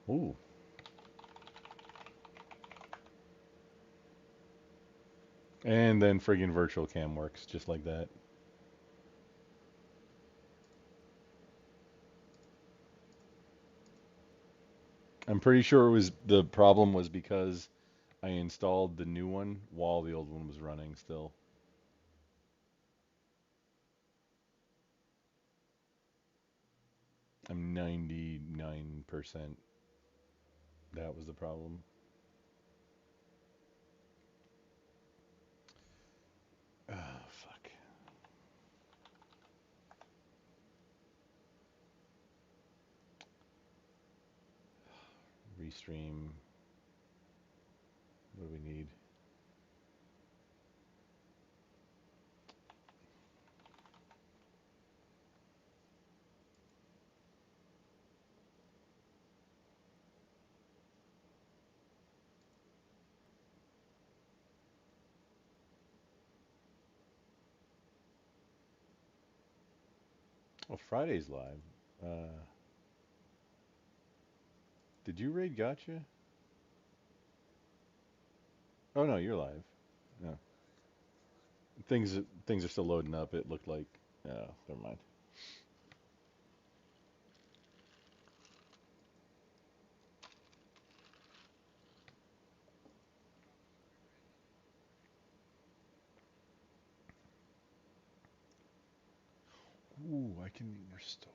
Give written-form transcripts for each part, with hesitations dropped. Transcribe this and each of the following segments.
Ooh. And then friggin' virtual cam works just like that. I'm pretty sure it was the problem was because I installed the new one while the old one was running still. I'm 99% that was the problem. Oh, fuck. Restream. What do we need? Oh, Friday's live. Did you raid Gotcha? Oh no, you're live. No, things are still loading up. It looked like. Oh, never mind. Ooh, I can restore.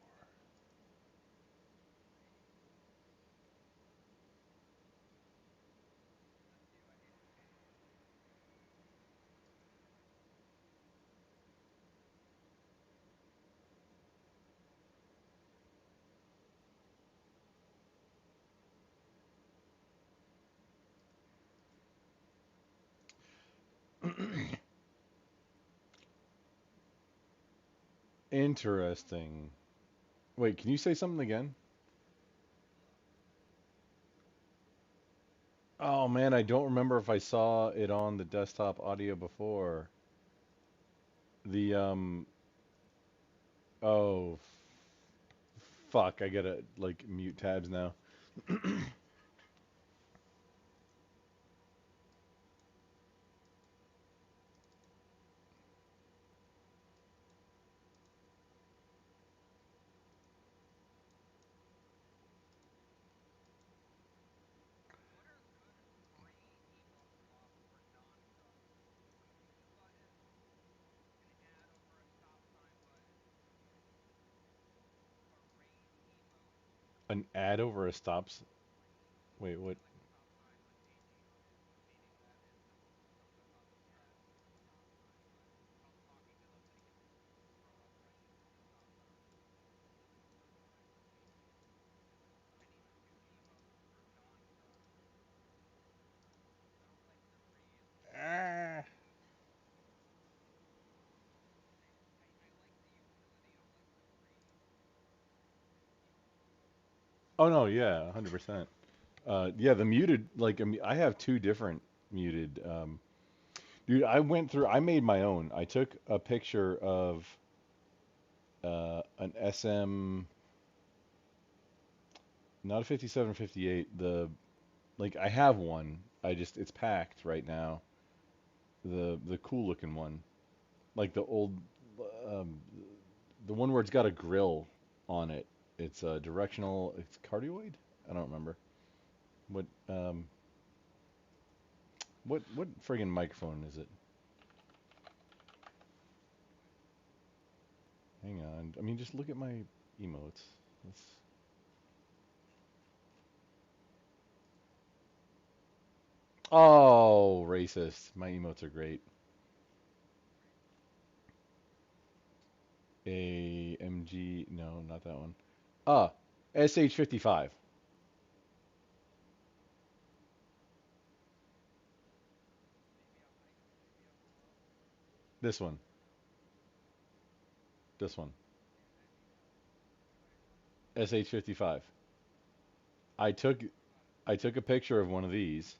Interesting. Wait, can you say something again? Oh man, I don't remember if I saw it on the desktop audio before. The oh fuck, I gotta like mute tabs now. An ad over a stops. Wait, what? Ah. Oh no, yeah, 100%. Yeah, the muted, like, I have two different muted. Dude, I went through, I made my own. I took a picture of an SM, not a 5758. Like, I have one. It's packed right now. The cool looking one, like um, the one where it's got a grill on it. It's directional. It's cardioid. I don't remember what what friggin' microphone is it? Hang on. I mean, just look at my emotes. Let's. Oh, racist. My emotes are great. AMG. No, not that one. Ah, SH55. This one. This one. SH55. I took I took a picture of one of these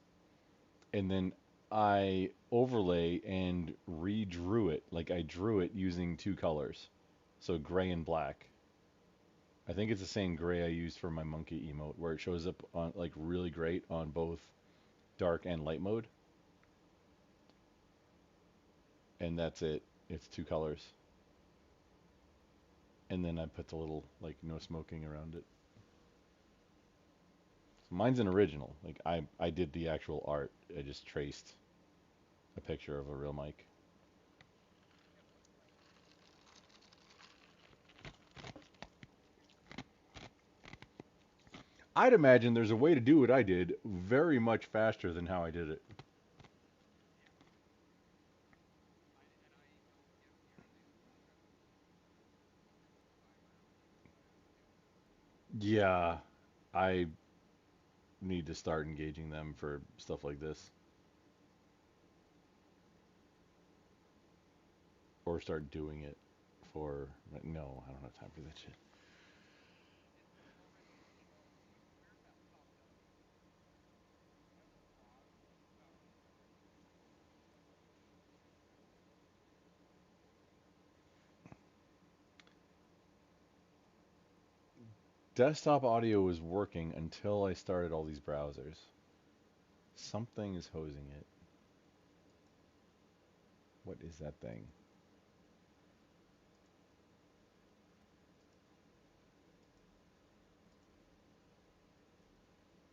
and then I overlay and redrew it. Like I drew it using two colors. So gray and black. I think it's the same gray I used for my monkey emote, where it shows up on like really great on both dark and light mode, and that's it. It's two colors, and then I put the little like no smoking around it. So mine's an original. Like I did the actual art. I just traced a picture of a real mic. I'd imagine there's a way to do what I did very much faster than how I did it. Yeah, I need to start engaging them for stuff like this, or start doing it for. No, I don't have time for that shit. Desktop audio was working until I started all these browsers. Something is hosing it. What is that thing?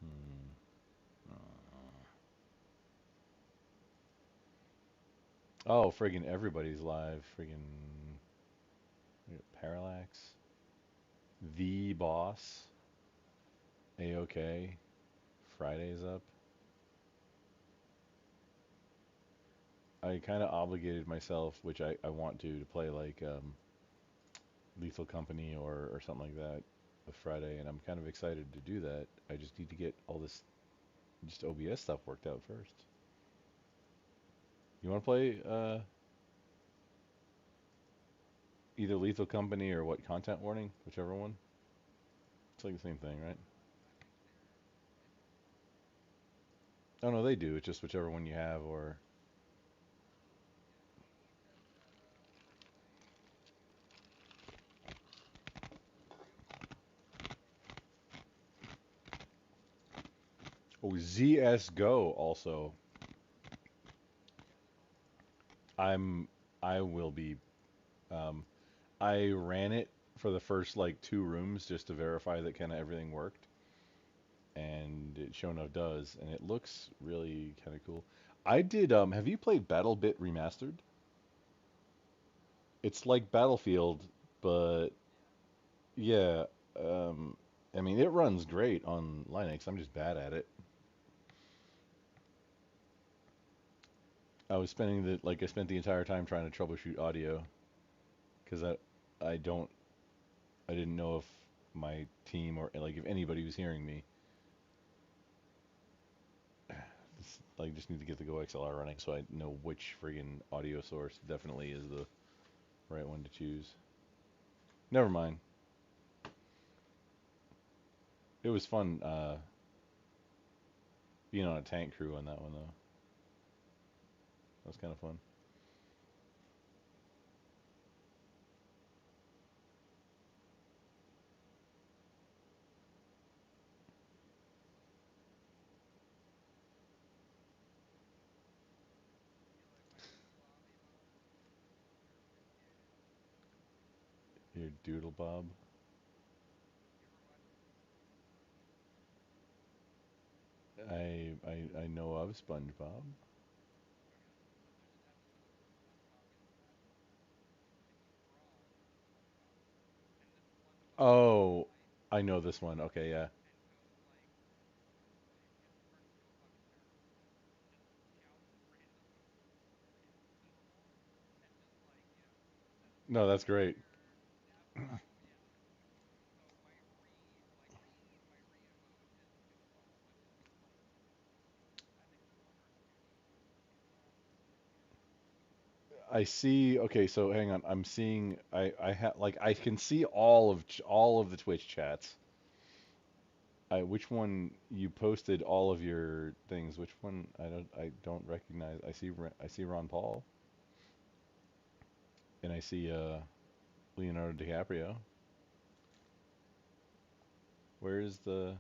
Hmm. Oh, friggin' everybody's live. Friggin' Parallax. The Boss. A-OK. Friday's up. I kind of obligated myself, which I want to play like Lethal Company or something like that with Friday, and I'm kind of excited to do that. I just need to get all this just OBS stuff worked out first. You want to play either Lethal Company or what, Content Warning, whichever one? It's like the same thing, right? Oh no, they do. It's just whichever one you have, or oh, ZS Go also. I'm I will be um, I ran it for the first like two rooms just to verify that kind of everything worked, and it sure enough does, and it looks really kind of cool. I did. Have you played BattleBit Remastered? It's like Battlefield, but yeah. Um, I mean, it runs great on Linux. I'm just bad at it. I was spending the like I spent the entire time trying to troubleshoot audio because I I didn't know if my team or like if anybody was hearing me. Like just need to get the Go XLR running so I know which friggin' audio source definitely is the right one to choose. Never mind. It was fun being on a tank crew on that one though. That was kind of fun. Your Doodle Bob. I know of SpongeBob. Oh, I know this one. Okay, yeah. No, that's great. I see. Okay, so hang on. I'm seeing. I have like I can see all of the Twitch chats. Which one you posted all of your things? Which one I don't recognize. I see Ron Paul and I see Leonardo DiCaprio. Where's the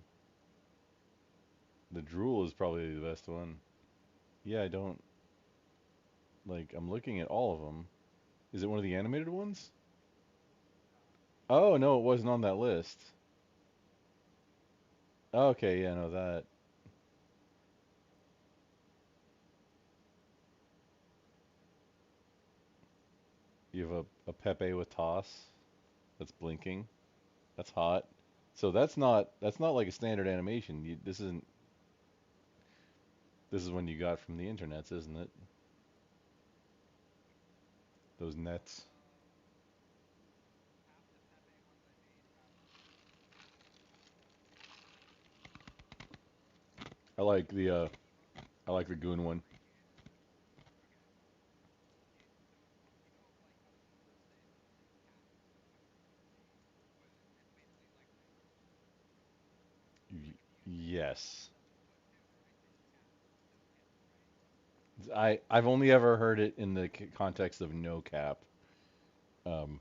drool is probably the best one. Yeah, I don't like. I'm looking at all of them. Is it one of the animated ones? Oh no, it wasn't on that list. Okay, yeah, no that. You have a Pepe with toss that's blinking. That's hot. So that's not like a standard animation. This is one you got from the internets, isn't it? Those nets. I like the goon one. Yes. I've only ever heard it in the context of no cap. Um,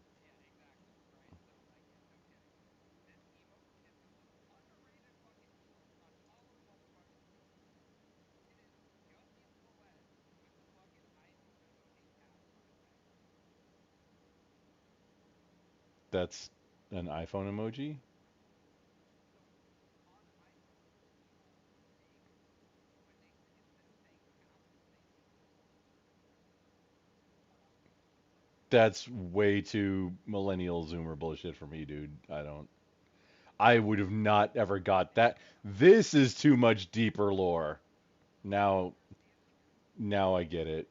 that's an iPhone emoji. That's way too millennial Zoomer bullshit for me, dude. I don't. I would have not ever got that. This is too much deeper lore. Now, now I get it.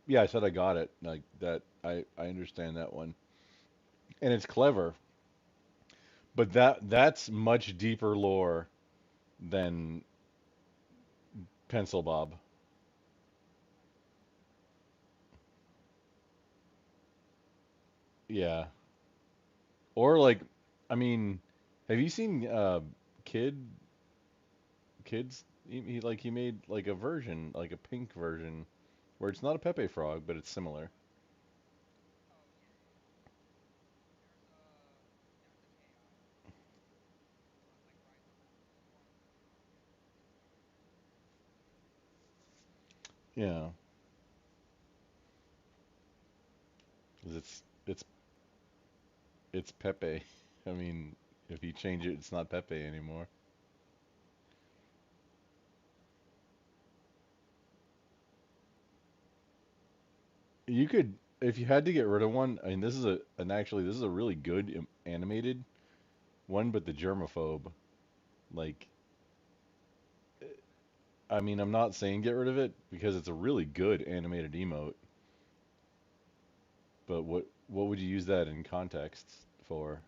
Yeah, I said I got it. Like that. I understand that one, and it's clever. But that's much deeper lore than Pencil Bob. Yeah. Or like, I mean, have you seen Kid Kids? He made like a version, like a pink version, where it's not a Pepe frog, but it's similar. Yeah, 'cause it's Pepe. I mean, if you change it, it's not Pepe anymore. You could, if you had to get rid of one. I mean, this is a really good animated one, but the germaphobe, like, I mean, I'm not saying get rid of it because it's a really good animated emote, but what would you use that in context for?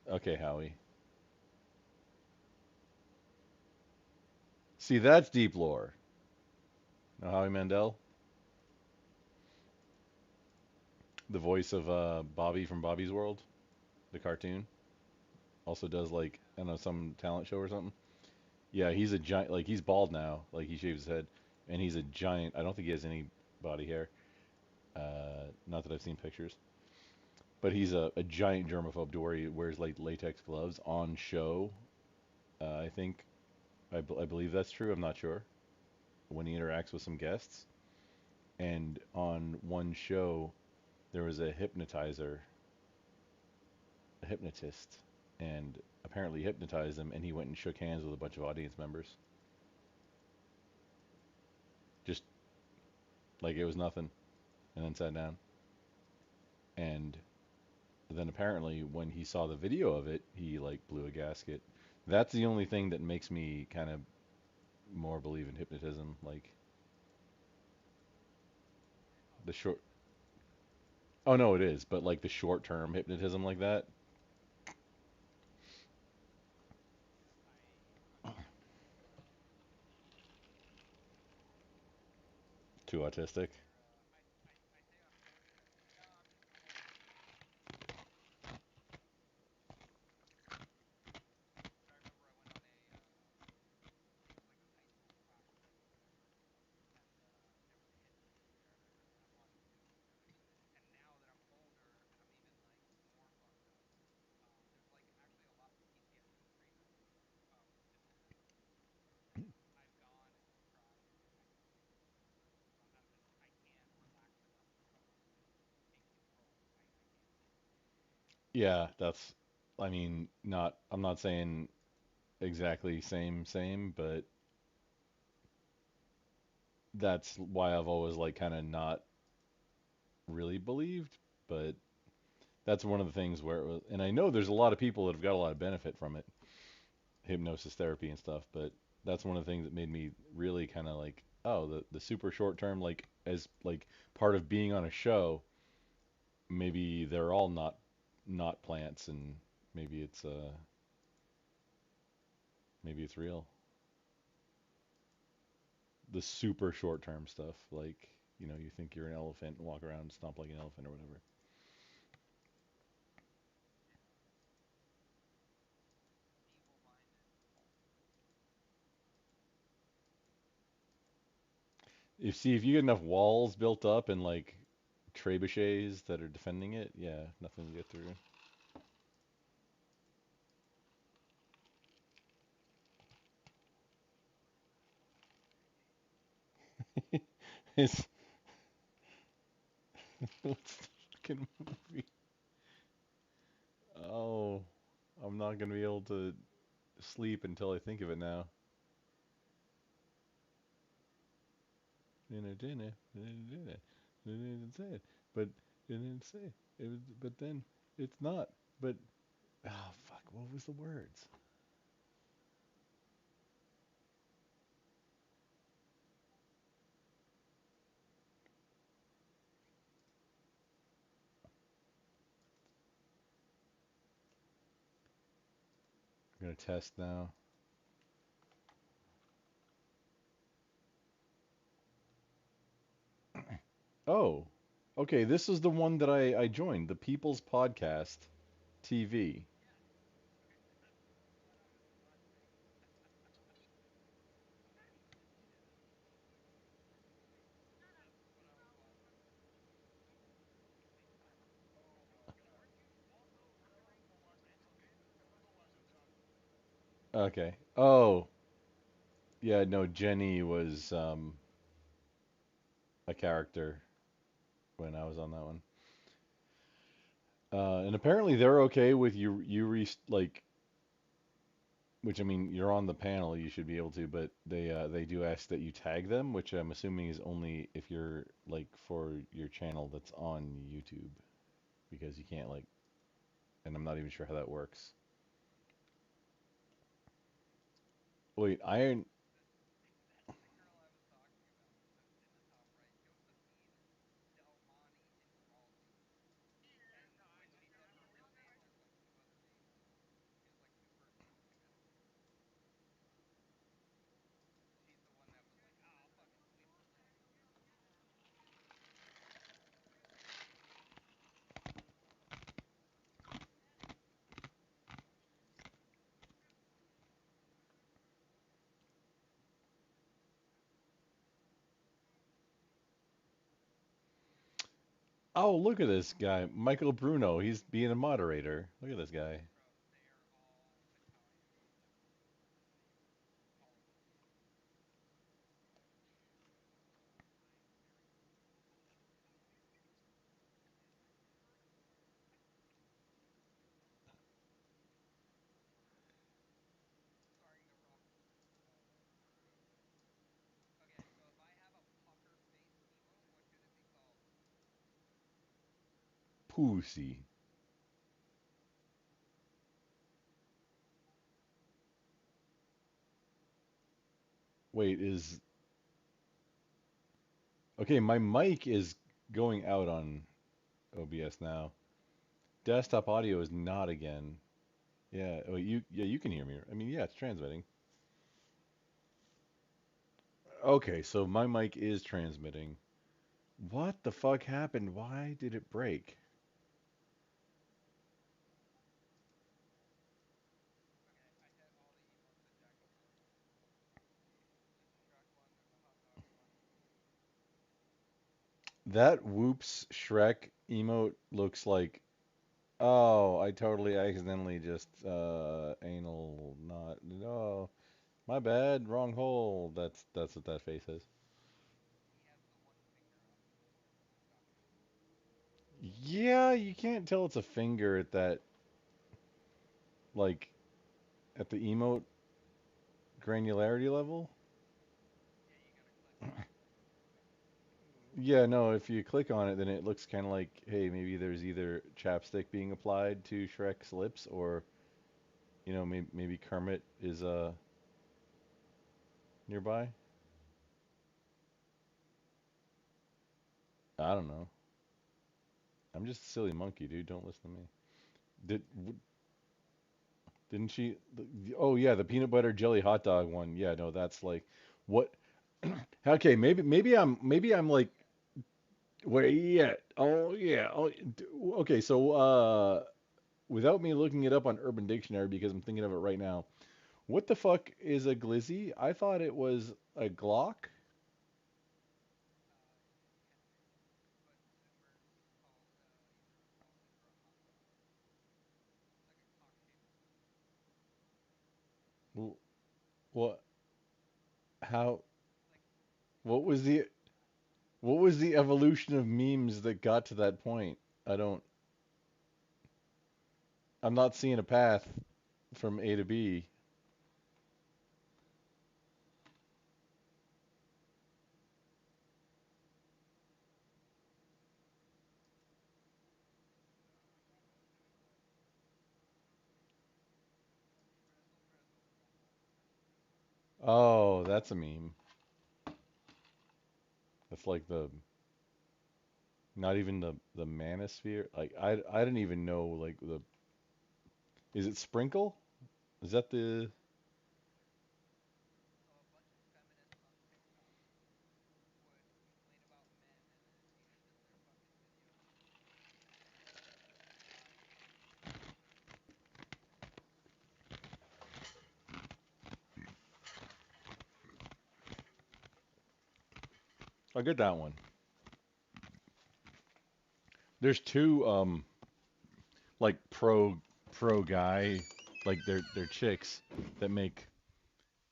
Okay, Howie. See, that's deep lore. Now, Howie Mandel, the voice of Bobby from Bobby's World, the cartoon, also does like I don't know some talent show or something. Yeah, he's a giant. Like he's bald now. Like he shaves his head, and he's a giant. I don't think he has any body hair. Not that I've seen pictures, but he's a giant germaphobe to where he wears like latex gloves on show. I think I believe that's true. I'm not sure when he interacts with some guests. And on one show, there was a hypnotist, and apparently hypnotized him, and he went and shook hands with a bunch of audience members, just like it was nothing, and then sat down. And then apparently, when he saw the video of it, he like blew a gasket. That's the only thing that makes me kind of more believe in hypnotism, like the short. Oh no, it is, but like the short term hypnotism like that, too autistic. Yeah, that's. I mean, not. I'm not saying exactly same, but that's why I've always like kind of not really believed. But that's one of the things where it was, and I know there's a lot of people that have got a lot of benefit from it, hypnosis therapy and stuff. But that's one of the things that made me really kind of like, oh, the super short term, like as like part of being on a show. Maybe they're all not plants, and maybe it's maybe it's real. The super short term stuff, like you think you're an elephant and walk around and stomp like an elephant or whatever. If you get enough walls built up and like trebuchets that are defending it, yeah, nothing to get through. It's what's the fucking movie? Oh, I'm not gonna be able to sleep until I think of it now. Dinner, dinner, dinner, didn't say it, but it didn't say it was, but then it's not. But oh fuck, what was the words? I'm gonna test now. Oh, okay. This is the one that I joined, the People's Podcast TV. Okay. Oh, yeah. No, Jenny was a character when I was on that one. And apparently they're okay with like, which I mean, you're on the panel, you should be able to, but they do ask that you tag them, which I'm assuming is only if you're like for your channel that's on YouTube, because you can't like, and I'm not even sure how that works. Wait, Iron. Oh, look at this guy, Michael Bruno. He's being a moderator. Look at this guy. Pussy. Wait, is okay? My mic is going out on OBS now. Desktop audio is not again. Yeah. Oh, you can hear me. I mean, yeah, it's transmitting. Okay, so my mic is transmitting. What the fuck happened? Why did it break? That Whoops Shrek emote looks like, oh, I totally accidentally just anal not, no, my bad, wrong hole. That's what that face is. Yeah, you can't tell it's a finger at that, like, at the emote granularity level. Yeah, no, if you click on it, then it looks kind of like, hey, maybe there's either chapstick being applied to Shrek's lips, or maybe Kermit is nearby. I don't know. I'm just a silly monkey, dude. Don't listen to me. Did didn't she? Oh yeah, the peanut butter jelly hot dog one. Yeah, no, that's like what? Okay, maybe I'm like, wait, yeah. Oh yeah. Oh, okay. So without me looking it up on Urban Dictionary because I'm thinking of it right now. What the fuck is a glizzy? I thought it was a Glock. W- What? How? What was the what was the evolution of memes that got to that point? I don't. I'm not seeing a path from A to B. Oh, that's a meme. That's like the not even the manosphere. Like I didn't even know like the is it sprinkle? Is that the I get that one. There's two like pro guy like they're chicks that make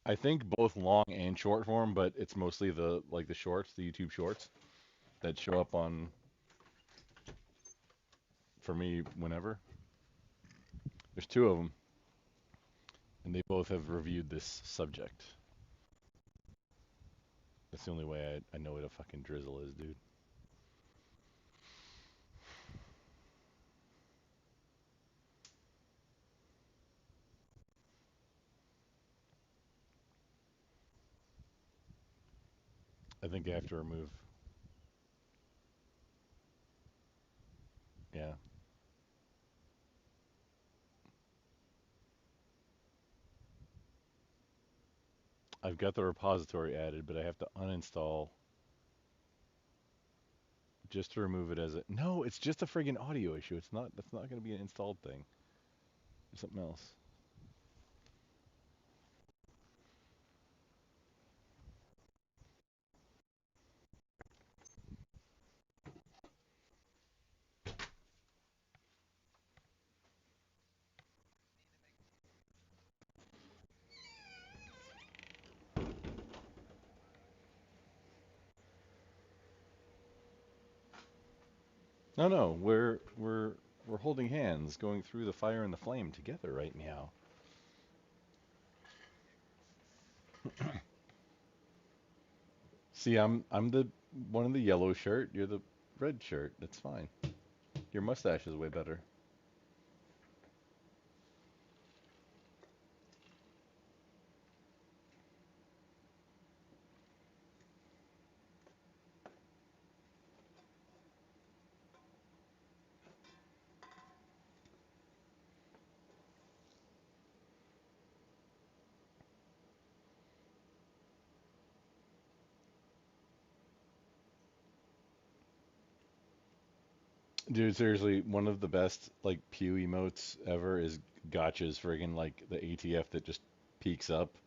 I think both long and short form, but it's mostly the like the shorts, the YouTube shorts that show up on for me whenever. There's two of them, and they both have reviewed this subject. That's the only way I know what a fucking drizzle is, dude. I think I have to remove. Yeah, I've got the repository added, but I have to uninstall just to remove it as a. No, it's just a friggin' audio issue. It's not. That's not going to be an installed thing. It's something else. No, no, we're holding hands, going through the fire and the flame together right now. See, I'm the one in the yellow shirt. You're the red shirt. That's fine. Your mustache is way better. Dude, seriously, one of the best like pew emotes ever is Gotcha's friggin' like the ATF that just peeks up.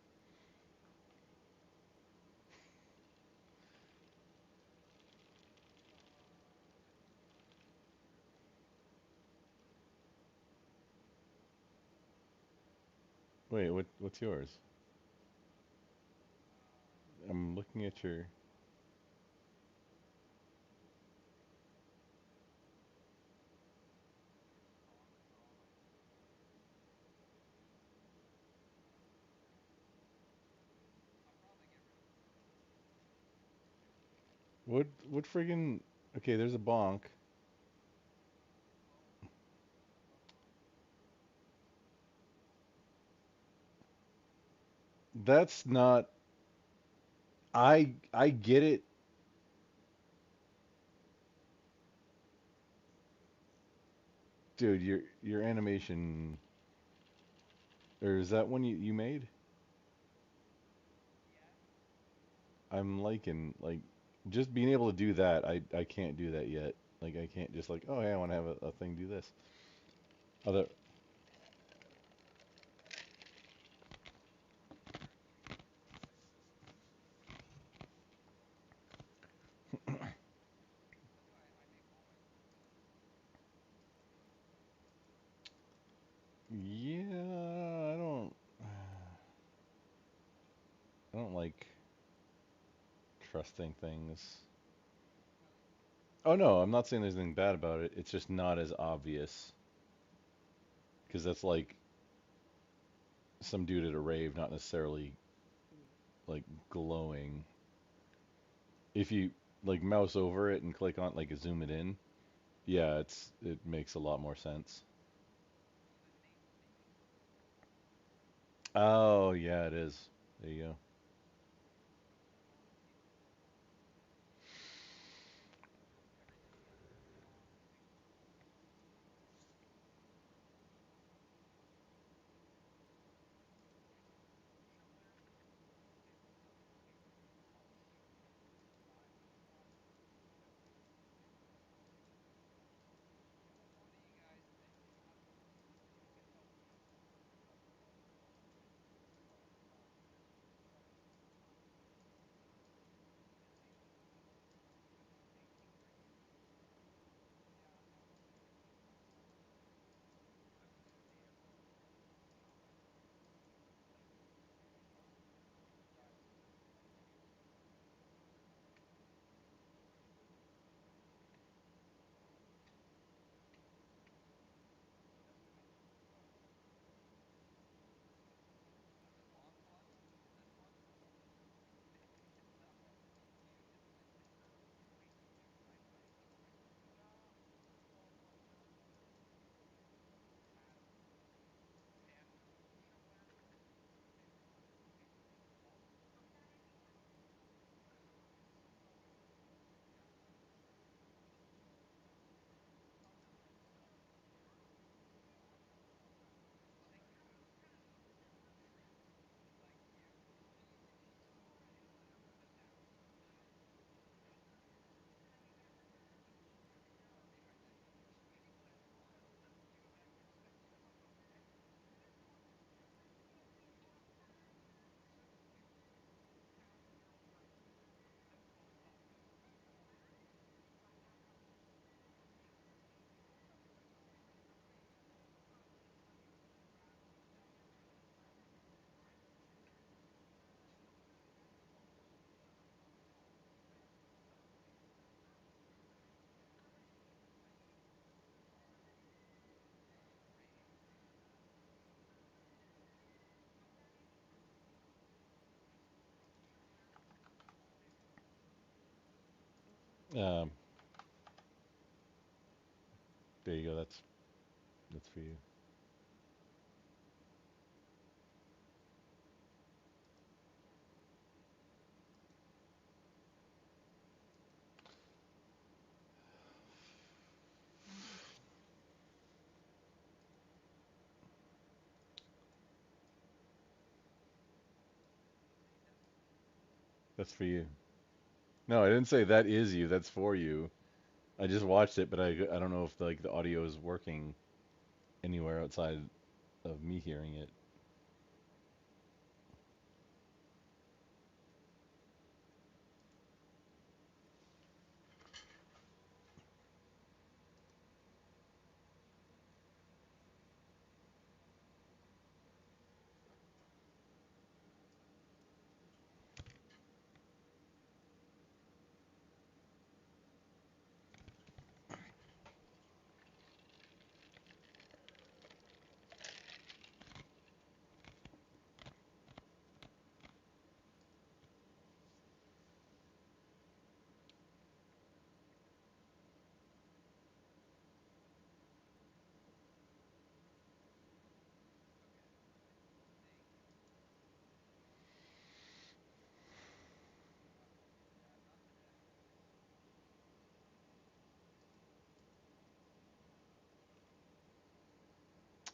Wait, what's yours? I'm looking at your. What friggin'? Okay, there's a bonk. That's not. I get it, dude. Your animation, or is that one you made? I'm liking like just being able to do that. I can't do that yet. Like I can't just like, oh yeah, I want to have a thing do this. Other Yeah, I don't like trusting things. Oh no, I'm not saying there's anything bad about it. It's just not as obvious because that's like some dude at a rave, not necessarily like glowing. If you like mouse over it and click on like zoom it in, yeah, it makes a lot more sense. Oh yeah, it is. There you go. There you go. That's for you. That's for you. No, I didn't say that is you. That's for you. I just watched it, but I don't know if like the audio is working anywhere outside of me hearing it.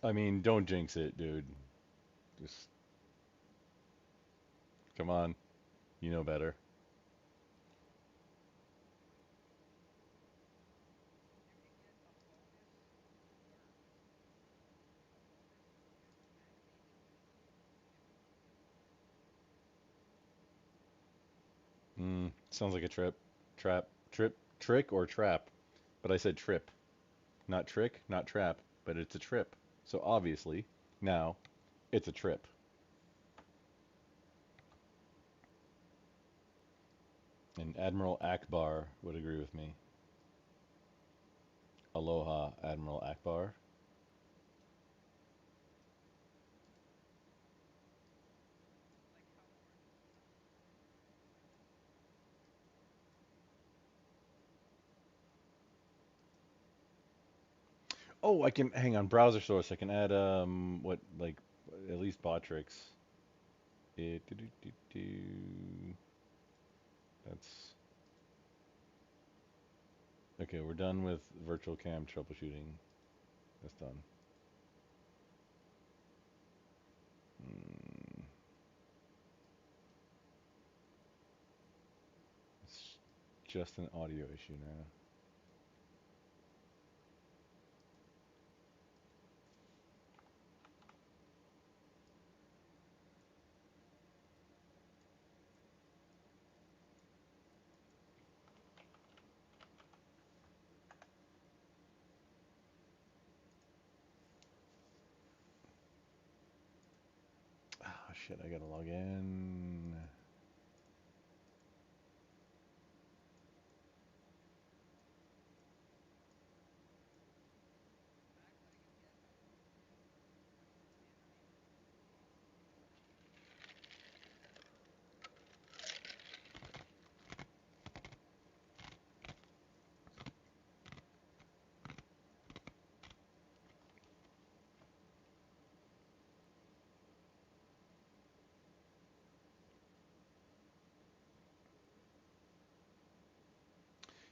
I mean, don't jinx it, dude. Just come on. You know better. Sounds like a trip. Trick or trap. But I said trip. Not trick, not trap, but it's a trip. So obviously, now it's a trip. And Admiral Akbar would agree with me. Aloha, Admiral Akbar. Oh, I can hang on browser source. I can add what like at least Botrix. That's okay. We're done with virtual cam troubleshooting. That's done. Mm, it's just an audio issue now. Oh shit! I gotta log in.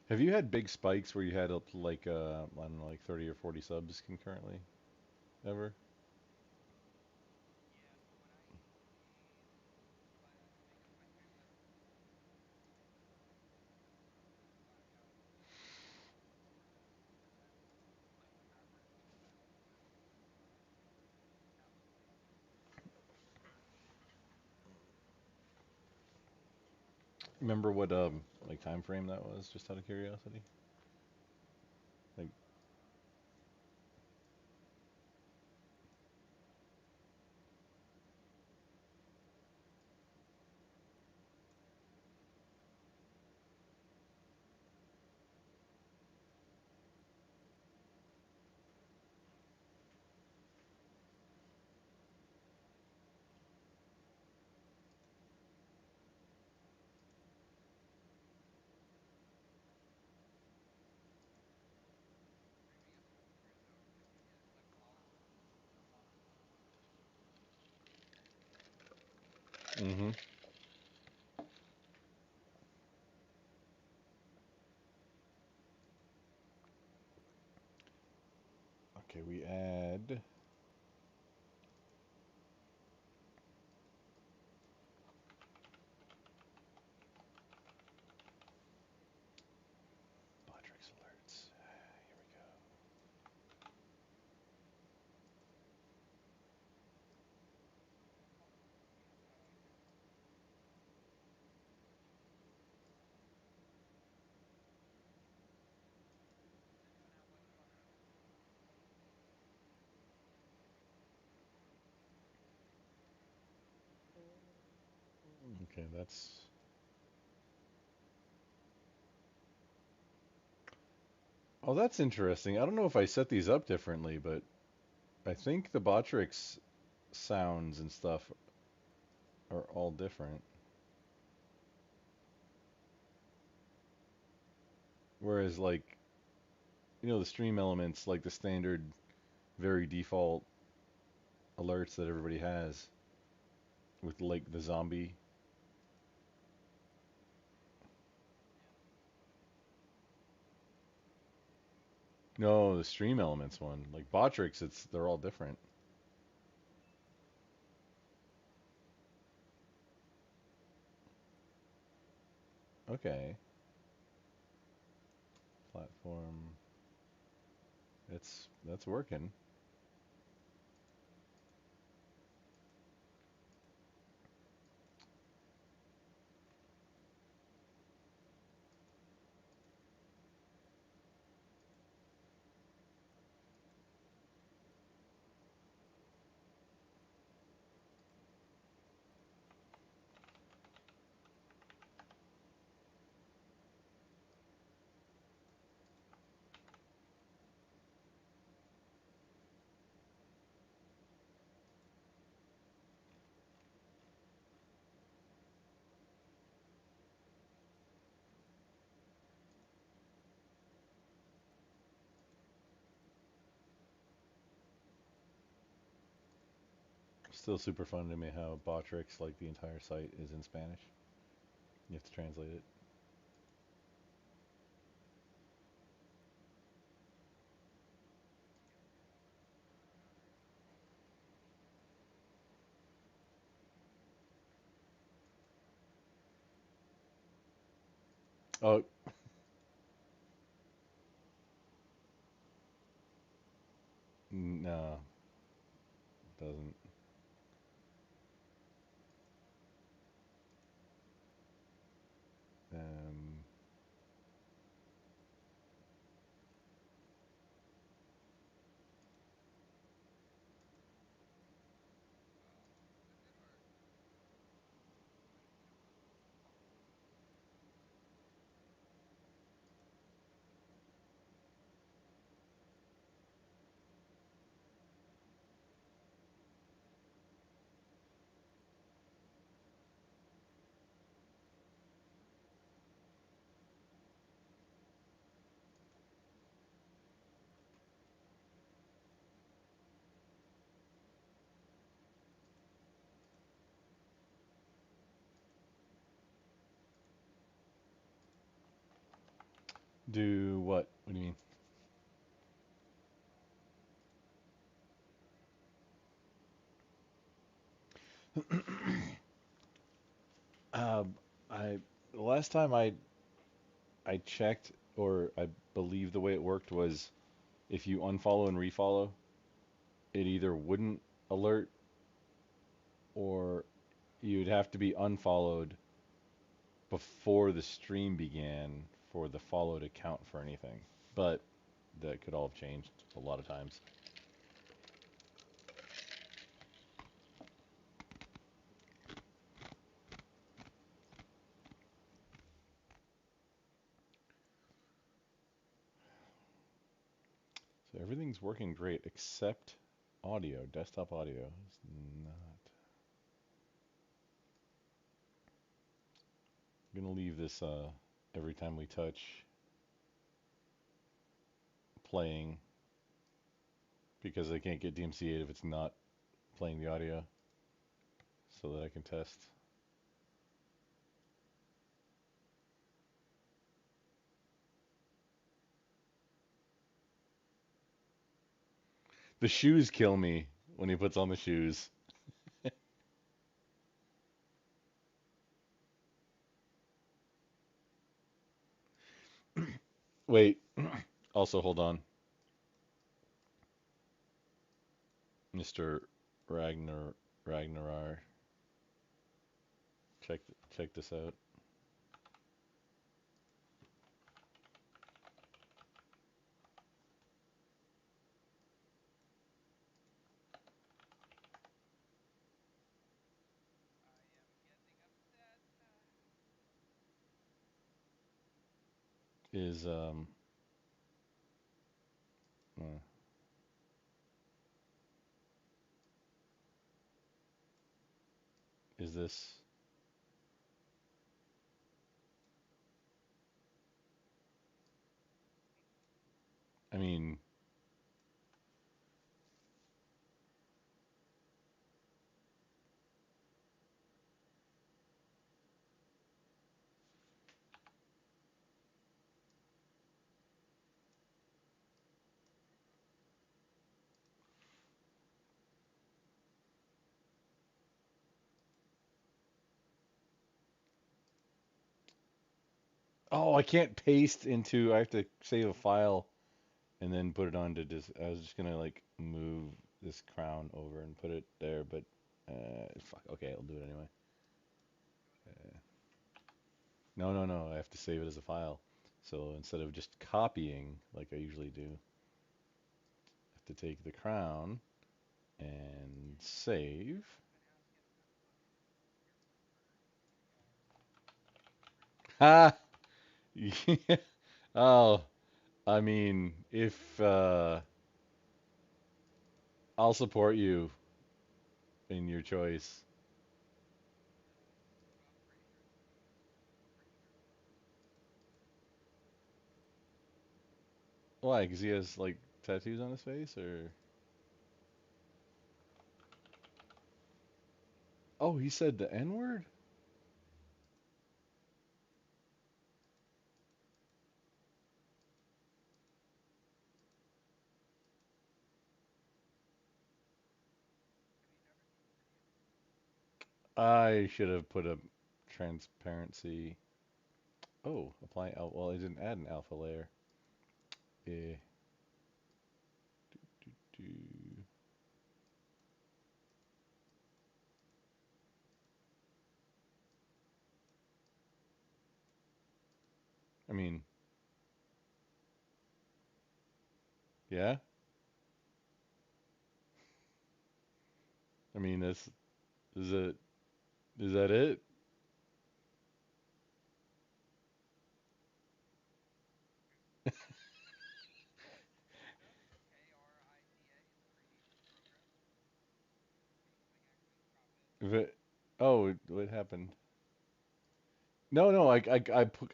Have you had big spikes where you had up to like I don't know, like 30 or 40 subs concurrently ever? Remember what like time frame that was? Just out of curiosity. Like, mm-hmm. Okay, we add Botrix alerts. Here we go. Okay, that's. Oh, that's interesting. I don't know if I set these up differently, but I think the Botrix sounds and stuff are all different. Whereas, like, the stream elements, like the standard, very default alerts that everybody has with, like, the zombie. No, the stream elements one. Like Botrix, they're all different. Okay. Platform. That's working. Still super fun to me how Botrix, like the entire site, is in Spanish. You have to translate it. Oh, no, it doesn't. Um, do what? What do you mean? Um, I the last time I checked, or I believe the way it worked was if you unfollow and refollow, it either wouldn't alert or you'd have to be unfollowed before the stream began for the follow to count for anything. But that could all have changed a lot of times. So everything's working great except audio. Desktop audio is not. I'm gonna leave this every time we touch playing because I can't get DMCA if it's not playing the audio so that I can test. The shoes kill me when he puts on the shoes. Wait, also hold on, Mr. Ragnarar. Check check this out. Is uh, is this? I mean, Oh, I can't paste into. I have to save a file and then put it onto this. I was just gonna like move this crown over and put it there, but fuck. Okay, I'll do it anyway. Uh, no, no, no. I have to save it as a file. So instead of just copying like I usually do, I have to take the crown and save. Ha! Yeah. Oh, I mean, if I'll support you in your choice. Why? Because he has like tattoos on his face, or oh, he said the N word. I should have put a transparency. Oh, apply alpha. Well, I didn't add an alpha layer. Eh, do. I mean, yeah. I mean, this is it. Is that it? If it, oh, what happened? No, no.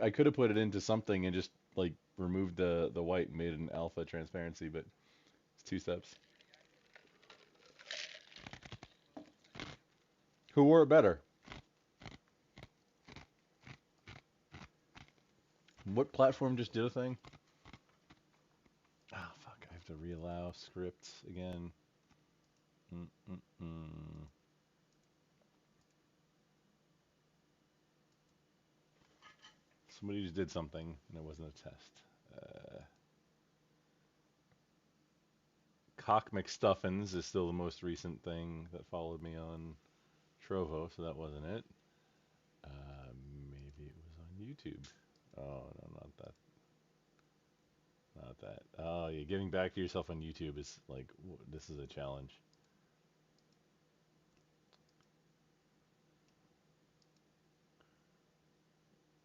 I could have put it into something and just like removed the white and made it an alpha transparency, but it's two steps. Who wore it better? What platform just did a thing? Ah, fuck. I have to reallow scripts again. Mm-mm-mm. Somebody just did something and it wasn't a test. Cock McStuffins is still the most recent thing that followed me on Trovo, so that wasn't it. Maybe it was on YouTube. Oh, no, not that. Not that. Oh, yeah, getting back to yourself on YouTube is like, this is a challenge.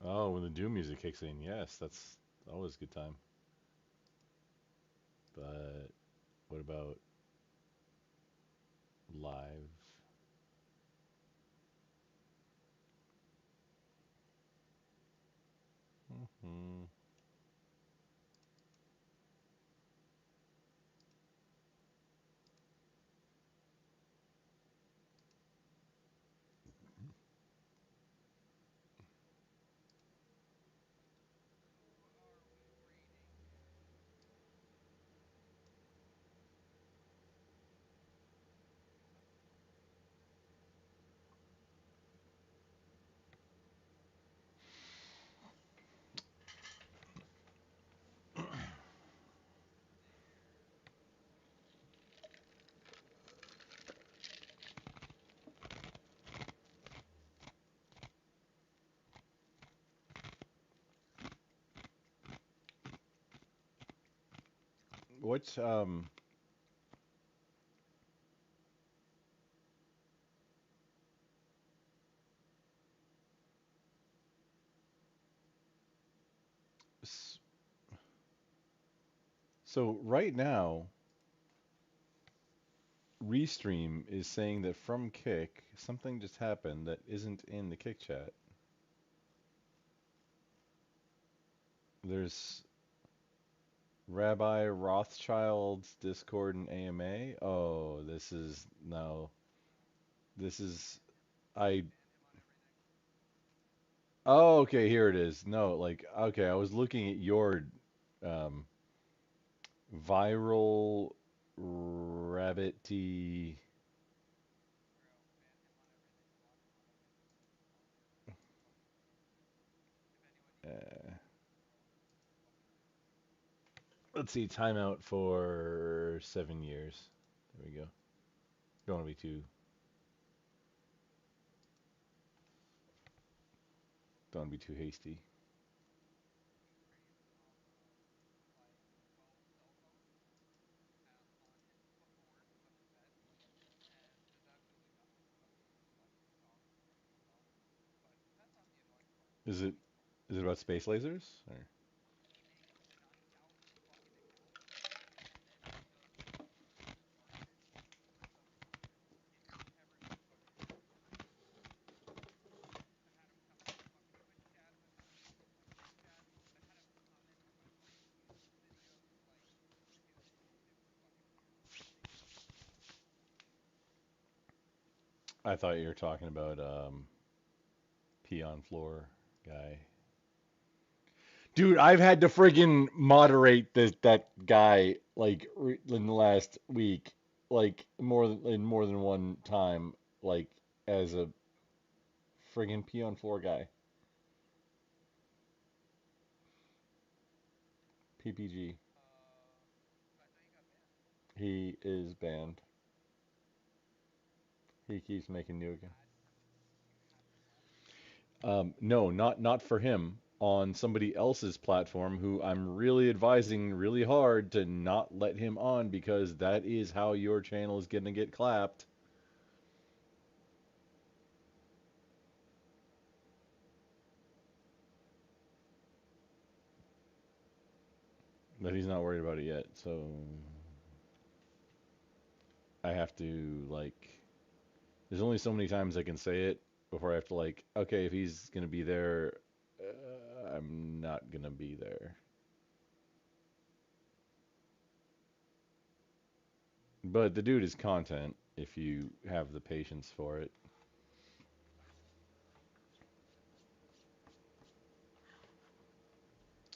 Oh, when the Doom music kicks in, yes, that's always a good time. But what about live? Hmm. What's s- so right now Restream is saying that from Kick something just happened that isn't in the Kick chat. There's Rabbi Rothschild's Discord and AMA. Oh, this is no. This is I Oh, okay, here it is. No, like okay, I was looking at your um viral rabbity. Let's see, timeout for 7 years. There we go. Don't want to be too. Don't want to be too hasty. Is it is it about space lasers? Or? I thought you were talking about pee on floor guy. Dude, I've had to friggin' moderate that guy like in the last week, like more than one time, like as a friggin' pee on floor guy. PPG. He is banned. He keeps making new accounts. No, not for him. On somebody else's platform, who I'm really advising really hard to not let him on because that is how your channel is gonna get clapped. But he's not worried about it yet, so I have to like. There's only so many times I can say it before I have to like. Okay, if he's gonna be there, I'm not gonna be there. But the dude is content if you have the patience for it.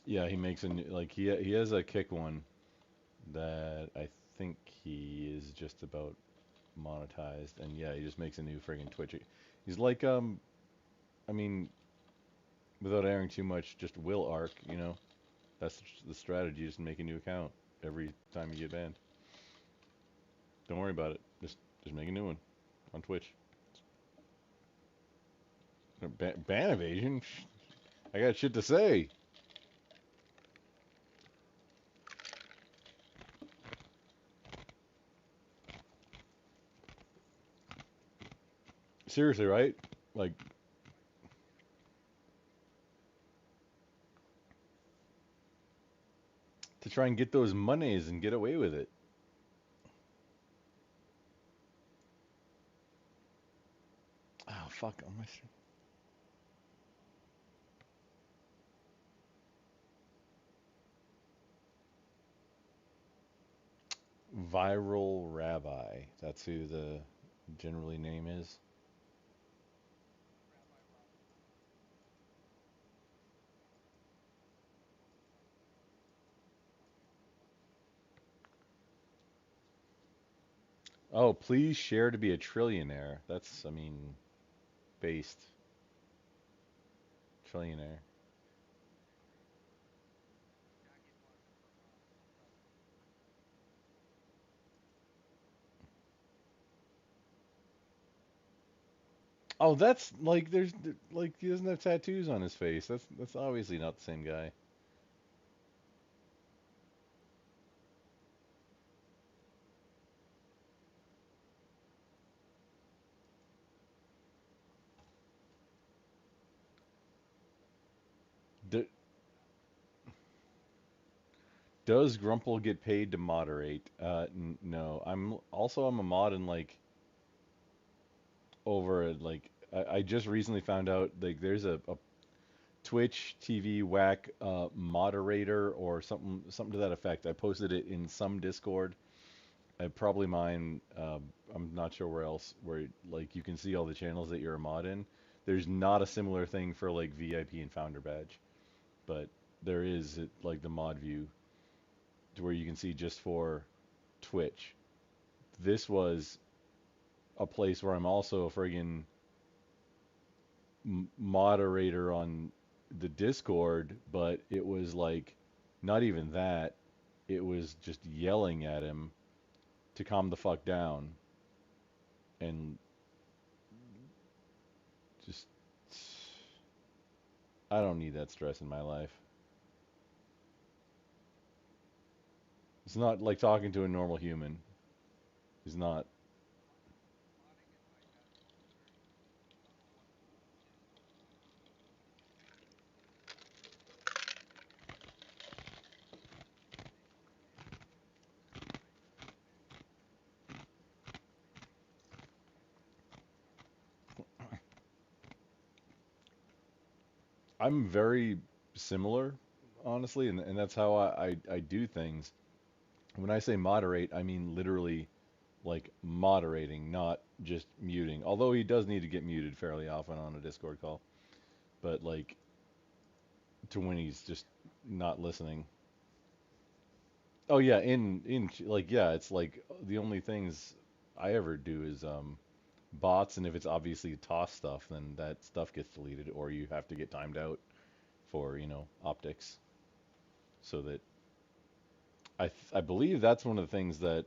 Yeah, he makes like he has a kick one that I think he is just about monetized, and yeah, he just makes a new friggin' Twitch. He's like I mean, without airing too much, just will arc, you know. That's the strategy, just make a new account every time you get banned. Don't worry about it. Just make a new one on Twitch. Ban evasion? I got shit to say. Seriously, right? Like to try and get those monies and get away with it. Oh fuck! Oh my. Viral Rabbi. That's who the generally name is. Oh, please share to be a trillionaire. That's, I mean, based trillionaire. Oh, that's like like he doesn't have tattoos on his face. That's obviously not the same guy. D Does Grumple get paid to moderate? No. I'm a mod in like over like I just recently found out like there's a Twitch TV whack moderator or something to that effect. I posted it in some Discord. Probably mine. I'm not sure where else where like you can see all the channels that you're a mod in. There's not a similar thing for like VIP and founder badge, but there is like the mod view to where you can see just for Twitch. This was a place where I'm also a friggin' moderator on the Discord, but it was like not even that. it was just yelling at him to calm the fuck down and just I don't need that stress in my life. It's not like talking to a normal human. It's not. I'm very similar, honestly, and that's how I do things. When I say moderate, I mean literally like moderating, not just muting. Although he does need to get muted fairly often on a Discord call, but like to when he's just not listening. Oh yeah, in like yeah, it's like the only things I ever do is bots, and if it's obviously toss stuff, then that stuff gets deleted, or you have to get timed out for optics, so that I believe that's one of the things that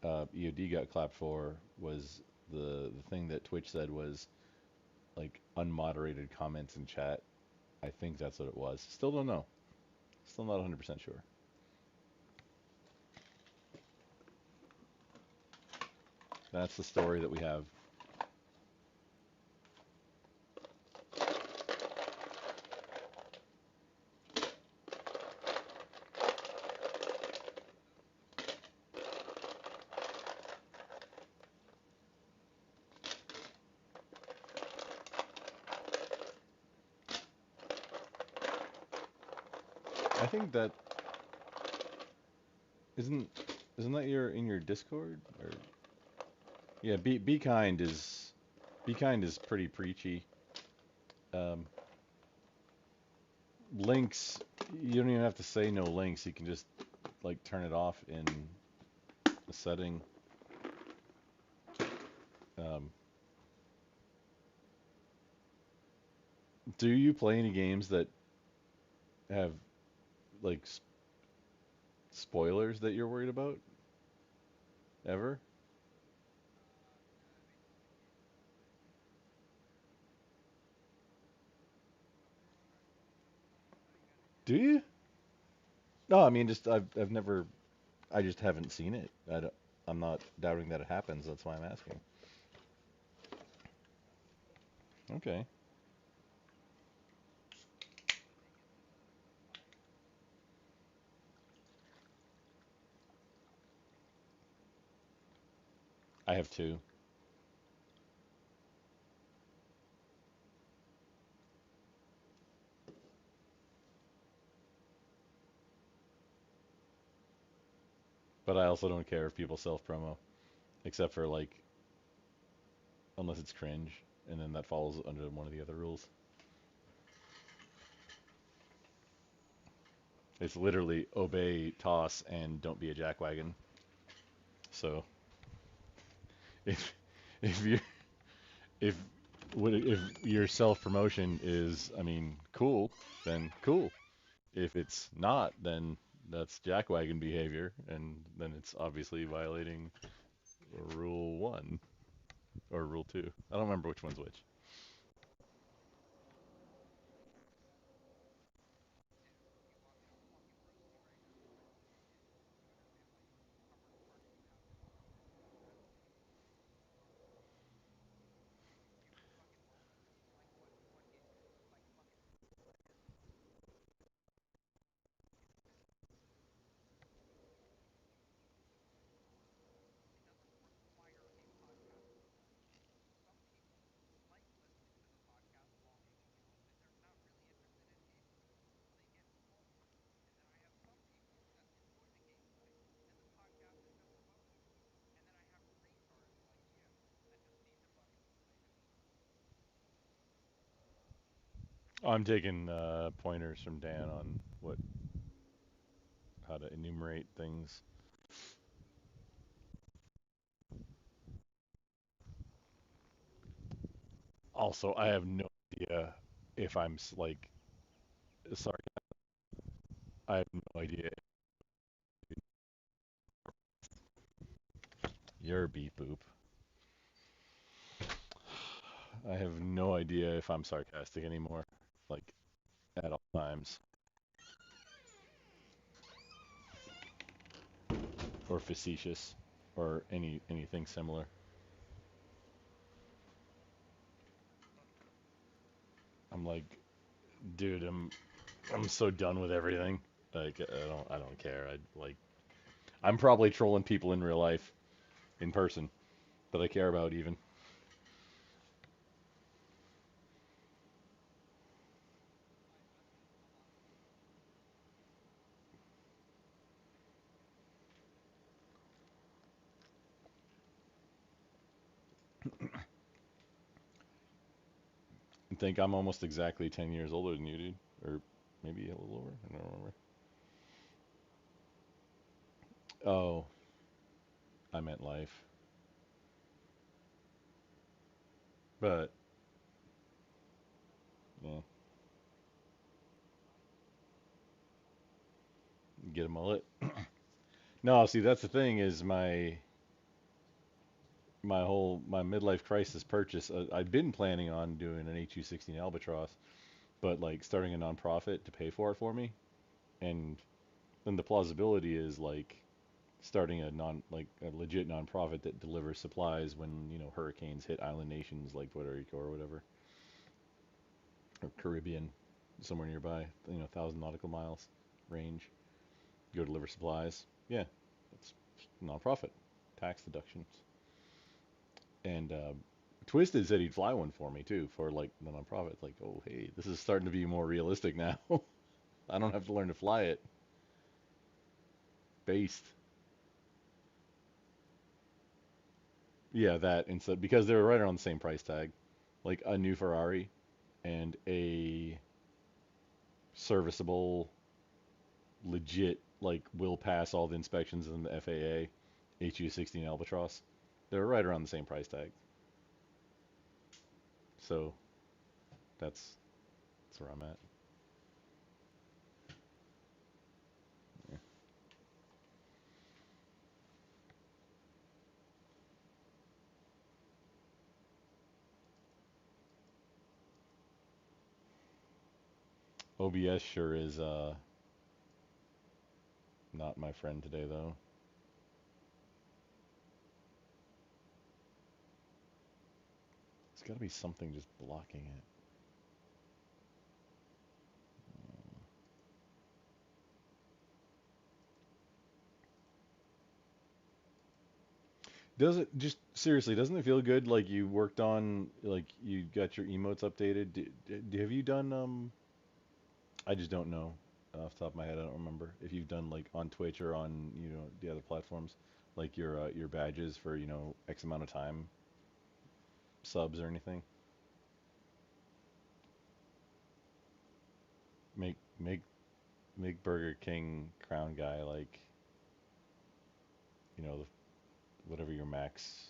EOD got clapped for was the thing that Twitch said was like unmoderated comments in chat. I think that's what it was. Still don't know. Still not 100% sure. That's the story that we have. I think that isn't isn't that your in your Discord or yeah, be kind is pretty preachy. Um, links, you don't even have to say no links. You can just like turn it off in the setting. Um, do you play any games that have like spoilers that you're worried about ever? Do you? No, I mean just I've never I just haven't seen it. I'm not doubting that it happens. That's why I'm asking. Okay. I have two, but I also don't care if people self promo, except for like unless it's cringe, and then that falls under one of the other rules. It's literally obey, toss, and don't be a jackwagon. So if if you if if your self promotion is, I mean, cool, then cool. If it's not, then that's jackwagon behavior, and then it's obviously violating Rule 1 or Rule 2. I don't remember which one's which. I'm taking pointers from Dan on what how to enumerate things. Also, I have no idea if I'm like sorry, I have no idea You're a beep boop. I have no idea if I'm sarcastic anymore. Like at all times. Or facetious. Or anything similar. I'm like, dude, I'm so done with everything. Like I don't care. I'm probably trolling people in real life, in person, that I care about even. I think I'm almost exactly 10 years older than you, dude. Or maybe a little over. I don't remember. Oh, I meant life. But yeah, get a mullet. No, see that's the thing is my midlife crisis purchase. I'd been planning on doing an HU16 Albatross, but like starting a nonprofit to pay for it for me, and then the plausibility is like starting a legit nonprofit that delivers supplies when hurricanes hit island nations like Puerto Rico or whatever, or Caribbean, somewhere nearby, 1,000 nautical miles range. Go deliver supplies. Yeah, it's nonprofit, tax deductions. And Twisted said he'd fly one for me too for like the nonprofit. Like, oh hey, this is starting to be more realistic now. I don't have to learn to fly it. Based. Yeah, that instead because they were right around the same price tag. Like a new Ferrari and a serviceable, legit, like will pass all the inspections in the FAA HU16 Albatross. They're right around the same price tag. So that's where I'm at. Yeah. OBS sure is not my friend today though. There's got to be something just blocking it. Does it just seriously? Doesn't it feel good? Like you worked on, like you got your emotes updated. Have you done? I just don't know off the top of my head. I don't remember if you've done like on Twitch or on the other platforms, like your badges for X amount of time subs or anything. Make make Burger King Crown Guy like you know the, whatever your max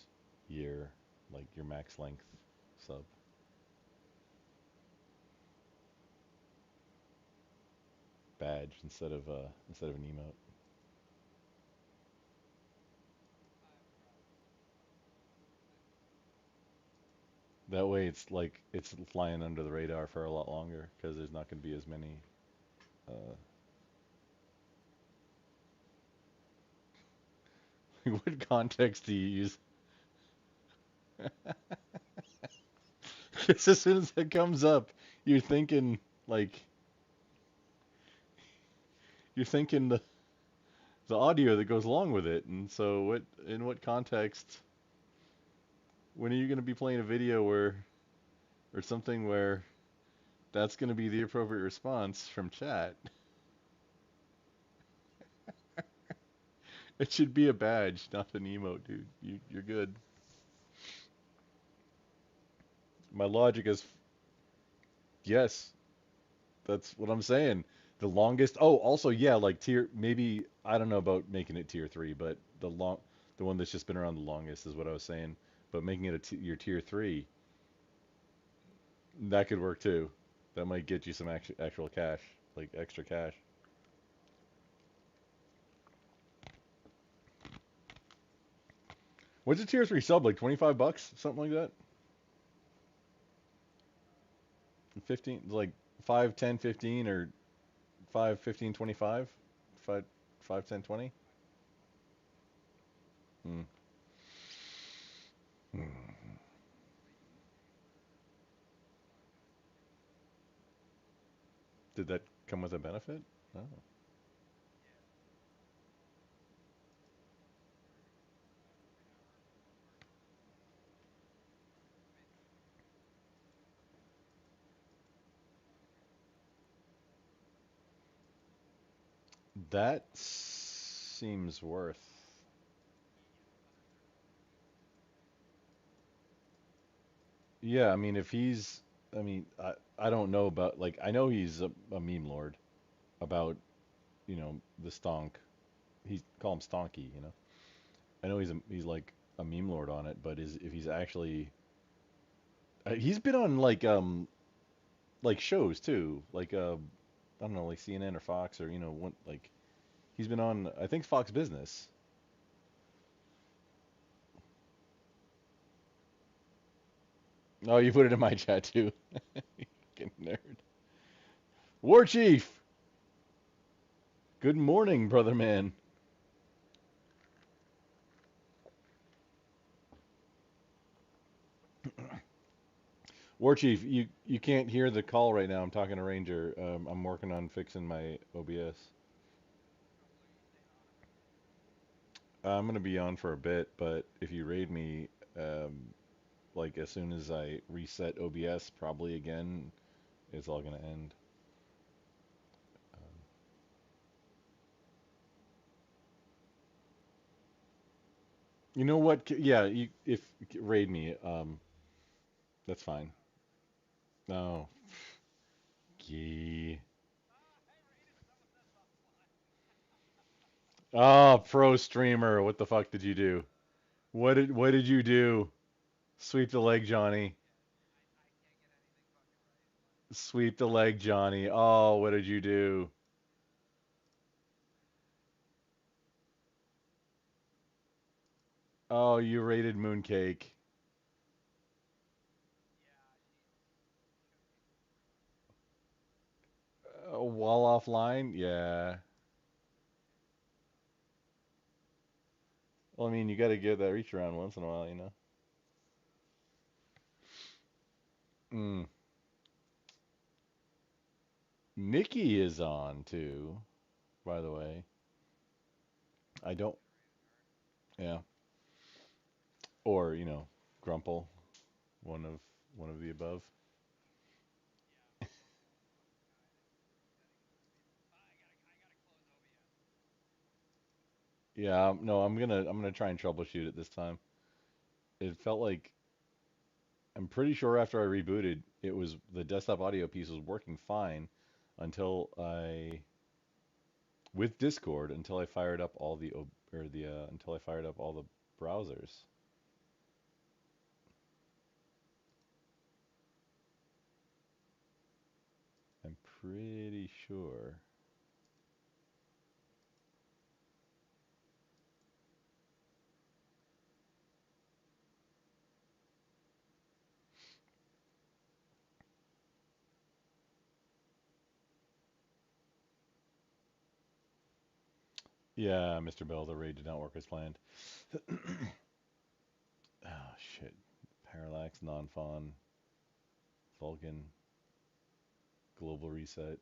year, like your max length sub badge instead of an emote. That way, it's like it's flying under the radar for a lot longer because there's not going to be as many. Uh, what context do you use? Because as soon as it comes up, you're thinking like you're thinking the audio that goes along with it, and so what in what context? When are you going to be playing a video where or something where that's going to be the appropriate response from chat? It should be a badge, not an emote, dude. You're good. My logic is yes. That's what I'm saying. The longest. Oh, also, yeah, like tier. Maybe I don't know about making it tier three, but the one that's just been around the longest is what I was saying. But making it your tier three, that could work too. That might get you some actual cash, like extra cash. What's a tier 3 sub, like 25 bucks, something like that? 15, like 5, 10, 15, or 5, 15, 25? 5, 5, 10, 20? Hmm. Hmm. Did that come with a benefit? Oh. That seems worth. Yeah, I mean, if he's, I mean, I don't know about, like, I know he's a meme lord about, the stonk. He's call him Stonky, I know he's like a meme lord on it, but is if he's actually, he's been on like shows too, like I don't know, like CNN or Fox or one like he's been on, I think, Fox Business. Oh, you put it in my chat too. Fucking nerd. War Chief, good morning, brother man. War Chief, you can't hear the call right now. I'm talking to Ranger. I'm working on fixing my OBS. I'm gonna be on for a bit, but if you raid me, um, like as soon as I reset OBS, probably again, it's all gonna end. Um, you know what? Yeah, if raid me, that's fine. No, gee. Oh, pro streamer, what the fuck did you do? What did you do? Sweep the leg, Johnny. Sweep the leg, Johnny. Oh, what did you do? Oh, you raided Mooncake. Wall offline? Yeah. Well, I mean, you got to give that reach around once in a while. Mm. Nikki is on too, by the way. I don't. Yeah. Or Grumple, one of one of the above. Yeah. No, I'm gonna try and troubleshoot it this time. It felt like I'm pretty sure after I rebooted, it was the desktop audio piece was working fine until I with Discord until I fired up all the or the until I fired up all the browsers. I'm pretty sure. Yeah, Mr. Bell, the raid did not work as planned. Oh shit. Parallax, non-fawn, Vulcan, global reset,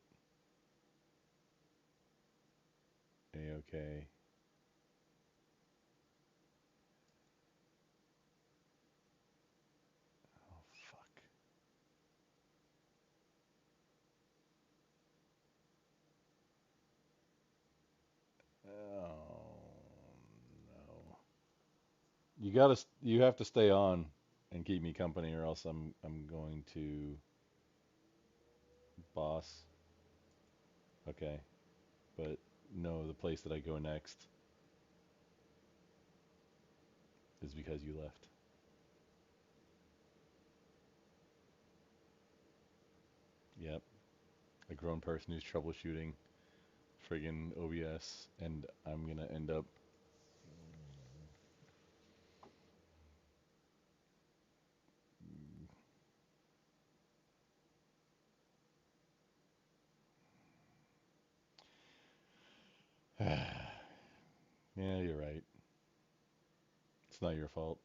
A-OK. Oh fuck. Oh no. You have to stay on and keep me company or else I'm going to boss. Okay. But no, the place that I go next is because you left. Yep. A grown person who's troubleshooting friggin' OBS, and I'm gonna end up. Yeah, you're right. It's not your fault.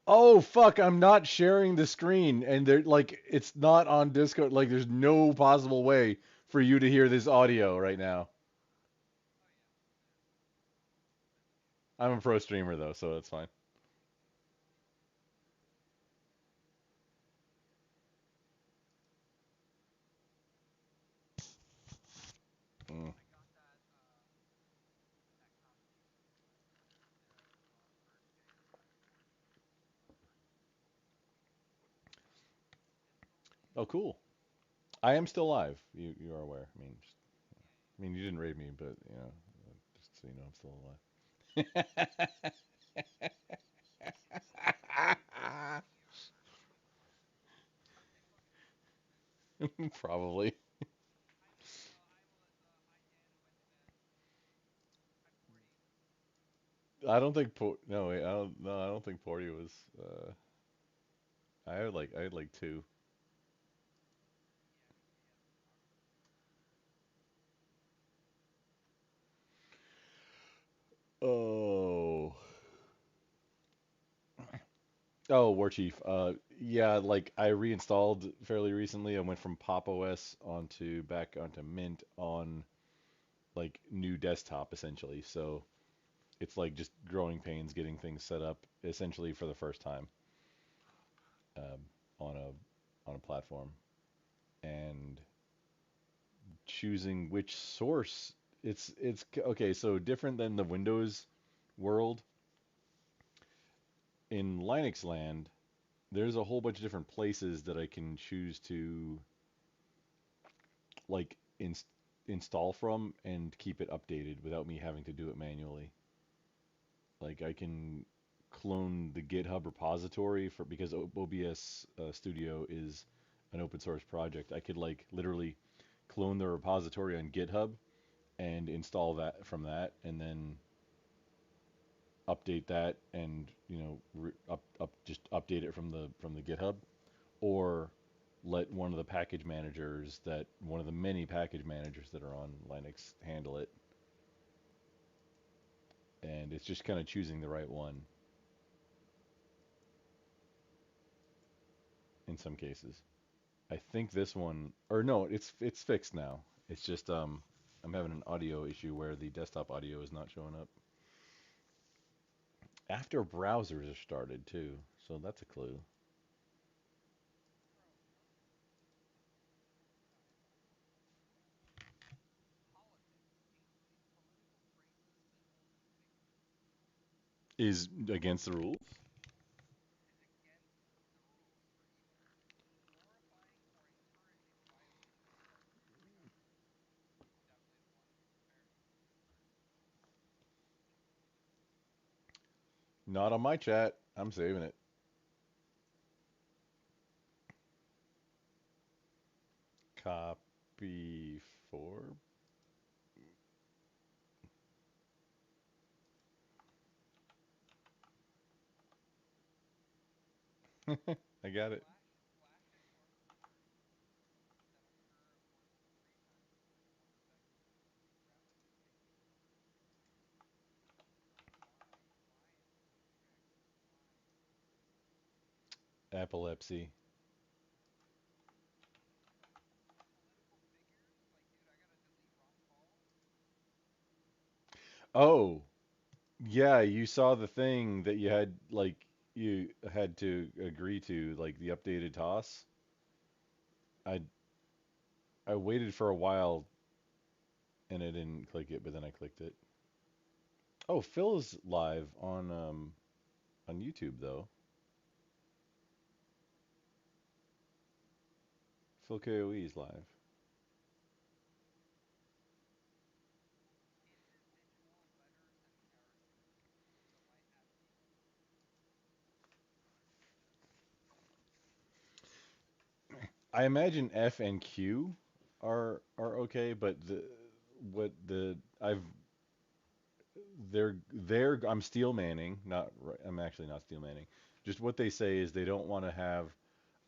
Oh fuck, I'm not sharing the screen and there like it's not on Discord. Like there's no possible way for you to hear this audio right now. I'm a pro streamer though, so it's fine. Mm. Oh cool. I am still alive. You are aware. I mean you didn't raid me, but you know, just so you know I'm still alive. Probably. I don't think no wait, I don't think Porty was I had like two. Oh. Oh, War Chief. Yeah, like I reinstalled fairly recently. I went from Pop OS onto back onto Mint on like new desktop essentially. So it's like just growing pains getting things set up essentially for the first time um, on a platform and choosing which source. It's okay. So different than the Windows world in Linux land. There's a whole bunch of different places that I can choose to like install from and keep it updated without me having to do it manually. Like I can clone the GitHub repository for because OBS Studio is an open source project. I could like literally clone the repository on GitHub and install that from that, and then update that, and you know up just update it from the GitHub, or let one of the package managers that one of the many package managers that are on Linux handle it, and it's just kind of choosing the right one in some cases. I think this one, or no, it's fixed now. It's just I'm having an audio issue where the desktop audio is not showing up after browsers are started too. So that's a clue. Is against the rules. Not on my chat. I'm saving it. Copy for. I got it. Epilepsy. Oh, yeah, you saw the thing that you had to agree to, like the updated toss. I I waited for a while and I didn't click it, but then I clicked it. Oh, Phil is live on YouTube though. Phil KOE is live. I imagine F and Q are okay, but the what the I've they're I'm steel manning, not I'm actually not steel manning. Just what they say is they don't want to have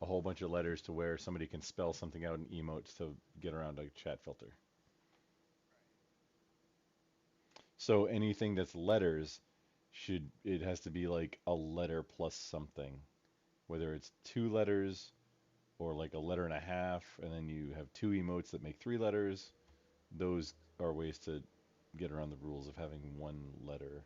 a whole bunch of letters to where somebody can spell something out in emotes to get around a chat filter. So anything that's letters should it has to be like a letter plus something, whether it's two letters or like a letter and a half, and then you have two emotes that make three letters. Those are ways to get around the rules of having one letter.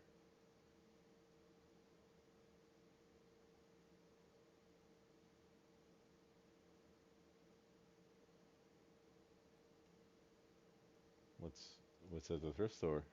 What's what's at the thrift store?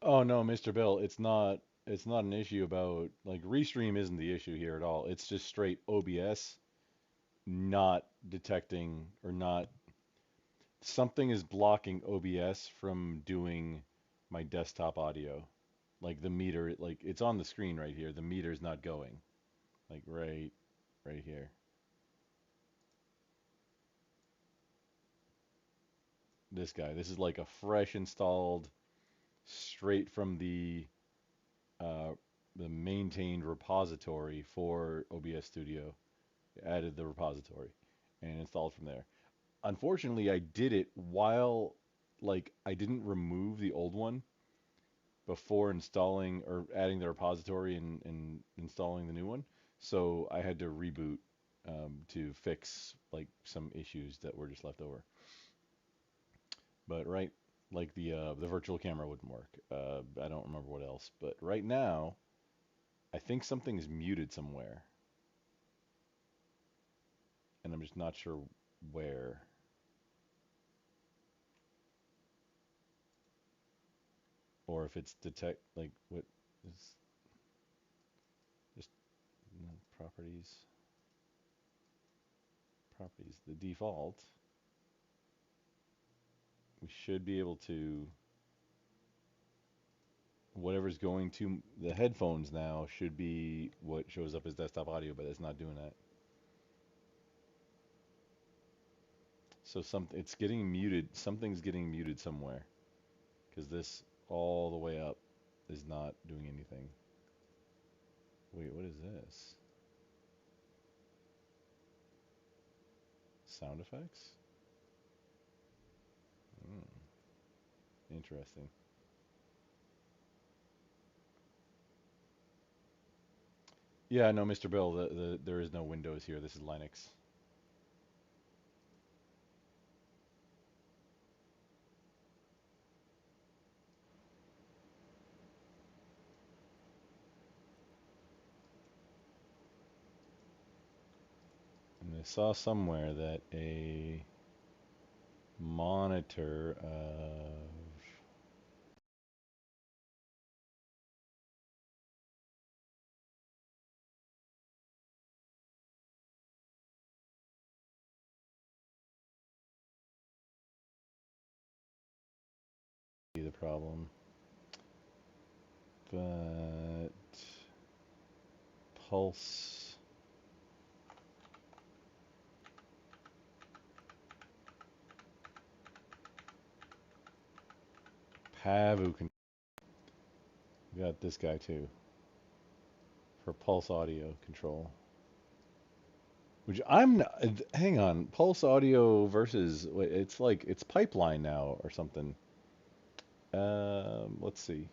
Oh no, Mr. Bill, it's not an issue about like restream isn't the issue here at all. It's just straight OBS not detecting or not something is blocking OBS from doing my desktop audio. Like the meter, like it's on the screen right here. The meter's not going. Like right here. This guy. This is like a fresh installed straight from uh, the maintained repository for OBS Studio. Added the repository and installed from there. Unfortunately, I did it while like I didn't remove the old one before installing or adding the repository and installing the new one. So I had to reboot to fix like some issues that were just left over. But right, like the virtual camera wouldn't work. I don't remember what else. But right now, I think something is muted somewhere, and I'm just not sure where, or if it's detect like what is just properties. Properties. The default. We should be able to whatever's going to the headphones now should be what shows up as desktop audio, but it's not doing that. So it's getting muted. Something's getting muted somewhere because this all the way up is not doing anything. Wait, what is this? Sound effects? Hmm, interesting. Yeah, no, Mr. Bill, there is no Windows here. This is Linux. And I saw somewhere that a monitor of the problem, but Pulse Pavu can we got this guy too for Pulse audio control. Which hang on, Pulse Audio versus, it's like, it's Pipeline now or something. Let's see.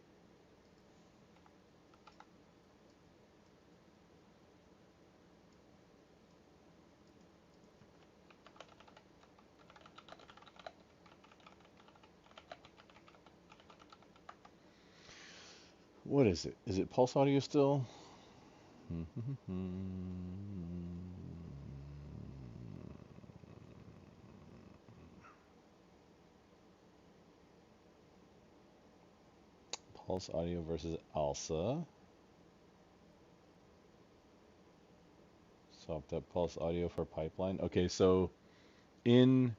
What is it? Is it Pulse Audio still? Pulse Audio versus ALSA. Swapped up Pulse Audio for Pipeline. Okay, so in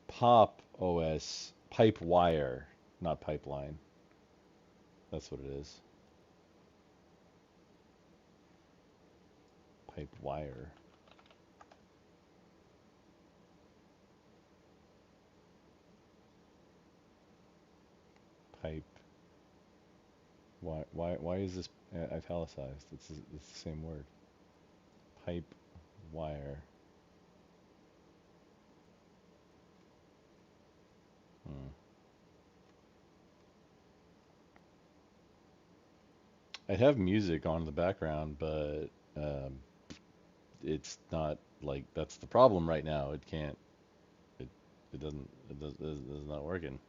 Pop OS, Pipe Wire, not Pipeline. That's what it is. Pipe Wire. Pipe. Why is this italicized? It's the same word. Pipe wire. Hmm. I have music on in the background, but um, it's not like that's the problem right now. It can't. It it doesn't. It's not working.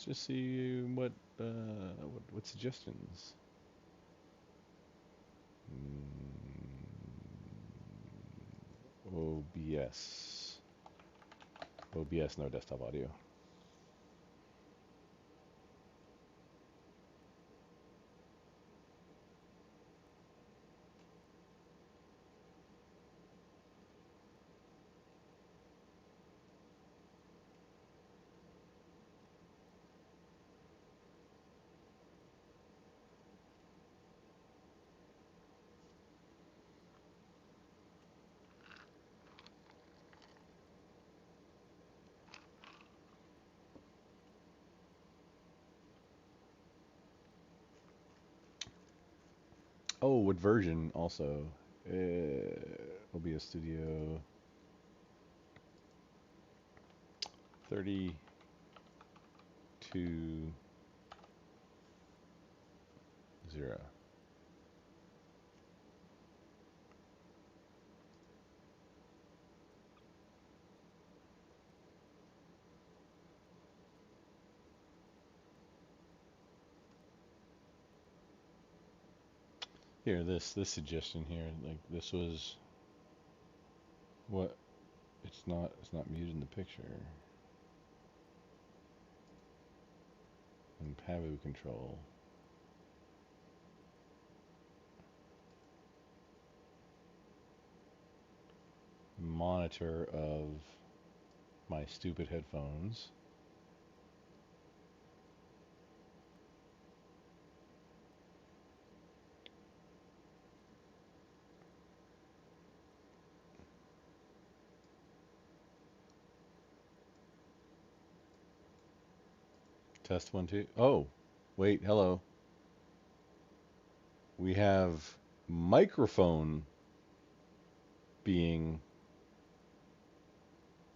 Let's just see what suggestions. OBS. OBS, no desktop audio. Oh, what version also? OBS Studio 32.0. Here, this suggestion here, like this was what it's not muted in the picture. And Pavu control. Monitor of my stupid headphones. Test 1 2. Oh, wait, hello. We have microphone being.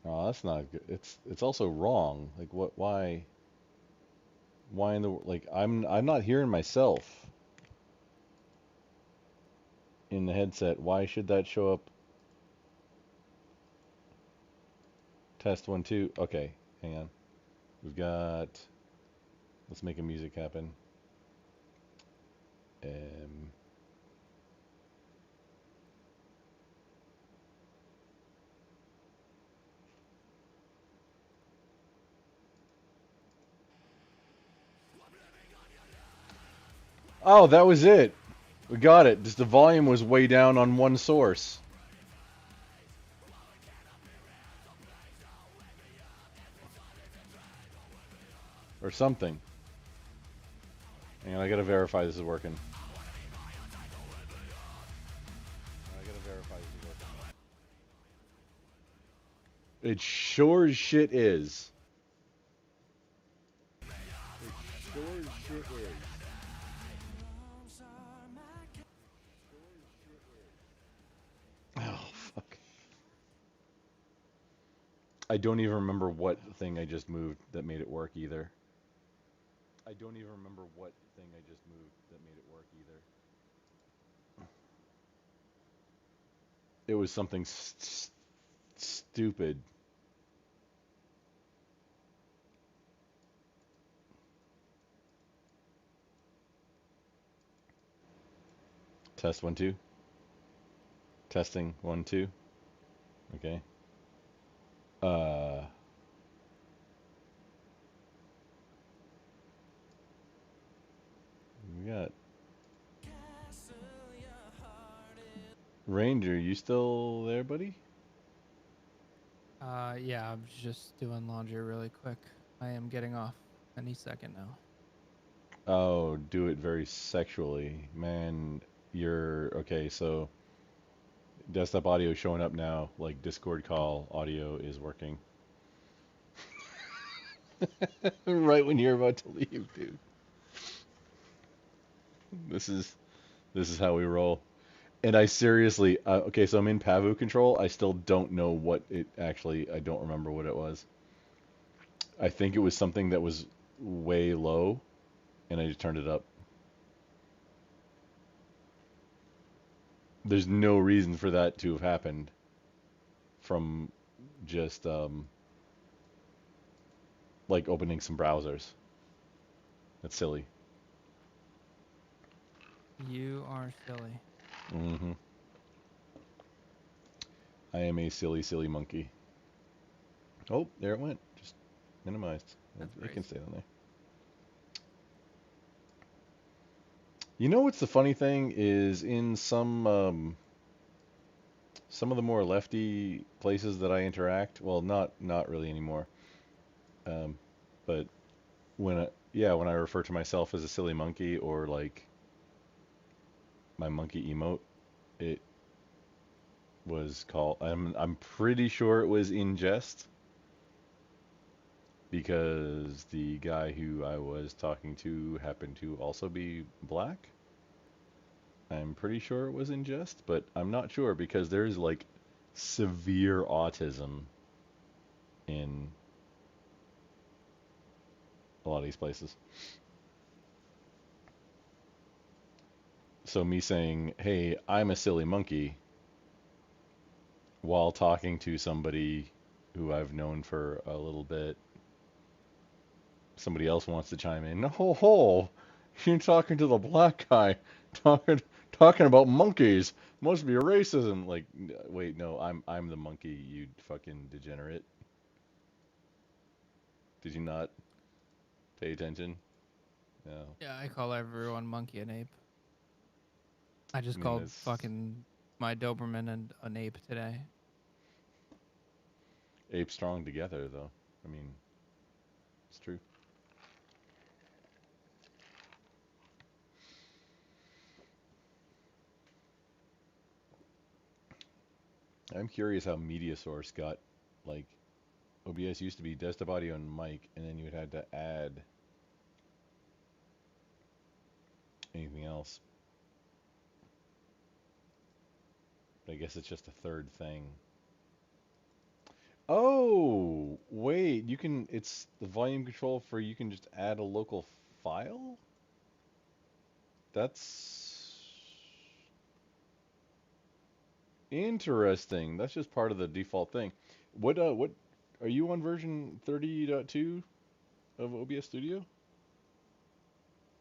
Oh, that's not good. It's also wrong. Like what? Why? Why in the like? I'm not hearing myself in the headset. Why should that show up? Test 1 2. Okay, hang on. We've got. Let's make a music happen. Um. Oh, that was it. We got it. Just the volume was way down on one source or something. And I gotta verify this is working. It sure as shit is. It sure as shit is. Oh fuck. I don't even remember what thing I just moved that made it work either. I don't even remember what thing I just moved that made it work either. It was something stupid. Test one two. Testing one two. Okay. Uh, we got Ranger. You still there, buddy? Yeah, I'm just doing laundry really quick. I am getting off any second now. Oh, do it very sexually, man. You're okay. So desktop audio showing up now. Like Discord call audio is working. Right when you're about to leave, dude. This is this is how we roll. And I seriously, okay, so I'm in Pavu control. I still don't know what it actually. I don't remember what it was. I think it was something that was way low, and I just turned it up. There's no reason for that to have happened from just like opening some browsers. That's silly. You are silly. Hmm. I am a silly, silly monkey. Oh, there it went. Just minimized. That's It can crazy. stay on there. You know what's the funny thing is in some of the more lefty places that I interact. Well, not really anymore. Um, but when I refer to myself as a silly monkey or like my monkey emote, it was called. I'm pretty sure it was in jest because the guy who I was talking to happened to also be black. I'm pretty sure it was in jest, but I'm not sure because there's like severe autism in a lot of these places. So me saying, "Hey, I'm a silly monkey," while talking to somebody who I've known for a little bit, somebody else wants to chime in. No, ho, you're talking to the black guy, talking talking about monkeys. Must be a racism. Like, wait, no, I'm the monkey. You fucking degenerate. Did you not pay attention? No. Yeah, I call everyone monkey and ape. I I just mean, called this fucking my Doberman and an ape today. ape strong together, though. I mean, it's true. I'm curious how Media Source got like OBS used to be desktop audio and mic, and then you would have to add anything else. But I guess it's just a third thing. Oh, wait, you can, it's the volume control for you can just add a local file? That's interesting. That's just part of the default thing. What are you on version 30.2 of OBS Studio?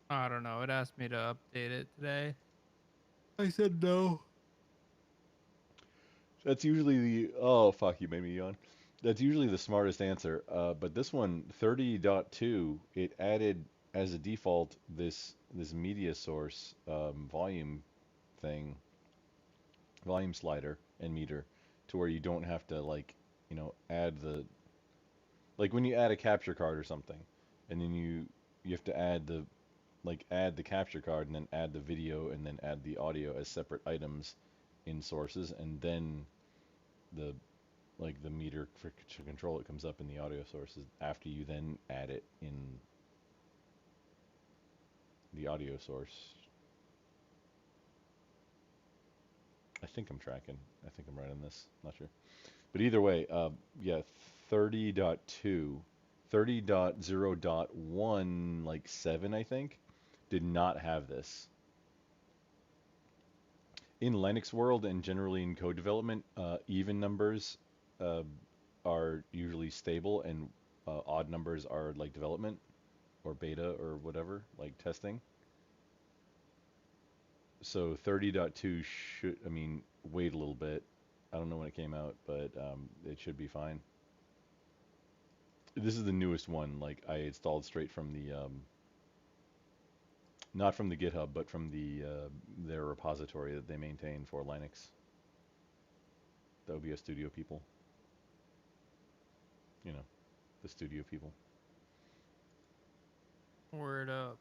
I don't know. It asked me to update it today. I said no. That's usually the, oh fuck, you made me yawn. That's usually the smartest answer. But this one, 30.2, it added as a default this media source volume thing, volume slider and meter, to where you don't have to like, add the like when you add a capture card or something, and then you have to add the add the capture card and then add the video and then add the audio as separate items in sources, and then the like the meter to control it comes up in the audio sources after you then add it in the audio source. I think I'm tracking. I think I'm right on this. Not sure. But either way, yeah, 30.2, 30.0.1, like 7, I think, did not have this. In Linux world and generally in code development, even numbers uh, are usually stable, and odd numbers are like development or beta or whatever, like testing. So 30.2 should, I mean, wait a little bit. I don't know when it came out, but it should be fine. This is the newest one. Like I installed straight from the, not from the GitHub, but from the their repository that they maintain for Linux. The OBS Studio people. You know, the studio people. Word up.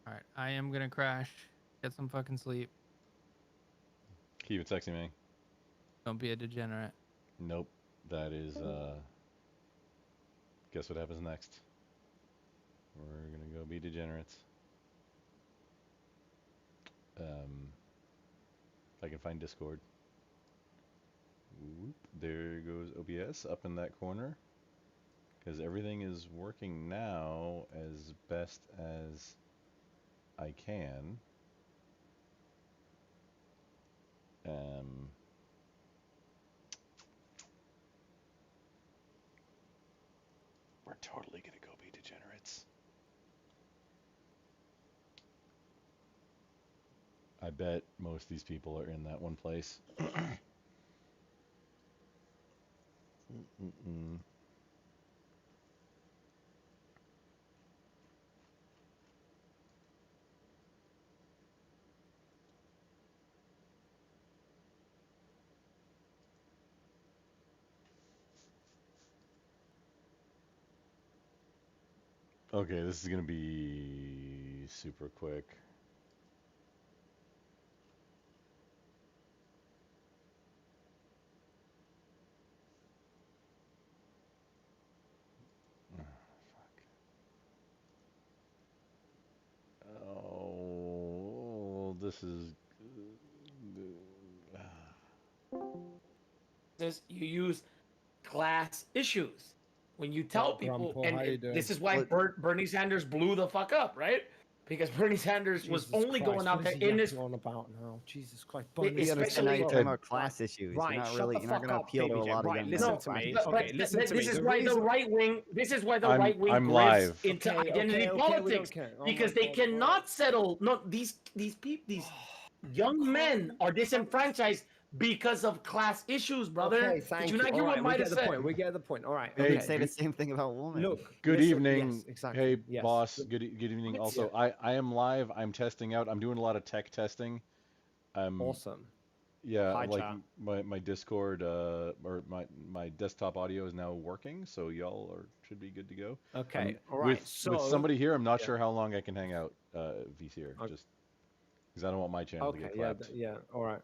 All right, I am gonna crash. Get some fucking sleep. Keep it sexy, man. Don't be a degenerate. Nope. That is, guess what happens next? We're gonna go be degenerates. I can find Discord. Whoop, there goes OBS up in that corner. Because everything is working now as best as I can. Um, we're totally gonna go be degenerates. I bet most of these people are in that one place. Mm-mm-mm. Okay, this is gonna be super quick. Oh, this is. You use class issues when you tell What, people, Grandpa, and how you doing? this is why Bernie Sanders blew the fuck up, right? Because Bernie Sanders was Jesus only Christ, going out what there is he in this. yapping on about now? Jesus Christ, It- Bernie You understand now especially- you're talking about class issues. Right, You're not shut really, the you're not fuck going to up, appeal to a baby lot of Right, young listen men. to me. But, Okay, listen to me. This is The why the reason- right wing. This is why the I'm- right wing I'm grifts live. into Okay, identity okay, we don't politics care. Oh because my they God, cannot settle. No, these people, these young men are disenfranchised because of class issues, brother. Okay, thank Did you not hear All what right, we Mida get the said? point. We get the point. All right. You Hey, could say the same thing about women. Look. Good listen, evening. Yes, exactly. Hey, yes. boss. Good evening. Good. Also, I am live. I'm testing out. I'm doing a lot of tech testing. Awesome. Yeah, Hi, like chat. my Discord or my desktop audio is now working, so y'all should be good to go. Okay. All right. With somebody here, I'm not sure how long I can hang out. If he's here, Okay. just because I don't want my channel to Okay. get Yeah. clapped. Yeah. All right,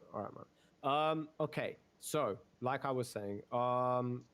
man. Okay. So, like I was saying,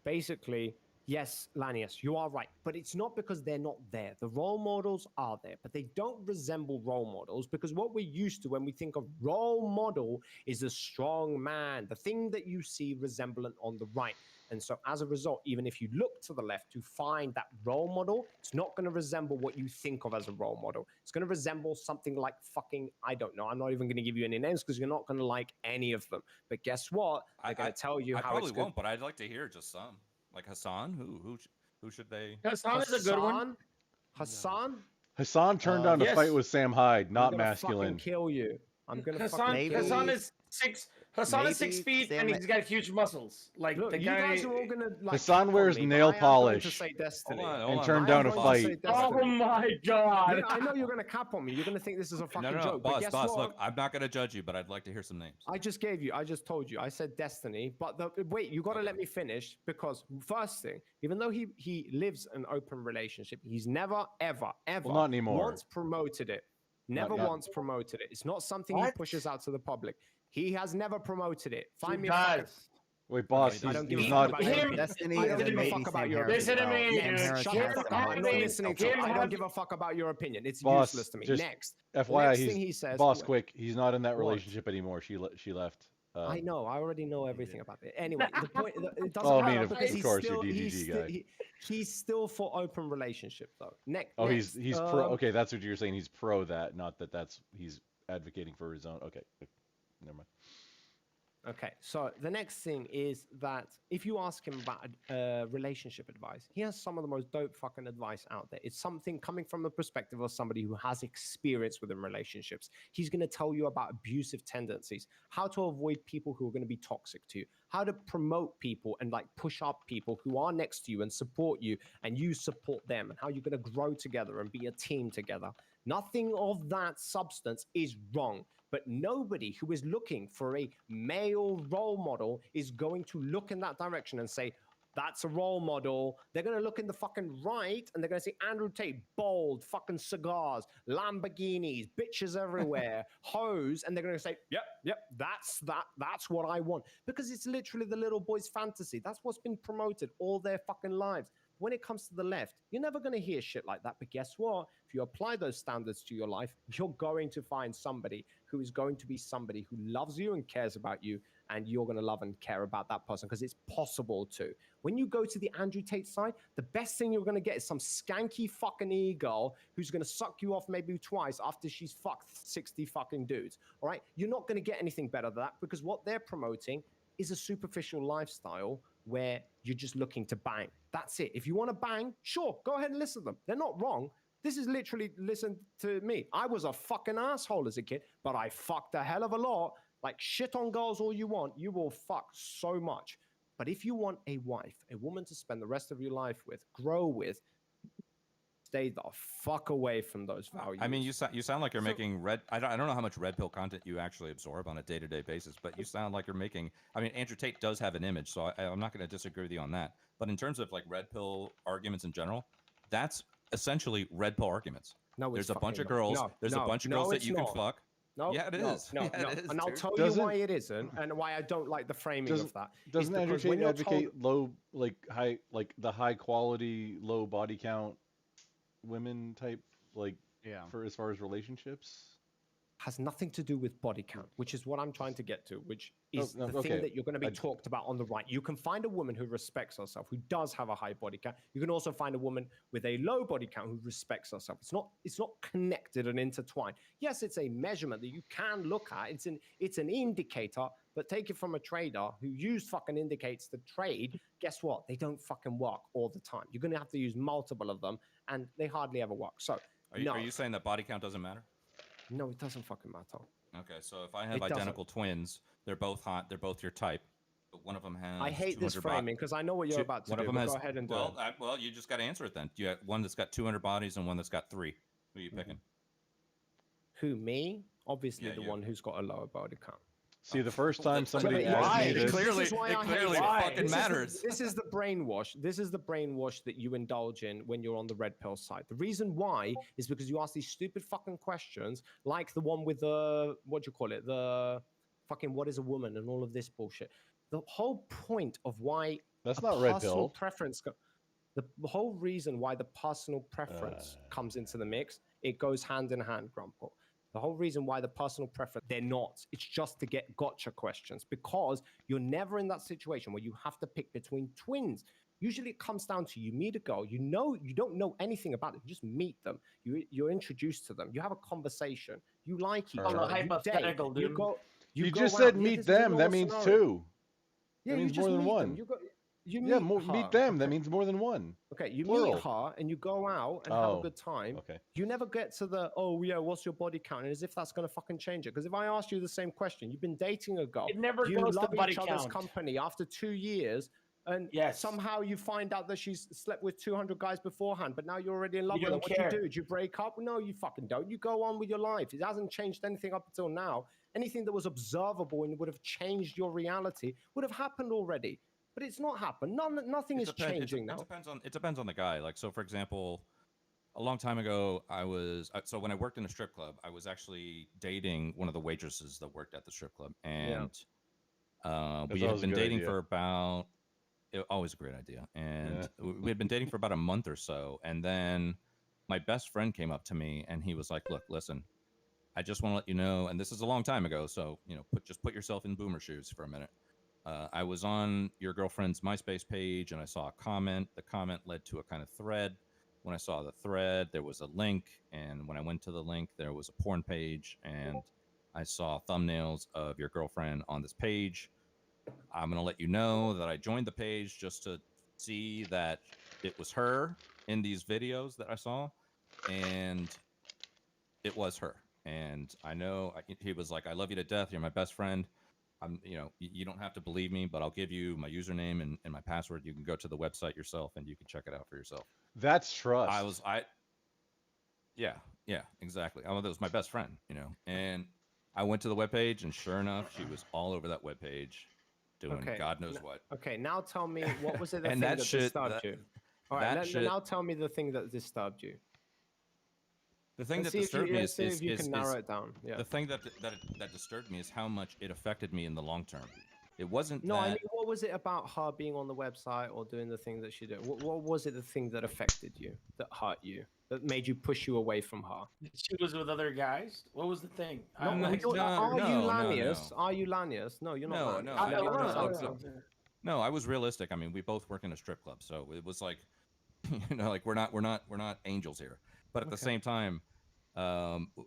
basically, yes, Lanius, you are right, but it's not because they're not there. The role models are there, but they don't resemble role models because what we're used to when we think of role model is a strong man, the thing that you see resemblant on the right. And so, as a result, even if you look to the left to find that role model, it's not going to resemble what you think of as a role model. It's going to resemble something like fucking, I don't know. I'm not even going to give you any names because you're not going to like any of them. But guess what? They're going to tell you I how probably it's good. won't, but I'd like to hear just some. Like Hassan, who should they? Hassan is a good one. Hassan? Hassan turned down a Yes. fight with Sam Hyde, I'm not gonna masculine. fucking kill you. I'm gonna Hassan, fucking Maybe- kill Hassan you. is six. Hassan is 6 maybe feet and Sam- he's got huge muscles. Like Look, the you guy. guys are all gonna like. Hassan cap on wears me, but nail I am going polish to say Destiny. Hold and on, turned hold down on, a boss. fight. Oh my god! Yeah, I know you're gonna cap on me. You're gonna think this is a fucking No, joke. But boss, guess what? look, I'm not gonna judge you, but I'd like to hear some names. I just told you. I said Destiny, but wait, you got to let me finish because first thing, even though he lives an open relationship, he's never ever not anymore. once promoted it. Never Not- once promoted it. It's not something he What? pushes out to the public. He has never promoted it. He Find me a fucking. does. Wait, boss, I he's, don't give he's a not. fuck about your Him- opinion. Destiny I is don't a give a lady fuck about Sam your Harris Listen as to well. me, Sam dude. Harris Shut Him the has fuck up. I'm some not having- listening to him him. I don't having- give a fuck about your opinion. It's Boss, useless to me. just Next. FYI, next he's thing he says. boss. Quick, he's not in that What? relationship anymore. She left. I know. I already know everything about it. Anyway, the point. It doesn't Oh, I matter mean, because of he's course, still you're he's DGG still, guy. he's still for open relationship though. Next. Oh, next, he's pro. Okay, that's what you're saying. He's pro that, not that. That's he's advocating for his own. Okay, never mind. Okay, so the next thing is that if you ask him about relationship advice, he has some of the most dope fucking advice out there. It's something coming from the perspective of somebody who has experience within relationships. He's going to tell you about abusive tendencies, how to avoid people who are going to be toxic to you, how to promote people and like push up people who are next to you and support you, and you support them, and how you're going to grow together and be a team together. Nothing of that substance is wrong. But nobody who is looking for a male role model is going to look in that direction and say, that's a role model. They're going to look in the fucking right and they're going to say, Andrew Tate, bold, fucking cigars, Lamborghinis, bitches everywhere, hoes. And they're going to say, yep, that's what I want. Because it's literally the little boy's fantasy. That's what's been promoted all their fucking lives. When it comes to the left, you're never going to hear shit like that. But guess what? If you apply those standards to your life, you're going to find somebody who is going to be somebody who loves you and cares about you, and you're going to love and care about that person because it's possible to. When you go to the Andrew Tate side, the best thing you're going to get is some skanky fucking e-girl who's going to suck you off maybe twice after she's fucked 60 fucking dudes. All right? You're not going to get anything better than that because what they're promoting is a superficial lifestyle where you're just looking to bang. That's it. If you want to bang, sure, go ahead and listen to them. They're not wrong. This is literally, listen to me. I was a fucking asshole as a kid, but I fucked a hell of a lot. Like, shit on girls all you want. You will fuck so much. But if you want a wife, a woman to spend the rest of your life with, grow with, stay the fuck away from those values. I mean, you sound like you're making red. I don't know how much red pill content you actually absorb on a day-to-day basis, but you sound like you're making. I mean, Andrew Tate does have an image, so I'm not going to disagree with you on that. But in terms of like red pill arguments in general, that's essentially red pill arguments. No, there's a bunch of girls. There's a bunch of girls that you can fuck. No, yeah, it is. No, yeah, it is, and I'll dude. tell you why it isn't, and why I don't like the framing of that. Doesn't Andrew Tate advocate low, like high, like the high quality, low body count women type, like for as far as relationships? Has nothing to do with body count, which is what I'm trying to get to, which is the thing that you're going to be talked about on the right. You can find a woman who respects herself, who does have a high body count. You can also find a woman with a low body count who respects herself. It's not connected and intertwined. Yes, it's a measurement that you can look at. It's an indicator, but take it from a trader who used fucking indicators to trade. Guess what? They don't fucking work all the time. You're going to have to use multiple of them, and they hardly ever work. So, are you saying that body count doesn't matter? No, it doesn't fucking matter. Okay, so if I have identical twins, they're both hot, they're both your type, but one of them has. I hate this framing because I know what you're about to do. Go ahead and do it. Well, you just got to answer it then. You have one that's got 200 bodies and one that's got 3. Who are you picking? Who, me? Obviously, the one who's got a lower body count. See, the first time somebody asked me this, clearly fucking matters. This is the brainwash. This is the brainwash that you indulge in when you're on the red pill side. The reason why is because you ask these stupid fucking questions, like the one with the the fucking what is a woman and all of this bullshit. The whole point of why that's not red pill preference. The whole reason why the personal preference comes into the mix, it goes hand in hand, Grumpo. The whole reason why the personal preference, they're not. It's just to get gotcha questions because you're never in that situation where you have to pick between twins. Usually it comes down to you meet a girl, you don't know anything about it. You just meet them. You're introduced to them. You have a conversation. You like each other. Hypothetical, dude. You just said meet them. That means two. Yeah, that means more than one. Meet them. That means more than one. Okay, you Plural. meet her and you go out and have a good time. Okay. You never get to the, what's your body count? And as if that's going to fucking change it. Because if I asked you the same question, you've been dating a girl. It never you goes to love body each other's count. company after 2 years. And somehow you find out that she's slept with 200 guys beforehand, but now you're already in love with her. What do you do? Do you break up? No, you fucking don't. You go on with your life. It hasn't changed anything up until now. Anything that was observable and would have changed your reality would have happened already. But it's not happened. Nothing is changing now. It depends on the guy. Like, so for example, a long time ago, I was so when I worked in a strip club, I was actually dating one of the waitresses that worked at the strip club, and That's we had always a been good dating idea. for about always a great idea, and Yeah. we had been dating for about a month or so, and then my best friend came up to me and he was like, "Look, listen, I just want to let you know, and this is a long time ago, so just put yourself in boomer shoes for a minute. I was on your girlfriend's MySpace page and I saw a comment. The comment led to a kind of thread. When I saw the thread, there was a link, and when I went to the link, there was a porn page, and I saw thumbnails of your girlfriend on this page. I'm going to let you know that I joined the page just to see that it was her in these videos that I saw, and it was her. And I know he was like, "I love you to death. You're my best friend. You don't have to believe me, but I'll give you my username and my password. You can go to the website yourself and you can check it out for yourself." That's trust. Yeah, yeah, exactly. That was my best friend, and I went to the webpage, and sure enough, she was all over that webpage doing God knows what. Okay, now tell me, what was it the And thing that that shit, disturbed you? All right, now tell me the thing that disturbed you. The thing Let's that see if you, disturbed me let's see if you can narrow it down. Yeah. the thing that disturbed me is how much it affected me in the long term. It wasn't No, that I mean, what was it about her being on the website or doing the thing that she did? What was it the thing that affected you, that hurt you, that made you push you away from her? She was with other guys. What was the thing? No, I- are you no, Lanius? Are you Lanius? No, you're not No, Lanius. no, I- no, I- no, I- no, no. I was realistic. I mean, we both work in a strip club, so it was like, like we're not angels here. But at the same time,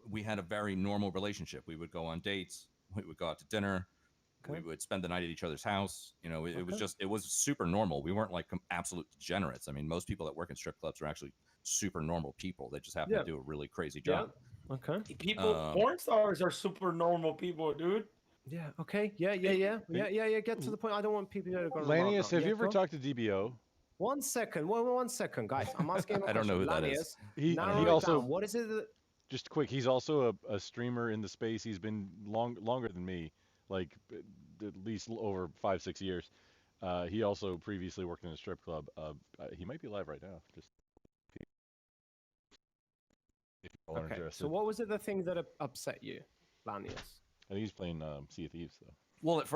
we had a very normal relationship. We would go on dates. We would go out to dinner. We would spend the night at each other's house. It was super normal. We weren't like absolute degenerates. I mean, most people that work in strip clubs are actually super normal people. They just happen to do a really crazy job. Okay. Porn stars are super normal people, dude. Yeah. Okay. Yeah. Get to the point. I don't want people to go. Lanius, have you ever talked to DBO? 1 second. 1 second, guys. I'm asking him a I don't know question. who that is. He narrow it also down. What is it that... just quick. He's also a streamer in the space. He's been longer than me, like at least over 5-6 years. He also previously worked in a strip club. He might be live right now. Just if you are interested. So what was it the thing that upset you, Lanius? I think he's playing Sea of Thieves though. Well, at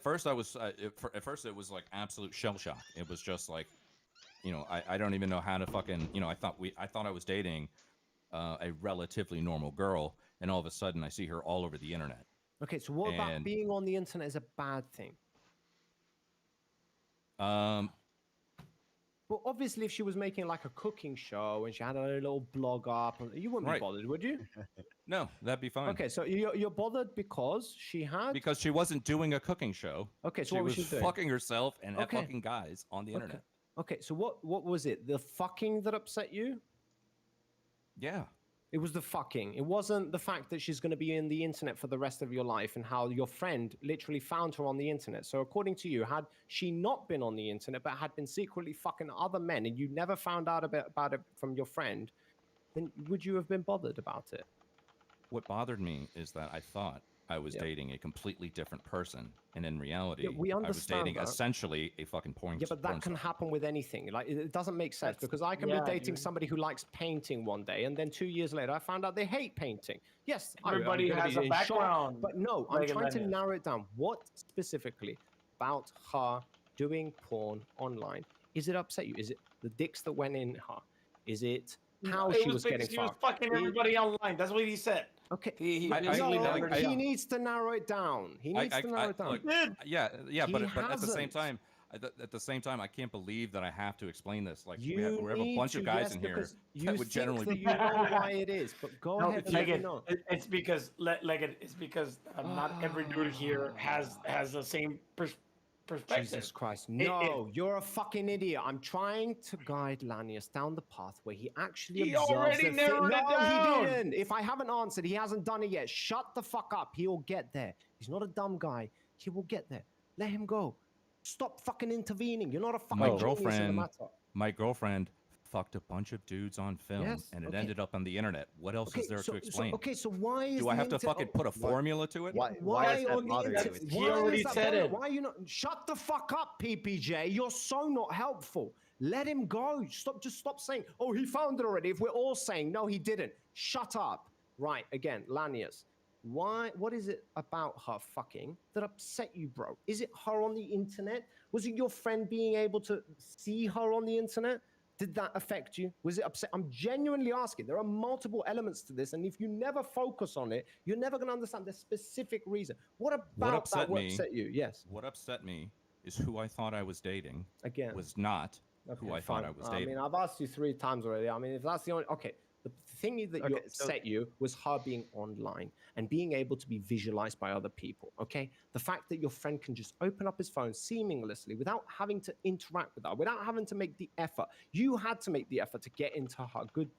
first I was at first it was like absolute shell shock. It was just like, I don't even know how to fucking, I thought I was dating a relatively normal girl, and all of a sudden I see her all over the internet. Okay, so what about being on the internet is a bad thing? Well, obviously, if she was making like a cooking show and she had a little blog up, you wouldn't be bothered, would you? No, that'd be fine. Okay, so you're bothered because she had... Because she wasn't doing a cooking show. Okay, so she what was she doing? Fucking herself and had fucking guys on the internet. Okay, so what was it? The fucking that upset you? Yeah. It was the fucking. It wasn't the fact that she's going to be in the internet for the rest of your life and how your friend literally found her on the internet. So according to you, had she not been on the internet but had been secretly fucking other men and you never found out about it from your friend, then would you have been bothered about it? What bothered me is that I thought I was dating a completely different person, and in reality, we I was understand dating that. essentially a fucking porn. Yeah, but that can happen with anything. Like, it doesn't make sense because I can be dating somebody who likes painting one day, and then 2 years later, I found out they hate painting. Yes, Everybody has a background. But no, I'm trying to narrow it down. What specifically about her doing porn online is it upset you? Is it the dicks that went in her? Is it how she was getting fucked? She was fucking everybody online. That's what he said. Okay, he needs to narrow it down. He needs to narrow it down. Look, but at the same time, I can't believe that I have to explain this. Like we have a bunch of guys in here that would generally. You know why it is, but go ahead. It's because not every dude here has the same perspective. Jesus Christ. No, you're a fucking idiot. I'm trying to guide Lanius down the path where he actually observes already narrowed it down. He didn't. If I haven't answered, he hasn't done it yet. Shut the fuck up. He'll get there. He's not a dumb guy. He will get there. Let him go. Stop fucking intervening. You're not a fucking genius in the matter. My girlfriend fucked a bunch of dudes on film, and it ended up on the internet. What else is there to explain? So why is do I have to fucking put a formula to it? Why is that bothering you? He already said it. Why are you not? Shut the fuck up, PPJ. You're so not helpful. Let him go. Just stop saying, oh, he found it already. If we're all saying, no, he didn't. Shut up. Right, again, Lanius. What is it about her fucking that upset you, bro? Is it her on the internet? Was it your friend being able to see her on the internet? Did that affect you? Was it upset? I'm genuinely asking. There are multiple elements to this, and if you never focus on it, you're never going to understand the specific reason. What about that would upset you? Yes. What upset me is who I thought I was dating Again. was not who I thought I was dating. I mean, I've asked you 3 times already. I mean, if that's the only... Okay, the thing that upset you was her being online and being able to be visualized by other people, okay? The fact that your friend can just open up his phone seamlessly without having to interact with her, without having to make the effort. You had to make the effort to get into her good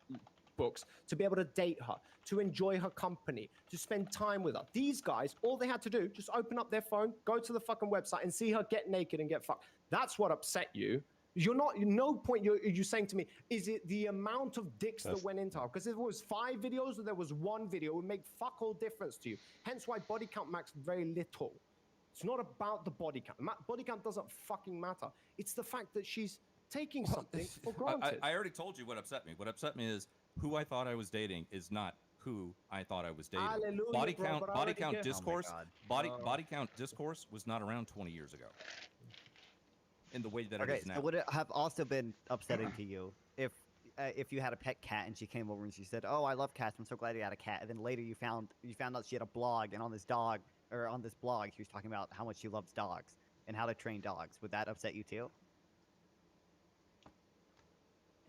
books, to be able to date her, to enjoy her company, to spend time with her. These guys, all they had to do, just open up their phone, go to the fucking website and see her get naked and get fucked. That's what upset you. You're not, no point you're saying to me, is it the amount of dicks that went into her? Because if it was 5 videos or there was 1 video, it would make fuck all difference to you. Hence why body count matters very little. It's not about the body count. Body count doesn't fucking matter. It's the fact that she's taking something for granted. I already told you what upset me. What upset me is who I thought I was dating is not who I thought I was dating. Hallelujah, body bro, count, body count discourse, Oh my God. body count discourse was not around 20 years ago. In the way that it Okay, is now. so would it have also been upsetting to you if you had a pet cat and she came over and she said, "Oh, I love cats. I'm so glad you had a cat." And then later you found out she had a blog, and on this blog she was talking about how much she loves dogs and how to train dogs. Would that upset you too?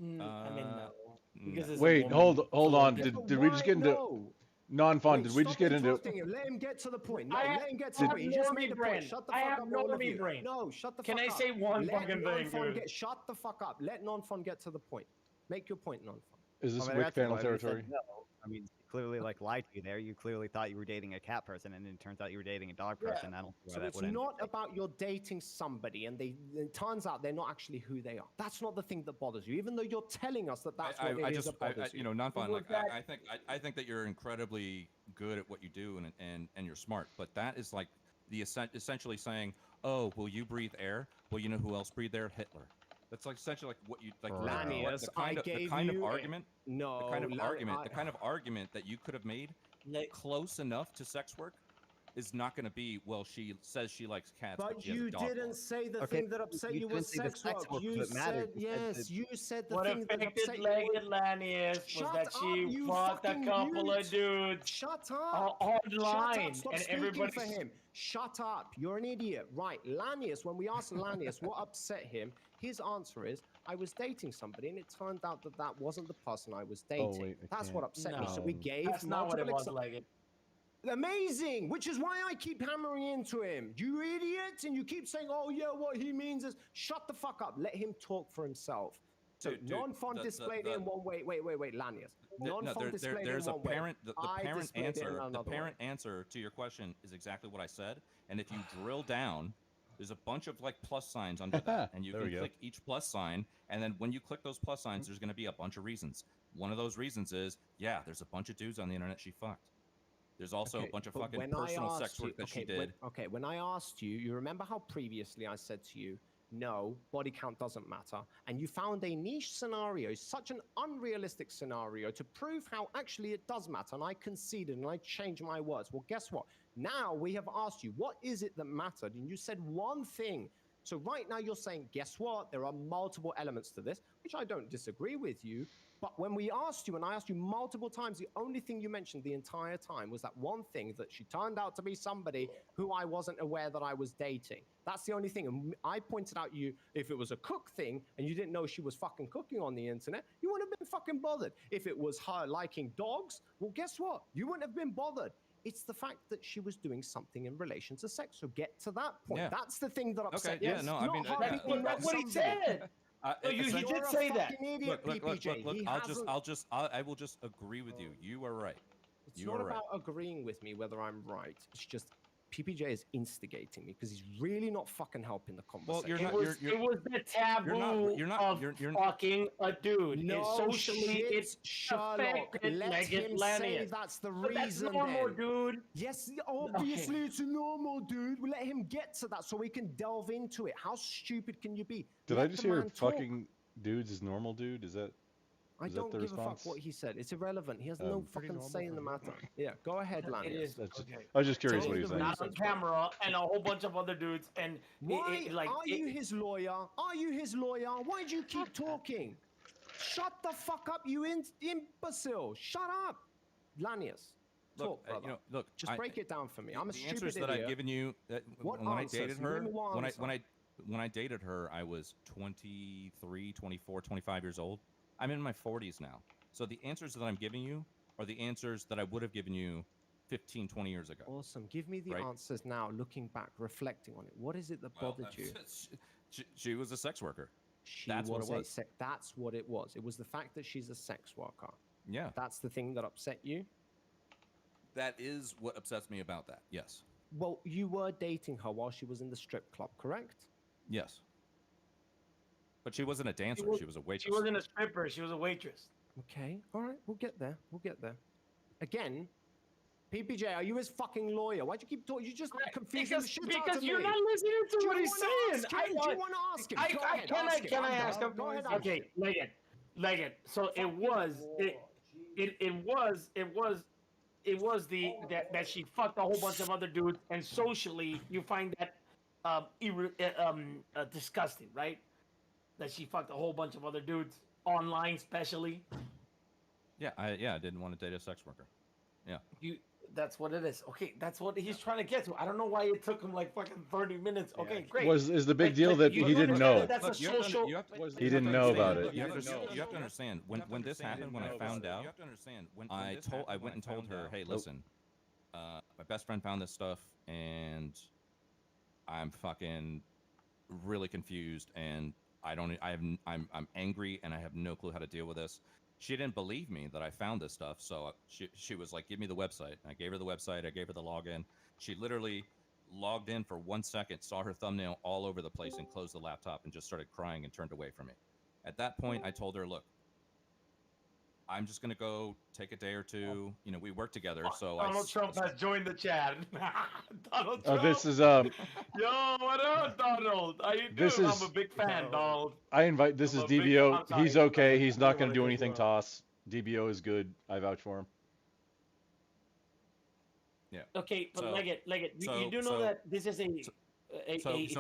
I mean, no. Because no. it's a Wait, woman. hold on. Yeah, but Did we just why get into no? non-fun? Wait, Did we just stop get into? interrupting him. Let him get to the point. No, I have- let him get I to the have point. He just made normie a brain. point. Shut the I fuck have up, all of normie you. brain. No, shut the Can fuck I up. say one Let fucking thing, non-fun dude? Shut the fuck up. Let non-fun get to the point. Make your point, non-fun. Is this I mean, Wick that's the panel one where you said territory? no. I mean, she clearly lied to you there. You clearly thought you were dating a cat person, and then it turns out you were dating a dog person. I don't see why So that it's would end. not about you're dating somebody and it turns out they're not actually who they are. That's not the thing that bothers you, even though you're telling us that that's what it is that bothers you. You know, non-fun. Was Like, that- I think that you're incredibly good at what you do and you're smart. But that is like essentially saying, oh, will you breathe air? Well, you know who else breathed air? Hitler. That's like essentially like what you like. Lanius, the kind of argument. No, The kind of argument that you could have made close enough to sex work is not going to be, well, she says she likes cats, but But she has a you dog didn't log. say the Okay, thing that upset you you didn't was say the sex sex work. work, You but it mattered. said, You said yes, you said the What thing that affected upset you Legged was... Lanius was Shut that up, she you fucked a fucking couple mute. of dudes Shut up. online, Stop and speaking everybody. for him. Shut up. You're an idiot. Right. Lanius, when we asked Lanius what upset him, his answer is, I was dating somebody, and it turned out that that wasn't the person I was dating. wait, I That's what can't. upset me. So we No, gave That's not what it was, multiple Legged. Amazing, which is why I keep hammering into him. You idiot! And you keep saying, "Oh yeah, what he means is shut the fuck up. Let him talk for himself." So Dude, non-fun displayed it in one way. Wait, Lanius. Non-fun displayed there's in a one way. parent. The I parent displayed it in answer. The another parent way. answer to your question is exactly what I said. And if you drill down, there's a bunch of like plus signs under that, and you There can we go. click each plus sign. And then when you click those plus signs, there's going to be a bunch of reasons. One of those reasons is, yeah, there's a bunch of dudes on the internet she fucked. There's also a bunch of but fucking when I personal asked sex work you- that she okay, did. when I asked you, you remember how previously I said to you, no, body count doesn't matter. And you found a niche scenario, such an unrealistic scenario to prove how actually it does matter. And I conceded and I changed my words. Well, guess what? Now we have asked you, what is it that mattered? And you said one thing. So right now you're saying, guess what? There are multiple elements to this, which I don't disagree with you. But when we asked you, and I asked you multiple times, the only thing you mentioned the entire time was that one thing, that she turned out to be somebody who I wasn't aware that I was dating. That's the only thing. And I pointed out you, if it was a cook thing and you didn't know she was fucking cooking on the internet, you wouldn't have been fucking bothered. If it was her liking dogs, well, guess what? You wouldn't have been bothered. It's the fact that she was doing something in relation to sex. So get to that point. Yeah. That's the thing that upset Okay, you. yeah, no, I Not mean, her yeah. being That's what he somebody. said. No, he essentially- did You're a say that. fucking idiot, PPJ. Look, He hasn't- I will just agree with you. You are right. It's You not are right. about agreeing with me whether I'm right. It's just PPJ is instigating me because he's really not fucking helping the Well, conversation. you're It not. was, You're it was the taboo of fucking a dude. no Socially, shit, it's Sherlock. affected Let Legged him say Lanius. that's the But that's reason. normal, then. dude. Yes, obviously it's a normal, dude. We'll let him get to that so we can delve into it. How stupid can you be? Did Let I just the hear man talk. fucking dudes is normal dude? Is that I is that don't the give a fuck response? what he said. It's irrelevant. He has no Pretty fucking normal say in for the me. matter. Yeah, go ahead, It Lanius. is. That's just, Okay. I was just curious Tell what me he was the saying. Not on reasons, bro. camera, and a whole bunch of other dudes, and Why like are you his lawyer? Are you his lawyer? Why do you keep talking? Shut the fuck up, you imbecile! Shut up, Lanius. Look, Talk, brother. look. Just break it down for me. I'm a the stupid answers idiot. that I've given you What when I answers? dated You gave her, me one when answer. I dated her, I was 23, 24, 25 years old. I'm in my 40s now. So the answers that I'm giving you are the answers that I would have given you 15, 20 years ago. Awesome. Give me the Right. answers now, looking back, reflecting on it. What is it that bothered you? She was a sex worker. That's what it was. That's what it was. It was the fact that she's a sex worker. Yeah. That's the thing that upset you. That is what upsets me about that. Yes. Well, you were dating her while she was in the strip club, correct? Yes. But she wasn't a dancer. She was a waitress. she wasn't a stripper. She was a waitress. Okay. All right. We'll get there. We'll get there. Again, PPJ, are you his fucking lawyer? Why'd you keep talking? You just confusing the shit out Because of you're me. not listening to Do what you he's wanna saying. ask him? Do you want to ask him? Go ahead, Can ask him. I I'm ask done. him? Go ahead, ask Okay, him. Leggett. So it was that she fucked a whole bunch of other dudes, and socially you find that disgusting, right? That she fucked a whole bunch of other dudes online, especially. Yeah, I didn't want to date a sex worker. That's what it is. Okay, that's what he's trying to get to. I don't know why it took him like fucking 30 minutes. Okay, great. Is the big Like- deal like, that you he didn't understand know? that That's Look, a you have to- social. you have to- He you have didn't to know understand- about it. You have to understand when this happened, when I found out, I went and told her, hey, listen, my best friend found this stuff, and I'm fucking really confused, and I'm angry, and I have no clue how to deal with this. She didn't believe me that I found this stuff, so she was like, give me the website. I gave her the website. I gave her the login. She literally logged in for 1 second, saw her thumbnail all over the place, and closed the laptop and just started crying and turned away from me. At that point, I told her, look, I'm just gonna go take a day or two. You know, we work together, so Donald Trump has joined the chat. Donald Oh, Trump. this is Yo, what up, Donald? How you doing? This I'm is- a big fan, Donald. I invite. This I'm is a big- DBO. I'm sorry, He's okay. I He's didn't not going wanna to do cut you anything off. toss. DBO is good. I vouch for him. Okay, but So- Leggett, you so- do know so- that this is a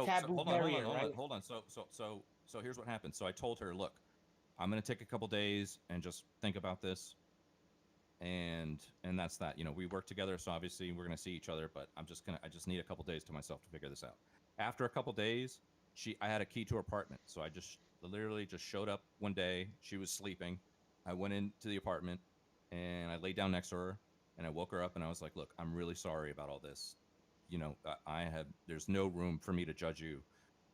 taboo barrier, right? hold on. So here's what happened. So I told her, look, I'm gonna take a couple days and just think about this, and that's that. You know, we work together, so obviously we're gonna see each other, but I just need a couple days to myself to figure this out. After a couple days, I had a key to her apartment, so I just literally just showed up one day. She was sleeping. I went into the apartment and I laid down next to her, and I woke her up and I was like, look, I'm really sorry about all this. You know, there's no room for me to judge you.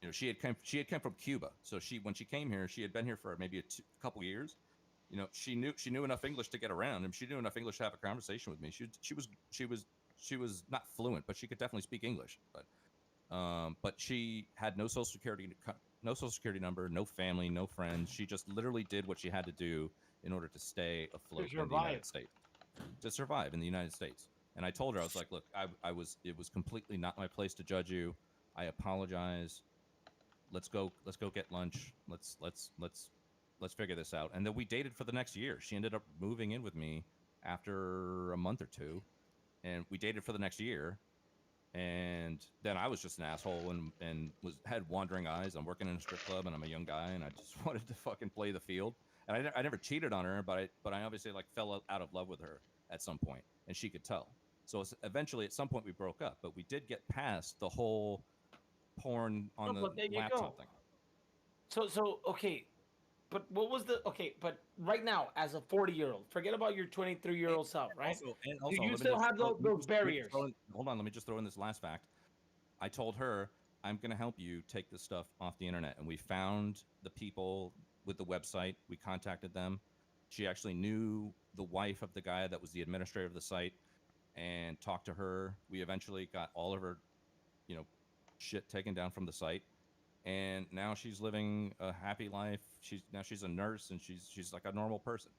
You know, she had come from Cuba, so when she came here, she had been here for maybe a couple years. You know, she knew enough English to get around, and she knew enough English to have a conversation with me. She was not fluent, but she could definitely speak English. But she had no social security number, no family, no friends. She just literally did what she had to do in order to stay afloat in the United States, to survive in the United States. And I told her, I was like, look, it was completely not my place to judge you. I apologize. Let's go get lunch. Let's figure this out. And then we dated for the next year. She ended up moving in with me after a month or two, and we dated for the next year. And then I was just an asshole and had wandering eyes. I'm working in a strip club and I'm a young guy and I just wanted to fucking play the field. And I never cheated on her, but I obviously like fell out of love with her at some point, and she could tell. So eventually, at some point, we broke up. But we did get past the whole porn on the laptop thing. So okay, but what was but right now, as a 40-year-old, forget about your 23-year-old self, right? Also, you still have those barriers. Hold on, let me just throw in this last fact. I told her, I'm going to help you take this stuff off the internet. And we found the people with the website. We contacted them. She actually knew the wife of the guy that was the administrator of the site and talked to her. We eventually got all of her, shit taken down from the site. And now she's living a happy life. She's a nurse and she's like a normal person,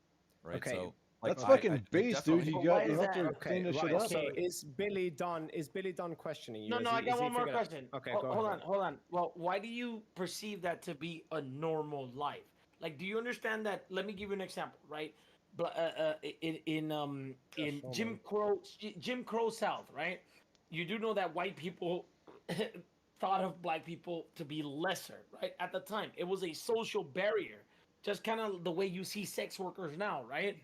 right? Okay. So That's fucking I base, dude. definitely- You Why got is have that? to Okay, clean this shit right. up. So is Billy done questioning you? No, Is I he- got is he one more figured out- question. Okay, Hold go ahead. on. Well, why do you perceive that to be a normal life? Like, do you understand that? Let me give you an example, right? But in sure, Jim man. Crow South, right? You do know that white people thought of black people to be lesser, right? At the time, it was a social barrier, just kind of the way you see sex workers now, right?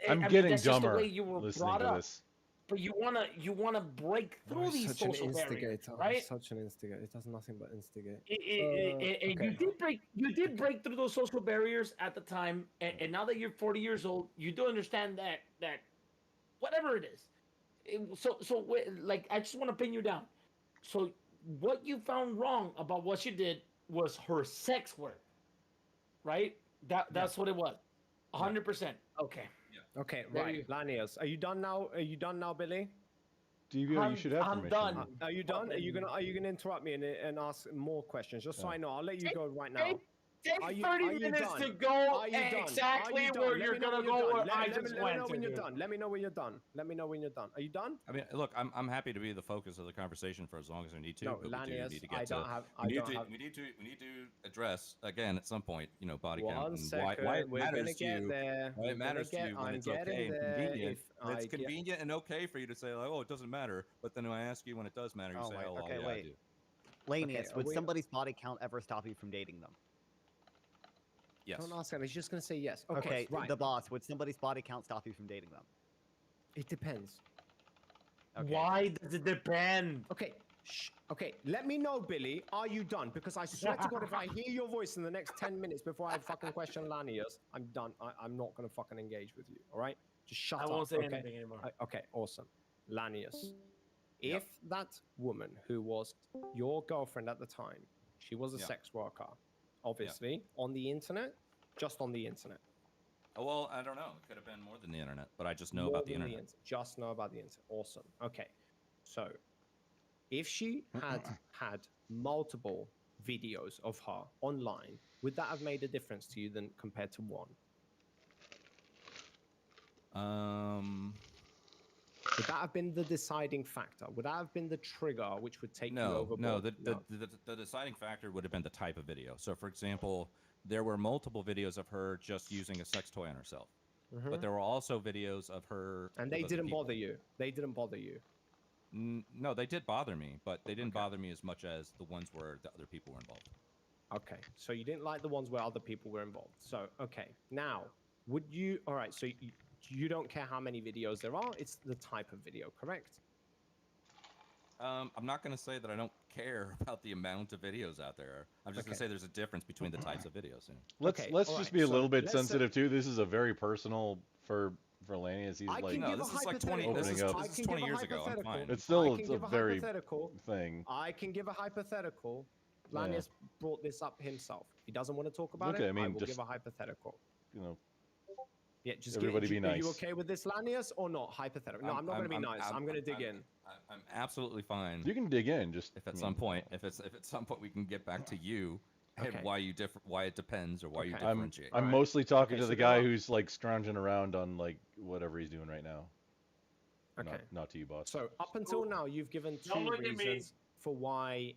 I'm I mean, getting that's just the way dumber you were listening brought to up. this. But you wanna break Oh, through he's these such an social barriers, instigator. He's right? such an instigator. He does nothing but instigate. And Okay. you did break through those social barriers at the time, and now that you're 40 years old, you do understand that whatever it is. Like, I just want to pin you down. So what you found wrong about what she did was her sex work, right? That's what it was. 100%. Okay. Okay, There right. you- Lanius, are you done now? Are you done now, Billy? DBO, you should have I'm permission. done. Are you done? Are you gonna interrupt me and ask more questions? Just so I know, I'll let you go right now. Take Are you- 30 are you minutes done? to go Are you done? exactly Are you done? where Let you're me know gonna when go you're where done. I Let just me went know when you're to. done. Let me know when you're done. Let me know when you're done. Are you done? I mean, look, I'm happy to be the focus of the conversation for as long as I need to. No, but we do Lanius, need to I get don't to. have. We I need don't to. have. We need to address again at some point. You know, body count One and second. why it We're gonna matters to get you. there. Why We're it gonna matters to get. you when I'm it's getting okay and there. convenient. If When it's I get. convenient and okay for you to say like, oh, it doesn't matter. But then when I ask you when it does matter, you Oh, say, wait, oh, well, okay, yeah, I wait. do. Lanius, are would we- somebody's body count ever stop you from dating them? Yes. Don't ask him. He's just gonna say yes. Okay, right. the boss, would somebody's body count stop you from dating them? It depends. Okay. Why does it depend? Okay. Shh. Okay. Let me know, Billy. Are you done? Because I swear to God, if I hear your voice in the next 10 minutes before I fucking question Lanius, I'm done. I'm not gonna fucking engage with you. All right? Just shut I up. won't say okay? anything anymore. Okay. Awesome. Lanius, Yep. if that woman who was your girlfriend at the time, she was a Yeah. sex worker, obviously on the internet, just on the internet. Oh, well, I don't know. It could have been more than the internet, but I just know More about the than internet. just know about the internet. Awesome. Okay. So, if she had had multiple videos of her online, would that have made a difference to you than compared to one? Would that have been the deciding factor? Would that have been the trigger which would take you No, overboard? no. The deciding factor would have been the type of video. So, for example, there were multiple videos of her just using a sex toy on herself, Mhm. but there were also videos of her. And with they other didn't people. bother you. They didn't bother you. No, they did bother me, but they didn't Okay. bother me as much as the ones where the other people were involved. Okay, so you didn't like the ones where other people were involved. So, okay, now, would you? All right, so you don't care how many videos there are. It's the type of video, correct? I'm not going to say that I don't care about the amount of videos out there. I'm just going Okay. to say there's a difference between the types of videos. Let's Okay, let's all just right, be a so little bit let's say- sensitive too. This is a very personal for Lanius. He's I like can No, give this a is like 20 hypothetical. this is- this I is can 20 give a years ago. I'm hypothetical. fine. it's still I it's can a give a very hypothetical. thing. I can give a hypothetical. Yeah. Lanius brought this up himself. He doesn't want to talk about Okay, it. I mean, will just- give a hypothetical. You know, Yeah, just everybody be Are you nice. okay with this, Lanius, or not? Hypothetical. No, I'm not going to be nice. I'm going to dig in. I'm absolutely fine. you can dig in. Just If at I some mean, point, if at some point we can get back to you and Okay. why it depends or why you Okay. differentiate. I'm Alright. mostly talking Okay, to so the there guy are- who's like scrounging around on like whatever he's doing right now. Okay. Not to you, boss. So up until now, you've given Don't two look at me. reasons for why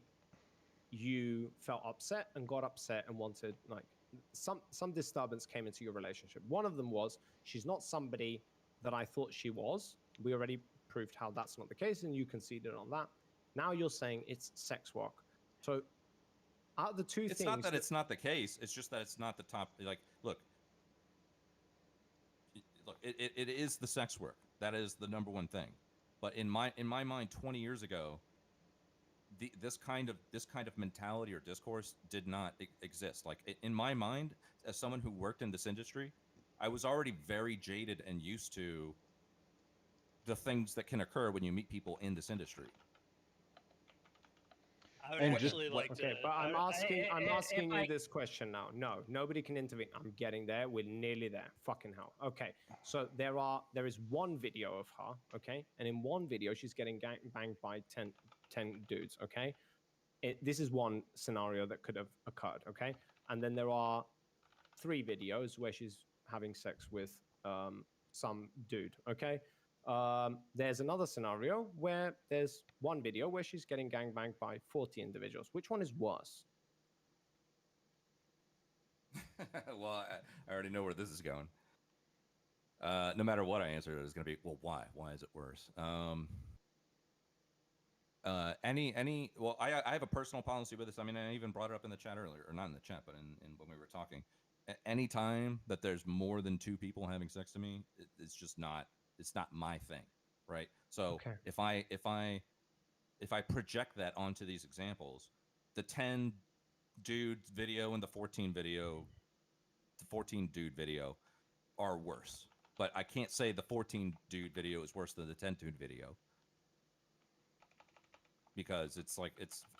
you felt upset and got upset and wanted like some disturbance came into your relationship. One of them was she's not somebody that I thought she was. We already proved how that's not the case, and you conceded on that. Now you're saying it's sex work. So out of the two It's things, not that it's not the case. It's just that it's not the top. Like, look, it is the sex work. That is the number one thing. But in my mind, 20 years ago, this kind of mentality or discourse did not exist. Like in my mind, as someone who worked in this industry, I was already very jaded and used to the things that can occur when you meet people in this industry. I would And just- actually like to. okay, but I'm asking if you I- this question now. No, nobody can intervene. I'm getting there. We're nearly there. Fucking hell. Okay, so there is one video of her. Okay, and in one video she's getting banged by 10 dudes. Okay, this is one scenario that could have occurred. Okay, and then there are 3 videos where she's having sex with some dude. Okay. There's another scenario where there's one video where she's getting gangbanged by 40 individuals. Which one is worse? Well, I already know where this is going. No matter what I answer, it's going to be, well, why? Why is it worse? Well, I have a personal policy with this. I mean, I even brought it up in the chat earlier, or not in the chat, but in when we were talking. Any time that there's more than two people having sex to me, it's just not. It's not my thing, right? So Okay. if I project that onto these examples, the 10 dude video and the 14 dude video are worse. But I can't say the 14 dude video is worse than the 10 dude video because it's like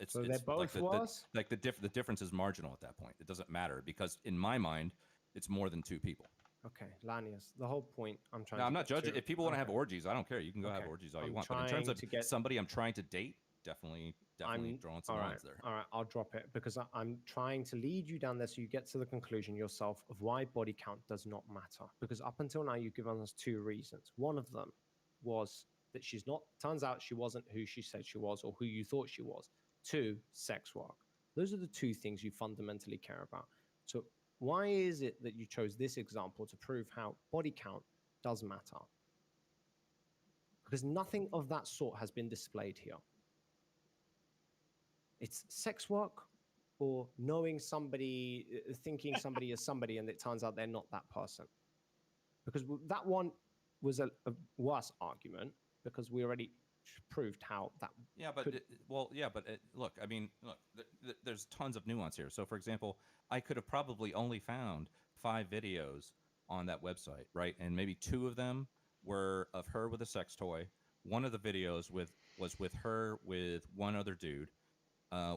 So they're it's like both worse? the difference is marginal at that point. It doesn't matter because in my mind, it's more than two people. Okay, Lanius, the whole point I'm trying Now, to I'm not get judging. to- If people want to have okay, orgies, I don't care. You can go have okay. orgies all you I'm want. But in terms trying of to get somebody I'm trying to date, definitely drawing some all right, lines there. all right, I'll drop it because I'm trying to lead you down there so you get to the conclusion yourself of why body count does not matter. Because up until now, you've given us two reasons. One of them was that she's not, turns out she wasn't who she said she was or who you thought she was. Two, sex work. Those are the two things you fundamentally care about. So why is it that you chose this example to prove how body count does matter? Because nothing of that sort has been displayed here. It's sex work or knowing somebody, thinking somebody is somebody, and it turns out they're not that person. Because that one was a worse argument because we already proved how that. Yeah, but look, I mean, look, there's tons of nuance here. So, for example, I could have probably only found 5 videos on that website, right? And maybe 2 of them were of her with a sex toy. One of the videos was with her with one other dude.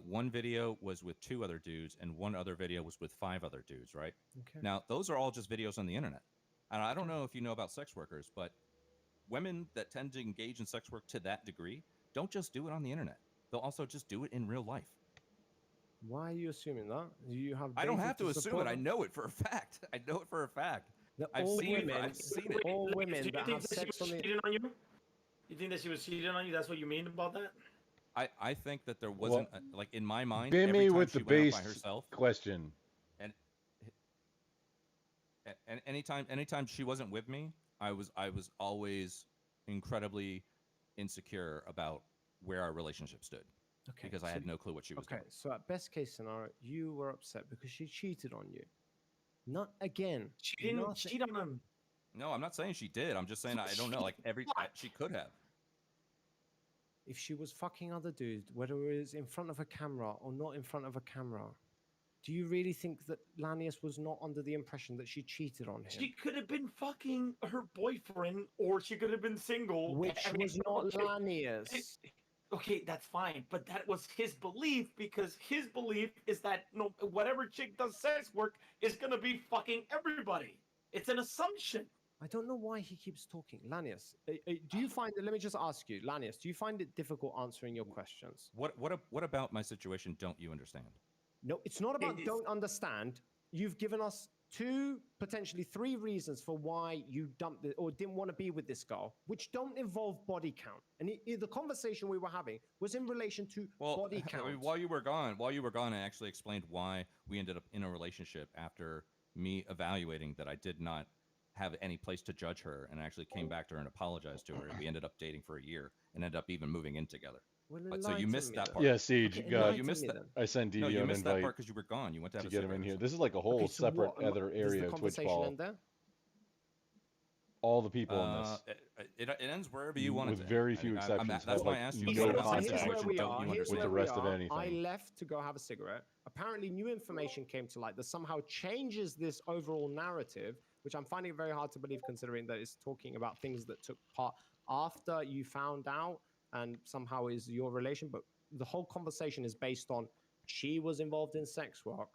One video was with 2 other dudes, and one other video was with 5 other dudes, right? Okay. Now, those are all just videos on the internet. And I don't know if you know about sex workers, but women that tend to engage in sex work to that degree don't just do it on the internet. They'll also just do it in real life. Why are you assuming that? You have. I don't data have to assume it. I support know it for a fact. I know it for a fact. that I've all seen it. women, I've seen it. all Ladies, women do you that think have that she sex was on the. cheating on you? You think that she was cheating on you? That's what you mean about that? I think that there wasn't like in my mind. Bimmy every time with she the went out base by herself, question. and anytime she wasn't with me, I was always incredibly insecure about where our relationship stood Okay. because I so had no clue what she was Okay, doing. so at best case scenario, you were upset because she cheated on you. Not again. She didn't nothing- cheat on him. No, I'm not saying she did. I'm just saying I don't know. Like she could have. If she was fucking other dudes, whether it was in front of a camera or not in front of a camera, do you really think that Lanius was not under the impression that she cheated on him? She could have been fucking her boyfriend, or she could have been single. Which I mean, was not okay, Lanius. Okay, that's fine, but that was his belief because his belief is that no, whatever chick does sex work is gonna be fucking everybody. It's an assumption. I don't know why he keeps talking. Lanius, do you find it, let me just ask you, Lanius, do you find it difficult answering your questions? What about my situation don't you understand? No, it's not about is- don't understand. You've given us 2, potentially 3 reasons for why you dumped it or didn't want to be with this girl, which don't involve body count. And the conversation we were having was in relation to body count. I mean, while you were gone, I actually explained why we ended up in a relationship after me evaluating that I did not have any place to judge her, and I actually came back to her and apologized to her, and we ended up dating for a year and ended up even moving in together. Well, But so you enlighten missed me that then. part. Yeah, Siege, Okay, God, enlighten you missed me that. then. I sent No, DVO you an missed that invite part because you were gone. You went to have to a get him cigarette in or here. something. This is like a whole Okay, so separate what, other does area the of Twitch conversation ball. end there? All the people in this, It ends wherever you want with it to. very I few mean, exceptions, that's have why I like asked you. no So So what's the here's contact where situation we don't are. you Here's with where the understand? we rest of are. anything. I left to go have a cigarette. Apparently, new information came to light that somehow changes this overall narrative, which I'm finding very hard to believe, considering that it's talking about things that took part after you found out and somehow is your relation. But the whole conversation is based on she was involved in sex work.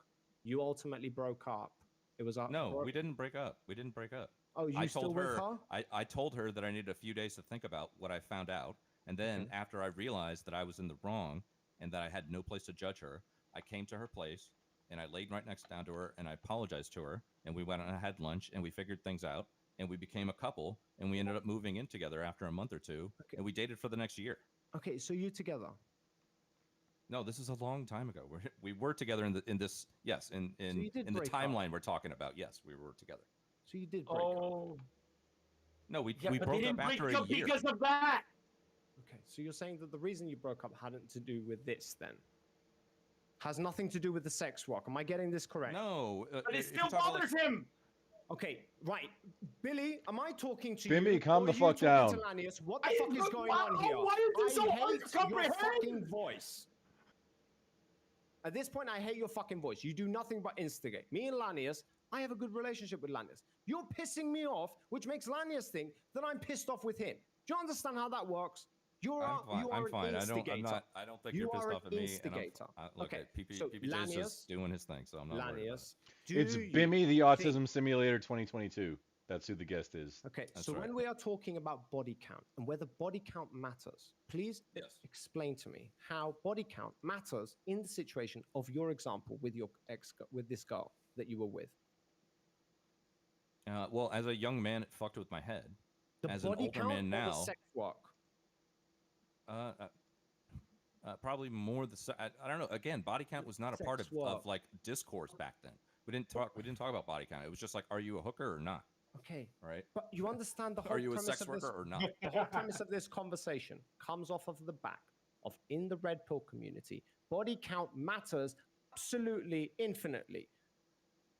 You ultimately broke up. It was a No, we didn't break up. We didn't break up. Oh, you I still told with her, her? I told her that I needed a few days to think about what I found out. And then Okay. after I realized that I was in the wrong and that I had no place to judge her, I came to her place and I laid right next down to her and I apologized to her. And we went and had lunch and we figured things out and we became a couple and we ended up moving in together after a month or two Okay. and we dated for the next year. Okay, so you together. No, this is a long time ago. We were together in this yes in you did in the break up. timeline we're talking about. Yes, we were together. So you did break up. Oh, No, we yeah, but they broke didn't up break after a up year. because of that. Okay, so you're saying that the reason you broke up hadn't to do with this then? Has nothing to do with the sex walk. Am I getting this correct? No, But it if still you're talking bothers like, him. Okay, right. Billy, am I talking to Bimmy, you? calm or the are you fuck talking down. to Lanius? What the fuck is going on here? Why is it so I hard hate to your comprehend? fucking voice. At this point, I hate your fucking voice. You do nothing but instigate. Me and Lanius, I have a good relationship with Lanius. You're pissing me off, which makes Lanius think that I'm pissed off with him. Do you understand how that works? You are I'm an fine. instigator. I don't think You you're pissed are an off at me. instigator. And look, Okay, PP, so PPJ is Lanius- just doing his thing, so I'm not worried about it. Lanius, do It's you Bimmy the think- Autism Simulator 2022. That's who the guest is. Okay, That's so right. when we are talking about body count and whether body count matters, please Yes. explain to me how body count matters in the situation of your example with your with this girl that you were with. Well, as a young man, it fucked with my head. The As an body older count man or now, the sex work? probably more I don't know. Again, body count was not a part Sex of work. like discourse back then. We didn't talk about body count. It was just like, are you a hooker or not? Okay, Right? but you understand the whole Are you a premise sex of this. worker or not? The whole premise of this conversation comes off of the back of in the red pill community, body count matters absolutely infinitely.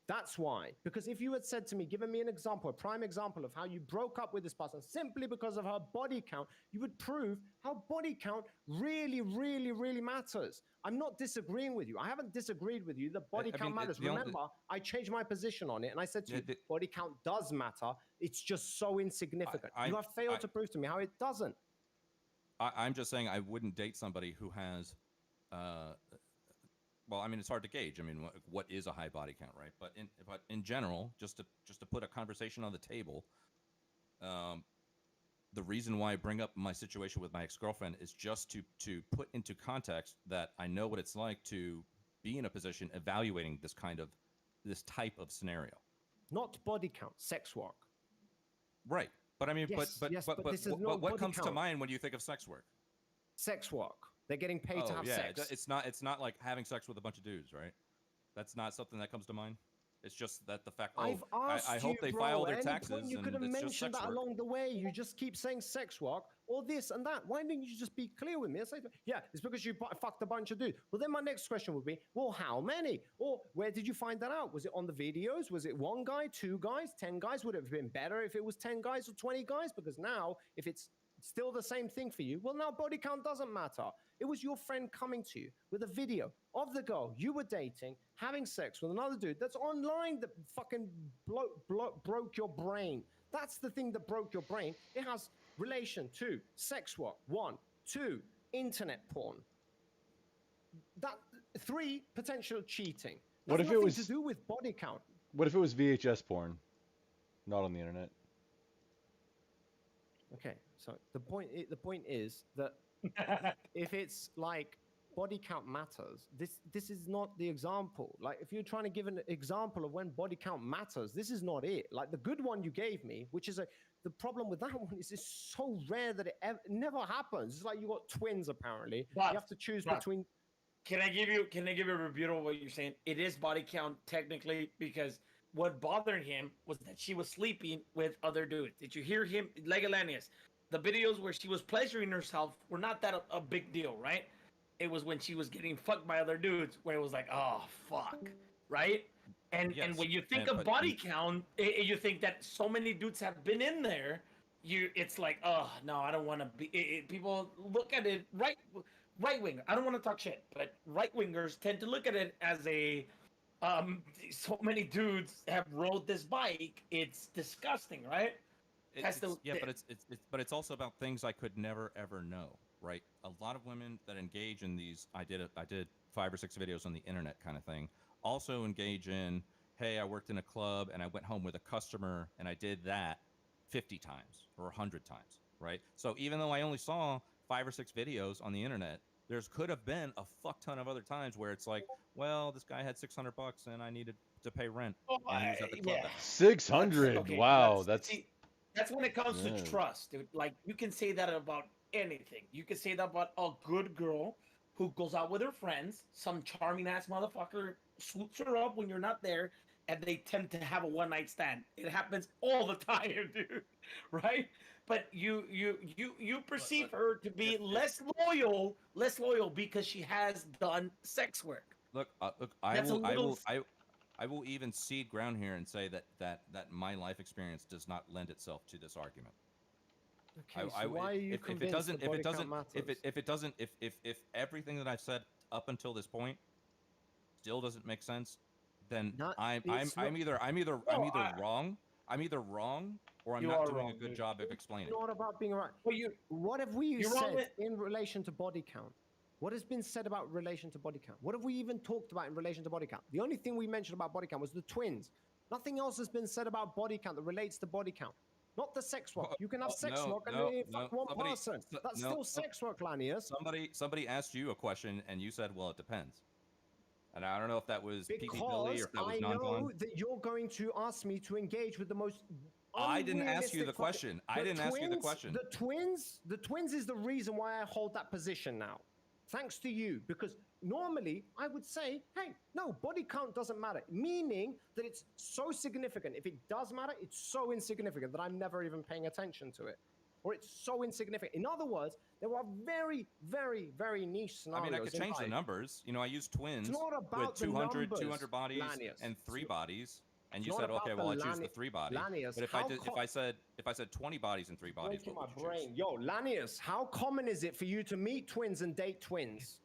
That's why. Because if you had said to me, given me an example, a prime example of how you broke up with this person simply because of her body count, you would prove how body count really, really, really matters. I'm not disagreeing with you. I haven't disagreed with you. The body I count mean, matters. the only- Remember, I changed my position on it and I said to Yeah, you, body count does matter. It's just so insignificant. You have failed to prove to me how it doesn't. I'm just saying I wouldn't date somebody who has, well, I mean, it's hard to gauge. I mean, what is a high body count, right? But in general, just to put a conversation on the table, the reason why I bring up my situation with my ex-girlfriend is just to put into context that I know what it's like to be in a position evaluating this type of scenario. Not body count, sex work. Right. But I mean, Yes, but yes, but this is what not body comes to count. mind when you think of sex work? Sex work. They're getting paid to have sex. It's not like having sex with a bunch of dudes, right? That's not something that comes to mind. It's just that the fact. I've asked I hope you, they bro, file at their any taxes, point you and could have it's just mentioned sex that work. along the way. You just keep saying sex work or this and that. Why didn't you just be clear with me and say, yeah, it's because you fucked a bunch of dudes? Well, then my next question would be, well, how many? Or where did you find that out? Was it on the videos? Was it one guy, 2 guys, 10 guys? Would it have been better if it was 10 guys or 20 guys? Because now, if it's still the same thing for you, well, now body count doesn't matter. It was your friend coming to you with a video of the girl you were dating having sex with another dude that's online that fucking broke your brain. That's the thing that broke your brain. It has relation to sex work, 1, 2, internet porn. 3, potential cheating. What That's if it nothing was- to do with body count? What if it was VHS porn? Not on the internet. Okay, so the point is that if it's like body count matters, this is not the example. Like if you're trying to give an example of when body count matters, this is not it. Like the good one you gave me, which is the problem with that one is it's so rare that it never happens. It's like you got twins apparently. But- you have to choose but- between. Can I give you a rebuttal of what you're saying? It is body count technically because what bothered him was that she was sleeping with other dudes. Did you hear him? Legalanius, the videos where she was pleasuring herself were not that a big deal, right? It was when she was getting fucked by other dudes where it was like, oh fuck, right? And Yes, when you think and- of but- body count, you think that so many dudes have been in there. It's like, oh no, I don't want to be. People look at it right winger. I don't want to talk shit, but right wingers tend to look at it as a so many dudes have rode this bike. It's disgusting, right? But it's also about things I could never ever know, right? A lot of women that engage in these, I did 5 or 6 videos on the internet kind of thing. Also engage in, hey, I worked in a club and I went home with a customer and I did that 50 times or 100 times, right? So even though I only saw 5 or 6 videos on the internet, there could have been a fuck ton of other times where it's like, well, this guy had $600 and I needed to pay rent. And he was at the club. Yeah. 600. Okay, Wow, see, that's when it comes to trust, dude. Like you can say that about anything. You can say that about a good girl who goes out with her friends. Some charming ass motherfucker swoops her up when you're not there, and they tend to have a one night stand. It happens all the time, dude. Right? But you perceive her to be less loyal because she has done sex work. Look, That's a little. I will even cede ground here and say that my life experience does not lend itself to this argument. Okay, so why are you convinced that body count matters? If everything that I've said up until this point still doesn't make sense, then I'm either wrong. I'm either wrong or I'm You not are doing wrong, a good dude. job of explaining. It's not about being right. Well, What have we you're wrong said in relation to body count? What has been said about relation to body count? What have we even talked about in relation to body count? The only thing we mentioned about body count was the twins. Nothing else has been said about body count that relates to body count. Not the sex work. You can have sex work and only fuck one person. That's still sex work, Lanius. Somebody asked you a question and you said, "Well, it depends." And I don't know if that was Peaky Billy or if that was I know non-con. that you're going to ask me to engage with the most. I didn't ask you the unrealistic question. I didn't ask you the question. The twins is the reason why I hold that position now. Thanks to you, because normally I would say, hey, no, body count doesn't matter, meaning that it's so significant. If it does matter, it's so insignificant that I'm never even paying attention to it. Or it's so insignificant. In other words, there are very, very, very niche scenarios. I mean, I could change the numbers. You know, I use twins not about with the 200 numbers, bodies Lanius. and 3 bodies. And you It's said, not okay, about well, I the choose the 3 body. Lanius, But if I said 20 bodies and 3 bodies, Breaking what my would you choose? brain. Yo, Lanius, how common is it for you to meet twins and date twins?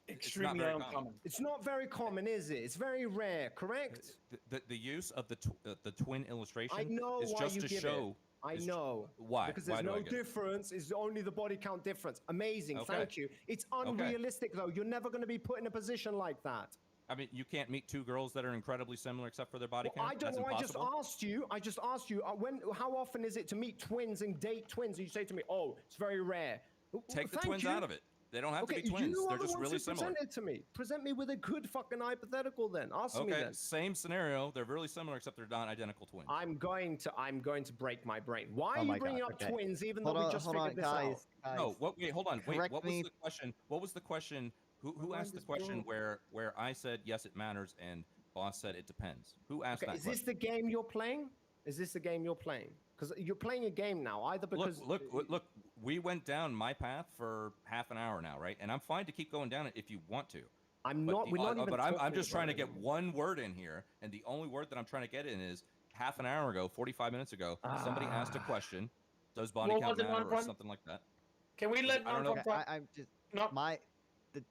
extremely very uncommon. common. It's not very common, is it? It's very rare, correct? The use of the twin illustration I know is why just you to give show. it. I is- know. Why? Because Why there's do I no get it? difference. It's only the body count difference. Amazing. Okay. Thank you. It's unrealistic, though. You're never going to be put in a position like that. I mean, you can't meet 2 girls that are incredibly similar except for their body Well, count. I don't That's know. impossible. I just asked you. How often is it to meet twins and date twins? And you say to me, "Oh, it's very rare." Take the Thank twins you. out of it. They don't have to Okay, be twins. you They're are the just ones really who similar. present it to me. Present me with a good fucking hypothetical then. Ask me Okay, then. same scenario. They're really similar except they're not identical twins. I'm going to break my brain. Why Oh are my you bringing God, up okay. twins even Hold though we on, just hold on, figured this out? guys. No, wait, hold on. Wait, Correct what was me. the question? What was the question? Who My mind asked the is question blown. where I said yes, it matters, and boss said it depends? Who asked Okay, that is question? this the game you're playing? Is this the game you're playing? Because you're playing a game now. Either because Look. We went down my path for half an hour now, right? And I'm fine to keep going down it if you want to. I'm But not. the- We're not even. But I'm talking just trying to about get it. one word in here, and the only word that I'm trying to get in is half an hour ago, 45 minutes ago, somebody asked a question. Does body What count was it, matter or non-con? something like that? Can we let I don't know. non-con talk? I'm just No.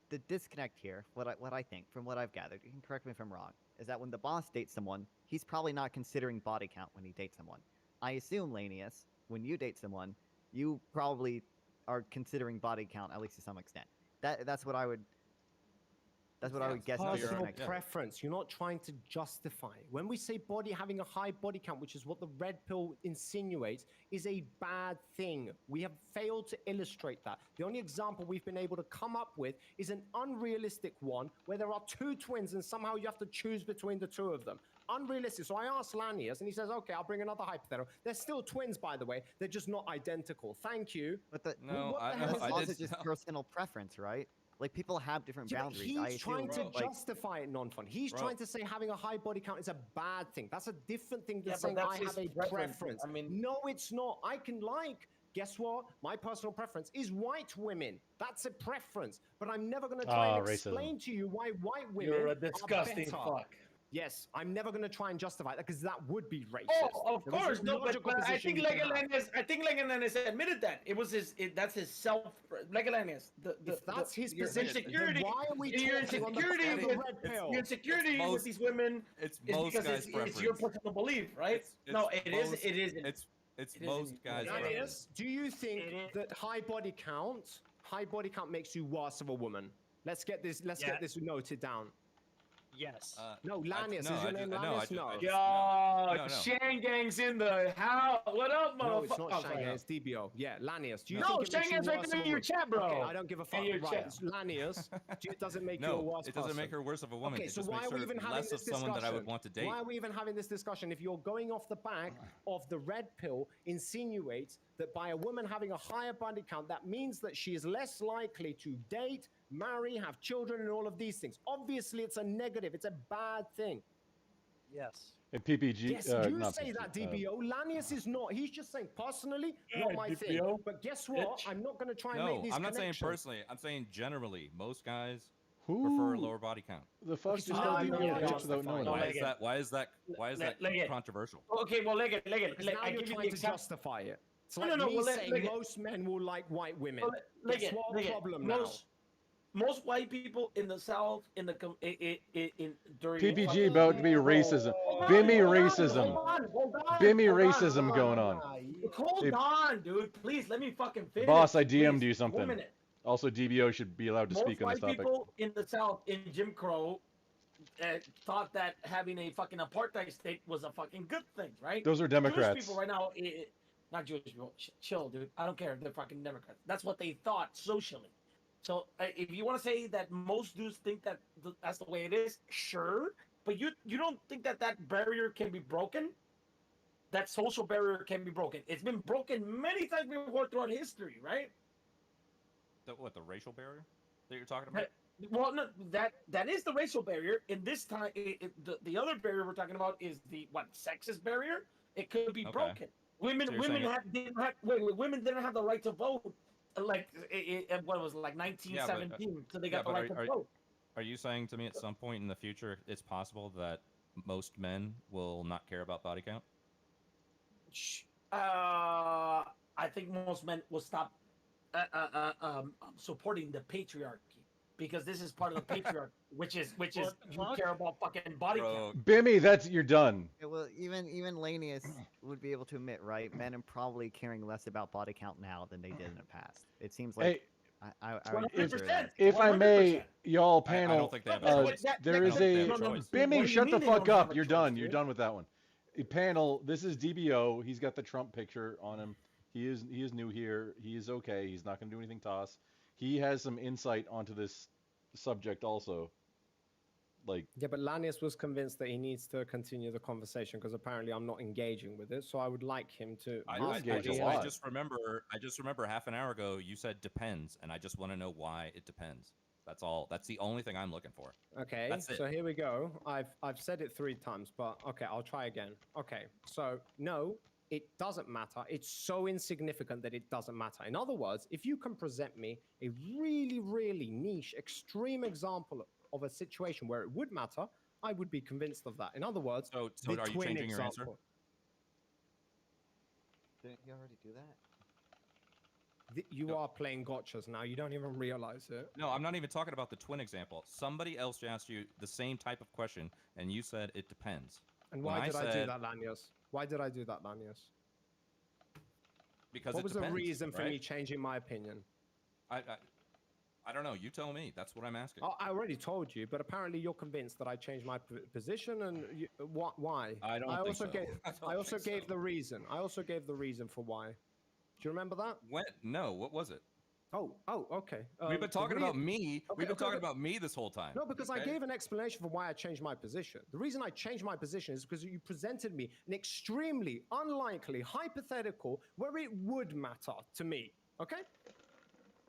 the disconnect here. What I think from what I've gathered, you can correct me if I'm wrong, is that when the boss dates someone, he's probably not considering body count when he dates someone. I assume, Lanius, when you date someone, you probably are considering body count at least to some extent. That's what I would. That's what I would guess. the Personal disconnect is. preference. You're not trying to justify. When we say having a high body count, which is what the red pill insinuates, is a bad thing. We have failed to illustrate that. The only example we've been able to come up with is an unrealistic one where there are 2 twins and somehow you have to choose between the 2 of them. Unrealistic. So I asked Lanius and he says, okay, I'll bring another hypothetical. They're still twins, by the way. They're just not identical. Thank you. But the, No, what the I hell no, is it's I also did. just personal preference, right? Like people have different Yeah, but boundaries. he's I trying assume, to like, justify it non-fun. He's Bro. trying to say having a high body count is a bad thing. That's a different thing than Yeah, but saying that's I his have a preference. preference. I mean- no, it's not. I can guess what? My personal preference is white women. That's a preference. But I'm never going to try and racism. explain to you why white women You're a are disgusting better. fuck. Yes, I'm never going to try and justify that because that would be racist. Oh, of There is course, a no, but logical I position think you can have. Legalanus admitted that it was that's his self. Legalanus, If that's his your position, then insecurity. why are we your talking on the insecurity back of the with red pill? your insecurity with most- these women It's is most because guys' it's your preference. personal belief, right? It's No, it is. most- It isn't. It's It most isn't. guys' Yeah, preference. Lanius, do you think that high body count makes you worse of a woman? Let's get this noted down. Yes. No, Lanius, no, is your I name just- Lanius? no, I just- Yo, No. Shang Gang's in the house. What up, motherfucker? No, it's not Oh, Shanghai, sorry. it's DBO. Yeah, Lanius, do you No, think it makes you Shang Gang's right worse there of in a your woman? chat, bro. Okay, I don't give a fuck. In your Right, chat. it's Lanius, does it make you a No, worse it doesn't person? make her worse of a woman. Okay, it so just why makes are we her even having less this of someone that I would discussion? want to date. Why are we even having this discussion if you're going off the back of the red pill insinuates that by a woman having a higher body count, that means that she is less likely to date, marry, have children, and all of these things. Obviously, it's a negative. It's a bad thing. Yes. And PPG, Yes, you not say PPG, that, DBO. Lanius is not. He's just saying personally, not my thing. DBO, But guess what? bitch. I'm not going to try and make No, these I'm not saying connections. personally. I'm saying generally. Most guys who prefer a lower body count. the fuck Okay, so just now called you DBO are bitch without justifying knowing it. Why that? is that? Why is that controversial? Okay, well, leg it. Because now I you're give you the trying to example. justify it. It's No, like no, me well, saying look at- most men will like white women. Well, look Guess at- what look at- problem now? Most white people in the South during PPG fucking- about to be racism. Bimmy racism. Hold on, Bimmy hold on, racism hold going on. Hold If- on, dude. Please let me fucking finish. Boss, I DM'd please. you something. 1 minute. Also, DBO should be allowed to Most speak on this white topic. people in the South in Jim Crow thought that having a fucking apartheid state was a fucking good thing, right? Those are Democrats. Jewish people right now, not Jewish people. Chill, dude. I don't care. They're fucking Democrats. That's what they thought socially. So if you want to say that most dudes think that that's the way it is, sure. But you don't think that barrier can be broken? That social barrier can be broken. It's been broken many times before throughout history, right? The racial barrier that you're talking about? Well, no, that is the racial barrier. In this time, the other barrier we're talking about is the sexist barrier. It could be Okay. broken. Women So you're saying women didn't have the right to vote. Like what was it, like 1917, so they got the right to vote. Are you saying to me at some point in the future it's possible that most men will not care about body count? I think most men will stop supporting the patriarchy because this is part of the patriarchy, which is you care about fucking body count. Bimmy, you're done. Yeah, well, even Lanius would be able to admit, right? Men are probably caring less about body count now than they did in the past. It seems like Hey, I would 100%. consider that. if I may, 100%. y'all I panel, don't think they have a choice. there is I don't think they a have a choice. What do Bimmy, you shut mean the they fuck don't have up. a You're choice, done. You're dude? done with that one. A panel. This is DBO. He's got the Trump picture on him. He is new here. He is okay. He's not going to do anything to us. He has some insight onto this subject also. Like, Yeah, but Lanius was convinced that he needs to continue the conversation because apparently I'm not engaging with it. So I would like him to. engage a lot. I just remember half an hour ago you said depends, and I just want to know why it depends. That's all. That's the only thing I'm looking for. Okay, That's it. so here we go. I've said it 3 times, but okay, I'll try again. Okay, so no, it doesn't matter. It's so insignificant that it doesn't matter. In other words, if you can present me a really, really niche, extreme example of a situation where it would matter, I would be convinced of that. In other words, So the are you twin changing your answer? example. Didn't you already do that? You are playing gotchas now. You don't even realize it. No, I'm not even talking about the twin example. Somebody else asked you the same type of question, and you said it depends. And When why I did I do said- that, Lanius? Why did I do that, Lanius? Because What it was depends, the reason for right? me changing my opinion? I don't know. You tell me. That's what I'm asking. Oh, I already told you, but apparently you're convinced that I changed my position. And why? I don't think also so. Gave, I don't I also think gave so. the reason. I also gave the reason for why. Do you remember that? When? No. What was it? Oh, okay. We've been the talking about rea- me. Okay, We've been okay, talking okay. about me this whole time. No, because I okay? gave an explanation for why I changed my position. The reason I changed my position is because you presented me an extremely unlikely hypothetical where it would matter to me. Okay?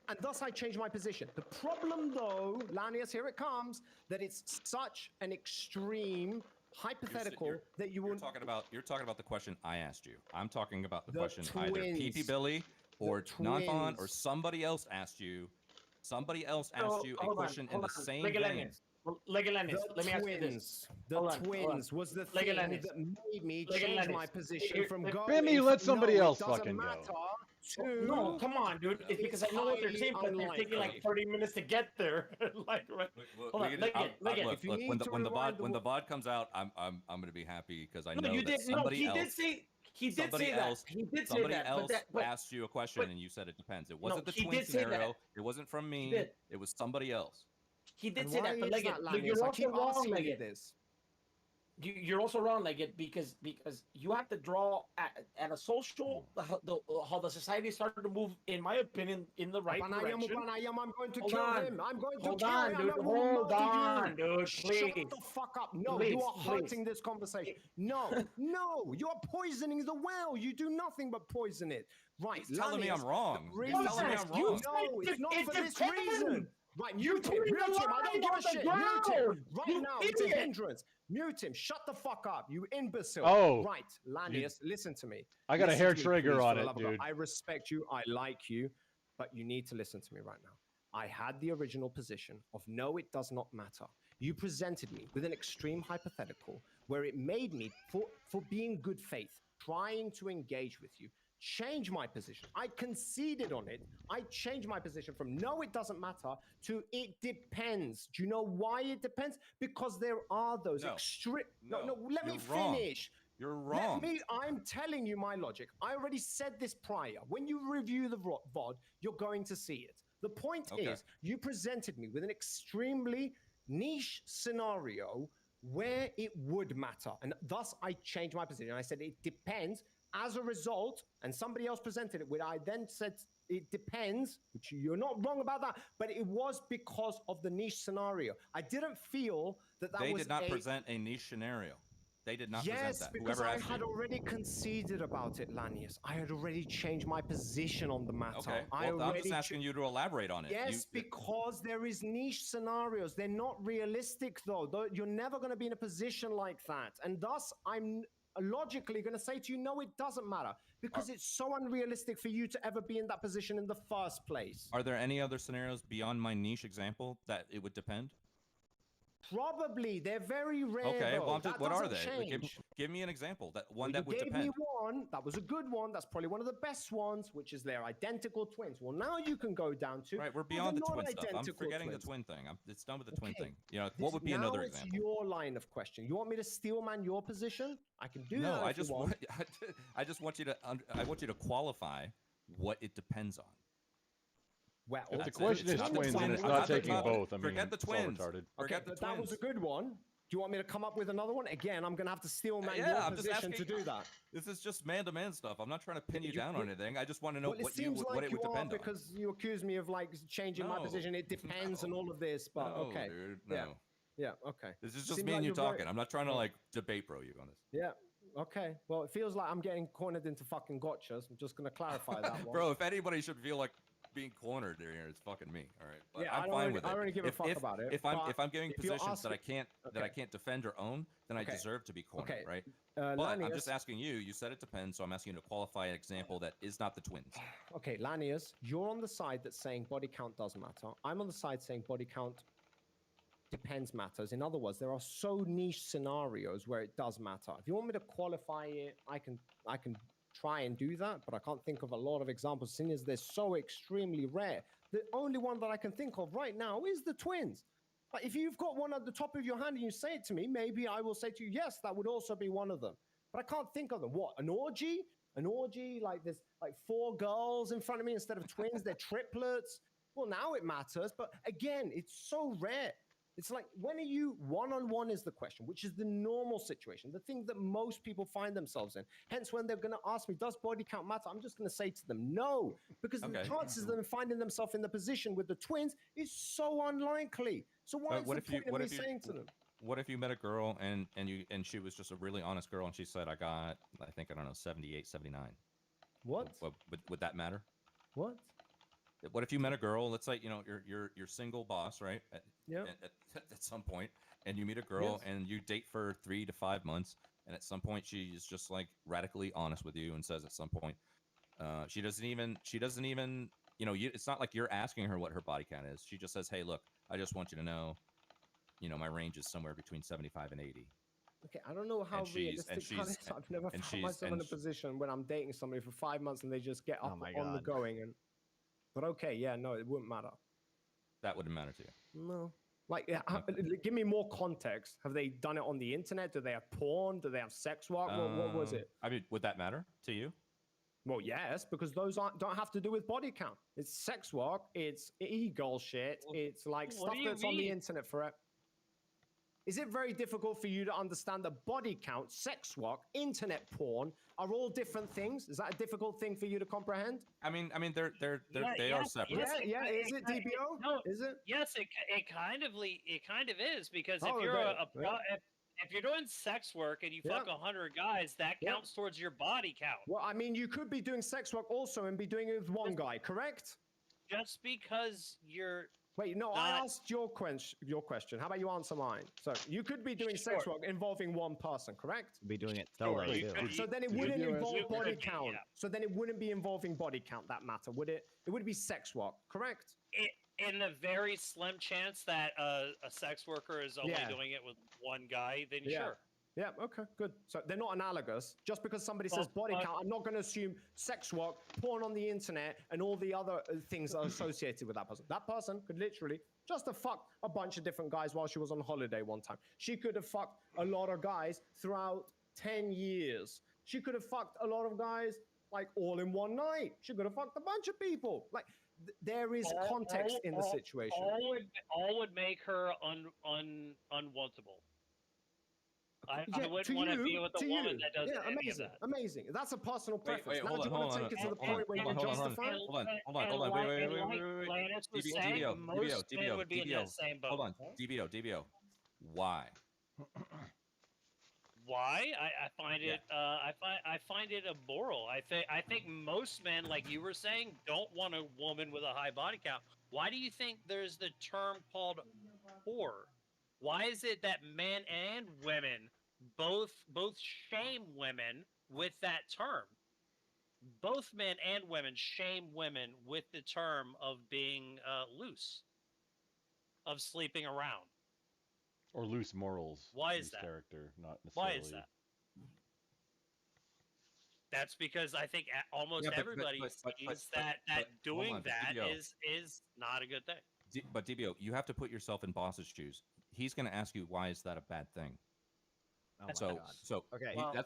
And thus I changed my position. The problem, though, Lanius, here it comes, that it's such an extreme hypothetical that you You're wouldn't. talking about the question I asked you. I'm talking about the The question either PP twins. Billy or The Nonfon or twins. somebody else asked you. Somebody else So, asked you a hold on, question in hold the on. same Legal vein. Lennox. Legal Lennox, The let me ask you this. twins. The Hold on, hold on. twins was the Legal thing Lennox. that made me Legal change my Lennox. position Here- from here- going. Bimmy, let from, somebody no, else it doesn't fucking go. matter to No, come on, dude. It's because I know what they're highly saying, but they're taking like unlikely. 30 minutes to get there. Like, right. Hold on, Look, look it. look, If you look, need when to the rewind when the the VOD comes out, I'm gonna be happy because I No, know you that did. No, somebody he else. did say. He did Somebody say else, that. He did say somebody that. else but asked you a question but- and you said it depends. It wasn't the he twin did say that. scenario. It wasn't from me. did. It was somebody else. he did And say why that. But is like, that, look, Lanius? you're I also keep wrong, asking you Leggett. this. you're also wrong, like it because you have to draw at a social how the society started to move, in my opinion, in the right direction. I'm going to Hold kill on. him. I'm going to Hold kill on, him. dude. I will Hold murder on, you. dude. Shut Please. the fuck up. No, Please, you are please. hurting this conversation. No, no, you are poisoning the well. You do nothing but poison it. Right, He's telling me I'm Lannis, wrong. the He's telling me reason- I'm wrong. No, it's not It for this depends. reason. Right, You mute him. put Mute the him. I don't line give on a the shit. Mute him. ground, Right you now, it's a idiot. hindrance. Mute him. Shut the fuck up, you imbecile. Oh, Right, Lannis, listen to me. I got a Listen hair to me, trigger please, on for the it, love of God. dude. I respect you. I like you. But you need to listen to me right now. I had the original position of no, it does not matter. You presented me with an extreme hypothetical where it made me, for being good faith, trying to engage with you, change my position. I conceded on it. I changed my position from no, it doesn't matter to it depends. Do you know why it depends? Because there are those No. extreme. No, No, let me you're wrong. finish. You're wrong. I'm telling you my logic. I already said this prior. When you review the VOD, you're going to see it. The point Okay. is, you presented me with an extremely niche scenario where it would matter. And thus, I changed my position. I said it depends. As a result, and somebody else presented it, where I then said it depends, which you're not wrong about that, but it was because of the niche scenario. I didn't feel that They was did not present a niche scenario. They did not present Yes, that. because Whoever I asked had you. already conceded about it, Lanius. I had already changed my position on the matter. Okay. I Well, I'm just already asking you to elaborate on it. Yes, because there is niche scenarios. They're not realistic, though. You're never going to be in a position like that. And thus, I'm logically going to say to you, no, it doesn't matter. Because it's so unrealistic for you to ever be in that position in the first place. Are there any other scenarios beyond my niche example that it would depend? Probably. They're very rare, Okay, though. well, I'm just, That what are doesn't they? Like, change. give me an example. That one Well, that would you gave depend. me one. That was a good one. That's probably one of the best ones, which is they're identical twins. Well, now you can go down to Right, we're well, beyond the they're twin not stuff. I'm identical forgetting twins. the twin thing. It's done with the twin Okay. thing. You know, what would be now another it's example? your line of question. You want me to steel man your position? I can do No, that. I if you just want. I just want you to I want you to qualify what it depends on. Well, If the That's it. question It's is not the twins and twin. it's I'm not not the taking top. both, I mean, Forget the it's all twins. retarded. Forget Okay, the but twins. that was a good one. Do you want me to come up with another one? Again, I'm going to have to steel man Yeah, your I'm just position to asking- do that. This is just man-to-man stuff. I'm not trying to pin you You- down on you- anything. I just want to know Well, it what seems like what it would you are depend on. because you accuse me of like changing my No, position. It depends and no. all of this, but No, okay. dude, Yeah. no. Yeah, okay. This is just Seems me like and you you're very- talking. I'm not trying to Oh. like debate bro you on this. Yeah. Okay. Well, it feels like I'm getting cornered into fucking gotchas. I'm just going to clarify that one. Bro, if anybody should feel like being cornered here, it's fucking me. All right, but Yeah, I'm I don't fine really- with it. I don't really give a if, fuck if, about it, If but I'm giving if you're positions that I asking- can't Okay. defend or own, then I Okay. deserve to be cornered, Okay. right? But I'm Lanius, just asking you. You said it depends, so I'm asking you to qualify an example that is not the twins. okay, Lanius, you're on the side that's saying body count does matter. I'm on the side saying body count depends matters. In other words, there are so niche scenarios where it does matter. If you want me to qualify it, I can try and do that, but I can't think of a lot of examples, seeing as they're so extremely rare. The only one that I can think of right now is the twins. Like, if you've got one at the top of your hand and you say it to me, maybe I will say to you, yes, that would also be one of them. But I can't think of them. What, an orgy? An orgy? Like there's like 4 girls in front of me instead of twins. They're triplets. Well, now it matters. But again, it's so rare. It's like, when are you one-on-one is the question, which is the normal situation, the thing that most people find themselves in. Hence, when they're going to ask me, does body count matter? I'm just going to say to them, no, because the Okay. chances of them finding themselves in the position with the twins is so unlikely. So why is What the if you- point of what me if you- saying to them? What if you met a girl and she was just a really honest girl and she said, I got, I think, I don't know, 78, 79. What? Would that matter? What? What if you met a girl? Let's say you're single boss, right? Yeah. At some point, and you meet a girl Yes. and you date for 3 to 5 months, and at some point she's just like radically honest with you and says at some point, she doesn't even it's not like you're asking her what her body count is. She just says, hey, look, I just want you to know, my range is somewhere between 75 and 80. Okay, I don't know how And she's- realistic and that she's- is. I've never and found she's- myself in and a sh- position when I'm dating somebody for 5 months and they just get Oh up my on the God. going. But okay, yeah, no, it wouldn't matter. That wouldn't matter to you. No. Like, yeah, give me more context. Have they done it on the internet? Do they have porn? Do they have sex work? What was it? I mean, would that matter to you? Well, yes, because those don't have to do with body count. It's sex work. It's e-girl shit. It's like what stuff do you that's on the mean? internet forever. is it very difficult for you to understand that body count, sex work, internet porn are all different things? Is that a difficult thing for you to comprehend? I mean, Yeah, they are yes, separate. yes, Yeah, it is it ki- DBO? no, Is it? yes, it kind of is because if Oh, you're that- yeah. if you're doing sex work and you fuck Yeah. 100 guys, that Yeah. counts towards your body count. Well, I mean, you could be doing sex work also and be doing it with one guy, correct? Just because you're Wait, no, I Not- asked your question. How about you answer mine? So you could be doing sex Sure. work involving one person, correct? Be doing it solo Sure, you too. could- So then it Did wouldn't you involve answer the body question? count. Yeah. So then it wouldn't be involving body count, that matter, would it? It would be sex work, correct? in the very slim chance that a sex worker is only Yeah. doing it with one guy, then Yeah. sure. Yeah, okay, good. So they're not analogous. Just because somebody says Well, body count, I'm not going to assume sex work, porn on the internet, and all the other things that are associated with that person. That person could literally just have fucked a bunch of different guys while she was on holiday one time. She could have fucked a lot of guys throughout 10 years. She could have fucked a lot of guys like all in one night. She could have fucked a bunch of people. Like there is context in the situation. All would make her unwantable. I Yeah, wouldn't to want to you, be with to a woman you. that does Yeah, any of amazing, that. amazing. That's a personal Wait, preference. Now, hold do you on, want hold to on, take it to the hold on, point where hold you on, hold on, justify it? hold on, hold on, And hold on, like- wait, and wait, like wait, wait, wait. Lannis was DBO, saying, DBO, most DBO, men would be in DBO. that same boat. Hold on, DBO. Why? Why? I find Yeah. it I find it immoral. I think most men, like you were saying, don't want a woman with a high body count. Why do you think there's the term called whore? Why is it that men and women both shame women with that term? Both men and women shame women with the term of being loose, of sleeping around. Or loose morals. Why is loose that? character, not Why necessarily. is that? That's because I think almost Yeah, but- everybody but- sees but- that hold doing on, but that DBO. is not a good thing. But DBO, you have to put yourself in boss's shoes. He's going to ask you, why is that a bad thing? Oh my So, God. so Okay. Well-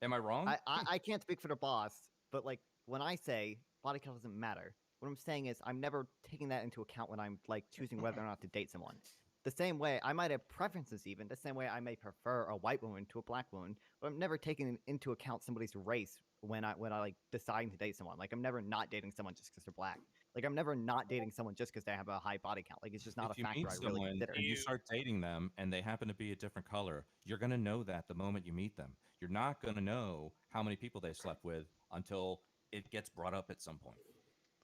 am I wrong? I can't speak for the boss, but like when I say body count doesn't matter, what I'm saying is I'm never taking that into account when I'm like choosing whether or not to date someone. The same way I might have preferences, even the same way I may prefer a white woman to a black woman, but I'm never taking into account somebody's race when I like deciding to date someone. Like I'm never not dating someone just because they're black. Like I'm never not dating someone just because they have a high body count. Like it's just not If a you factor meet I really someone consider. and you start dating them and they happen to be a different color, you're going to know that the moment you meet them. You're not going to know how many people they slept with until it gets brought up at some point.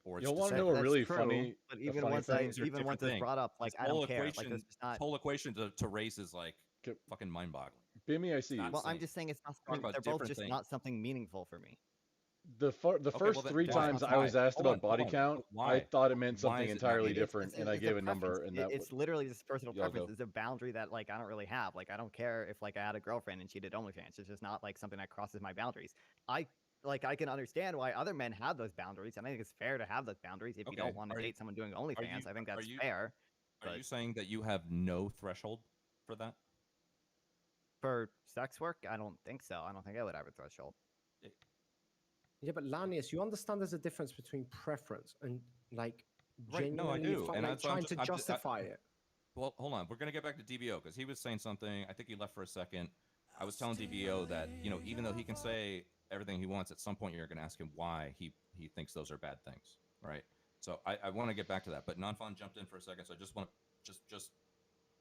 Or it's You'll want to decided. know a That's really true, funny. but a even funny once thing. I These are even once different it's brought up, like This I whole don't care. Like equation- it's just not. This whole equation to race is like Okay. fucking mind-boggling. Bimmy, I see. not Well, I'm same. just saying it's not. Talk about They're both different just things. not something meaningful for me. The Okay, first well, then three why? times I Why? was asked Hold about on, body hold on. count, I Why? thought it meant Why something is it not entirely meaningful? different, and I it's gave a number, preference. and that It's literally just personal Y'all go. preference. It's a boundary that like I don't really have. Like I don't care if like I had a girlfriend and she did OnlyFans. It's just not like something that crosses my boundaries. I can understand why other men have those boundaries, and I think it's fair to have those boundaries. If you Okay, don't want to are you- date someone doing OnlyFans, I think that's fair. Are you but- saying that you have no threshold for that? For sex work, I don't think so. I don't think I would have a threshold. Yeah, but Lanius, you understand there's a difference between preference and like Right, no, I genuinely do, fi- and like, that's why I'm trying just- to I'm just- justify it. Well, hold on. We're gonna get back to DBO because he was saying something. I think he left for a second. I was telling DBO that even though he can say everything he wants, at some point you're gonna ask him why he thinks those are bad things, right? So I want to get back to that, but Nonfon jumped in for a second, so I just want to just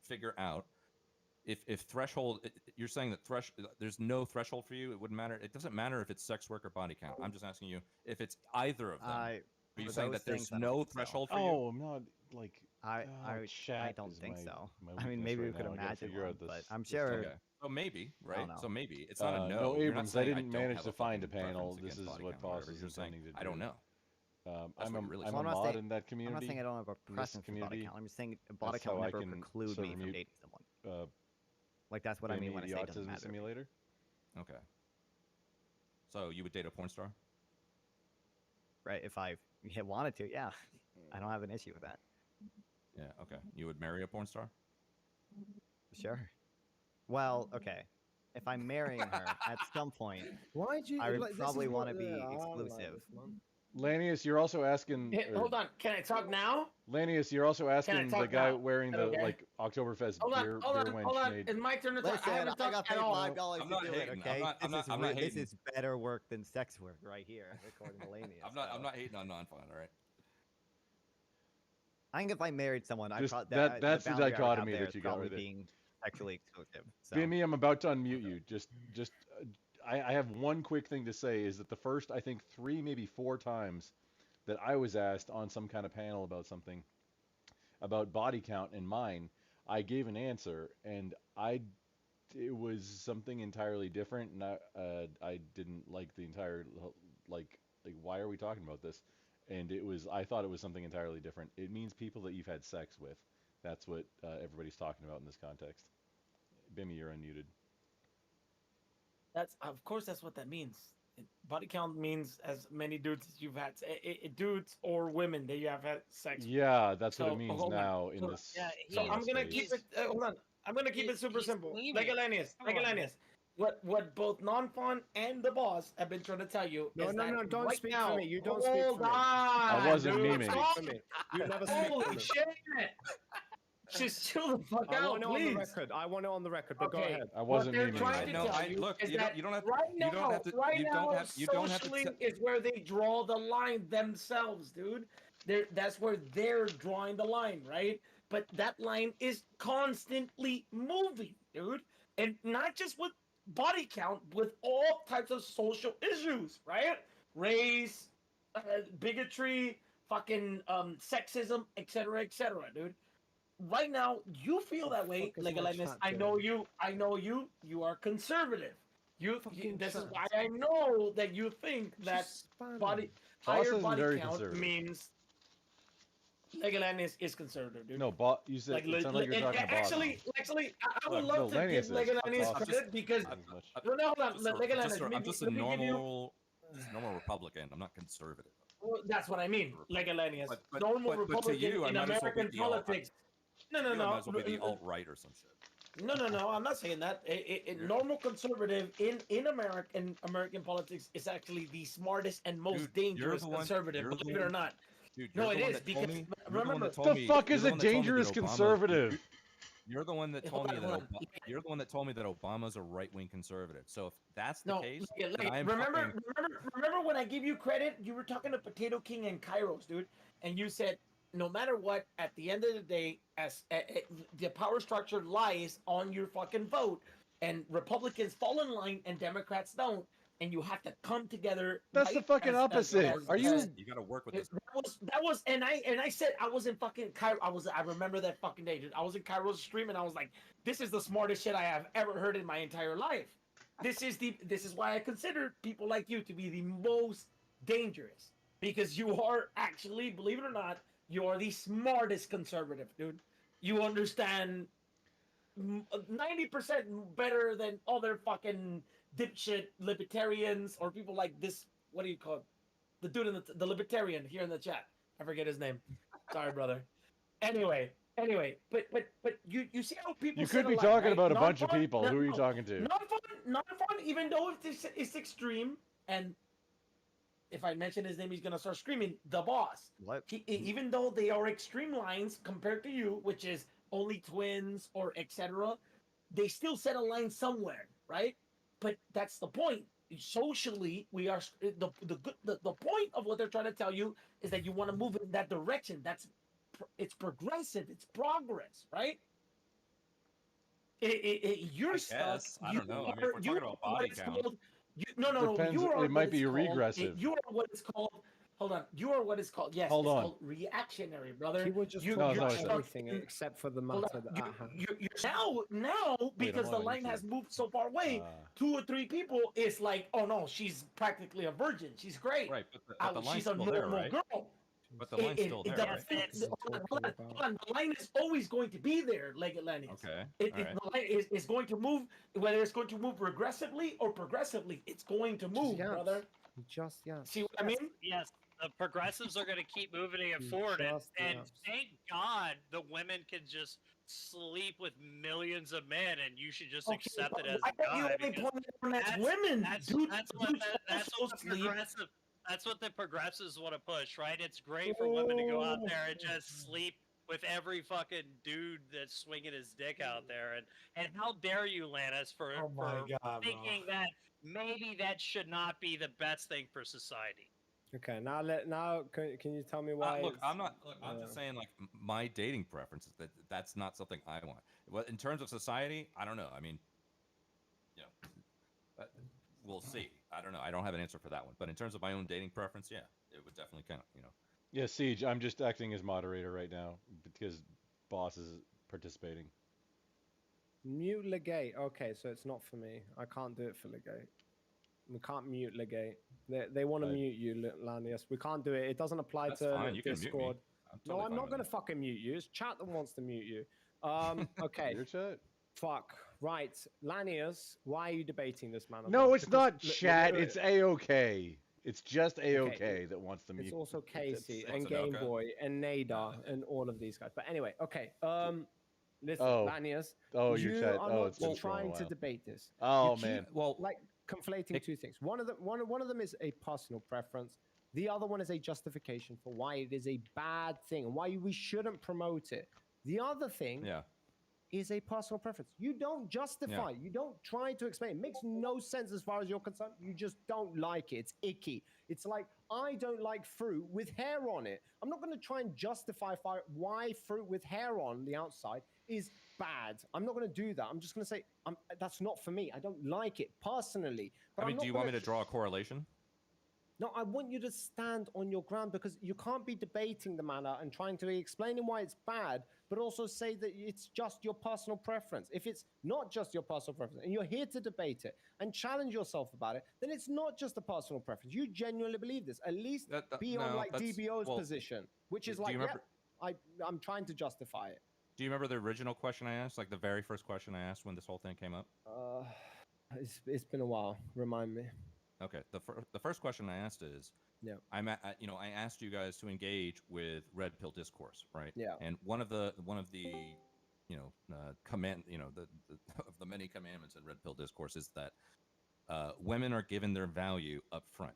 figure out if threshold. You're saying that there's no threshold for you. It wouldn't matter. It doesn't matter if it's sex work or body count. I'm just asking you if it's either of them. Are you for saying those that there's things, I don't no think so. threshold for you? oh, I'm not like. I chat don't is think my- so. my I mean, weakness maybe right we could now. I gotta imagine figure one, out but this- I'm this sure. topic. Okay. So maybe, right? know. So maybe it's not a no. No, You're not Abrams, I saying didn't don't manage have to a find a fucking panel. preference This against is body what count or whatever. Boss is You're saying, intending to I don't do. know. That's I'm what a, you're really I'm saying. a Well, I'm not mod saying- in that I'm community. not saying I don't have a this preference for body community, count. I'm just saying body that's count how I never can preclude me from serve dating someone. uh, Like that's what I mean Bimmy, when I the say it doesn't autism matter. simulator. Okay. So you would date a porn star? Right? If I wanted to, yeah, I don't have an issue with that. Yeah. Okay. You would marry a porn star? Sure. Well, okay. If I'm marrying her at some point, Why do you? I would like, this is probably what- wanna be I don't like exclusive. this, man. Lanius, you're also asking. Hey, hold on. Can I talk now? Lanius, you're also asking the talk guy now? wearing the Okay. like Oktoberfest Hold on, beer hold on, wench hold on. made. It's my turn to talk. Listen, I I haven't talked got at paid all. $5 I'm to not do hating. it. Okay, I'm not this hating. is better work than sex work right here, according to Lanius. I'm not hating on non-fun. All right. I think if I married someone, I Just probably that's the boundary I would have dichotomy there that is you got probably with it. being sexually exclusive. So. Bimmy, I'm about to unmute you. Just I have one quick thing to say is that the first, I think 3, maybe 4 times that I was asked on some kind of panel about something, about body count in mine, I gave an answer and it was something entirely different, and I didn't like the entire like why are we talking about this? And I thought it was something entirely different. It means people that you've had sex with. That's what everybody's talking about in this context. Bimmy, you're unmuted. That's of course that's what that means. Body count means as many dudes as you've had, dudes or women that you have had sex with. Yeah, that's what it So, means hold on. now in So- this. Yeah, So He's- I'm gonna space. keep it. Hold on. I'm gonna keep it super he's simple. gleaming. Legalanius. Come on, man. Legalanius. What both non-fun and the boss have been trying to tell you No, is no, that no, don't right speak now, for me. You don't speak hold for me. on, I wasn't dude. memeing. Stop. For me. You never speak for Holy me. shit! Just chill the fuck I out, want it on the please. record. I want it on the record, but go Okay. ahead. I What wasn't they're memeing. trying to know. tell you Look. is You that don't have. right You don't now, have to. right You now, don't have. You don't have to. socially is where they draw the line themselves, dude. That's where they're drawing the line, right? But that line is constantly moving, dude, and not just with body count, with all types of social issues, right? Race, bigotry, fucking sexism, etc., dude. Right now, you feel that way, fuck is my Legolinus. chat I know doing? you. I know you. You are conservative. Fucking This is chat. why I know that you think that Just spam body him. Boss higher isn't body very count conservative. means Legolinus is conservative, dude. No, you said it sounded like you're talking to boss. actually, I would Look, love no, to give Lanius is. Legolinus Boss credit because isn't as much. no, hold on, Legolinus. I'm just a normal Republican. I'm not conservative. That's what I mean, Legolinus. But Normal to Republican you, I in might as well American be the alt- politics. No, You might as well be the alt right or some shit. No, I'm not saying that. Normal conservative in American politics is actually the smartest and most dangerous conservative, believe it or not. Dude, No, you're it the one is that told because me- remember. The fuck is a dangerous conservative? You're the one that Hold told me on, that. hold on. You're the one that told me that Obama's a right-wing conservative. So if that's the No, case, like, then I am remember fucking- when I give you credit, you were talking to Potato King and Kairos, dude, and you said no matter what, at the end of the day, the power structure lies on your fucking vote, and Republicans fall in line and Democrats don't, and you have to come together. That's the fucking opposite. Are you? You got to work with this. That was, and I said I was in fucking Cairo. I remember that fucking day, dude. I was in Cairo's stream, and I was like, this is the smartest shit I have ever heard in my entire life. This is why I consider people like you to be the most dangerous, because you are actually, believe it or not, you are the smartest conservative, dude. You understand 90% better than other fucking dipshit libertarians or people like this. What do you call it? The dude in the libertarian here in the chat. I forget his name. Sorry, brother. Anyway, but you see how people You sit could be alike, talking right? about a bunch of Non-fun- people. Who are you talking to? non-fun, even though it's extreme, and if I mention his name, he's gonna start screaming. The boss. What? Even though they are extreme lines compared to you, which is only twins or etc., they still set a line somewhere, right? But that's the point. Socially, we are the point of what they're trying to tell you is that you want to move in that direction. It's progressive. It's progress, right? Your stuff. I don't know. I mean, if we're talking about body count. No. Depends, You are it might what be is called- regressive. You are what is called. Hold on. You are what is called. Yes. Hold it's on. called reactionary, brother. He would just You- talk No, about it's not. everything except for the matter that at hand. You're now because the on line YouTube. has moved so far away. 2 or 3 people is like, oh no, she's practically a virgin. She's great. Right, but the line's She's a still there, normal right? girl. But the line's still there, right? Hold on. The line is always going to be there, like Atlantis. Okay. The line is going to move, whether it's going to move regressively or progressively. It's going to move, yes. brother. Just yeah. See what I mean? Yes, the progressives are going to keep moving it You forward, and just yes. thank God the women can just sleep with millions of men, and you should just accept it as why are you God. only because pointing on that's women? That's Dude, that's what dudes that's also what sleep. progressive. That's what the progressives want to push, right? It's great for women to go out there and just sleep with every fucking dude that's swinging his dick out there. And how dare you, Lannis, for Oh my God, bro. thinking that maybe that should not be the best thing for society. Okay, now can you tell me why? Look, it's- I'm not. Look, I'm just saying, like my dating preferences. That's not something I want. Well, in terms of society, I don't know. I mean, you know, we'll see. I don't know. I don't have an answer for that one. But in terms of my own dating preference, yeah, it would definitely count. You know. Yeah, Siege, I'm just acting as moderator right now because boss is participating. Mute Legate. Okay, so it's not for me. I can't do it for Legate. We can't mute Legate. They want to Right. mute you, Lanius. We can't do it. It doesn't apply That's to fine. You can mute me. Discord. I'm No, totally I'm fine not with going to that. fucking mute you. It's chat that wants to mute you. Okay. Your chat? Fuck. Right. Lanius, why are you debating this man? No, it's Because- not chat. It's A-OK. It's just A-OK Okay, that wants to mute. It's also Casey It's- and What's Game Anoka? Boy and Nadar and all of these guys. But anyway, okay. Listen, Oh. Lanius, Oh, your you chat. are Oh, not it's been trying scrolling a to while. debate this. Oh, You keep, man. Well, like conflating two things. One of them is a personal preference. The other one is a justification for why it is a bad thing and why we shouldn't promote it. The other thing yeah. is a personal preference. You don't justify. You don't try to explain. It makes no sense as far as you're concerned. You just don't like it. It's icky. It's like, I don't like fruit with hair on it. I'm not going to try and justify why fruit with hair on the outside is bad. I'm not going to do that. I'm just going to say, that's not for me. I don't like it personally. But I I'm mean, not do you want me gonna to draw a correlation? No, I want you to stand on your ground because you can't be debating the matter and trying to explain why it's bad, but also say that it's just your personal preference. If it's not just your personal preference and you're here to debate it and challenge yourself about it, then it's not just a personal preference. You genuinely believe this. At least be on no, like that's- DBO's well, position, which is do like, you yeah, remember- I'm trying to justify it. Do you remember the original question I asked? Like the very first question I asked when this whole thing came up? It's been a while. Remind me. Okay. The first question I asked is, Yeah. I asked you guys to engage with red pill discourse, right? Yeah. And one of the command, of the many commandments in red pill discourse is that women are given their value up front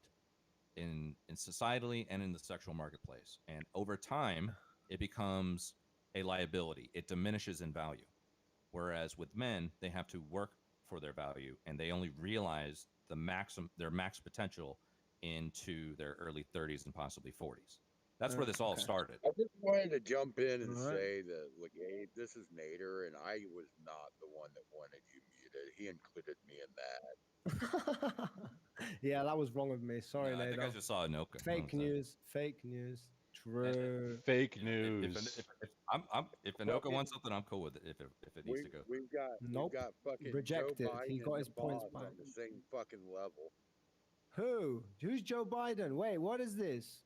in societally and in the sexual marketplace, and over time it becomes a liability. It diminishes in value, whereas with men they have to work for their value, and they only realize their max potential into their early 30s and possibly 40s. That's where this all Okay. started. I just wanted to jump in and Alright. say that, look, Abe, this is Nader, and I was not the one that wanted you muted. He included me in that. Yeah, that was wrong of me. Sorry, I think I Nado. just saw Anoka. Fake news. Fake news. True. Fake news. If Anoka wants something, I'm cool with it. If it needs to go. We've got Nope. we've got fucking Rejected. Joe Biden He got and his the points boss back. on the same fucking level. Who? Who's Joe Biden? Wait, what is this?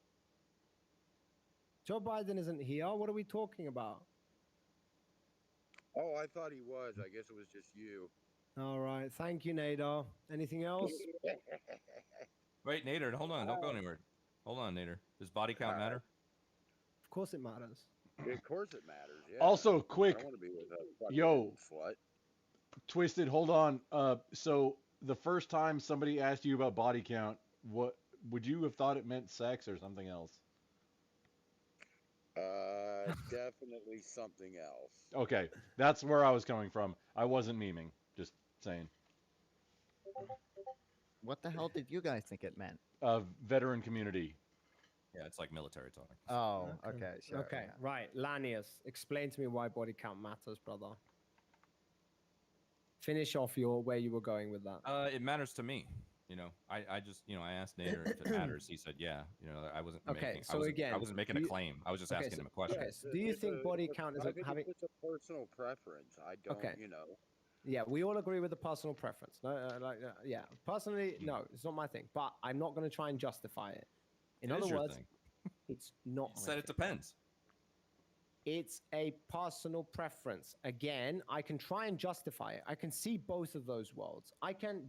Joe Biden isn't here. What are we talking about? Oh, I thought he was. I guess it was just you. All right. Thank you, Nadar. Anything else? Wait, Nader, hold on. Don't go anywhere. Hold on, Nader. Does body count matter? Of course it matters. Of course it matters. Yeah. Also, I quick, don't want to be with a fucking yo. slut. Twisted, hold on. So the first time somebody asked you about body count, what would you have thought it meant sex or something else? Definitely something else. Okay, that's where I was coming from. I wasn't memeing, just saying. What the hell did you guys think it meant? Veteran community. Yeah, it's like military talk. Oh, okay, sure. Okay, yeah. right. Lanius, explain to me why body count matters, brother. Finish off where you were going with that. It matters to me. I just, I asked Nader if it matters. He said, yeah. I wasn't Okay, making. so again, I wasn't making a claim. I was just okay, asking so- him a question. okay, so do you think body count is I think having? it's just a personal preference. I don't, Okay. Yeah, we all agree with the personal preference. No, yeah, personally, no, it's not my thing. But I'm not going to try and justify it. In It is other your words, thing. it's not. You my said it thing. depends. It's a personal preference. Again, I can try and justify it. I can see both of those worlds. I can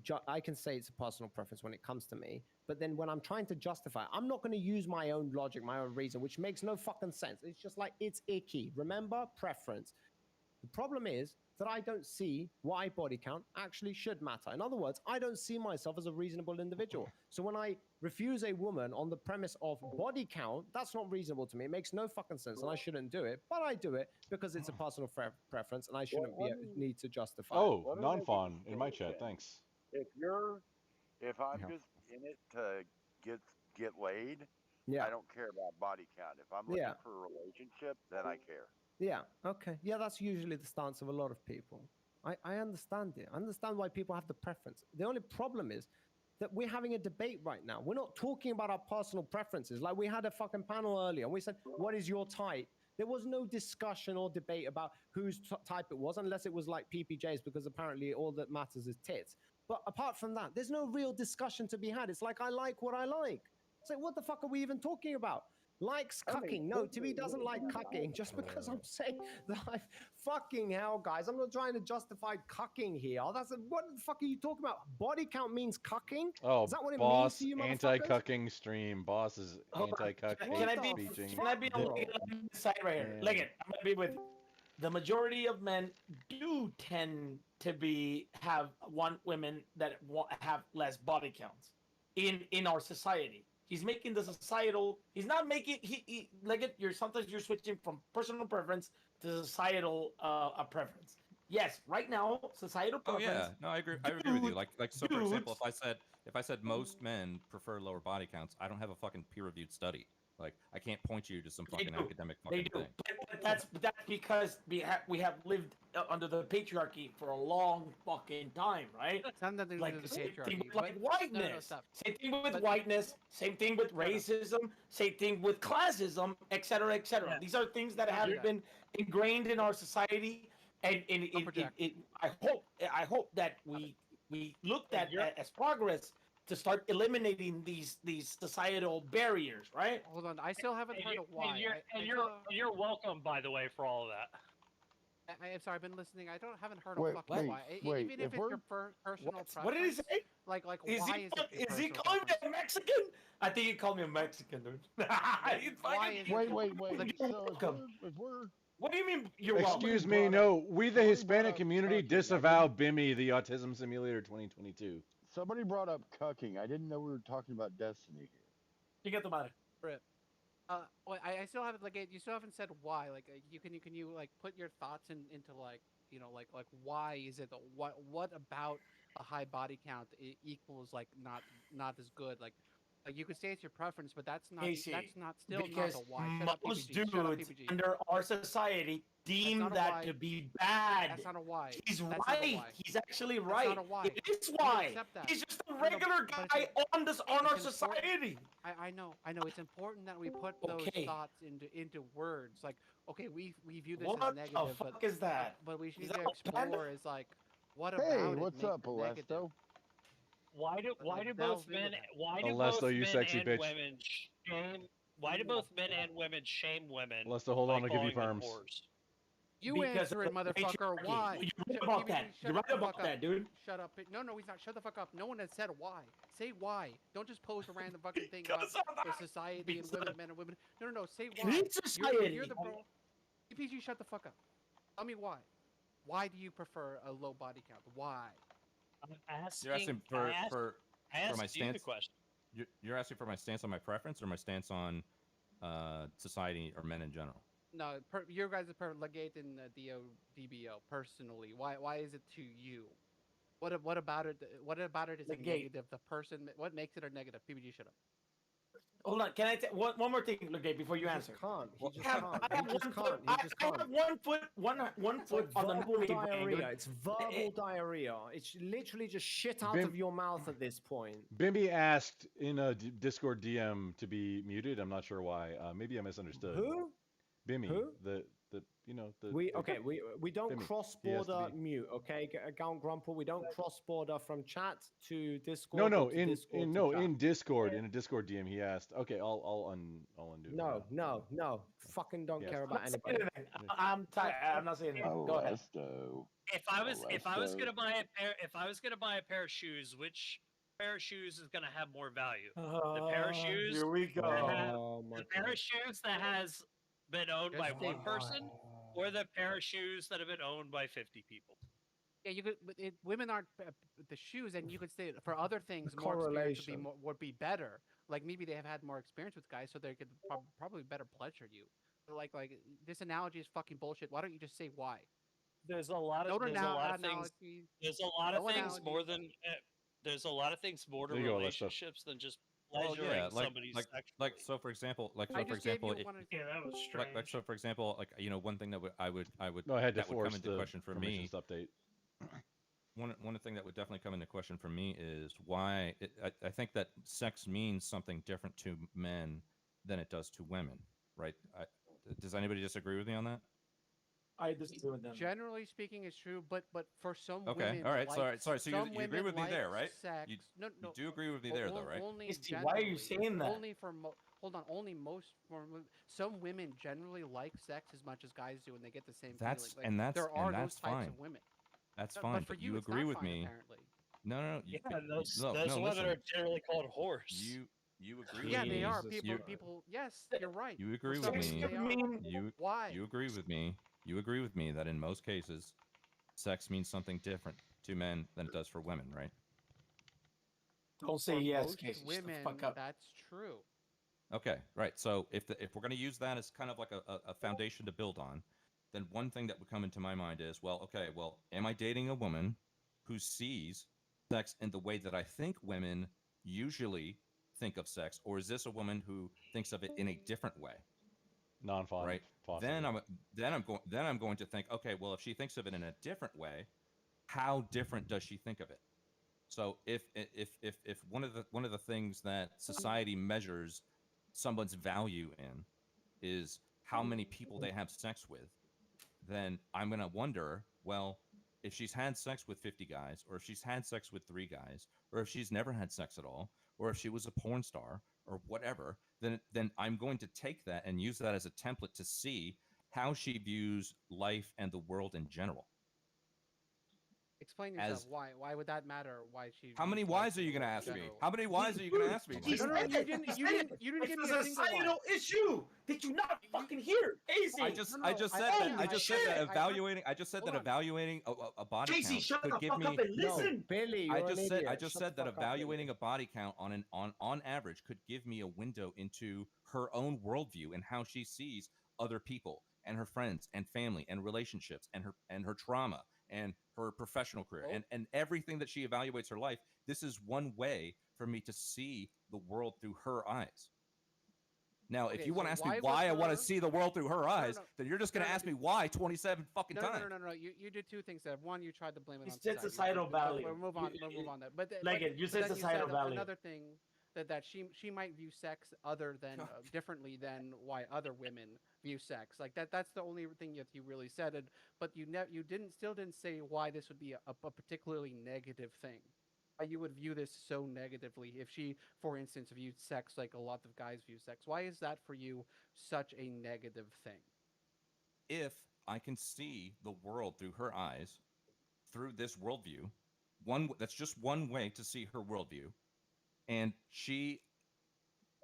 say it's a personal preference when it comes to me, but then when I'm trying to justify it, I'm not going to use my own logic, my own reason, which makes no fucking sense. It's just like, it's icky. Remember, preference. The problem is that I don't see why body count actually should matter. In other words, I don't see myself as a reasonable individual. So when I refuse a woman on the premise of body count, that's not reasonable to me. It makes no fucking sense, and I shouldn't do it. But I do it because it's a personal preference, and I shouldn't need to justify it. Oh, Let me non-fawn make in a my chat. statement. Thanks. If I'm Yeah. just in it to get laid, Yeah. I don't care about body count. If I'm looking Yeah. for a relationship, then I care. Yeah. Okay. Yeah, that's usually the stance of a lot of people. I understand it. I understand why people have the preference. The only problem is that we're having a debate right now. We're not talking about our personal preferences. Like we had a fucking panel earlier and we said, what is your type? There was no discussion or debate about whose type it was, unless it was like PPJs, because apparently all that matters is tits. But apart from that, there's no real discussion to be had. It's like, I like what I like. So what the fuck are we even talking about? Likes cucking. No, Timmy doesn't like cucking just because I'm saying that fucking hell, guys. I'm not trying to justify cucking here. What the fuck are you talking about? Body count means cucking? Oh, Is that what it means boss, to you, motherfuckers? anti-cucking stream. Boss is Hold on. anti-cuck, Can hate I be? speeching. Can I be on Bro. the side right here? Man. Look it. I'm gonna be with you. The majority of men do tend to want women that have less body counts in our society. He's making the societal. He's not making. He like it. Sometimes you're switching from personal preference to societal preference. Yes, right now societal Oh preference. yeah, no, I agree. I agree with you. Like so, for example, dudes- if I said most men prefer lower body counts, I don't have a fucking peer-reviewed study. Like I can't point you to some They fucking do. academic They fucking do, thing. but that's because we have lived under the patriarchy for a long fucking time, right? It's not nothing to do Like with the same thing patriarchy. with like but- whiteness. No, stop. Same thing with But- whiteness. Same thing with Shut up. racism. Same thing with classism, etc., etc. Yeah. These are things that Don't have do that. been ingrained in our society, and I hope that we looked at as progress to start eliminating these societal barriers, right? Hold on, I still haven't heard of why. You're welcome, by the way, for all of that. I'm sorry, I've been listening. I haven't heard Wait, of fucking wait, why. wait, Even if if it's we're- your personal preference. What did he say? Like Is why he is it your is he personal calling me preference? a Mexican? I think he called me a Mexican, dude. He's Why fucking- is it Wait, your- wait, wait. like, So welcome. if we're What do you mean you're Excuse welcome? me, brought no. We, the somebody Hispanic brought up community, cucking. disavow BIMI, the Autism Simulator 2022. somebody brought up cucking, I didn't know we were talking about Destiny here. You get the matter. Well, I still haven't you still haven't said why. Like can you like put your thoughts into like like why is it what about a high body count equals like not as good like you could say it's your preference, but that's not Casey, that's not still because not the why. Shut up, most PPG. Shut up, dudes PPG. under our society deem not a that why. to be bad. That's not a why. He's That's not a right. why. He's actually That's right. not a why. It is You why. accept that. He's just a No, regular but guy on our important. society. I know. It's important that we put those Okay. thoughts into words. Like, okay, we view this What as the negative, fuck but is that? but we Is need that to a panda? explore is like what Hey, about it what's makes up, it negative? Alesto? Why do Like, both delve into men that. why do Alesto, both you men sexy and bitch. women shame why do both men and women shame women? Alesto, hold by on, I'll give you calling them perms. whores? You Because answer of it, the motherfucker. patriarchy. Why? You're Shut- right about PPG, that. shut You're up right the about fuck that, up. dude. Shut up. No, he's not. Shut the fuck up. No one has said why. Say why. Don't just pose a random fucking thing about Because of the that. society and Because women, of- men and women. No. Say In why. his society. You're the bro. PPG, shut the fuck up. Tell me why. Why do you prefer a low body count? Why? I'm asking, You're asking I asked for I asked my you the stance? question. You're asking for my stance on my preference or my stance on society or men in general? No, your guys are legate in DBO personally. Why is it to you? What about it? What about it is a Legate. negative? The person. What makes it a negative? PPG, shut up. Hold on. Can I one more thing, okay, before you He answer? just can't. He just I have can't. one He just foot. can't. He just I can't. have one It's foot like on the verbal movie diarrhea. brain. It's verbal diarrhea. It's literally just shit out Bim- of your mouth at this point. Bimby asked in a Discord DM to be muted. I'm not sure why. Maybe I misunderstood. Who? Bimmy, Who? the We the- okay. We don't Bimmy. cross He has to border be- mute. Okay, Count Grumple. We don't cross border from chat to Discord. No, or to Discord to chat. in Discord, in a Discord DM, he asked. Okay, I'll undo it. No, for now. no. Fucking don't Yes. care I'm about not saying anybody. anything. I'm tired. I'm not saying anything. Go ahead. Alesto. If I was Alesto. gonna buy a pair of shoes, which pair of shoes is gonna have more value? The pair of shoes Here we go. Oh my The pair god. of shoes that has been owned by Just one say person, or the pair of shoes that have been owned by 50 people. Yeah, you could. Women aren't the shoes, and you could say for other things The more experience correlation. would be better. like maybe they have had more experience with guys, so they could probably better pleasure you. But like this analogy is fucking bullshit. Why don't you just say why? There's a lot of No there's a lot of things. analogies. There's a lot of No things more analogies. than there's a lot of things more to There you go, Alexa. relationships than just Well, pleasuring yeah, somebody sexually. so for example, I just gave you one. Yeah, that was strange. so for example, like one thing that I would No, I had to that would come force into the question for me. permissions update. One thing that would definitely come into question for me is why I think that sex means something different to men than it does to women, right? Does anybody disagree with me on that? I disagree with them. Generally speaking, it's true, but for some Okay, women, all right, like, sorry. So some you agree women with me like there, right? Sex. You, No, you do agree with me there, though, right? Only Casey, why are you generally, saying that? Only for hold on. Only most for some women generally like sex as much as guys do, and they get the same That's feeling. Like, there are those types fine. of women. That's But fine, for but you, you it's agree not with fine, me. apparently. No, Yeah, those no, women listen. are generally called whores. You agree Yeah, with me. they are. Jesus People. Yes, you're right. You For agree with some me. women, they are. Why? You agree with me. You agree with me that in most cases, sex means something different to men than it does for women, right? Don't say For yes, most Casey. Shut the women, fuck up. that's true. Okay, right. So if we're going to use that as kind of like a foundation to build on, then one thing that would come into my mind is, well, okay, well, am I dating a woman who sees sex in the way that I think women usually think of sex, or is this a woman who thinks of it in a different way? Non-fond, Right. possibly. Then I'm going to think, okay, well, if she thinks of it in a different way, how different does she think of it? So if one of the things that society measures someone's value in is how many people they have sex with, then I'm going to wonder, well, if she's had sex with 50 guys, or if she's had sex with 3 guys, or if she's never had sex at all, or if she was a porn star or whatever, then I'm going to take that and use that as a template to see how she views life and the world in general. Explain yourself. As Why would that matter? Why she? how many views life whys are in you the going to world in ask me? general? How many whys are you going to ask me? He No, said you it. didn't. He You said didn't. it. You didn't give me It's a a single one. societal issue. Did you not fucking hear? Casey. I just No, said I- that shit. evaluating Hold on. evaluating a body Casey, count shut could the give fuck me up and No, listen. Billy, you're I an just idiot. said Shut that the fuck up, evaluating Billy. a body count on average could give me a window into her own worldview and how she sees other people and her friends and family and relationships and her trauma and her professional career and everything that she evaluates her life. This is one way for me to see the world through her eyes. Now, if Okay, you want so to ask me why why I with want to her- see the world through her eyes, no. then you're just going to No, ask me why 27 fucking No, times. no. You did two things there. One, you tried to blame it You on said societal value. We'll move on. We'll move on. There. But Like it, you said then societal value. Another thing that she might view sex other than differently than why other women view sex. Like that's the only thing that you really said. But you still didn't say why this would be a particularly negative thing. Why you would view this so negatively if she, for instance, viewed sex like a lot of guys view sex. Why is that for you such a negative thing? If I can see the world through her eyes, through this worldview, that's just one way to see her worldview, and she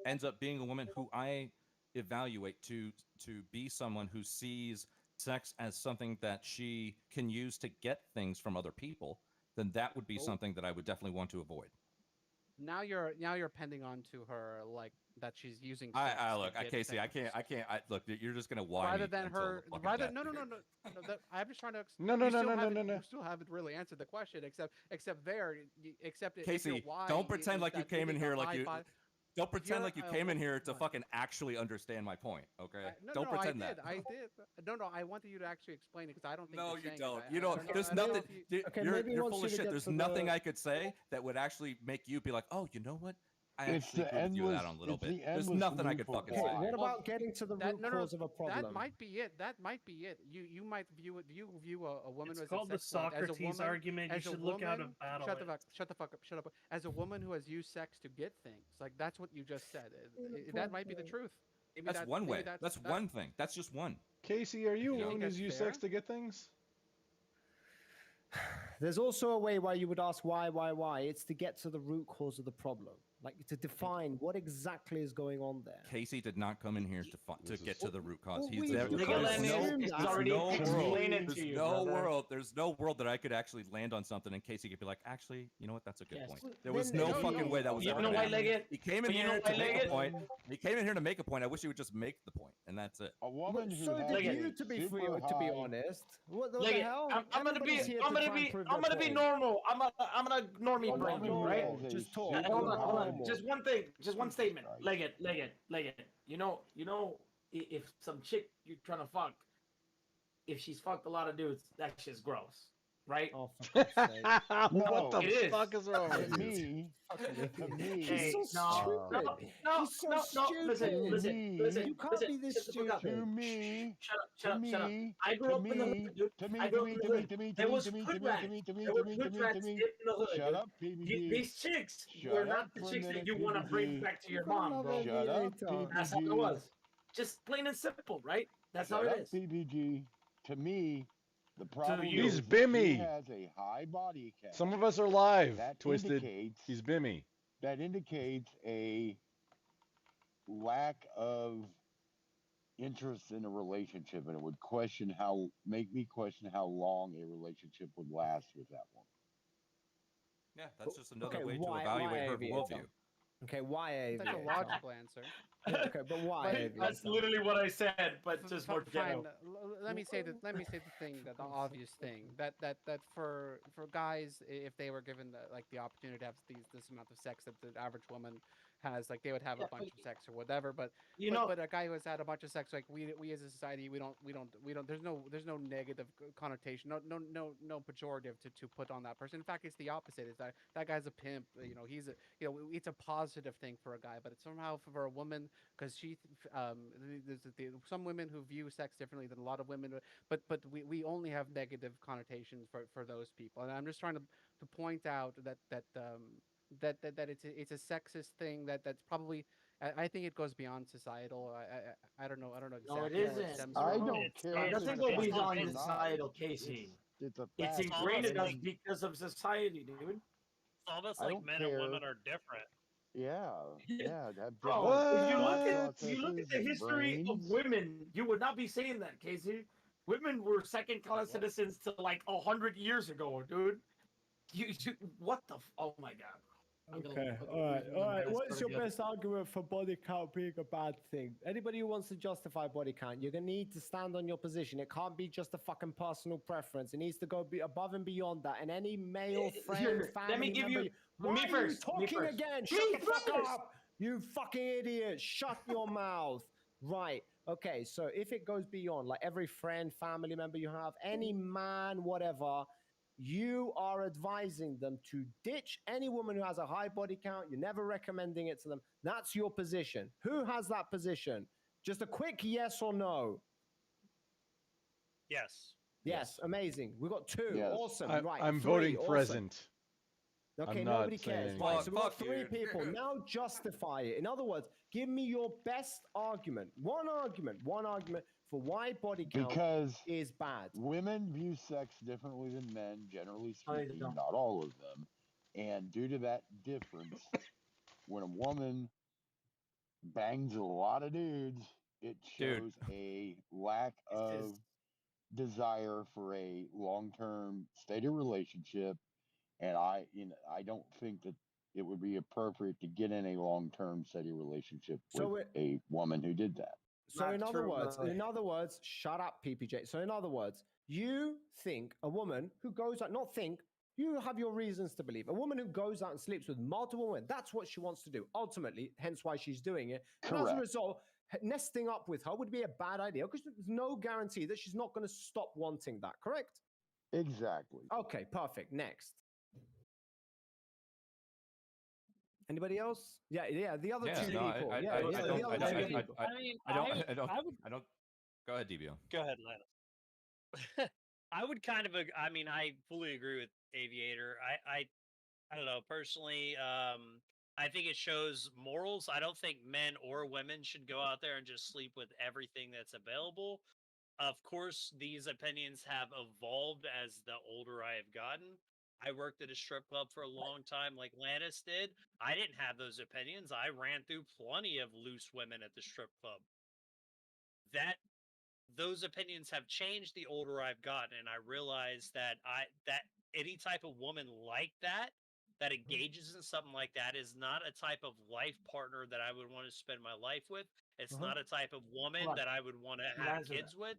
ends up being a woman who I evaluate to be someone who sees sex as something that she can use to get things from other people, then that would be something that I would definitely want to avoid. Now you're pending on to her like that she's using. I sex look, to get Casey, I things. can't. Look, you're just gonna whine Rather me than until her, the fucking rather death. no. I'm just trying to. No. You still haven't really answered the question, except Casey, if your why don't pretend is like you that came in maybe here the like high you. body- Don't pretend you're like you a came in wo- here to what? fucking actually understand my point, okay? No, Don't pretend I that. did. I did. No. I wanted you to actually explain it because I don't think. No, you're you saying it. don't. I You don't. don't know- There's I don't know nothing. if you- Okay, You're maybe he wants full you of to shit. get There's to nothing the- I could say that would actually make you be like, oh, you know what? I It's actually the agree with you with that endless- on a little it's bit. the There's endless nothing I need could for fucking Okay, say. why. what about getting to the root cause of a problem? That might be it. That might be it. You might view it. You view a woman It's who has called the sex as a Socrates woman, argument. You as a should look out woman- of battle. Shut the fuck up. Shut up. As a woman who has used sex to get things, like that's what you just said. That might be the truth. Maybe That's one way. maybe That's one thing. That's just one. Casey, are you a You woman think who's that's used fair? sex to get things? There's also a way why you would ask why. It's to get to the root cause of the problem. Like to define what exactly is going on there. Casey did not come in here to This get is- to the root cause. Well, He's we- there. we There's can't no, assume it's that. already no world. explaining to There's you, no brother. world. There's no world that I could actually land on something and Casey could be like, actually, you know what? That's a good Yes. point. Well, There was then- no no, fucking no. way that was You ever know gonna why, happen. Leggett? He came in You know here why, to make a Leggett? point. He came in here to make a point. I wish he would just make the point, and that's it. A woman who So has did Leggett. you, a to be free, super to be high- honest. What the Leggett, hell? I'm gonna be Everybody's here to try and prove I'm their gonna be point. normal. I'm gonna normie A brain woman you, who right? has a Just talk. super Hold on, hold on. normal. Just one thing. Just one statement. Christ. Leggett. You know, if some chick you're trying to fuck, if she's fucked a lot of dudes, that shit's gross, right? Oh, for God's sake. What the It is. fuck is wrong To with you? me, to me, Hey, He's so no, stupid. no, He's so no. stupid. Listen. You can't be this shut the fuck up. stupid. to me, Shut up. I grew to up in the me, hood, dude. to me, I to grew up me, in the to me, hood. to me, to There me, was to me, hood to me, rats. to me, to me, There to were me, hood to me, to rats me. in the hood. Shut dude. up, PBG. These chicks Shut were up not the for a chicks that minute, you want to bring PBG. back to your Come on, mom, bro. Shut up, Aviator. That's how it PBG. was. Just plain and simple, right? That's how Shut it up, is. PBG. To me, the problem you. He's is Bimmy. she has a high body count. Some of us are live, that Twisted. indicates He's Bimmy. a lack of interest in a relationship, and it would make me question how long a relationship would last with that woman. Yeah, that's just another Okay, way to why evaluate her Aviator? worldview. Okay, why That's a Aviator? logical answer. Yeah, okay, but why But- Aviator? That's literally what I said, but just more Fine. ghetto. Let me say the thing, the obvious thing that for guys, if they were given the opportunity to have this amount of sex that the average woman has, like they would have Yeah, a bunch but of sex or whatever. But You know, but a guy who has had a bunch of sex, like we as a society, we don't. There's no negative connotation, no pejorative to put on that person. In fact, it's the opposite. Is that guy's a pimp. He's a it's a positive thing for a guy, but it's somehow for a woman because there's some women who view sex differently than a lot of women, but we only have negative connotations for those people, and I'm just trying to point out that it's a sexist thing that's probably I think it goes beyond societal. I don't know No, it exactly where isn't. stems I from. don't It's- care. it if doesn't it's go sexist beyond or not. societal, Casey. It's a It's fact. ingrained in us Like- because of society, dude. It's almost I like don't men care. and women are different. Yeah, that Bro, different if you look thought at the processes and history of brains. women, you would not be saying that, Casey. Women were second-class citizens to like 100 years ago, dude. What the? Oh my god. I'm gonna- Okay, I'm gonna all right, lose all my right. mind. What's your Sorry, best argument for body count being a bad thing? Anybody who wants to justify body count, you're gonna need to stand on your position. It can't be just a fucking personal preference. It needs to go above and beyond that. And any male friend, Here, family let me give member, you why me are first. you Me talking first. again? Me Shut the fuck first. up, you fucking idiot! Shut your mouth. Right. Okay. So if it goes beyond, like every friend, family member you have, any man, whatever. You are advising them to ditch any woman who has a high body count. You're never recommending it to them. That's your position. Who has that position? Just a quick yes or no. Yes. Yes, amazing. We got two. Yes. Awesome. Right. I'm three. voting Awesome. present. Okay, I'm not nobody saying cares. anything. Right, Fuck, so we've got fuck, three dude. people. Now justify it. In other words, give me your best argument. One argument for why body count Because is bad. women view sex differently than men, generally No, they speaking, don't. not all of them. And due to that difference, when a woman bangs a lot of dudes, it Dude. shows a lack of desire for a long-term stated relationship. And I don't think that it would be appropriate to get in a long-term steady relationship So with a woman who did that. So Not in other true, words, brother. shut up, PPJ. So in other words, you think a woman who goes out, not think, you have your reasons to believe. A woman who goes out and sleeps with multiple women, that's what she wants to do. Ultimately, hence why she's doing it. And as a Correct. result, nesting up with her would be a bad idea because there's no guarantee that she's not going to stop wanting that, correct? Exactly. Okay, perfect. Next. Anybody else? Yeah, the other Yeah, two no, people. I Yeah, the other two people. I would I don't. Go ahead, DBO. go ahead, Lana. I would kind of. I mean, I fully agree with Aviator. I don't know personally. I think it shows morals. I don't think men or women should go out there and just sleep with everything that's available. Of course, these opinions have evolved as the older I have gotten. I worked at a strip club for a long time, like Lannis did. I didn't have those opinions. I ran through plenty of loose women at the strip club. That those opinions have changed the older I've gotten, and I realize that any type of woman like that engages in something like that is not a type of life partner that I would want to spend my life with. It's not a type of woman Hold on. that I would want to Let me have answer kids with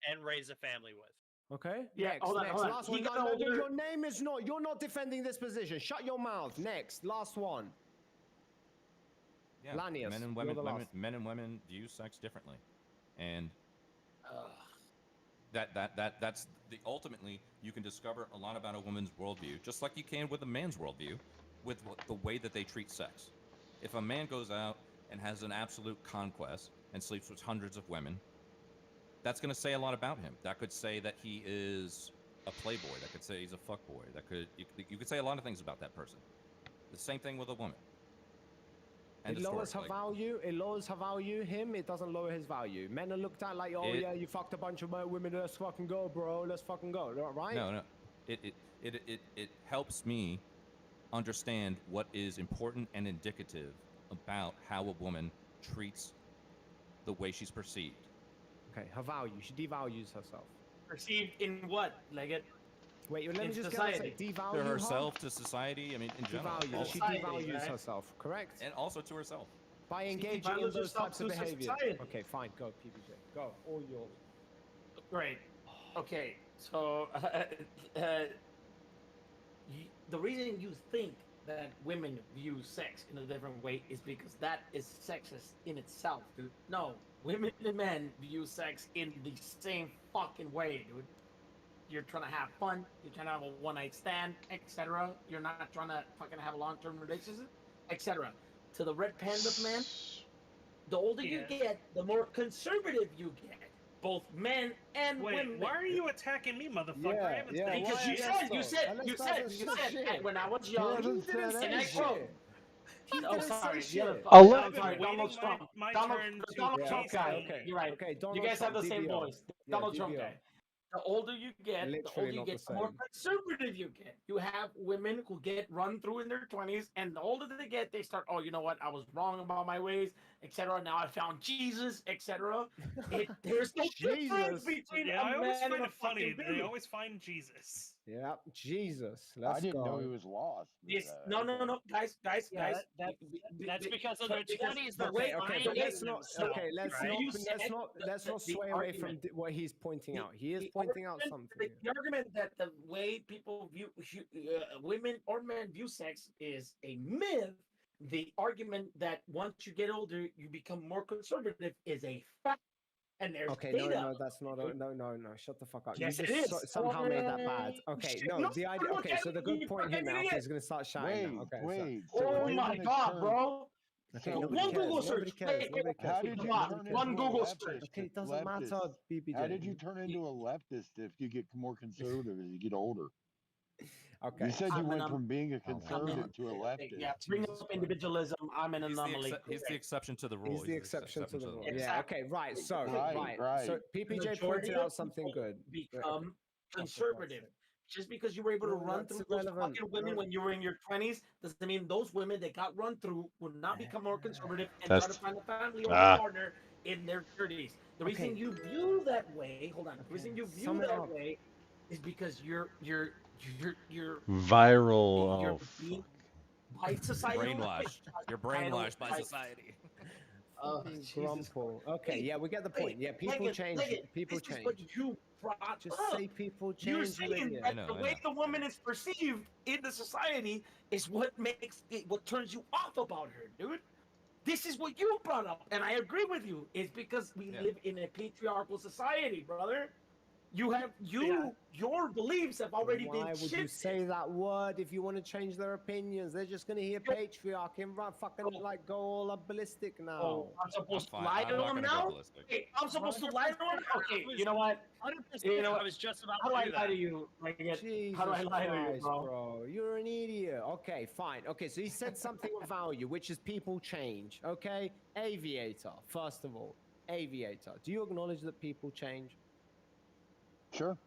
and raise a family with. Okay. Yeah, Next. hold on, Next. hold on. Last He one. got No, no, older- your name is not. You're not defending this position. Shut your mouth. Next. Last one. Yeah, Lanius, men and you're women, the last. men and women view sex differently, and Ugh. that's the ultimately you can discover a lot about a woman's worldview, just like you can with a man's worldview, with the way that they treat sex. If a man goes out and has an absolute conquest and sleeps with hundreds of women, that's going to say a lot about him. That could say that he is a playboy. That could say he's a fuckboy. That could you could say a lot of things about that person. The same thing with a woman. It lowers her value. It lowers her value. Him, it doesn't lower his value. Men are looked at like, oh yeah, you fucked a bunch of women. Let's fucking go, bro. Let's fucking go. Right? No. It helps me understand what is important and indicative about how a woman treats the way she's perceived. Okay, her value. She devalues herself. Perceived in what? Like it. Wait, let me In just society. get devalue To her? herself, to society, I mean, in general. Devalue. She Society, devalues right? herself, correct? And also to herself. By She engaging in devalues those herself types of to behavior. society. Okay, fine. Go, PBJ. Go. All yours. Great. Okay, so the reason you think that women view sex in a different way is because that is sexist in itself, dude. No, women and men view sex in the same fucking way, dude. You're trying to have fun, you're trying to have a one-night stand, etc. You're not trying to fucking have a long-term relationship, etc. To the red panda man, the older you get, the more conservative you get. Both men and Wait, women. why are you attacking me, motherfucker? I haven't said Because you said when I was young, and I quote. Oh, sorry. The other, I've been sorry, waiting Donald Trump. my Donald, turn to Donald Trump chase guy. me. You're right. Okay, You Donald guys have Trump, the same DBO. voice. Yeah, Donald Trump DBO. guy. The older you get, Literally the not older you the get, the more same. conservative you get. You have women who get run through in their 20s, and the older they get, they start, oh, you know what? I was wrong about my ways, etc. Now I found Jesus, etc. There's no difference between Yeah, I a always man find and a it funny. fucking They baby. always find Jesus. Yeah, Jesus. I Let's didn't go. know he was lost. but, Yes. No, guys, Yeah, that's because in their 20s they're Okay, but finding let's not. themselves, Okay, let's right? let's not sway away from what he's pointing out. He is pointing out something. The argument that the way people view women or men view sex is a myth. The argument that once you get older, you become more conservative is a fact. And there's Okay, data. no, that's not. No. Shut the fuck up. Yes, you it just is. somehow made that bad. Okay, Shit, no, no, the idea. look Okay, at so the it, good you point here fucking now. idiot. He's gonna start shouting now. Okay. Wait. So, Oh you're my gonna god, turn- bro! Okay, So nobody one cares. Google Nobody search. cares. Nobody cares. How did you Come on, turn one into Google a search. leftist? Okay, it doesn't matter, BBJ. How did you turn into a leftist if you get more conservative as you get older? Okay. You said you went from being a I'm conservative to a leftist. Yeah, bring Jesus up individualism. I'm an anomaly. He's the exception to the rule. He's the exception to the rule. rule. Yeah. Okay. Right. So Right. So PPJ pointed out something good. Become conservative. Just because you were able to No, run that's through those irrelevant. fucking women when you were in your 20s doesn't mean those women that got run through will not become more conservative and try to find a family or a partner in their 30s. The reason you view that way, hold on. The reason you view that way is because you're Viral. You're Oh, being by society. Brainwashed. You're brainwashed by society. Grumple. Okay, yeah, we get the point. Yeah, people change. People this change. Is what you brought Just up. say people You're change. saying that the way the woman is perceived in the society is what makes it, what turns you off about her, dude. This is what you brought up, and I agree with you. It's because we live in a patriarchal society, brother. You have your beliefs have already been Why would shifted. you say that word if you want to change their opinions? They're just gonna hear patriarch and fucking like go all up ballistic now. Oh, I'm supposed to lie to them now? Okay, I'm supposed to lie to them? Okay, you know what? 100%. You know what? I was just about How do to I do lie that. to you? Like, Jesus how do I lie to you, Christ, bro? You're an idiot. Okay, fine. Okay, so he said something of value, which is people change. Okay, Aviator. First of all, Aviator. Do you acknowledge that people change? Sure.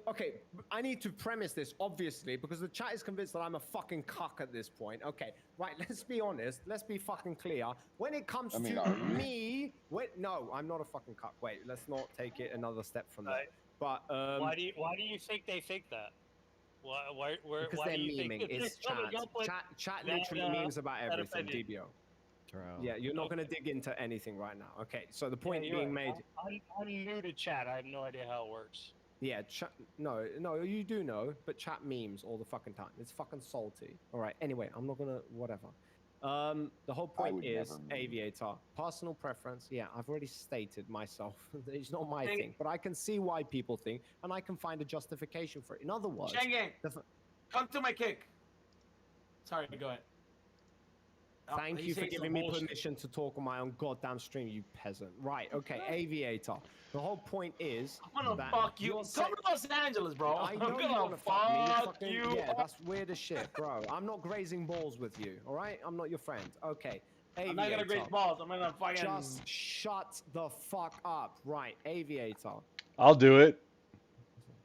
Okay, I need to premise this obviously because the chat is convinced that I'm a fucking cuck at this point. Okay, right. Let's be honest. Let's be fucking clear. When it comes I mean, to are you? me, no, I'm not a fucking cuck. Wait, let's not take it another step from there. Right. But Why do you think they think that? because Why they're do you think memeing. It's chat. coming up with Chat that, literally memes about that everything. opinion? DBO. Bro. Yeah, you're not Okay. going to dig into anything right now. Okay, so the Yeah, point you're being right. made. I'm new to chat. I have no idea how it works. Yeah, no, you do know, but chat memes all the fucking time. It's fucking salty. All right. Anyway, I'm not gonna whatever. The whole I point would is never meme. Aviator personal preference. Yeah, I've already stated myself. It's not my Dang it. thing, but I can see why people think, and I can find a justification for it. In other words, Schengen, the f- come to my kick. Sorry, go ahead. thank he's you for saying some giving me bullshit. permission to talk on my own goddamn stream, you peasant. Right? Okay, Aviator. The whole point is I'm gonna that fuck you. you're Come set- to Los Angeles, bro. I I'm know you gonna want to fuck me. You're fuck fucking, you. yeah, that's weird as shit, bro. I'm not grazing balls with you, all right? I'm not your friend. Okay. I'm not gonna Aviator. graze balls. I'm gonna fucking. Just shut the fuck up. Right, Aviator. I'll do it.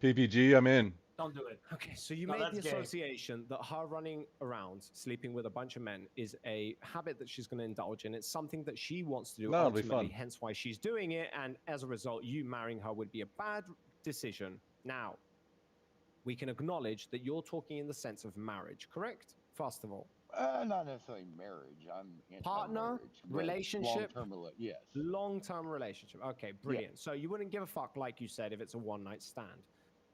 PPG, I'm in. Don't do it. Okay, so you No, made the that's gay. association that her running around, sleeping with a bunch of men, is a habit that she's going to indulge in. It's something that she wants to do No, it'll be ultimately, fun. hence why she's doing it. And as a result, you marrying her would be a bad decision. Now, we can acknowledge that you're talking in the sense of marriage, correct? First of all. Not necessarily marriage. I'm Partner, anti-marriage, but relationship, long-term yes. long-term relationship. Okay, brilliant. So you wouldn't give a fuck, like you said, if it's a one-night stand.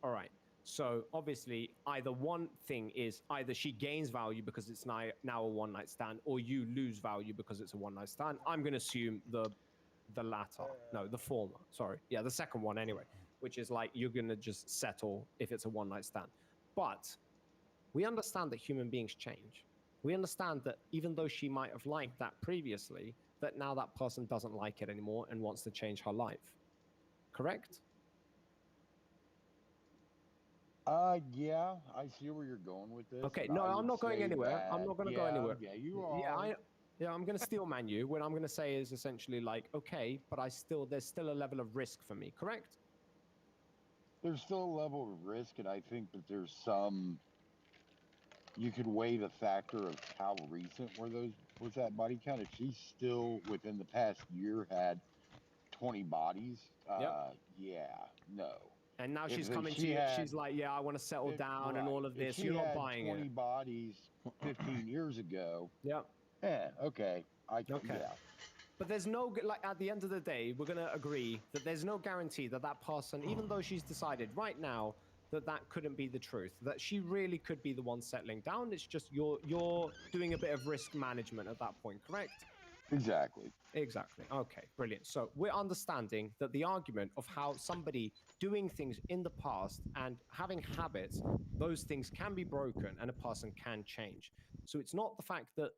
All right. So obviously, either one thing is either she gains value because it's now a one-night stand, or you lose value because it's a one-night stand. I'm going to assume the latter. No, the former. Sorry. Yeah, the second one anyway, which is like you're going to just settle if it's a one-night stand. But we understand that human beings change. We understand that even though she might have liked that previously, that now that person doesn't like it anymore and wants to change her life. Correct? Yeah, I see where you're going with this. Okay, and no, I I'm would not going say anywhere. I'm that- not going to yeah, go anywhere. Yeah, you are. Yeah, I'm going to steel man you. What I'm going to say is essentially like, okay, but there's still a level of risk for me, correct? There's still a level of risk, and I think that there's some. You could weigh the factor of how recent was that body count. If she's still within the past year had 20 bodies, Yep. yeah, no. And now she's If coming to she you. had- She's like, yeah, I want to settle down and right. all of If this. she You're not had buying 20 it. bodies 15 years ago, Yep. yeah, okay, Okay. yeah. But there's no, like, at the end of the day, we're going to agree that there's no guarantee that that person, even though she's decided right now that that couldn't be the truth, that she really could be the one settling down. It's just you're doing a bit of risk management at that point, correct? Exactly. Exactly. Okay, brilliant. So we're understanding that the argument of how somebody doing things in the past and having habits, those things can be broken and a person can change. So it's not the fact that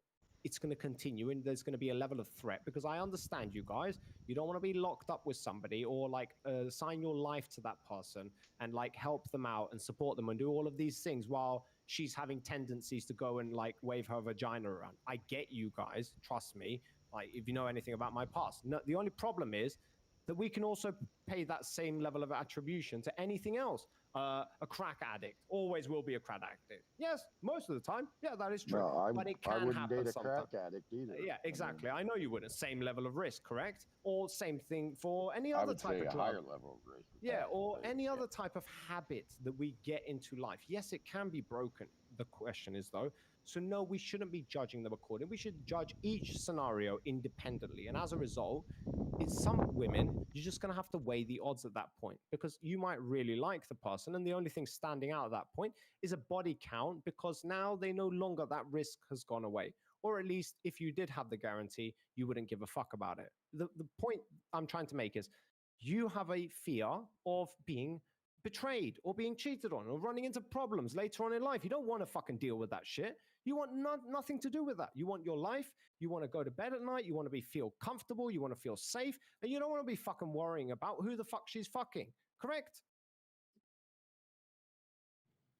it's going to continue and there's going to be a level of threat, because I understand you guys. You don't want to be locked up with somebody or like assign your life to that person and like help them out and support them and do all of these things while she's having tendencies to go and like wave her vagina around. I get you guys. Trust me. Like, if you know anything about my past. No, the only problem is that we can also pay that same level of attribution to anything else. A crack addict always will be a crack addict. Yes, most of the time. Yeah, that is true. No, but it I can wouldn't happen date a sometimes. crack addict either. Yeah, I mean, exactly. I know you wouldn't. Same level of risk, correct? Or same thing for any I other would type say of a drug. higher level of risk. with Yeah, that, or but, any yeah. other type of habit that we get into life. Yes, it can be broken. The question is, though, so no, we shouldn't be judging them accordingly. We should judge each scenario independently. And as a result, it's some women, you're just going to have to weigh the odds at that point, because you might really like the person. And the only thing standing out at that point is a body count, because now they no longer, that risk has gone away. Or at least if you did have the guarantee, you wouldn't give a fuck about it. The point I'm trying to make is, you have a fear of being betrayed or being cheated on or running into problems later on in life. You don't want to fucking deal with that shit. You want nothing to do with that. You want your life. You want to go to bed at night. You want to feel comfortable. You want to feel safe. And you don't want to be fucking worrying about who the fuck she's fucking. Correct?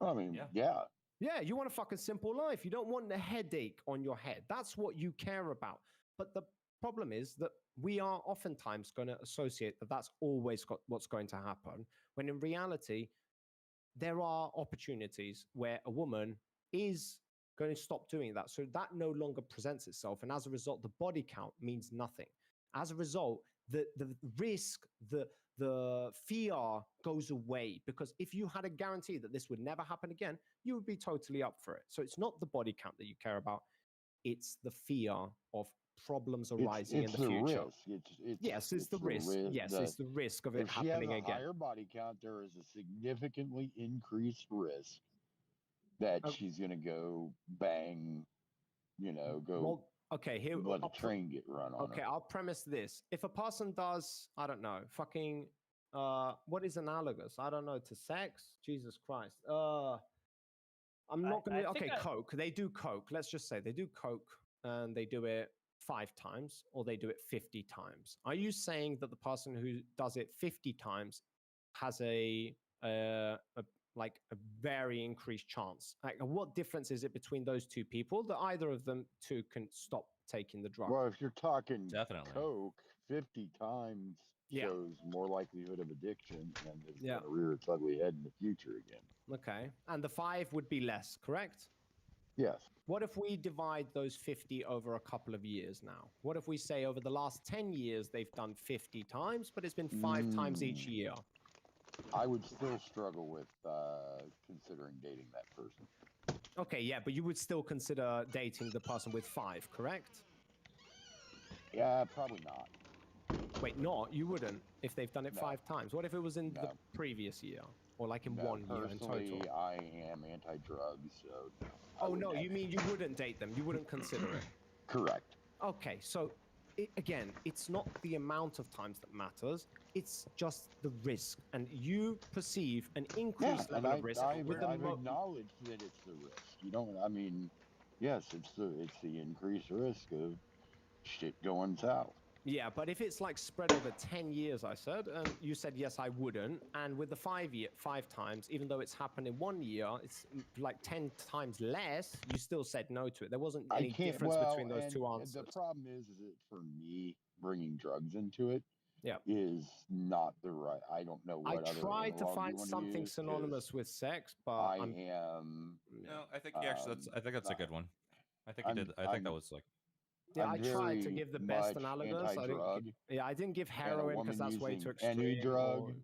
I mean, yeah. Yeah, you want a fucking simple life. You don't want the headache on your head. That's what you care about. But the problem is that we are oftentimes going to associate that that's always what's going to happen, when in reality, there are opportunities where a woman is going to stop doing that. So that no longer presents itself. And as a result, the body count means nothing. As a result, the risk, the fear goes away, because if you had a guarantee that this would never happen again, you would be totally up for it. So it's not the body count that you care about. It's the fear of problems arising it's in the future. risk. Yes, it's the risk. Yes, it's the risk of it If she has happening a again. higher body count, there is a significantly increased risk that Oh. she's going to go bang, go Well, okay, here let a I'll train get run on okay, her. I'll premise this. If a person does, I don't know, fucking what is analogous? I don't know, to sex? Jesus Christ. I'm not I gonna think okay, coke. They do coke. Let's just say they do coke and they do it 5 times or they do it 50 times. Are you saying that the person who does it 50 times has a like a very increased chance? Like, what difference is it between those two people that either of them two can stop taking the drug? Well, if you're talking Definitely. coke, 50 times Yeah. shows more likelihood of addiction and is Yeah. going to rear its ugly head in the future again. Okay. And the 5 would be less, correct? Yes. What if we divide those 50 over a couple of years now? What if we say over the last 10 years they've done 50 times, but it's been 5 times each year? I would still struggle with considering dating that person. Okay, yeah, but you would still consider dating the person with 5, correct? Yeah, probably not. Wait, not? You wouldn't if they've done it No. 5 times. What if it was in the No. previous year? Or like in No, 1 year in personally, total? I am anti-drug, so no. I Oh, wouldn't no, have you mean you wouldn't date them. You wouldn't consider it. Correct. Okay, so again, it's not the amount of times that matters. It's just the risk. And you perceive an increased level of risk with the I've acknowledged that it's the risk. You don't, I mean, yes, it's the increased risk of shit going south. Yeah, but if it's like spread over 10 years, I said, and you said, yes, I wouldn't. And with the 5 times, even though it's happened in 1 year, it's like 10 times less, you still said no to it. There wasn't any difference between those two answers. The problem is that for me, bringing drugs into it yeah. is not the right. I don't know what I other tried to analog find you wanna something use, 'cause synonymous with sex, but I I'm, am. No, I think actually I think that's a good one. I think you I'm- did. I think that was like. yeah, I'm I tried to very give the best much analogous. anti-drug, I didn't give and a heroin because woman that's way too using extreme. any drug.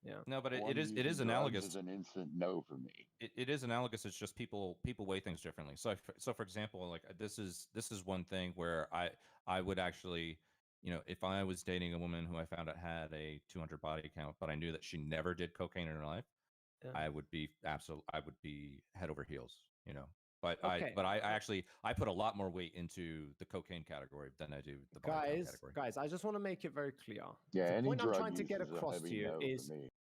Yeah. No, but a it woman is using drugs analogous. is an instant no for me. It is analogous. It's just people weigh things differently. So for example, like this is one thing where I would actually, if I was dating a woman who I found out had a 200 body count, but I knew that she never did cocaine in her life, Yeah. I would be head over heels. But Okay. I actually I put a lot more weight into the cocaine category than I do the body count category. Guys, I just want to make it very clear. Yeah, the any point I'm drug trying to use get is a across to heavy you no is for me.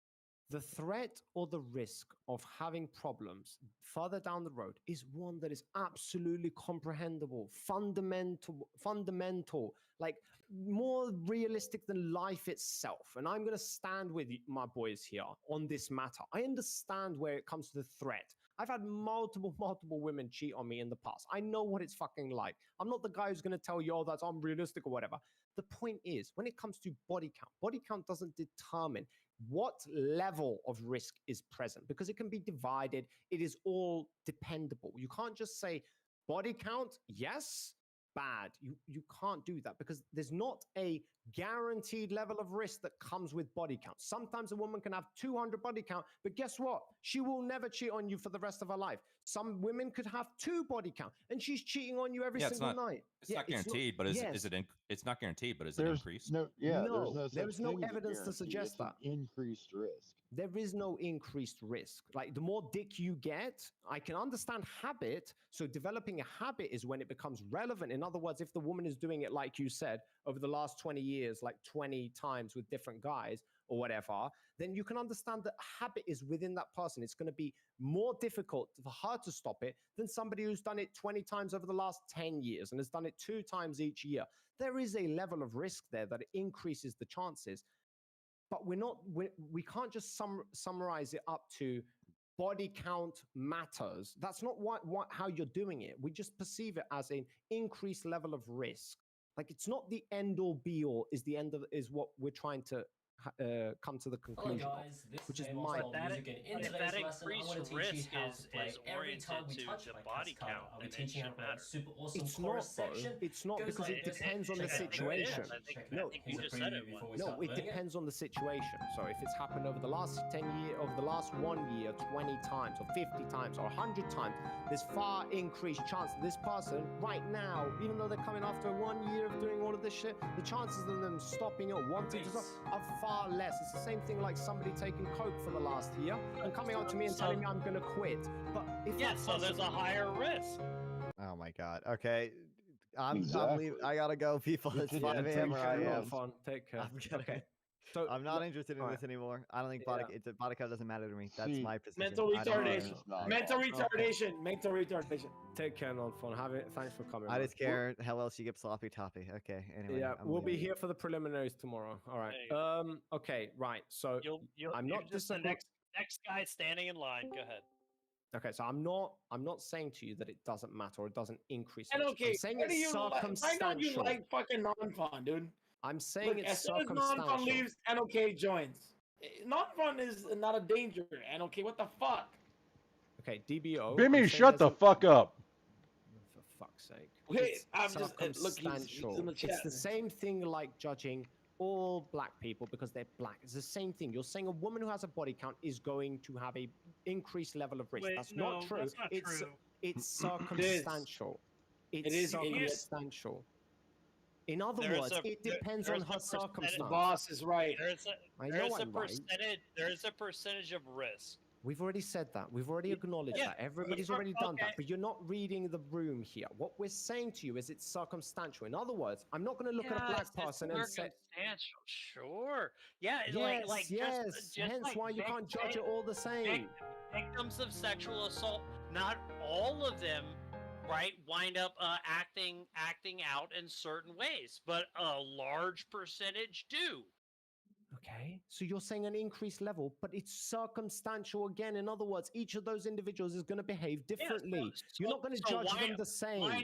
the threat or the risk of having problems further down the road is one that is absolutely comprehensible, fundamental, like more realistic than life itself. And I'm going to stand with my boys here on this matter. I understand where it comes to the threat. I've had multiple women cheat on me in the past. I know what it's fucking like. I'm not the guy who's going to tell you, oh, that's unrealistic or whatever. The point is, when it comes to body count doesn't determine what level of risk is present, because it can be divided. It is all dependable. You can't just say body count, yes, bad. You can't do that, because there's not a guaranteed level of risk that comes with body count. Sometimes a woman can have 200 body count, but guess what? She will never cheat on you for the rest of her life. Some women could have 2 body count and she's cheating on you every single night. It's not guaranteed, but it's not guaranteed, but is it increased? There is no evidence to suggest that. Increased risk. There is no increased risk. Like, the more dick you get, I can understand habit. So developing a habit is when it becomes relevant. In other words, if the woman is doing it, like you said, over the last 20 years, like 20 times with different guys or whatever, then you can understand that habit is within that person. It's going to be more difficult for her to stop it than somebody who's done it 20 times over the last 10 years and has done it 2 times each year. There is a level of risk there that increases the chances. But we can't just summarize it up to body count matters. That's not how you're doing it. We just perceive it as an increased level of risk. Like, it's not the end all be all is what we're trying to come to the Hello conclusion of, guys, this which is is Amos my World Music, and in if today's that lesson, I'm increased going to teach you risk how to play is every time we oriented to touch the my body cast card. count, I'll then be it teaching how should to play matter. super awesome It's chorus not, bro. section. It's not Goes because like it this. depends on the Check it out. situation. Check it No, out. Here's a just said preview it before we once. start No, it learning depends on the situation. So if it's happened over the last 10 years, over the last 1 year, 20 times or 50 times or 100 times, there's far increased chance that this person right now, even though they're coming after 1 year of doing all of this shit, the chances of them stopping it or wanting to stop are far less. It's the same thing like somebody taking coke for the last year and coming on to me and telling me I'm going to quit. But if Yeah, that so there's person- a higher risk. Oh my god. Okay. I'm Exactly. leaving. I gotta go, people. It's It's 5 a a.m. where I pretty am. Fun. Take care. I'm gonna, Okay. So I'm not interested in alright. this anymore. I don't think Yeah. body count doesn't matter to me. That's See, my position. Mental I don't care. retardation. It's not Mental fun. retardation. Mental retardation. Take care, non-fun. Have it. Thanks for coming. I man. just care how else you get sloppy toppy. Okay. Anyway. Yeah, I'm we'll be leaving. here for the preliminaries tomorrow. All right. There Okay. Right. So You'll I'm you're not just the disagreeing. next guy standing in line. Go ahead. Okay, so I'm not saying to you that it doesn't matter or it doesn't increase. And risk. okay, I'm saying why do it's you like? Why don't you circumstantial. like fucking non-fun, dude? I'm saying Look, it's as soon as non-fun circumstantial. leaves, NOK joins. Non-fun is not a danger. NOK, what the fuck? Okay, DBO. I'm Bimmy, saying shut the there's fuck up. For fuck's sake. Wait, It's I'm just look. He's in circumstantial. the It's chat. the same thing like judging all black people because they're black. It's the same thing. You're saying a woman who has a body count is going to have a increased level of risk. Wait, That's no, not true. that's not it's true. it's circumstantial. It It's is, idiot. circumstantial. In other There's words, a- it there- depends there's on a her percentage- circumstance. The boss is right. There's a I know there's a I'm right. percentage of risk. We've already said that. We've already acknowledged Yeah, that. Everybody's okay. already done that. But you're not reading the room here. What we're saying to you is it's circumstantial. In other words, I'm not going to look at a black Yes, it's person and say, circumstantial. Sure. Yeah. yes, yes. Just Hence like why you can't judge it all the same. Victims of sexual assault. Not all of them, right, wind up acting out in certain ways, but a large percentage do. Okay, so you're saying an increased level, but it's circumstantial again. In other words, each of those individuals is going to behave differently. You're not going to judge them the same. Why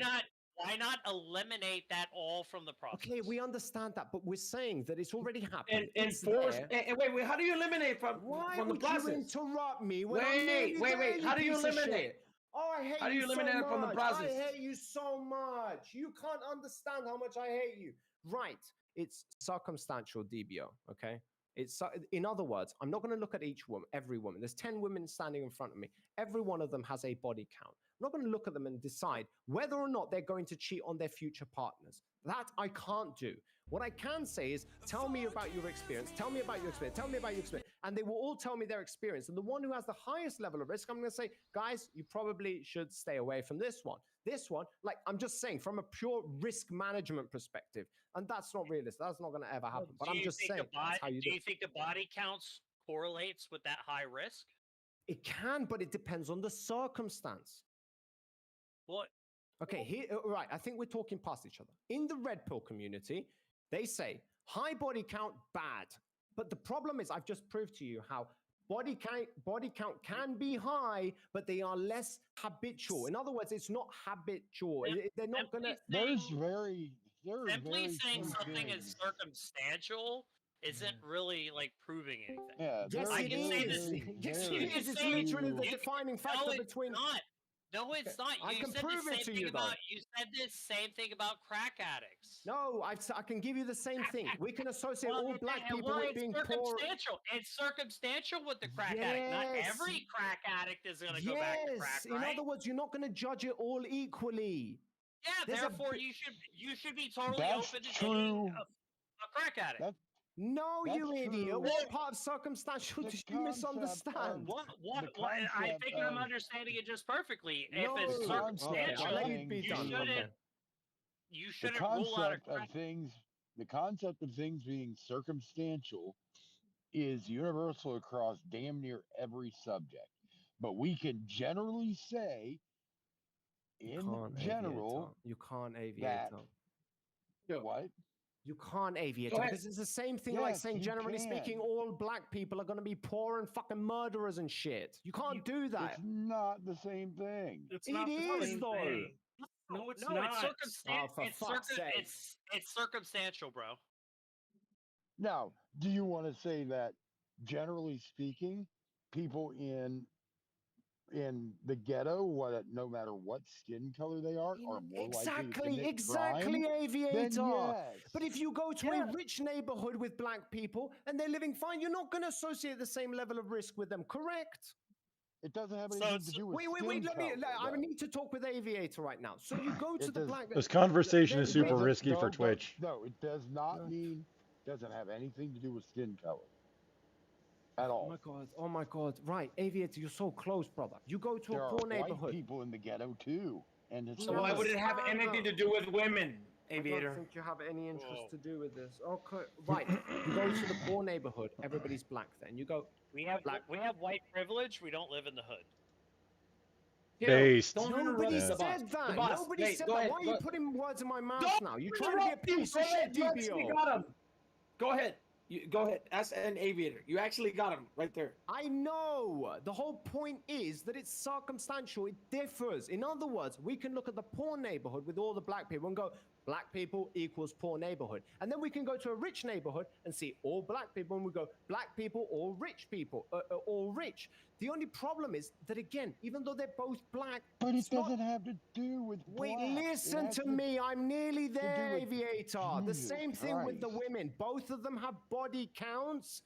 not eliminate that all from the process? Okay, we understand that, but we're saying that it's already happened. And It's force. there. And wait. How do you eliminate from Why the would process? you interrupt me when I'm Wait. nearly there, How do you piece of eliminate? shit? Oh, I hate How do you you so eliminate it from the much. process? I hate you so much. You can't understand how much I hate you. Right. It's circumstantial, DBO. Okay. It's in other words, I'm not going to look at each woman, every woman. There's 10 women standing in front of me. Every one of them has a body count. I'm not going to look at them and decide whether or not they're going to cheat on their future partners. That I can't do. What I can say is, tell me about your experience. Tell me about your experience. Tell me about your experience. And they will all tell me their experience. And the one who has the highest level of risk, I'm going to say, guys, you probably should stay away from this one. This one, like I'm just saying, from a pure risk management perspective. And that's not realistic. That's not going to ever happen. But I'm just saying, that's how you do it. Do you think the body counts correlates with that high risk? It can, but it depends on the circumstance. What? Okay, here, right. I think we're talking past each other. In the red pill community, they say high body count, bad. But the problem is, I've just proved to you how body count can be high, but they are less habitual. In other words, it's not habitual. They're not going to. Simply saying something is circumstantial isn't really like proving anything. Yeah, yes, it is. Yes, it is. It's literally the defining factor between. No, it's not. I can prove it to you, though. You said this same thing about crack addicts. No, I can give you the same thing. We can associate all black people well, with being poor. It's circumstantial with the crack addict. Not every crack addict is going to go back to crack, right? In other words, you're not going to judge it all equally. Yeah, therefore you should be totally open to true. A crack addict. No, you idiot. True. What part of circumstantial did you misunderstand? What? I think I'm understanding it just perfectly. No, if it's circumstantial, you shouldn't rule out a crack. The concept of things being circumstantial is universal across damn near every subject. But we can generally say, in general, you can't aviate. That, what? You can't aviate because it's the same thing like saying, generally speaking, all black people are going to be poor and fucking murderers and shit. You can't do that. It's not the same thing. It is, though. No, it's not. It's it's circumstantial, bro. Now, do you want to say that, generally speaking, people in the ghetto, no matter what skin color they are more likely to commit Exactly, crime? Then Aviator. yes. But if you go to a rich neighborhood with black people and they're living fine, you're not going to associate the same level of risk with them, correct? It doesn't have anything to do with Wait, skin color. I need to talk with Aviator right now. So you go to the black... This conversation is super doesn't- risky for no, Twitch. No, it does not mean, doesn't have anything to do with skin color at all. Oh my God. Right, Aviator, you're so close, brother. You go to There a are poor white neighborhood. people in the ghetto too, and it's So why would it have anything to do with women, I Aviator? don't think you have any interest to do with this. Okay, right. You go to the poor neighborhood. Everybody's black. Then you go. We have white privilege. We don't live in the hood. Based. Nobody Yeah. said that. boss. Nobody Hey, said go that. ahead, Why are go you ahead. putting words in my mouth Don't now? You're trying to be a interrupt me. piece of Go ahead. shit, You actually DBO. got him. Go ahead. Go ahead. Ask an Aviator. You actually got him right there. I know. The whole point is that it's circumstantial. It differs. In other words, we can look at the poor neighborhood with all the black people and go, black people equals poor neighborhood. And then we can go to a rich neighborhood and see all black people and we go, black people, all rich people, all rich. The only problem is that, again, even though they're both black, But it it's not... doesn't have to do with Wait, black. It listen has to me. I'm nearly do there, with Aviator. The Jesus same thing with the Christ. women. Both of them have body counts,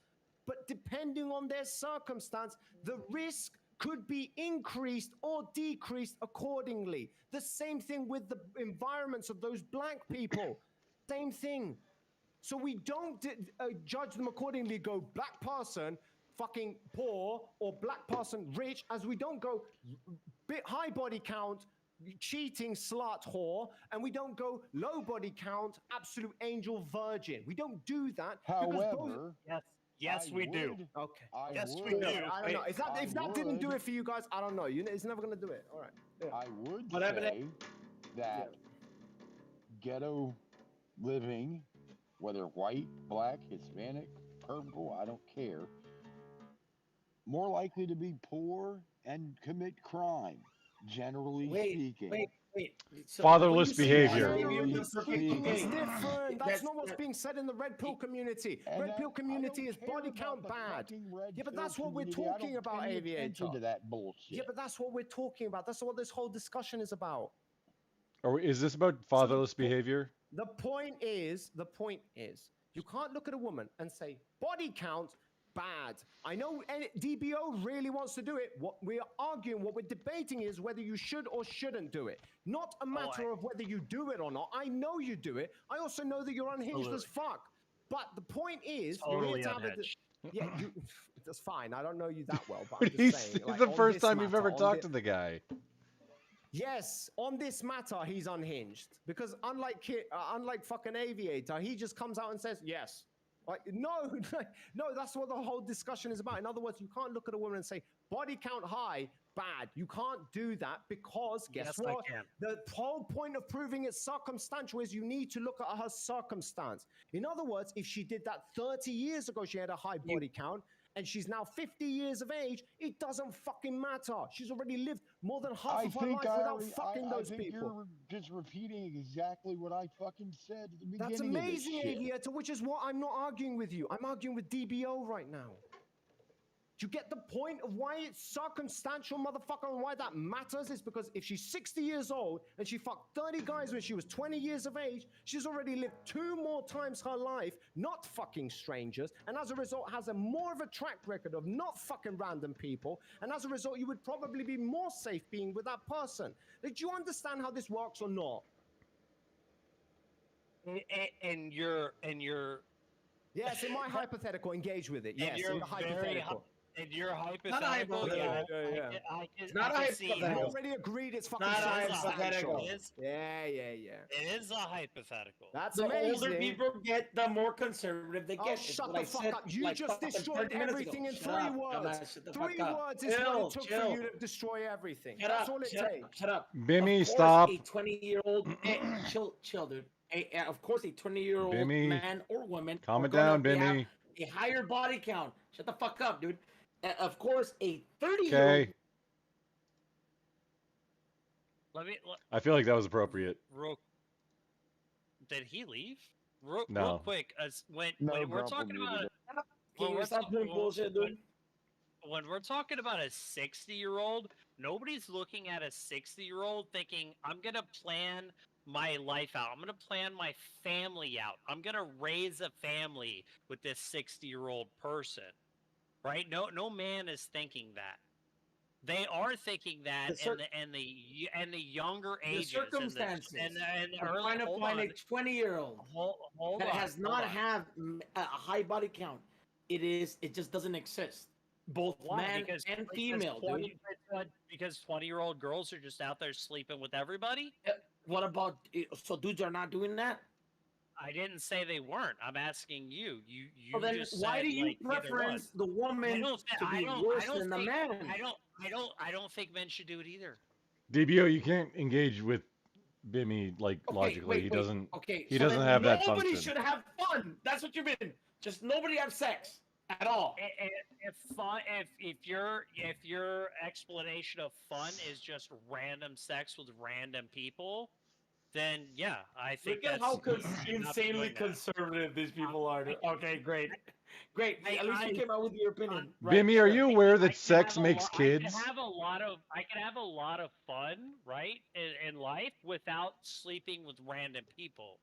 but depending on their circumstance, the risk could be increased or decreased accordingly. The same thing with the environments of those black people. Same thing. So we don't judge them accordingly, go black person, fucking poor, or black person rich, as we don't go bit high body count, cheating slut whore, and we don't go low body count, absolute angel virgin. We don't do that. However, Yes, we do. Okay. Yes, we would- do. I don't know. If that didn't do would- it for you guys, I don't know. It's never gonna do it. All right. Yeah. I would Whatever say that ghetto living, whether white, black, Hispanic, purple, I don't care, more likely to be poor and commit crime, generally speaking. Wait. So Fatherless when you say that, behavior. Aviator, It's different. That's That's- not what's being said in the red pill community. And Red pill I community don't is care body about count the bad. fucking red Yeah, but pill that's what we're community. I talking don't about, pay Aviator. attention to that bullshit. Yeah, but that's what we're talking about. That's what this whole discussion is about. Is this about fatherless behavior? The point is, you can't look at a woman and say body count bad. I know DBO really wants to do it. What we're arguing, what we're debating is whether you should or shouldn't do it. Not a matter of whether you do it or not. I know you do it. I also know that you're unhinged as fuck. But the point is, Totally you're here to have unhinged. yeah, that's fine. I don't know you that well, but I'm just saying. It's the on first this time you've matter, ever on talked thi- to the guy. Yes, on this matter, he's unhinged because unlike fucking Aviator, he just comes out and says yes. Like no, no, that's what the whole discussion is about. In other words, you can't look at a woman and say body count high, bad. You can't do that because guess Yes, I what? can. The whole point of proving it's circumstantial is you need to look at her circumstance. In other words, if she did that 30 years ago, she had a high body count. And she's now 50 years of age, it doesn't fucking matter. She's already lived more than half of her life without fucking those I think people. you're just repeating exactly what I fucking said at the beginning That's of this amazing, shit. Aviator, which is what I'm not arguing with you. I'm arguing with DBO right now. Do you get the point of why it's circumstantial, motherfucker, and why that matters? Is because if she's 60 years old and she fucked 30 guys when she was 20 years of age, she's already lived 2 more times her life, not fucking strangers, and as a result has a more of a track record of not fucking random people, and as a result you would probably be more safe being with that person. Like, do you understand how this works or not? And you're Yes, in my hypothetical, engage with it. Yes, you're in the hypothetical. and you're Not a hypothetical. hypothetical. Yeah, It's not a I can see You hypothetical. already agreed it's fucking Not a circumstantial. hypothetical. Yeah. It is a hypothetical. That's The amazing. older people get, the more conservative they Oh, get. shut What I the fuck said, up. You like, just fucking destroyed 30 minutes everything ago. in Shut 3 up, words. dumbass. Shut the 3 fuck up. words is what Chill, it took chill. for you to destroy everything. Shut That's up, all it shut takes. up, shut up. Bimmy, Of course, stop. A 20-year-old, chill, dude. Of course, a 20-year-old Bimmy, man or woman. calm are it gonna down, have Bimmy. A higher body count. Shut the fuck up, dude. Of course, a 30-year-old. Okay. Let me. I feel like that was appropriate. Did he leave? real No. quick, when No, when we're Grumple talking muted about it. Can when you we're stop ta- doing bullshit, dude? when we're talking about a 60-year-old, nobody's looking at a 60-year-old thinking, I'm going to plan my life out. I'm going to plan my family out. I'm going to raise a family with this 60-year-old person. Right? No man is thinking that. They are thinking that The cir- and the younger The ages circumstances and the of early trying to hold find on. a 20-year-old Hold that on. has Hold not on. have a high body count, it just doesn't exist. Both Why? man and female, dude. Because 20-year-old girls are just out there sleeping with everybody? What about so dudes are not doing that? I didn't say they weren't. I'm asking you. You Well, then just why said do you like neither one. preference the woman to be worse than the man? I don't think men should do it either. DBO, you can't engage with Bimmy like Okay, logically. wait. Okay, He so doesn't then have that nobody function. should have fun. That's what you mean. Just nobody have sex at all. If your explanation of fun is just random sex with random people, then yeah, I think Look at that's how you should not be insanely doing that. conservative these people are. Okay, great. At least you I- came out with your opinion. Right? Bimmy, are sure. you aware I that can sex have a makes lo- kids? I can have a lot of fun, right, in life without sleeping with random people.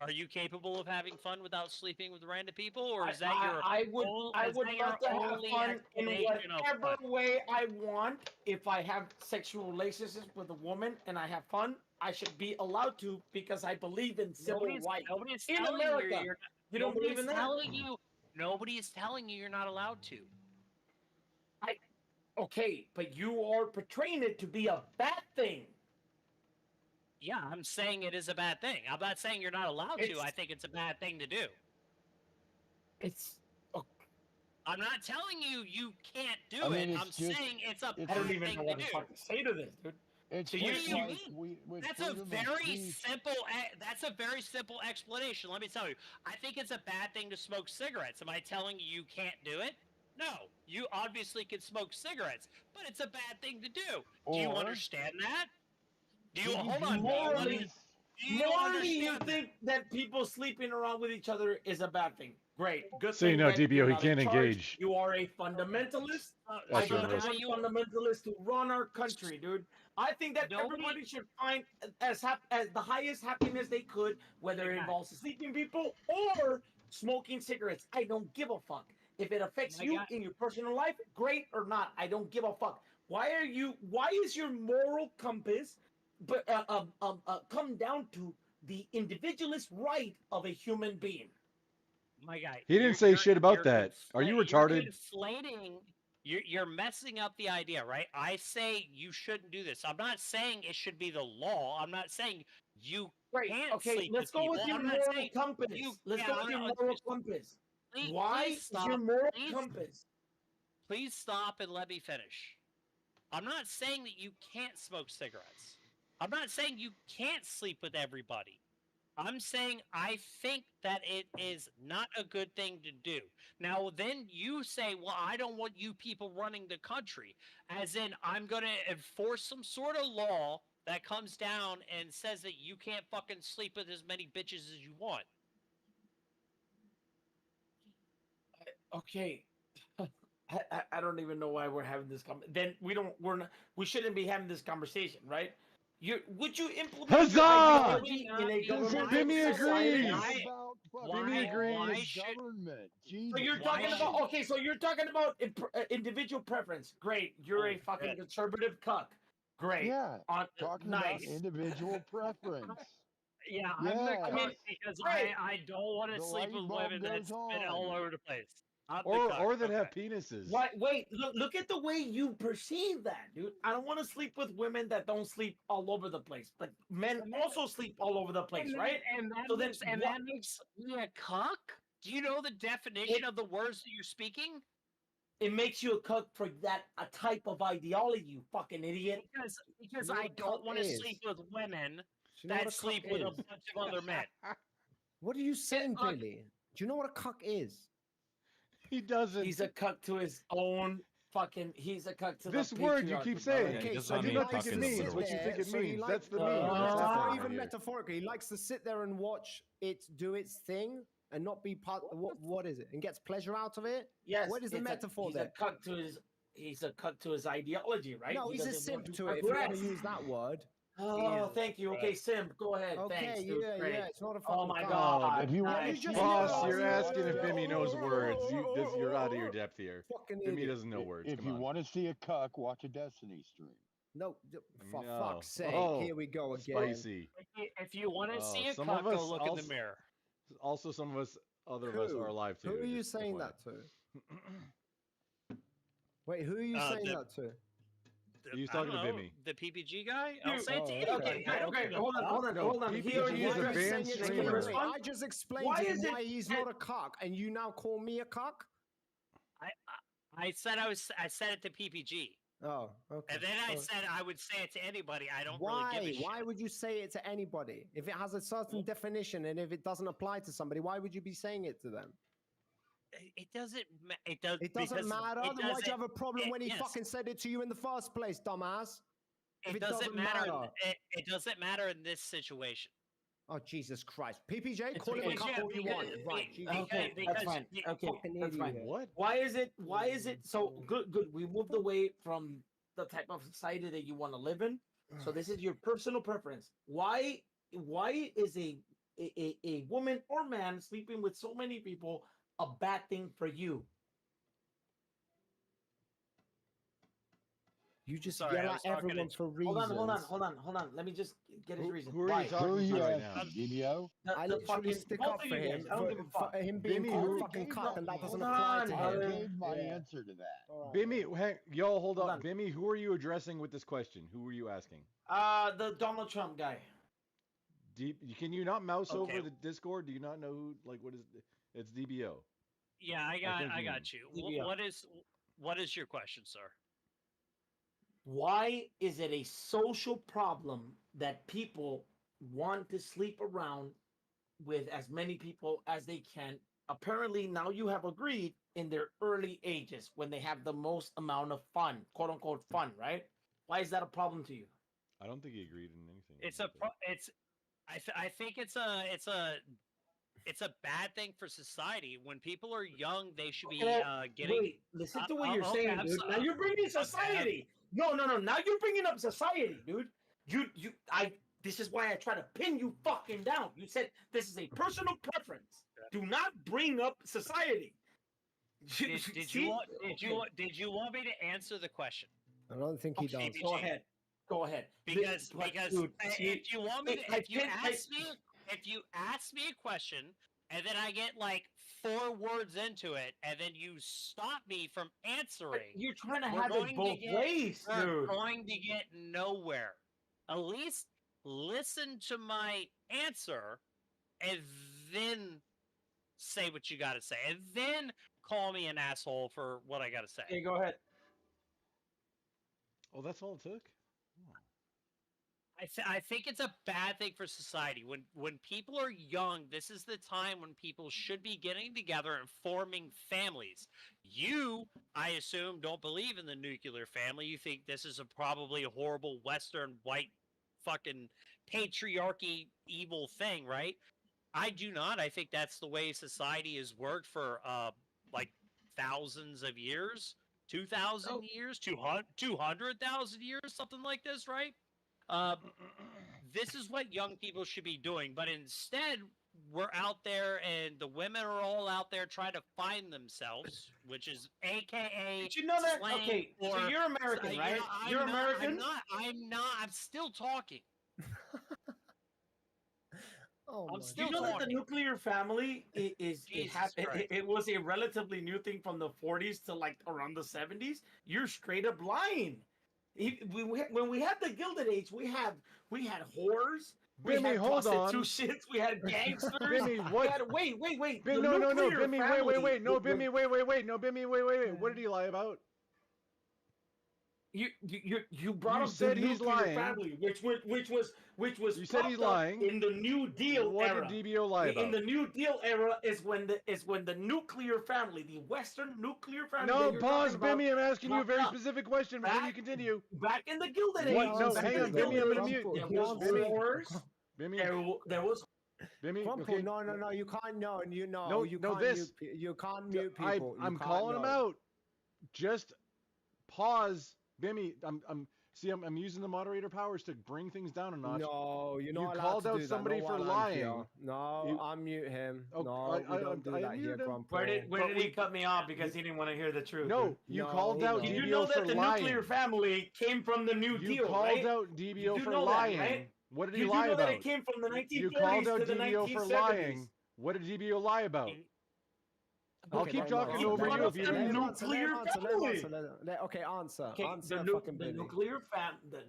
Are you capable of having fun without sleeping with random people, or is that your I would is that love to your have only fun in explanation of whatever fun? way I want. If I have sexual relationships with a woman and I have fun, I should be allowed to because I believe in civil rights. Nobody's In telling America, you you don't believe in that? Nobody is telling you you're not allowed to. Okay, but you are portraying it to be a bad thing. Yeah, I'm saying it is a bad thing. I'm not saying you're not allowed to. It's- I think it's a bad thing to do. It's I'm not telling you you can't do I mean, it. it's I'm just- saying it's a it's I don't bad even thing know to what the do. fuck to say to this, dude. It's So just you- like with That's a freedom of very speech. simple. That's a very simple explanation. Let me tell you. I think it's a bad thing to smoke cigarettes. Am I telling you can't do it? No. You obviously can smoke cigarettes, but it's a bad thing to do. Do you Or- understand that? Do you Would you hold do on? Do you, that morally- under, is- do you Morally, you understand that? think that people sleeping around with each other is a bad thing. Great. Good So you thing know, that DBO, you're he not in can't charge. engage. You are a fundamentalist. I That's do what not it is. want fundamentalists to run our country, dude. I think that Nobody- everybody should find as the highest happiness they could, whether it My guy. involves sleeping people or smoking cigarettes. I don't give a fuck. If it affects My you guy. in your personal life, great or not, I don't give a fuck. Why is your moral compass come down to the individualist right of a human being? My guy. He didn't say shit about you're that. Are you You're retarded? conflating. You're messing up the idea, right? I say you shouldn't do this. I'm not saying it should be the law. I'm not saying you Great. can't Okay, sleep let's with go with people. your I'm not moral saying compass. you. Let's yeah, go with your I'm- moral compass. please- Why please is your stop. moral Please- compass? Please stop and let me finish. I'm not saying that you can't smoke cigarettes. I'm not saying you can't sleep with everybody. I'm saying I think that it is not a good thing to do. Now, then you say, well, I don't want you people running the country. As in, I'm going to enforce some sort of law that comes down and says that you can't fucking sleep with as many bitches as you want. Okay. I don't even know why we're having this then we shouldn't be having this conversation, right? Would you implement Huzzah! your ideology in a Does it government Bimmy society? agrees. about Bimmy fucking agrees. government? Jesus, So you're talking Christ. about so you're talking about individual preference. Great, you're a fucking shit. conservative cuck. Great, Yeah, talking nice. about individual preference. Yeah, I'm the Yeah. cuck I mean, because right. I don't want to The sleep light with bulb women that goes spit all on. over the place. I'm the Or cuck. that have Okay. penises. Wait, look at the way you perceive that, dude. I don't want to sleep with women that don't sleep all over the place, but men also sleep all over the place, And right? That, and that So then makes, and what- that makes me a cuck? Do you know the definition of the words that you're speaking? It makes you a cuck for a type of ideology, you fucking idiot. Because You know I what don't cuck want to is? sleep with women Do you know what a that sleep cuck with a is? bunch of other men. What are you saying, look- Billy? Do you know what a cuck is? He doesn't. He's a cuck to his own he's a cuck to This the word you patriarchy, keep brother. saying. Yeah, he does I not do mean not think cuck it in the means literal. what you think it So he means. likes- That's the Oh, meme. That's it's the not not thing even here. metaphorically. He likes to sit there and watch it do its thing and not be part. What is it? And gets pleasure out of it. Yes, What is the it's metaphor he's there? a cuck to his. He's a cuck to his ideology, right? No, He he's a doesn't want simp to it. If you want to use that word. Oh, Jesus thank you. Okay, Christ. simp. Go ahead. Okay, Thanks, dude. yeah, Great. yeah. It's not a Oh fucking my cuck. god. If you Yeah, want you to just see a Boss, cuck, you're asking if yeah, Bimmy knows words. You're out of your depth here. Fucking Bimmy idiot. doesn't know words. if Come you on. want to see a cuck, watch a Destiny stream. No, for No. fuck's sake. Oh, Here we go again. Spicy. If you want to Oh, see a some of cuck, go us look in the also- mirror. Also, some of us, other of us, Who? are alive too. Who are you just saying FYI. that to? Wait, who are you saying the- that to? He's I don't talking to know, Bimmy. The PPG guy? I'll Dude, say it to oh, anybody. Okay, I don't okay, give a hold on, fuck. hold on, No, hold on. He PPG already is a addressed banned it. Can I streamer. respond? I just explained Why to is you it why he's that- not a cock, and you now call me a cock? I said I said it to PPG. Oh, okay. And then I Oh. said I would say it to anybody. I don't Why? really give a Why shit. would you say it to anybody? If it has a certain definition and if it doesn't apply to somebody, why would you be saying it to them? It doesn't. It does. It doesn't because matter. it Then why'd you have a doesn't- problem when he yes. fucking said it to you in the first place, dumbass? If It it doesn't doesn't matter. matter. It doesn't matter in this situation. Oh, Jesus Christ. PPJ, It's call him a okay. cock Yeah, all you because- want. Right, be- Jesus. Okay, because- that's fine. be- Okay, fucking that's fine. idiot. What? Why is it so good? We moved away from the type of society that you want to live in. So this is your personal preference. Why is a woman or man sleeping with so many people a bad thing for you? You just Sorry, I yell was at talking everyone to- for reasons. Hold on. Let me just get his reason. Who are Why? you talking Who are to you right now? asking, DBO? I The literally fucking- stick both up of for you him guys, I don't give a fuck. for him being Bimmy, called who- fucking cuck, and that doesn't Hold apply on, to I him. brother. gave my Yeah. answer to that. Bimmy, hang, y'all hold Hold up. on. Bimmy, who are you addressing with this question? Who were you asking? The Donald Trump guy. Can you not mouse Okay. over the Discord? Do you not know who? Like, what is? It's DBO. Yeah, I think got you- you. Yeah. What is your question, sir? Why is it a social problem that people want to sleep around with as many people as they can? Apparently, now you have agreed in their early ages when they have the most amount of fun, quote unquote fun, right? Why is that a problem to you? I don't think he agreed in anything. It's about that. I think it's a bad thing for society. When people are young, they should be getting. Wait, listen to what you're okay, saying, I'm dude. so- Now you're bringing society. No. Now you're bringing up society, dude. This is why I try to pin you fucking down. You said this is a personal preference. Do not bring up society. Did you want me to answer the question? I don't think he Okay, does. Go ahead. Because Dude, if you want me to, I if you can't- ask me a question and then I get like 4 words into it and then you stop me from answering, You're trying to we're have going it to both get- ways, we're dude. going to get nowhere. At least listen to my answer and then say what you got to say, and then call me an asshole for what I got to say. Okay, go ahead. Oh, that's all it took. I think it's a bad thing for society. When people are young, this is the time when people should be getting together and forming families. You, I assume, don't believe in the nuclear family. You think this is probably a horrible Western white fucking patriarchy evil thing, right? I do not. I think that's the way society has worked for like thousands of years, 2,000 years, 200,000 years, something like this, right? This is what young people should be doing, but instead we're out there and the women are all out there trying to find themselves, which is AKA. Did you know that? slang Okay, so for- you're American, you right? know, I'm You're not- American. I'm not. I'm still talking. Oh I'm my Do still you know that the talking. nuclear family Jesus Christ. it was a relatively new thing from the 40s to like around the 70s? You're straight up lying. When we had the Gilded Age, we had whores. We Bimmy, had hold on. prostitutions. We had gangsters. Bimmy, we what? had- wait. No, The no, nuclear Bimmy, family- wait. No, the- Bimmy, wait. No, Bimmy, wait. What did he lie about? you brought You up said the he's nuclear lying. family, which was You said he's propped up lying. in the New Deal What era. did DBO lie In about? the New Deal era is when the nuclear family, the Western nuclear family No, that you're pause, talking about, Bimmy. I'm asking you a popped very up. specific question before you continue. Back in the Gilded What? Age. No, back hang in on, the Bimmy. I'm Gilded gonna Age, mute. there He was answered. wars. Bimmy. There was. Bimmy. Crumple, Okay. no, you can't. No, you know, No, you no, can't this. mute. You can't mute people. I'm calling him out. Just pause, Bimmy. I'm using the moderator powers to bring things down a notch. No, you're You not allowed called to out do that. somebody No for one lying. here. No, You- unmute him. Oh, No, we don't do I that here, unmuted him. Grandpa. Where did But he cut me off because he didn't want to hear the truth? No, dude? you No, called out no. Did you DBO know for that the lying. nuclear family came from the New You Deal, called right? out DBO You do for know that, lying. right? What did he You do lie know about? that it came from the 1940s You called out to the DBO for 1970s. lying. What did DBO lie about? I'll Okay, keep let him talking answer. over Let you him if you answer. don't. Nuclear family. Okay, answer. Okay, Answer, the fucking the Billy. nuclear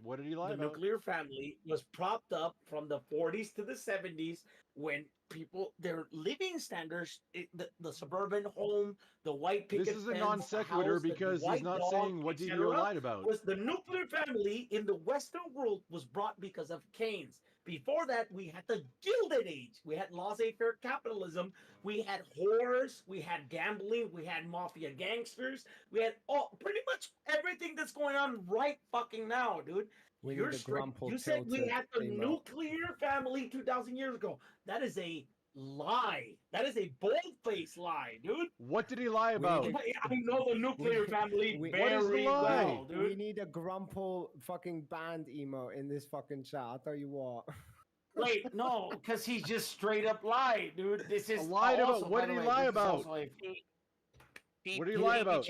What did he lie the about? nuclear family was propped up from the 40s to the 70s when people their living standards, the suburban home, the white picket This is a fence, non the sequitur house, the because he's white not dog, saying what DBO etc. lied about. Was the nuclear family in the Western world was brought because of Keynes. Before that, we had the Gilded Age. We had laissez-faire capitalism. We had whores. We had gambling. We had mafia gangsters. We had pretty much everything that's going on right fucking now, dude. We You're need a straight. grumple You said we tilted had the emote. nuclear family 2,000 years ago. That is a lie. That is a bold-faced lie, dude. What did he lie We about? need I know the nuclear family we- What is the very lie? well, dude. We need a grumple fucking band emote in this fucking chat. I'll tell you what. Wait, no, because he just straight up lied, dude. This is Lied about- also, what by did the he way, lie this is about? also a- What did he lie about?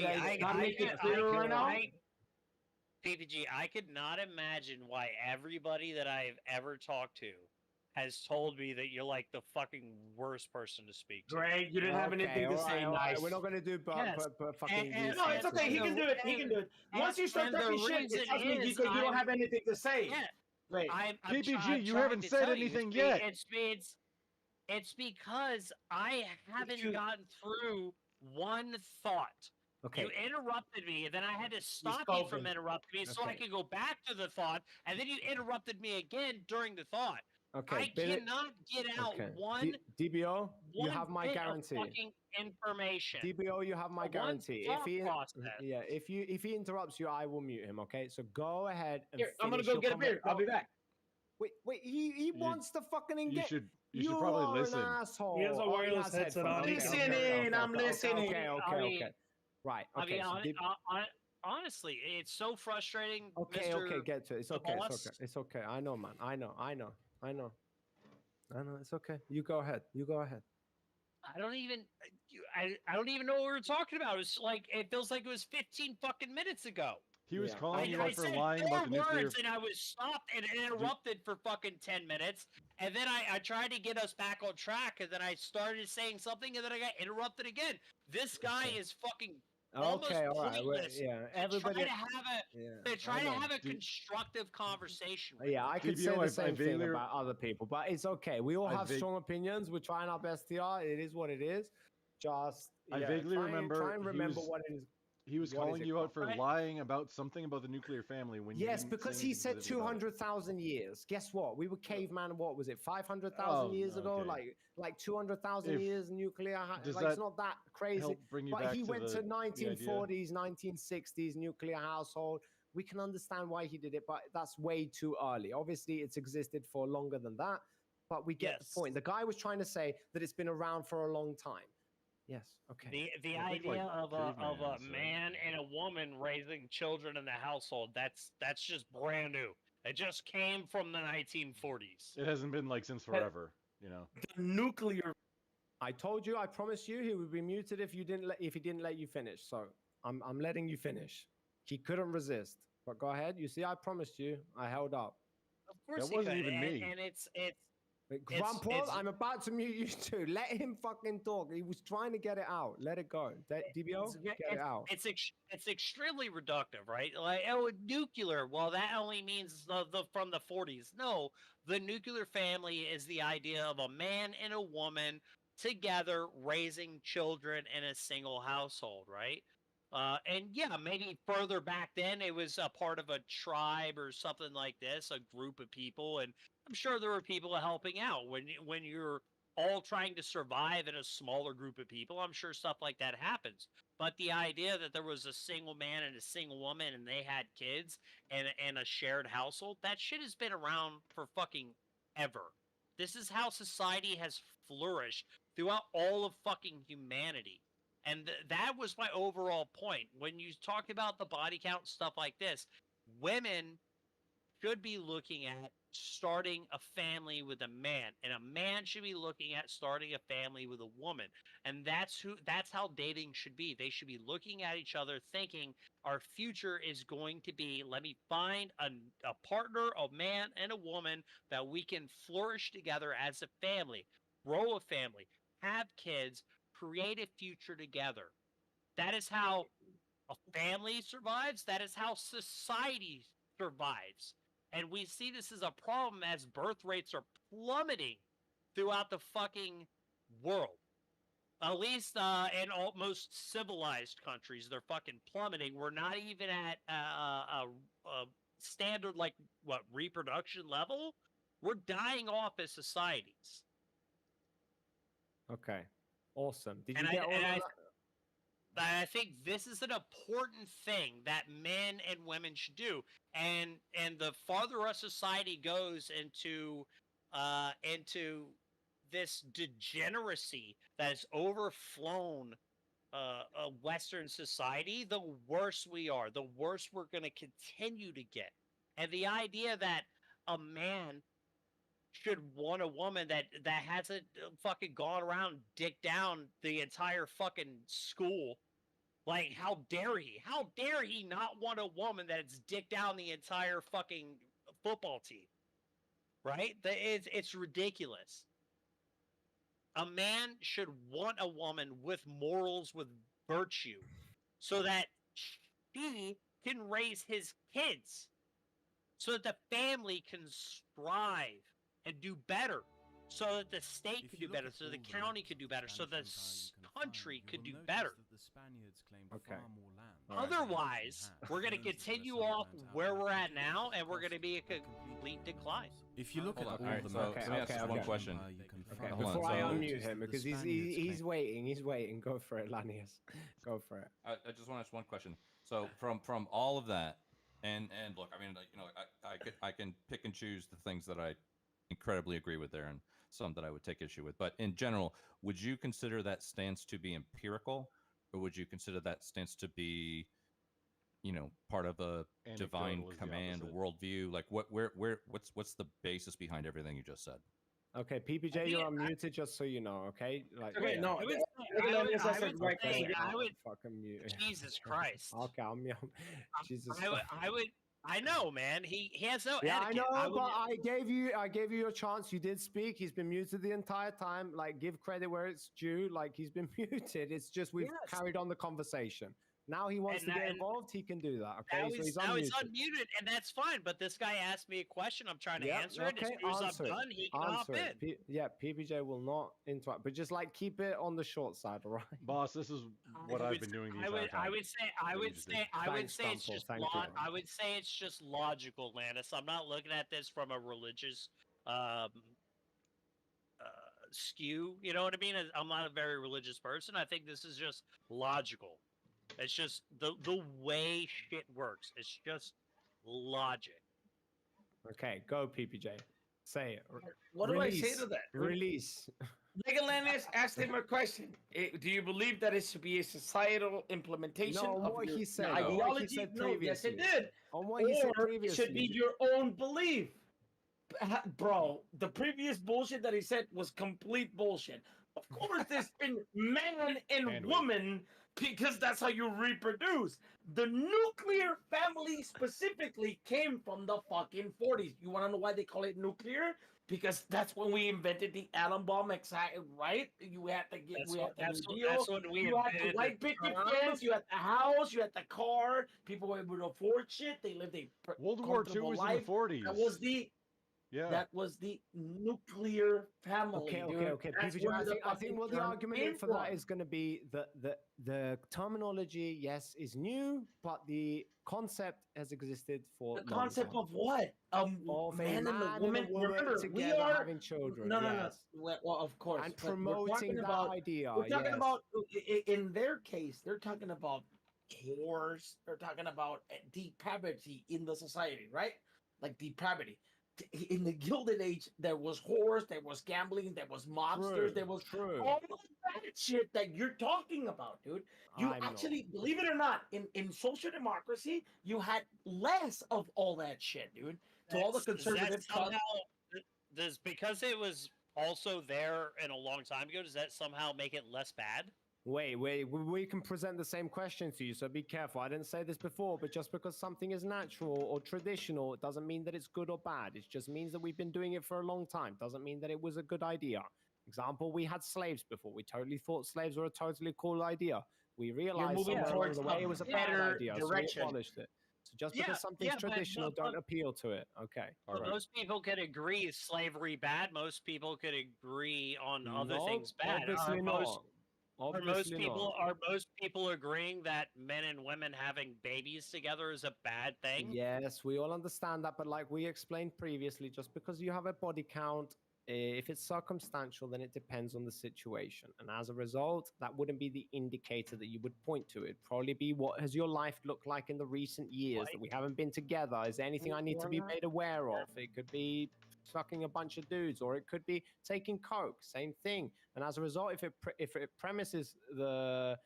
PPG, I could not imagine why everybody that I've ever talked to has told me that you're like the fucking worst person to speak to. Greg, you didn't have anything to say. Nice. We're not gonna do Yes. fucking. And- No, it's okay. He can do it. He can do it. Once you start and the talking shit, reason it tells me is because you don't I'm- have anything to say. Yeah, Wait. I'm PPG, I'm you trying haven't to said tell you, anything it's be- yet. It's because I haven't you- gotten through one thought. Okay. You interrupted me, and then I had to stop you from spoken. interrupting me so I Okay. could go back to the thought, and then you interrupted me again during the thought. Okay. I Billy- cannot get out okay. one DBO, you one have my bit guarantee. of fucking information. DBO, you have my One guarantee. If thought he, process. yeah, if he interrupts you, I will mute him. Okay, so go ahead and Here, I'm gonna finish go your get a beer. I'll be back. Wait, he wants to fucking You engage. should You probably are listen. an asshole. He has a Oh, wireless has headset headphones. on. Okay, Listening, okay, I'm listening. Okay, I mean- okay. Right. I Okay. mean, so Dib- honestly, it's so frustrating. okay. Mr. Okay. Get to it. It's the okay. It's boss. okay. It's okay. I know, man. I know. It's okay. You go ahead. I don't even. I don't even know what we were talking about. It's like it feels like it was 15 fucking minutes ago. He was Yeah. calling you I out for said lying 4 about the nuclear. words and I was stopped and interrupted for fucking 10 minutes. And then I tried to get us back on track, and then I started saying something, and then I got interrupted again. This guy Okay. is fucking almost Okay. All right. pointless. Yeah. to Everybody. try to have a Yeah. to try I to know. have a Dude. constructive conversation. with Yeah, I could say DBO, the I same thing vaguely- about other people, but it's okay. We all I have vague- strong opinions. We're trying our best here. It is what it is. Just I yeah, vaguely try remember and he remember was- what it is. He was What is calling it you out for called? lying about something about the nuclear family when you Yes, didn't because say he anything said specific about it. 200,000 years. Guess what? We were caveman. What was it? 500,000 Oh, years ago? okay. Like 200,000 If- years nuclear. does Like it's that not that crazy. Help bring you But back he to went the to 1940s, 1960s nuclear household. We can understand why he did it, but that's way too early. Obviously, it's existed for longer than that, but we get Yes. the point. The guy was trying to say that it's been around for a long time. Yes. Okay. The I think, idea like, of a caveman, so- man and a woman raising children in the household, that's just brand new. It just came from the 1940s. It hasn't been like since forever, you know. The nuclear. I told you. I promised you he would be muted if he didn't let you finish. So I'm letting you finish. He couldn't resist. But go ahead. You see, I promised you. I held up. Of course, That he wasn't could, even me. and it's Wait, It's- Grandpa, it's- I'm about to mute you too. Let him fucking talk. He was trying to get it out. Let it go. DBO, get it out. it's extremely reductive, right? Like, oh, nuclear. Well, that only means the from the 40s. No, the nuclear family is the idea of a man and a woman together raising children in a single household, right? And yeah, maybe further back then it was a part of a tribe or something like this, a group of people, and I'm sure there were people helping out when you're all trying to survive in a smaller group of people. I'm sure stuff like that happens. But the idea that there was a single man and a single woman and they had kids and a shared household, that shit has been around for fucking ever. This is how society has flourished throughout all of fucking humanity. And that was my overall point. When you talk about the body count stuff like this, women should be looking at starting a family with a man, and a man should be looking at starting a family with a woman. And that's how dating should be. They should be looking at each other thinking our future is going to be, let me find a partner, a man and a woman that we can flourish together as a family, grow a family, have kids, create a future together. That is how a family survives. That is how society survives. And we see this as a problem as birth rates are plummeting throughout the fucking world. At least in most civilized countries, they're fucking plummeting. We're not even at a standard, like, what, reproduction level? We're dying off as societies. Okay. Awesome. Did And you get all of that? I think this is an important thing that men and women should do, and the farther our society goes into this degeneracy that has overflown a Western society, the worse we are, the worse we're going to continue to get. And the idea that a man should want a woman that hasn't fucking gone around dick down the entire fucking school. Like, how dare he? How dare he not want a woman that's dick down the entire fucking football team? Right? It's ridiculous. A man should want a woman with morals, with virtue, so that she can raise his kids, so that the family can strive and do better, so that the state could do better, so the county could do better, so the country could do better. Okay. Otherwise, we're going to continue off where we're at now, and we're going to be a complete decline. If you look at all All right, the so maps, let me ask just one question. Okay, Hold on, before I so- unmute him, because he's waiting. He's waiting. Go for it, Lanius. Go for it. I just want to ask one question. So from all of that, and look, I mean, like, you know, I can pick and choose the things that I incredibly agree with there, and some that I would take issue with. But in general, would you consider that stance to be empirical, or would you consider that stance to be, you know, part of a divine Anecdotal is the command opposite. worldview? Like, what's the basis behind everything you just said? Okay, PPJ, you're unmuted, just so you know. Okay. Like. Okay, no, I would, I would I say would right say, question. I would, Fucking mute. Jesus Christ. Okay, I'm Jesus. I know, man. He has no Yeah, I etiquette. know, would- but I gave you your chance. You did speak. He's been muted the entire time. Like, give credit where it's due. Like, he's been muted. It's just we've Yes. carried on the conversation. Now he wants And to get now- involved. He can do that. Okay, Now so he's he's unmuted. unmuted, and that's fine. But this guy asked me a question. I'm trying to Yeah, answer it. As okay, soon as answer I'm it. done, he can hop Answer in. it. PPJ will not interrupt, but just like keep it on the short side, all right? Boss, this is what I've been doing the entire time. I would say Thanks, it's Stumple, just thank you. I would say it's just logical, Lannis. I'm not looking at this from a religious skew. You know what I mean? I'm not a very religious person. I think this is just logical. It's just the way shit works. It's just logic. Okay, go PPJ. Say it. What do I say to that? Release. Megan Lannis asked him a question. Do you believe that it should be a societal implementation No, on of what your he said. ideology? On what he said No, yes, it previously. did. On what he said Or it previously. should be your own belief. Bro, the previous bullshit that he said was complete bullshit. Of course, there's been man and woman because that's how you reproduce. The nuclear family specifically came from the fucking 40s. You want to know why they call it nuclear? Because that's when we invented the atom bomb, right? You had to get, That's when we you had the invented white the picket term. fence, you had the house, you had the car. People were able to afford shit. They lived a World War II comfortable was life. in the 40s. That was the Yeah. That was the nuclear family. Dude. That's PPG, where I the think fucking what the term argument came for that from. is going to be that the terminology, yes, is new, but the concept has existed for The long concept time. of what? Of a Man and a man woman. and a woman Remember, we together are having children. no, yes. Well, of course, And but we're promoting talking that about. idea. We're talking yes. about in their case, they're talking about whores. They're talking about depravity in the society, right? Like depravity. In the Gilded Age, there was whores, there was gambling, there was mobsters, there was all of that shit that you're talking about, dude. You I'm actually, believe it or not, in social democracy, you had less of all that shit, dude. To all the Is that conservative somehow does because it was also there in a long time ago, does that somehow make it less bad? Wait, we can present the same question to you, so be careful. I didn't say this before, but just because something is natural or traditional, it doesn't mean that it's good or bad. It just means that we've been doing it for a long time. Doesn't mean that it was a good idea. Example, we had slaves before. We totally thought slaves were a totally cool idea. We realized moving somewhere along towards the way it was a bad better idea, direction. so we abolished it. So just because something's traditional, don't appeal to it. Okay. All right. Most people could agree slavery bad. Most people could agree on other No, things bad. obviously not. Are most people agreeing that men and women having babies together is a bad thing? Yes, we all understand that, but like we explained previously, just because you have a body count, if it's circumstantial, then it depends on the situation. And as a result, that wouldn't be the indicator that you would point to. It'd probably be what has your life looked like in the recent years that we haven't been together? Is there anything I need to be made aware of? It could be fucking a bunch of dudes, or it could be taking coke, same thing. And as a result, if it premises the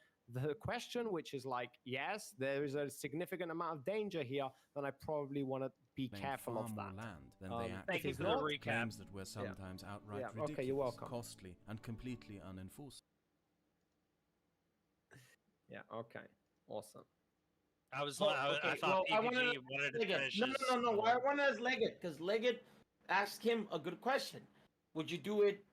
question, which is like, yes, there is a significant amount of danger here, then I probably want to be careful of that. More land than they Thank you actually for the have. recap. Claims that were sometimes outright ridiculous, okay, you're welcome. costly, and completely unenforceable. Yeah. Okay. Awesome. I was. Well, I okay, thought well, I PPG wanna- wanted to Leggett. finish. No. Why I want to ask Leggett? Because Leggett asked him a good question. Would you do it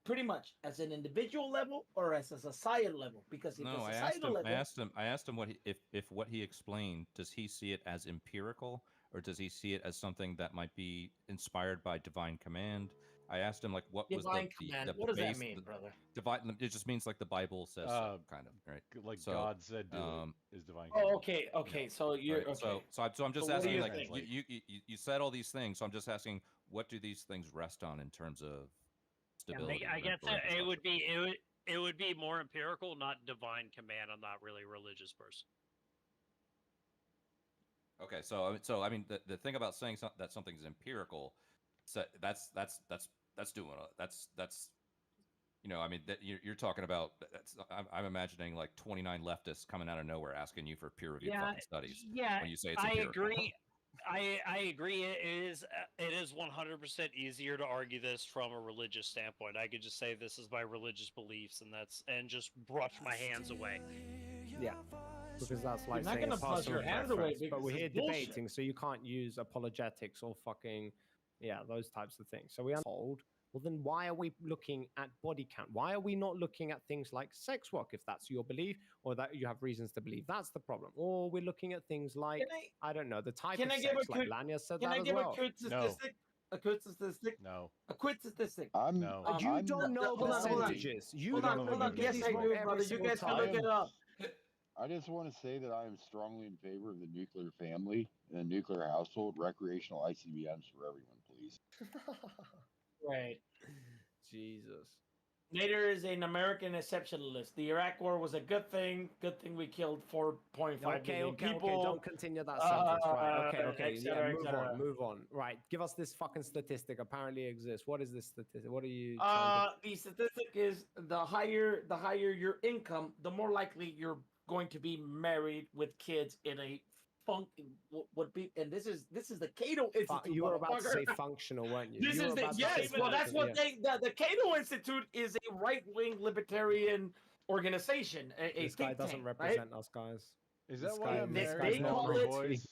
pretty much as an individual level or as a societal level? Because if No, a I societal level, I asked him what if what he explained, does he see it as empirical or does he see it as something that might be inspired by divine command? I asked him like what divine was command. the What does that base, mean, brother? divine. It just means like the Bible says, so, kind of, right? Like So, God said, do it is divine. Oh, okay. So you're right? okay. So I'm just So what do asking, you like think? you said all these things, so I'm just asking, what do these things rest on in terms of stability? I guess or it would be it would be more empirical, not divine command. I'm not really a religious person. Okay, so I mean, the thing about saying that something's empirical, that's doing that's you know, I mean, that you're talking about. I'm imagining like 29 leftists coming out of nowhere asking you for peer-reviewed fucking studies. Yeah, when you say it's I empirical. agree. I agree. It is 100% easier to argue this from a religious standpoint. I could just say this is my religious beliefs, and just brush my hands away. Yeah, because that's like You're not saying gonna a brush your personal hands away preference. But because we're it's here bullshit. debating, so you can't use apologetics or fucking those types of things. So we are told. Well, then why are we looking at body count? Why are we not looking at things like sex work, if that's your belief, or that you have reasons to believe that's the problem? Or we're looking at things like, I don't know, the type of sex, like Lanya said that as well. Can I give a quick statistic? A quick statistic? No. A quick statistic. No. You don't know percentages. You don't know. Yes, I do, brother. You guys can look it up. I just want to say that I am strongly in favor of the nuclear family and the nuclear household, recreational ICBMs for everyone, please. Right. Jesus. Nader is an American exceptionalist. The Iraq War was a good thing. Good thing we killed 4.5 million people. Okay, don't continue that sentence. Right, okay. Cetera, move on. Right, give us this fucking statistic. Apparently exists. What is this statistic? What are you The statistic is the higher your income, the more likely you're going to be married with kids in a would be, and this is the Cato Institute. You were about to say functional, weren't you? This is the well, that's what the Cato Institute is a right-wing libertarian organization. This guy doesn't represent us, guys. Is that why I'm married?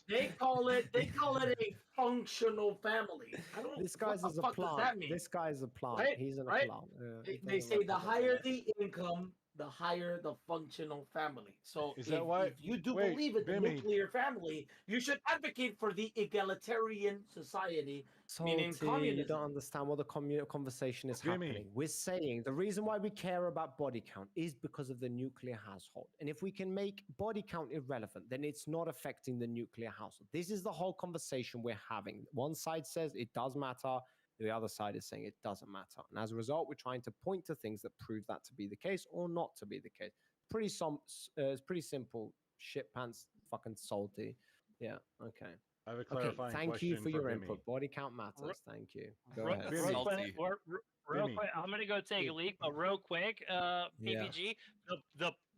They call it a functional family. I don't. This guy's what is the a fuck does plant. that mean? This guy's a plant. Right? He's in a Right? plant. They say the higher the income, the higher the functional family. So Is that why? if you do Wait, believe in the Bimmy. nuclear family, you should advocate for the egalitarian society, meaning Salty, you communism. don't understand what the conversation is Jimmy. happening. We're saying the reason why we care about body count is because of the nuclear household. And if we can make body count irrelevant, then it's not affecting the nuclear household. This is the whole conversation we're having. One side says it does matter. The other side is saying it doesn't matter. And as a result, we're trying to point to things that prove that to be the case or not to be the case. It's pretty simple. Shit pants, fucking salty. Yeah, okay. I have a Okay, clarifying thank question you for your Bimmy. input. Body count matters. Thank you. Go Real, ahead. Bimmy. real quick, Salty. real Bimmy. quick, I'm gonna go take a leak, but real quick, PPG,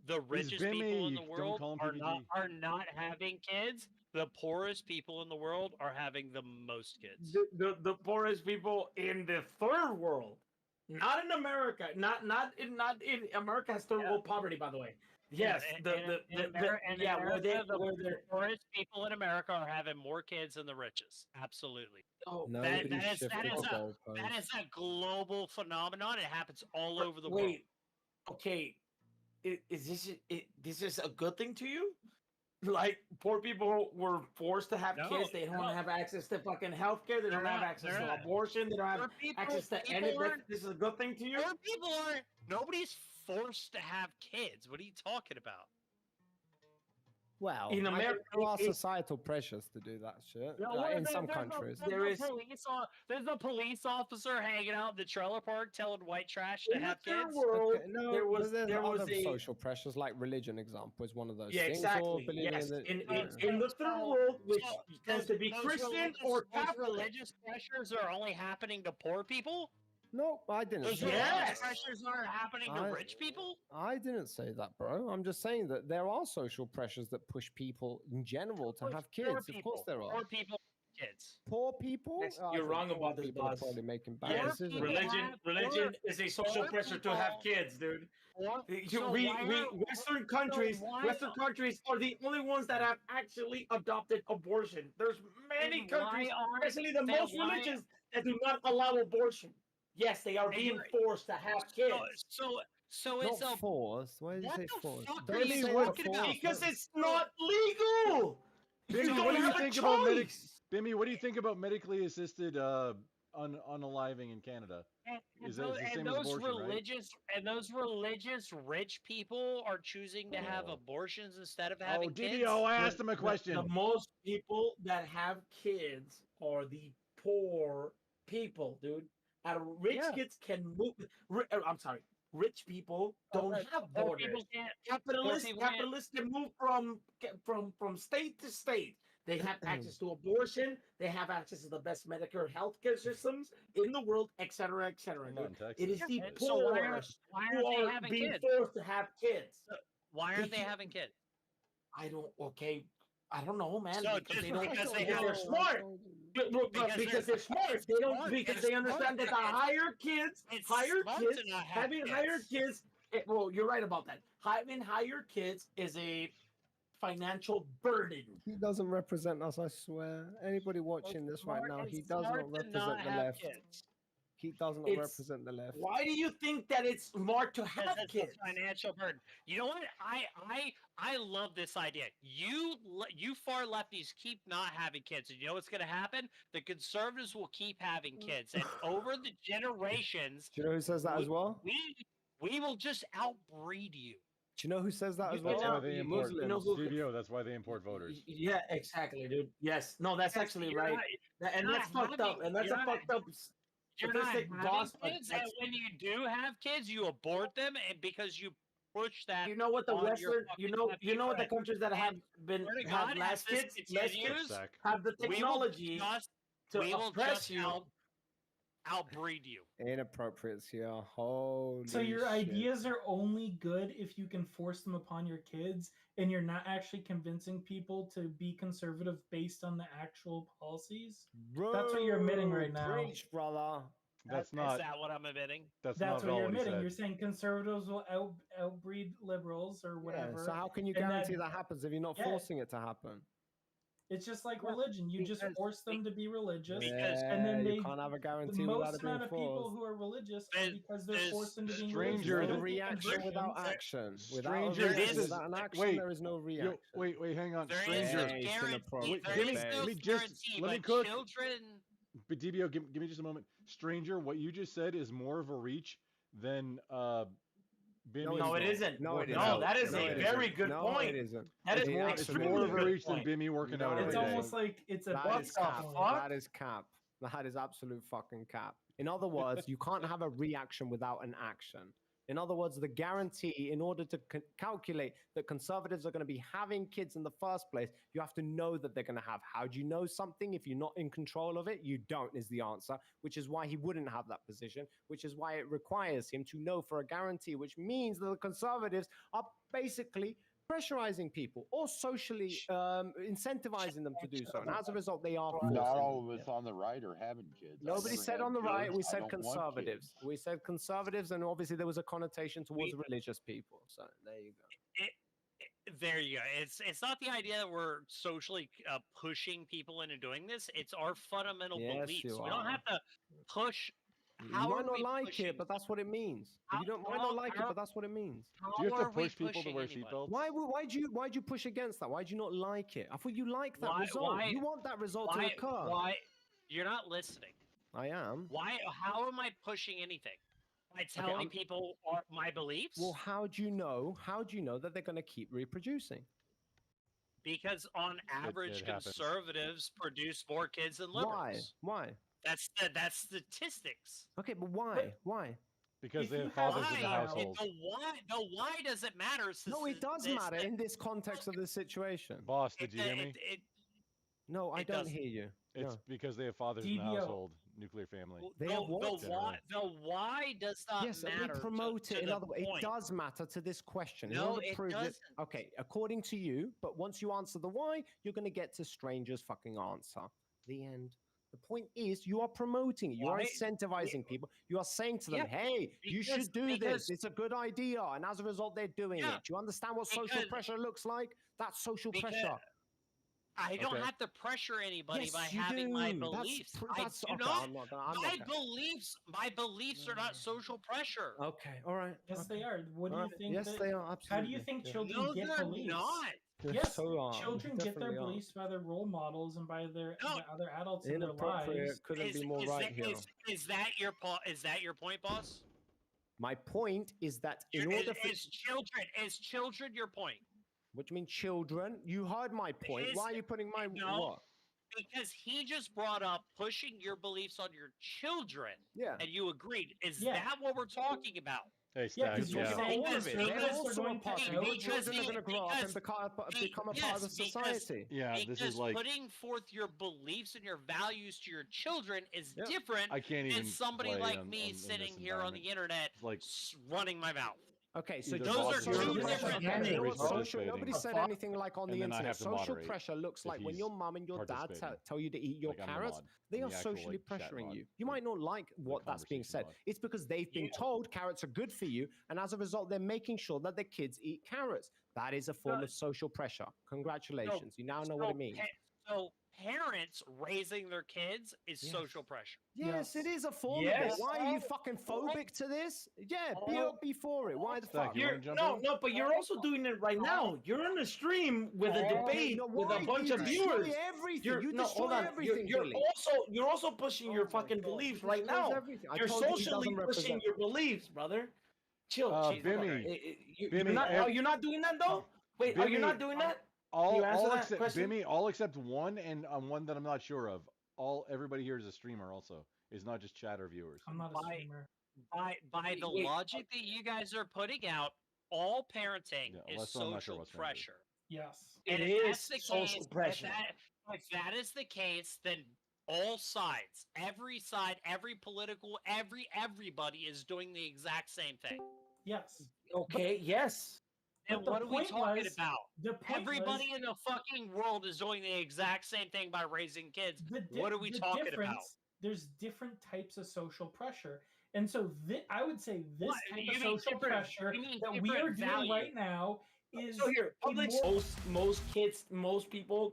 the richest people in Bimmy. the Don't world call him are PPG. not having kids. The poorest people in the world are having the most kids. The poorest people in the third world, not in America. Not in America has third world poverty, by the way. Yes, in where America, they're the poorest people in America are having more kids than the richest. Absolutely. oh Nobody that is shifted the goalpost. that is a global phenomenon. It happens all over the world. wait. Okay, this is a good thing to you? Like poor people were forced to have No, kids. They don't no. have access to fucking healthcare. They don't They're have not- access they're to not. abortion. They don't have Poor people- access to people anything. aren't- This is a good thing to you. Poor people aren't. Nobody's forced to have kids. What are you talking about? Well, In I think America, there are it- societal pressures to do that shit. No, In some countries. There's a police officer hanging out in the trailer park telling white trash to In the have third kids. world, Okay, no, there was but there's there was other a social pressures like religion. Example is one of those yeah things. Or exactly believing yes. in the, In the third world, which tends to be those Christian or those Catholic. religious pressures are only happening to poor people. No, I didn't Those say Yes. religious that. pressures aren't happening to rich people. I didn't say that, bro. I'm just saying that there are social pressures that push people in general to have kids. Of course there are. Poor people, kids. Poor people? Yes, I you're think wrong poor about this, people are boss. probably making bad Yes, decisions. religion is a social poor pressure to have people- kids, dude. So why are- Western countries, why- Western countries are the only ones that have actually adopted abortion. There's many Then countries, why aren't- especially the then most why- religious, that do not allow abortion. Yes, they are And being you're- forced to have kids So it's Not a forced. Why did you what say the forced? fuck Don't are you say talking forced. about? because it's not legal. Bimmy, You what don't do you have a think about choice. Bimmy, what do you think about medically assisted unaliving in Canada? Is that the same as abortion, and those religious rich people are choosing to have Oh. abortions instead of right? having Oh, kids. DDO, I asked him a question. The most people that have kids are the poor people, dude. Rich Yeah. kids can move. I'm sorry. Rich people don't have Poor borders. people can't. Capitalists, people can't- capitalists can move from state to state. They have access to abortion. They have access to the best Medicare healthcare systems in the world, etc., etc. I'm not in Texas. It is the And so why poor aren't who they are having being kids? forced to have kids. Why aren't If they you- having kids? I don't. Okay, I don't know, man. So because just they don't. because they Because they're have- smart. Because they're smart. They don't. smart. Because It's they understand that the smart. higher kids, It's higher smart kids, to not have having higher kids. kids. Well, you're right about that. Having higher kids is a financial burden. He doesn't represent us, I swear. Anybody watching this right now, he does not represent the left. He does not It's- represent the left. Why do you think that it's smart to have It's kids? a financial burden. You know what? I love this idea. You far lefties keep not having kids, and you know what's going to happen? The conservatives will keep having kids, and over the generations, Do you know who says that as well? we will just outbreed you. Do you know who says that as You well? That's know- why they you import know who- DDO. That's why they import voters. Yeah, exactly, dude. Yes, no, that's actually You're right. not- And you're that's not fucked up. having- And that's you're a not- fucked up. You're not statistic, having boss, but kids, and when you do have kids, you abort them, and because you push that. You know what the on your Western, you know what the fucking countries that have been Swear to have God, less if this kids, less continues, kids Sack. have the we will technology just, to we will oppress just you. outbreed you. Inappropriate here. Holy So your shit. ideas are only good if you can force them upon your kids, and you're not actually convincing people to be conservative based on the actual policies. That's what you're admitting right now. Preach, brother. That's Is not. that what I'm admitting? That's That's not what you're all he admitting. said. You're saying conservatives will outbreed liberals or Yeah, whatever. so how can you and guarantee that happens if you're not Yeah. forcing it to happen? It's just like Yeah, religion. You just because- force them to be religious, Because- and then you they. can't have a The guarantee without most it being amount of people forced. who are religious are There's- because they're there's forced into being stranger, religious. No the- reaction without There- action. Without Stranger, a reaction, this is- without an action, wait, there is no reaction. wait, hang on. There is Stranger, no Hey, it's guarantee. inappropriate. There Give is me- no let me just- guarantee, let me but cook. children. but DBO, give me just a moment. Stranger, what you just said is more of a reach than Bimmy. No, it isn't. No, it No, isn't. that is No, a it very isn't. good No, point. it isn't. That is It more, It's extremely more of a good reach point. than Bimmy working No, out every It's day. almost like it's a That What is the cap. fuck? That is cap. That is absolute fucking cap. In other words, you can't have a reaction without an action. In other words, the guarantee, in order to calculate that conservatives are going to be having kids in the first place, you have to know that they're going to have. How do you know something if you're not in control of it? You don't, is the answer, which is why he wouldn't have that position, which is why it requires him to know for a guarantee, which means that the conservatives are basically pressurizing people or socially incentivizing them to do so. And as a result, they are forcing Not all them. of us on the right are having kids. I Nobody never said had on the right. kids. We I said don't want conservatives. kids. We said conservatives, and obviously there was a connotation towards religious people. So there you go. There you go. It's not the idea that we're socially pushing people into doing this. It's our fundamental Yes, beliefs. you We don't are. have to push. You How might are not we like pushing? it, but that's what it means. How- You don't might how- not like it, how- but that's what it means. How Do you have to are we push people to pushing wear anybody? seatbelts? Why'd you push against that? Why'd you not like it? I thought you liked that Why- result. why- You want that result to occur. Why? You're not listening. I am. Why? How am I pushing anything? By telling I'm- people my beliefs? Well, how do you know? How do you know that they're going to keep reproducing? Because on average, it happens. conservatives produce more kids than liberals. Why? That's statistics. Okay, but why? Why? Because If they you have have fathers in the a child- household. The why doesn't matter. No, it does matter in this context of this situation. Boss, did you hear me? No, I it don't doesn't. hear you. It's No. because they have fathers in the DBO. household, nuclear family. They have what? The why does not Yes, and matter. we promote to it. In the other words, it point. does matter to this question. In No, order to it prove doesn't. Okay, according to you, but once you answer the why, you're going to get to stranger's fucking answer. The end. The point is, you are promoting it. You are Why? incentivizing people. You are saying to them, Yeah, hey, you because- should do because- this. It's a good idea. And as a result, they're doing Yeah, it. Do you understand what social because- pressure looks like? That's social because pressure. I don't Okay. have to pressure anybody Yes, by you having my do. beliefs. That's I do okay, not. I'm not my gonna- my beliefs are not social pressure. Okay, all right. Yes, okay. they are. What do you Alright, think? Yes, that- they are. How do Absolutely. you think yeah. children No, get they're beliefs? not. Yes, So are. children get their Definitely are. beliefs by their role models and by their No. the other adults in their Inappropriate lives. couldn't be more right here. Is that your is that your point, boss? My point is that in order for Is children your point? what do you mean children? You heard my point. Is- Why are you putting my no. what? Because he just brought up pushing your beliefs on your children, Yeah. and you agreed. Is Yeah. that what we're talking about? Hey, Yeah, Stacks, because you're yeah. saying All that of it. They're conservatives are also going a part. to Your coach. children are going to grow up and become a part yes, of the society. Yeah, this because is like putting forth your beliefs and your values to your children is Yep. different I can't than even somebody play like on- me in sitting this here on the internet It's like running my mouth. Okay, so Either Those boss are is two or different pressure. things. Okay, you know what? Everybody's Social, nobody participating. said anything like on And the then I internet. have to Social moderate pressure looks if like when he's your mum and your dad participating. tell you to eat your Like, I'm the carrots, mod, they I'm are the actual, socially like, chat pressuring mod, you. You might not like what that's being conversation said. mod. It's because they've been told carrots are good for you, and as a result, they're making sure that their kids eat carrots. That is a form No. of social pressure. Congratulations. You now know what it means. So parents raising their kids is Yes. social pressure. Yes, it Yes. is a form Yes. of it. Why are you fucking phobic to this? Yeah, be for it. Why the Stack, fuck? you You're wanna jump no, in? no, but you're also doing it right now. You're on a stream with a debate You know with why? a bunch You of destroy viewers. everything. You no, destroy hold on. everything, You're Billy. also pushing your fucking beliefs He right destroys now. everything. I You're told you he socially doesn't pushing represent. your beliefs, brother. Chill. chill. Bimmy, You're Bimmy, not. You're not doing that though. Wait, are you Bimmy, not doing that? Can All, you answer all that except question? Bimmy, all except one, and one that I'm not sure of. Everybody here is a streamer. Also, is not just chatter viewers. I'm not a By- streamer. By the Wait. logic that you guys are putting out, all parenting Yeah, is unless I'm not sure social what's gonna be. pressure. Yes. It And is if that's the social case, pressure. If that is the case, then all sides, every side, every political, everybody is doing the exact same thing. Yes. Okay. Yes. And But the what are we point talking was- about? The point Everybody was, in the fucking world is doing the exact same thing by raising kids. the di- What are we the talking about? difference- There's different types of social pressure. And so I would say this What? type You of mean social different- pressure you mean that we are different doing value. right now is So here, a public more- most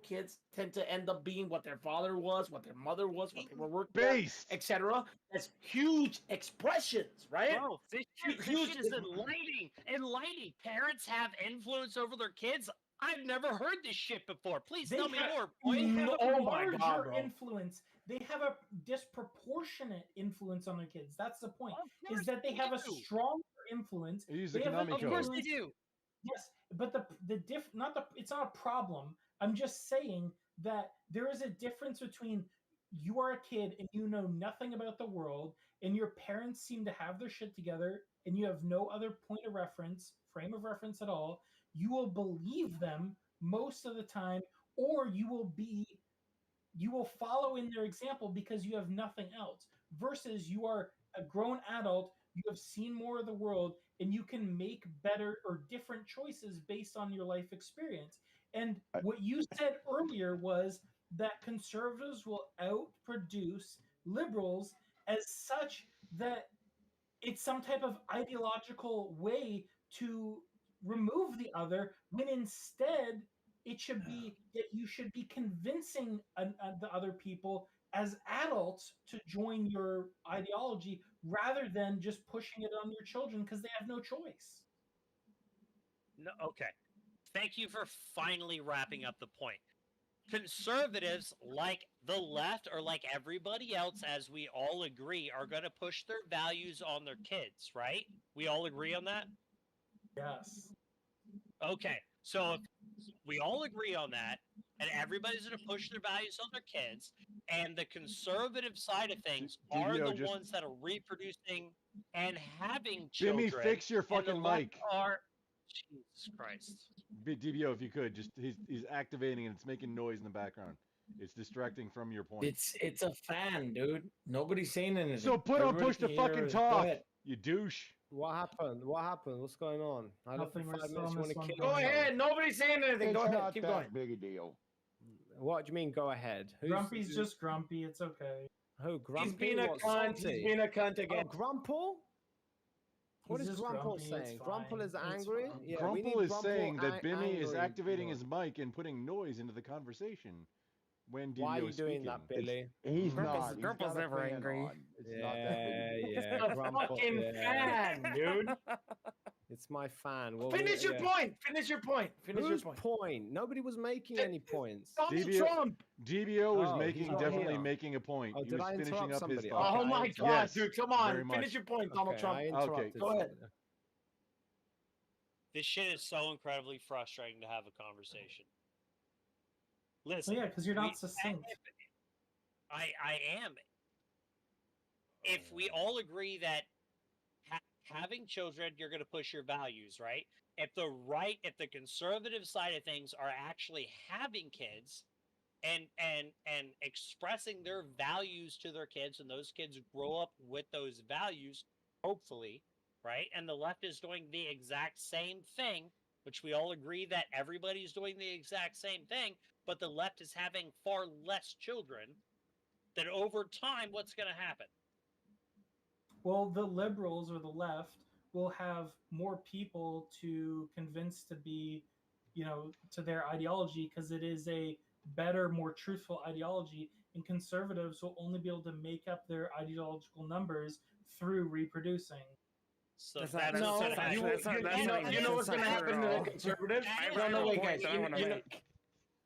kids tend to end up being what their father was, what their mother was, what they were working Based. etc. That's huge expressions, right? Bro, this shit is enlightening. Enlightening. Parents have influence over their kids. I've never heard this shit before. Please They tell me have- more. They Boy. have a Oh my larger God, bro. influence. They have a disproportionate influence on their kids. That's the point. Of Is course that they they have a do. stronger influence. They use They have an economic Of course code. they do. Yes, but it's not a problem. I'm just saying that there is a difference between you are a kid and you know nothing about the world, and your parents seem to have their shit together, and you have no other frame of reference at all. You will believe them most of the time, or you will follow in their example because you have nothing else. Versus you are a grown adult, you have seen more of the world, and you can make better or different choices based on your life experience. And what you said earlier was that conservatives will outproduce liberals as such that it's some type of ideological way to remove the other, when instead it should be that you should be convincing the other people as adults to join your ideology rather than just pushing it on your children because they have no choice. No, okay. Thank you for finally wrapping up the point. Conservatives, like the left or like everybody else, as we all agree, are going to push their values on their kids, right? We all agree on that? Yes. Okay. So if we all agree on that, and everybody's going to push their values on their kids, and the conservative side of things are DBO, the just- ones that are reproducing and having children. Jimmy, fix your and the fucking left mic. Are Jesus Christ. DBO, if you could, just he's activating and it's making noise in the background. It's distracting from your point. It's a fan, dude. Nobody's saying anything. So push Everybody to can fucking hear- go talk, ahead. you douche. What happened? What happened? What's going on? I left for Nothing, we're 5 still minutes. on You want this to one. kill Go me? ahead. Nobody's saying anything. It's Go ahead. not Keep that going. big a deal. What do you mean? Go ahead. Grumpy's just grumpy. It's okay. Who? Grumpy? He's being a What, cunt. He's salty? being a cunt Oh, again. Grumple? What He's is just Grumple grumpy, it's saying? Grumple fine, is it's angry? fine. Yeah, we need Grumple is Grumple saying that Bimmy is angry, activating you his know. mic and putting noise into the conversation when DBO Why are you is doing speaking. that, Billy? He's Grumple's- not. He's Grumple's got a never fan angry. on. It's not that big a deal. Yeah, It's a Grumple, fucking yeah. fan, dude. It's my fan. Well, Finish your point. Finish your point. Finish Whose your point. point? Nobody was making any points. Donald DBO Trump. DBO was Oh, making he's not definitely here. making a point. Oh, He did was I finishing interrupt up somebody? his Okay, thought. Oh my I- god, Yes, dude. Come on. very much. Finish your point, Donald Okay, Trump. I interrupted Go ahead. somebody. This shit is so incredibly frustrating to have a conversation. Well, Listen, yeah, because you're not succinct. I am. If we all agree that having children, you're going to push your values, right? If the conservative side of things are actually having kids and expressing their values to their kids, and those kids grow up with those values, hopefully, right? And the left is doing the exact same thing, which we all agree that everybody's doing the exact same thing, but the left is having far less children, then over time, what's going to happen? Well, the liberals or the left will have more people to convince to be, to their ideology because it is a better, more truthful ideology. And conservatives will only be able to make up their ideological numbers through reproducing. So That's that's not- No, what's gonna that's you, not- happen. that's you not- know, you know what's that's going to not happen true to at the all. conservatives? That is No, the wait, point guys. that I wanna make.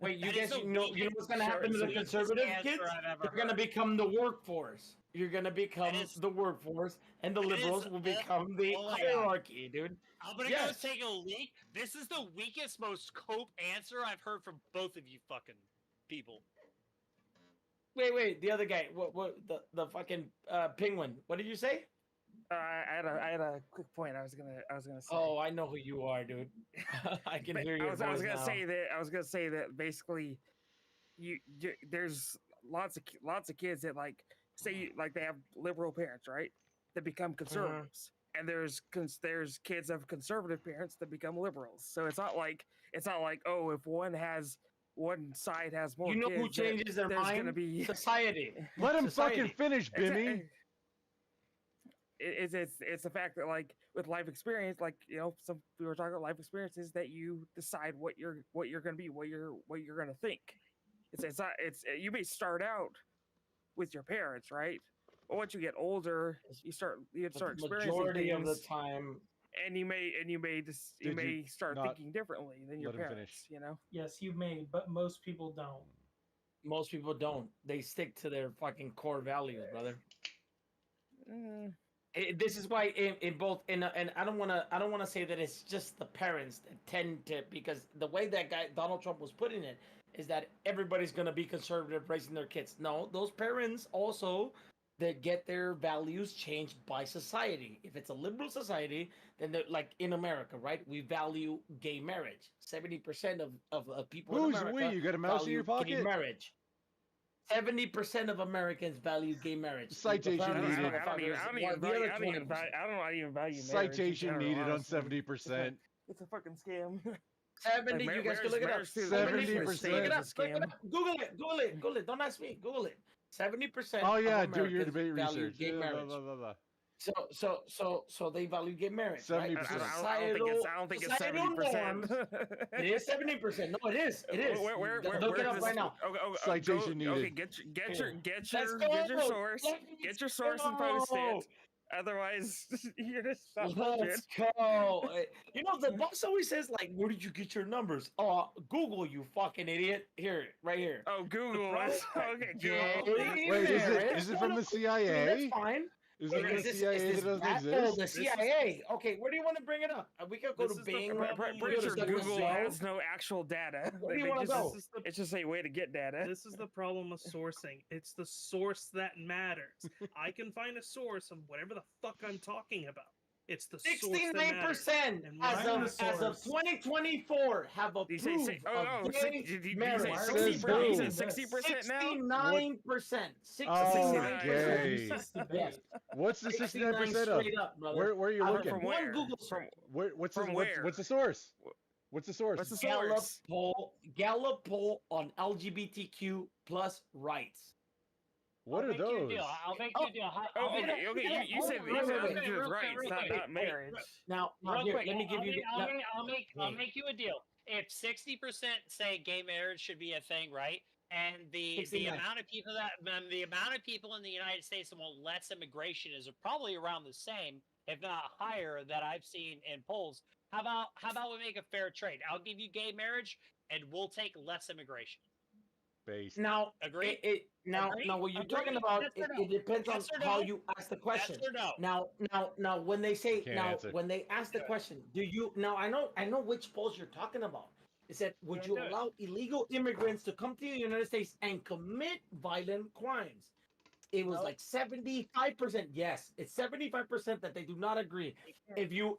Wait, you That guys, is the you know what's going to happen to the weakest conservative answer kids? I've ever You're going to heard. become the workforce. You're going to become That is- the workforce, and the that is- liberals will become the oh my God. hierarchy, dude. I'm gonna Yes. go take a leak. This is the weakest, most cope answer I've heard from both of you fucking people. Wait, the other guy. What? The fucking penguin. What did you say? I had a quick point. I was gonna say. Oh, I know who you are, dude. I can But hear your I was voice gonna now. say that basically, there's lots of kids that like they have liberal parents, right? That become conservatives, and there's kids of conservative parents that become liberals. So it's not like oh, if one side has more You know kids, who changes their there's mind? gonna be Society. Let him Society. fucking finish, Bimmy. it's the fact that like with life experience, like some we were talking about life experiences that you decide what you're gonna be, what you're gonna think. It's not you may start out with your parents, right? But once you get older, you start But the experiencing majority of the things, time, and you may start not thinking differently than your let him parents. finish? Yes, you may, but most people don't. most people don't. They stick to their fucking core values, brother. This is why in both and I don't want to say that it's just the parents that tend to, because the way that guy Donald Trump was putting it is that everybody's going to be conservative raising their kids. No, those parents also that get their values changed by society. If it's a liberal society, then they're like in America, right? We value gay marriage. 70% of people Who's in America we? You got a mouse in your value gay pocket? marriage. 70% of Americans value gay marriage. Citation I don't needed. even value marriage. Citation needed on honestly. 70%. It's a fucking scam. 70, you guys can look it up. 70%. Look it up. Google it. Don't ask me. Google it. 70%. Oh yeah, of do your Americans debate value research. gay Yeah, marriage. blah, blah, blah, blah. So they value gay marriage. 70%. Right? I don't think it's 70%. It is 70%. No, it is. It is. Where Look it up right now. Citation needed. Okay, get your Let's source. go. Get your source and post it. Otherwise, you're just stop Let's go. You know, the boss always says, like, where did you get your numbers? Oh, Google, you fucking idiot. Here, right here. Oh, Google. Okay, Yeah, Google. Wait, is it from the CIA? That's fine. Is it from the CIA that doesn't Oh, exist? the CIA. Okay, where do you want to bring it up? We could go to Bing. Pretty sure Google has no actual data. Where do you want to go? It's just a way to get data. This is the problem with sourcing. It's the source that matters. I can find a source of whatever the fuck I'm talking about. It's the source that matters. 69% as of 2024 have approved of gay marriage. 60% now? 69%. Oh, gay. Yes. What's the 69% of? Where are you looking? From one Google search. What's the source? What's the source? What's the source? Gallup poll on LGBTQ plus rights. What are those? I'll make you a deal. Okay. You said rights, not marriage. Now here, let me give you. I'll make you a deal. If 60% say gay marriage should be a thing, right? And the amount of people in the United States that want less immigration is probably around the same, if not higher, that I've seen in polls. How about we make a fair trade? I'll give you gay marriage, and we'll take less immigration. Based. Now, agree. Now, what you're talking about, it depends on how you ask the question. Yes or no? Now, when they say answer. when they ask the question, do you now? I know which polls you're talking about. It said, would you allow illegal immigrants to come to the United States and commit violent crimes? It was like 75%. Yes, it's 75% that they do not agree. If you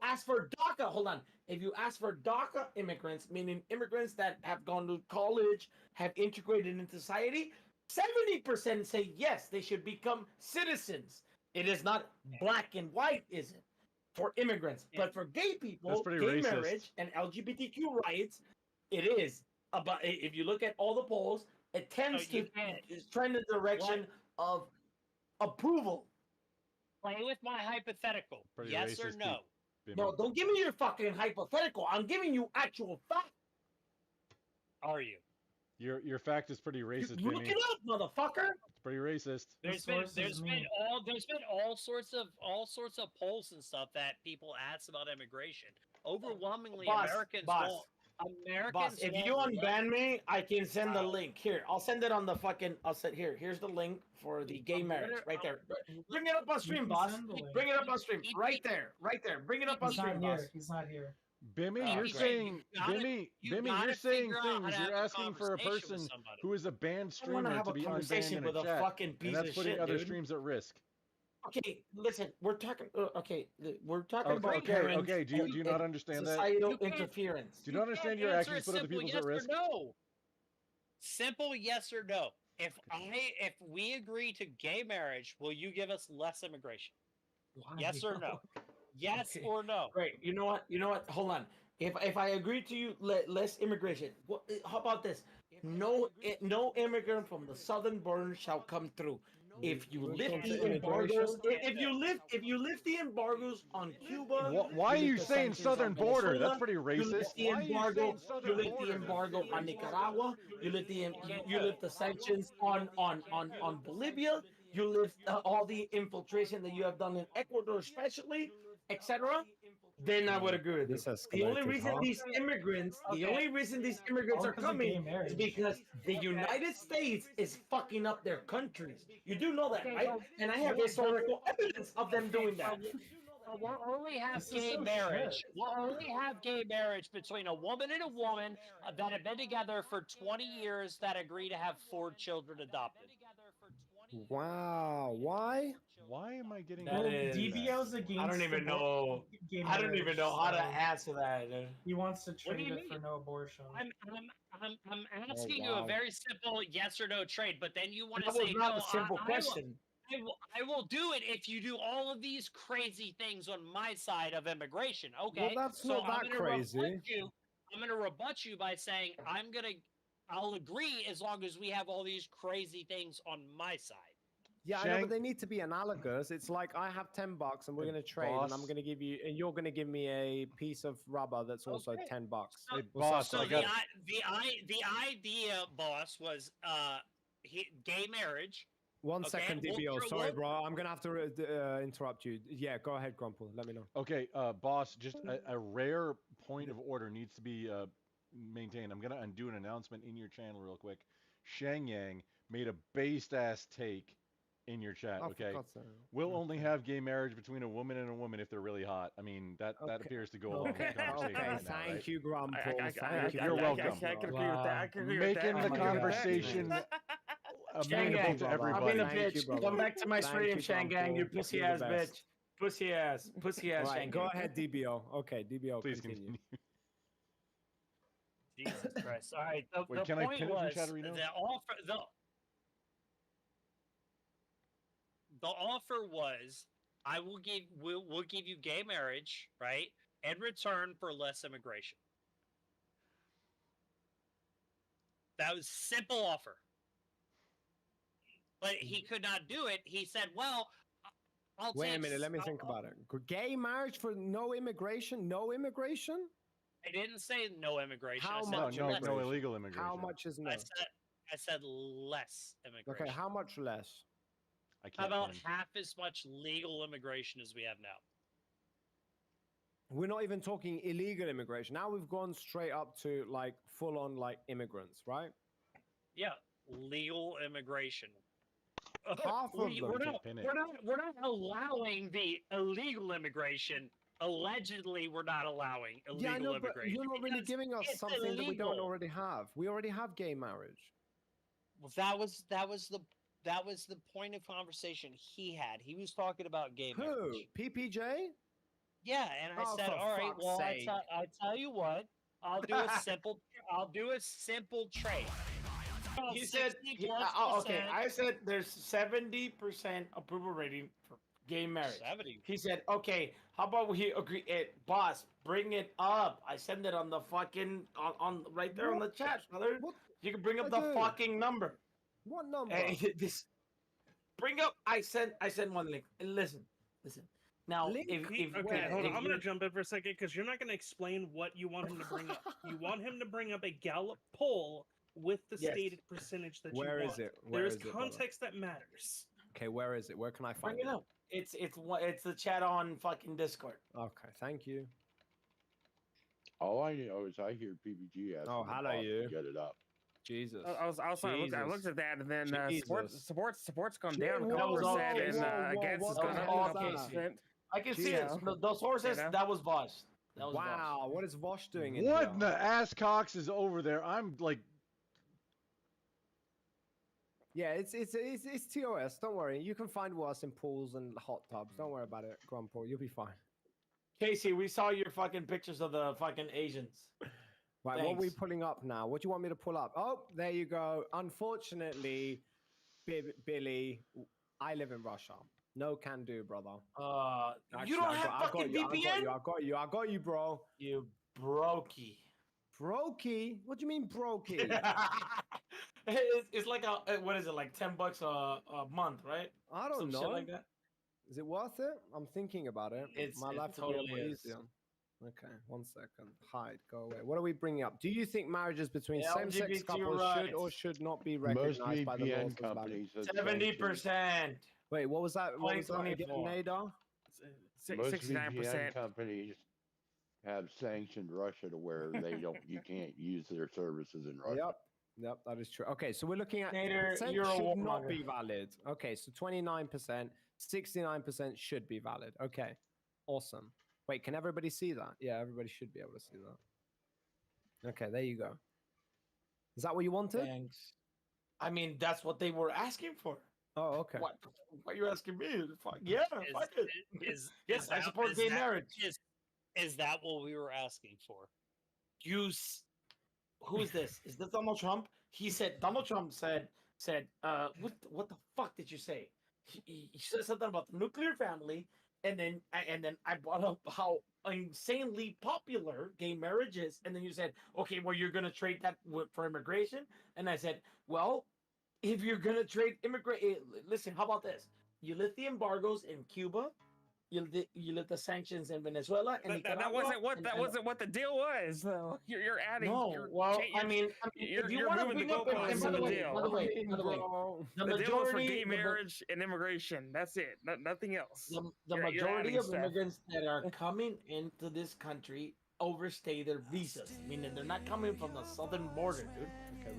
ask for DACA, hold on. If you ask for DACA immigrants, meaning immigrants that have gone to college, have integrated into society, 70% say yes, they should become citizens. It is not black and white, is it? For immigrants, but for gay people, gay racist. marriage and LGBTQ rights, it is. But if you look at all the polls, it tends to trend in the direction of approval. Play with my hypothetical. Pretty yes or racist, no? No, don't give me your fucking hypothetical. I'm giving you actual fact. Are you? Your fact is pretty racist, Look Jimmy. it up, motherfucker. It's pretty racist. There's been all sorts of polls and stuff that people ask about immigration. Overwhelmingly, Americans won't. Americans. If you unban me, I can send the link. Here, I'll send it on the fucking. I'll send here. Here's the link for the gay marriage right there. Bring it up on stream, boss. Bring it up on stream. Right there. Bring it up on stream, boss. He's not here. Bimmy, you're saying Bimmy, you're saying things. You're asking for a person who is a banned streamer to be unbanned in a chat, and that's putting other streams at risk. Okay, listen, we're talking. We're talking about parents. Okay. Do you not understand that? Societal interference. Do you not understand your actions put other people's at risk? No. Simple yes or no. If we agree to gay marriage, will you give us less immigration? Yes or no? Yes or no? Great. You know what? Hold on. If I agree to you, less immigration. How about this? No immigrant from the southern border shall come through. if you Which lift one's the the embargoes, immigration? if you lift the embargoes on Cuba, Why are lift you the saying sanctions on southern border? That's Venezuela, pretty you racist. lift the embargo, you lift the embargo on Nicaragua, you lift the sanctions on Bolivia, you lift all the infiltration that you have done in Ecuador, especially, etc. Then I would agree with you. This The only escalated, reason huh? these immigrants, the Okay. only reason these immigrants All are 'cause of coming gay is marriage. because the United States is fucking up their countries. You do know that, Okay, right? well, And I have well, historical evidence of them doing that. We'll only have This is gay so marriage. shit. We'll only have gay marriage between a woman and a woman that have been together for 20 years that agree to have 4 children adopted. Wow. Why? Why am I getting? That Well, is. DBL's against. I don't even know. Gay I don't even marriage, know how to so answer that. Dude. He wants to What do trade you it for mean? no abortion. I'm asking you a wow. very simple yes or no trade, but then you want to That was say not no. a simple question. I will do it if you do all of these crazy things on my side of immigration. Okay, Well, that's so not that crazy. I'm gonna rebut you by saying I'll agree as long as we have all these crazy things on my side. Yeah, I know, Shang- but they need to be analogous. It's like I have $10 and we're Hey, gonna trade, and I'm boss. gonna give you, and you're gonna give me a piece of rubber that's also Okay. $10. Hey, What's up, boss, So I Scott? got. the idea, boss, was gay marriage. One Okay, second, we'll DBO. throw- Sorry, we'll- bro. I'm gonna have to interrupt you. Yeah, go ahead, Grumple. Let me know. Okay, boss, just a rare point of order needs to be maintained. I'm gonna undo an announcement in your channel real quick. Shang Yang made a based ass take in your chat. Oh, for Okay, God's sake. we'll only Okay. have gay marriage between a woman and a woman if they're really hot. I mean, that Okay. appears to go along with the conversation Okay, right now, thank right? you, Grumple. Thank you. You're welcome. I can agree with that. I can agree with that. Making Oh the my God. conversation Shang amenable Gang, to brother. I've everybody. been a Thank you, bitch. brother. Come back to my Thank stream, you, Shang Gang, you Grumple. pussy You're the ass best. bitch. Pussy ass Right, Shang go Gang. ahead, DBO. Okay, DBO, Please continue. Jesus Christ! All right, Wait, the can I point pin it from was Chatterino? the offer was we'll give you gay marriage, right, in return for less immigration. That was simple offer. But he could not do it. He said, "Well, I'll Wait a take minute, let me think about it. Gay marriage for no immigration? No immigration? I didn't say no immigration. How I said much No immigration? illegal immigration. How much is no? I said less immigration. Okay, how much less? I How can't about pin. half as much legal immigration as we have now? We're not even talking illegal immigration. Now we've gone straight up to like full on like immigrants, right? Yeah, legal immigration. Half of them. We're not allowing the illegal immigration. Allegedly, we're not allowing illegal Yeah, I know, but immigration. you're not really because giving us it's something that we don't illegal. already have. We already have gay marriage. Well, that was the point of conversation he had. He was talking about gay Who? marriage. PPJ? Yeah, and I Oh, said, for all right, fuck's well, sake. I tell you what, I'll do a simple trade. He said, 60+%. okay, I said there's 70% approval rating for gay marriage. 70. He said, okay, how about we agree? Boss, bring it up. I send it on the fucking, on right there on the chat, brother. What? You can bring up the Okay. fucking number. What number? Bring up, I sent one link. And listen. Now, Link? Okay, hold on. I'm gonna jump in for a second because you're not gonna explain what you want him to bring up. You want him to bring up a Gallup poll with the Yes. stated percentage that Where you is want. it? Where There is is it, brother? context that matters. Okay, where is it? Where can I find bring it up. It's the chat on fucking Discord. Okay, thank you. All I know is I hear PBG asking Oh, the hello, boss you. to get it up. Jesus. I was trying to look. I looked Jesus. at that, and then Jesus. support's gone Gee, down a whoa, couple whoa, percent, and whoa, against whoa, has gone up whoa, a couple okay. percent. I can see it. Yeah. Those sources, You know? that was Vosh. That was Vosh. Wow, what is Vosh doing in What here? in the ass cocks is over there? I'm like, Yeah, it's TOS. Don't worry. You can find us in pools and hot tubs. Don't worry about it, Grumpo. You'll be fine. Casey, we saw your fucking pictures of the fucking Asians. Right, what are we Thanks. pulling up now? What do you want me to pull up? Oh, there you go. Unfortunately, Billy, I live in Russia. No can do, brother. You don't have fucking VPN? I got you, bro. You brokey. Brokey? What do you mean brokey? It's like what is it, like $10 a month, right? I don't Some know. shit like that. Is it worth it? I'm thinking about it. My It life would be a totally lot is. easier. Okay, 1 second. Hide. Go away. What are we bringing up? Do you think marriages between same-sex LGBT couples should or rights. should not be Most recognized by the laws VPN as valid? companies have sanctioned 70%. Wait, what was that? What was that again, 2024. Nadar? most 69%. VPN companies have sanctioned Russia to where you can't use their services in Russia. Yep, that is true. Okay, so we're looking at Nader, consent you're a should not warmonger. be valid. Okay, so 29%, 69% should be valid. Okay, awesome. Wait, can everybody see that? Yeah, everybody should be able to see that. Okay, there you go. Is that what you wanted? Thanks. I mean, that's what they were asking for. Oh, okay. What are you asking me? Fuck, yeah, fuck it. Yes, I that- support is gay that- marriage. Is that what we were asking for? Who is this? Is this Donald Trump? Donald Trump said, what the fuck did you say? He said something about the nuclear family, and then I brought up how insanely popular gay marriage is, and then you said, okay, well, you're gonna trade that for immigration, and I said, well, if you're gonna trade listen, how about this? You lift the embargoes in Cuba. You lift the sanctions in Venezuela, and That wasn't what the deal was, though. You're adding. No, I mean, if you you're want to moving bring the up, and goalposts by of the the way, deal. by the way, the The deal was for majority, gay marriage and immigration. That's it. Nothing else. the You're majority adding of stuff. immigrants that are coming into this country overstay their visas, meaning they're not coming from the southern border, dude.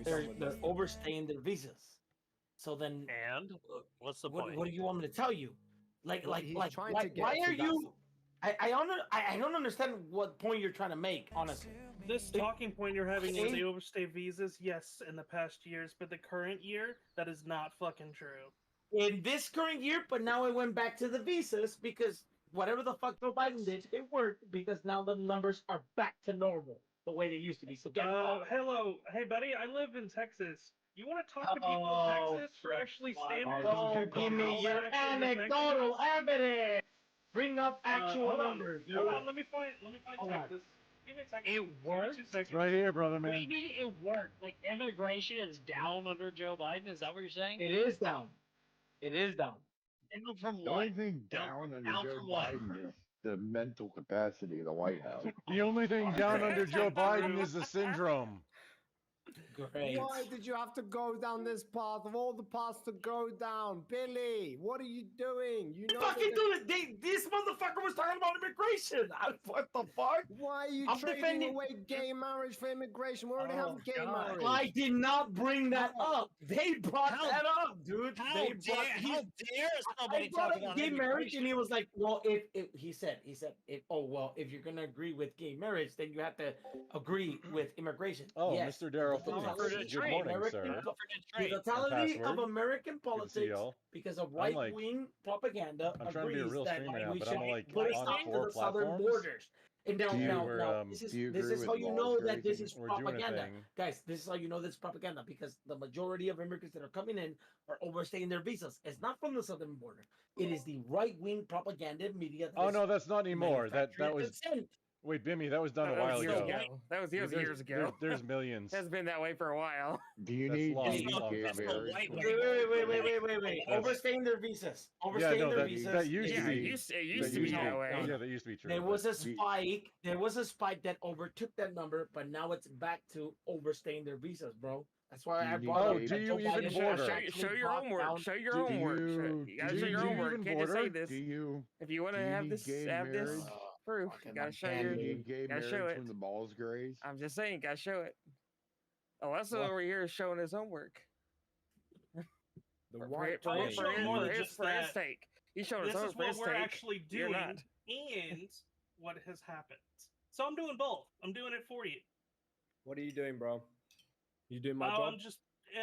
Okay, They're overstaying their visas. So then, And what's the point? what do you want me to tell you? Well, he's trying why, to get why to are that- you? I don't understand what point you're trying to make, honestly. This talking point you're having when Okay. they overstay visas, yes, in the past years, but the current year, that is not fucking true. In this current year, but now it went back to the visas because whatever the fuck Joe Biden did, it worked because now the numbers are back to normal the way they used to be. So Hello, hey buddy, I live in Texas. You want to talk to people in Texas for actually standing? Don't give me your anecdotal evidence. Bring up actual numbers. Hold on, let me find Hold on. Texas. Give me a second. It Give me worked. 2 seconds. Right here, brother What do man. you mean it worked? Like immigration is down under Joe Biden? Is that what you're saying? It is down. It is down. Down from The what? only thing down under down Joe from what? Biden is the mental capacity of the White House. The only thing down under Joe Biden is the syndrome. Great. Why did you have to go down this path of all the paths to go down? Billy, what are you doing? You know Fucking that do it. This motherfucker was talking about immigration. What the fuck? why are you I'm trading defending- away gay marriage for immigration? We already have gay God. marriage. I did not bring that up. They brought How- that up, dude. How They dare, brought. how dare I somebody brought talk up about gay marriage, and immigration? he was like, "Well, if he said, if you're gonna agree with gay marriage, then you have to agree with immigration." Oh, Yes, Mr. Daryl the Foods. totality Good of morning, American sir. co- For the The trade. totality of password. American Good to see politics, y'all. because of I'm like- right-wing propaganda, I'm trying to be a agrees real that streamer now, we but should I'm like put a on stop to 4 the southern platforms. borders. And now, Do you- this is do you this agree is with how you laws know that this raising- is We're doing a propaganda, thing. guys. This is how you know this is propaganda because the majority of immigrants that are coming in are overstaying their visas. It's not from the southern border. It is the right-wing propaganda media. Oh no, that's not anymore. That manufactured was and sent. wait, Bimmy, that was done a That was while years ago. ago. That was There's- years ago. There's millions. That's been that way for a while. Do you That's need long, gay long gay time ago. marriage? White Wait. That's- Overstaying their visas. Yeah, Overstaying no, their that, visas. that used Yeah, to it be. used that to be that way. Yeah, that used to be true. There but- was a spike. There was a spike that overtook that number, but now it's back to overstaying their visas, bro. That's why I Do you brought need up. gay- that do Joe you even Biden border? actually Show your brought homework. down- Show your Do homework. you- You gotta do show your you homework. even Can't just say border? this. Do you If you want to do you have need this, gay have this marriage? proof. fucking You gotta show Do your. you need gay gotta show marriage it. from the balls graze? I'm just saying, gotta show it. Alesso What? over here is showing his homework. The For- white for, I'm race. showing more than just for his that. take. He's showing his This own is for what his we're take. actually You're doing not. and what has happened. So I'm doing both. I'm doing it for you. What are you doing, bro? You doing my job?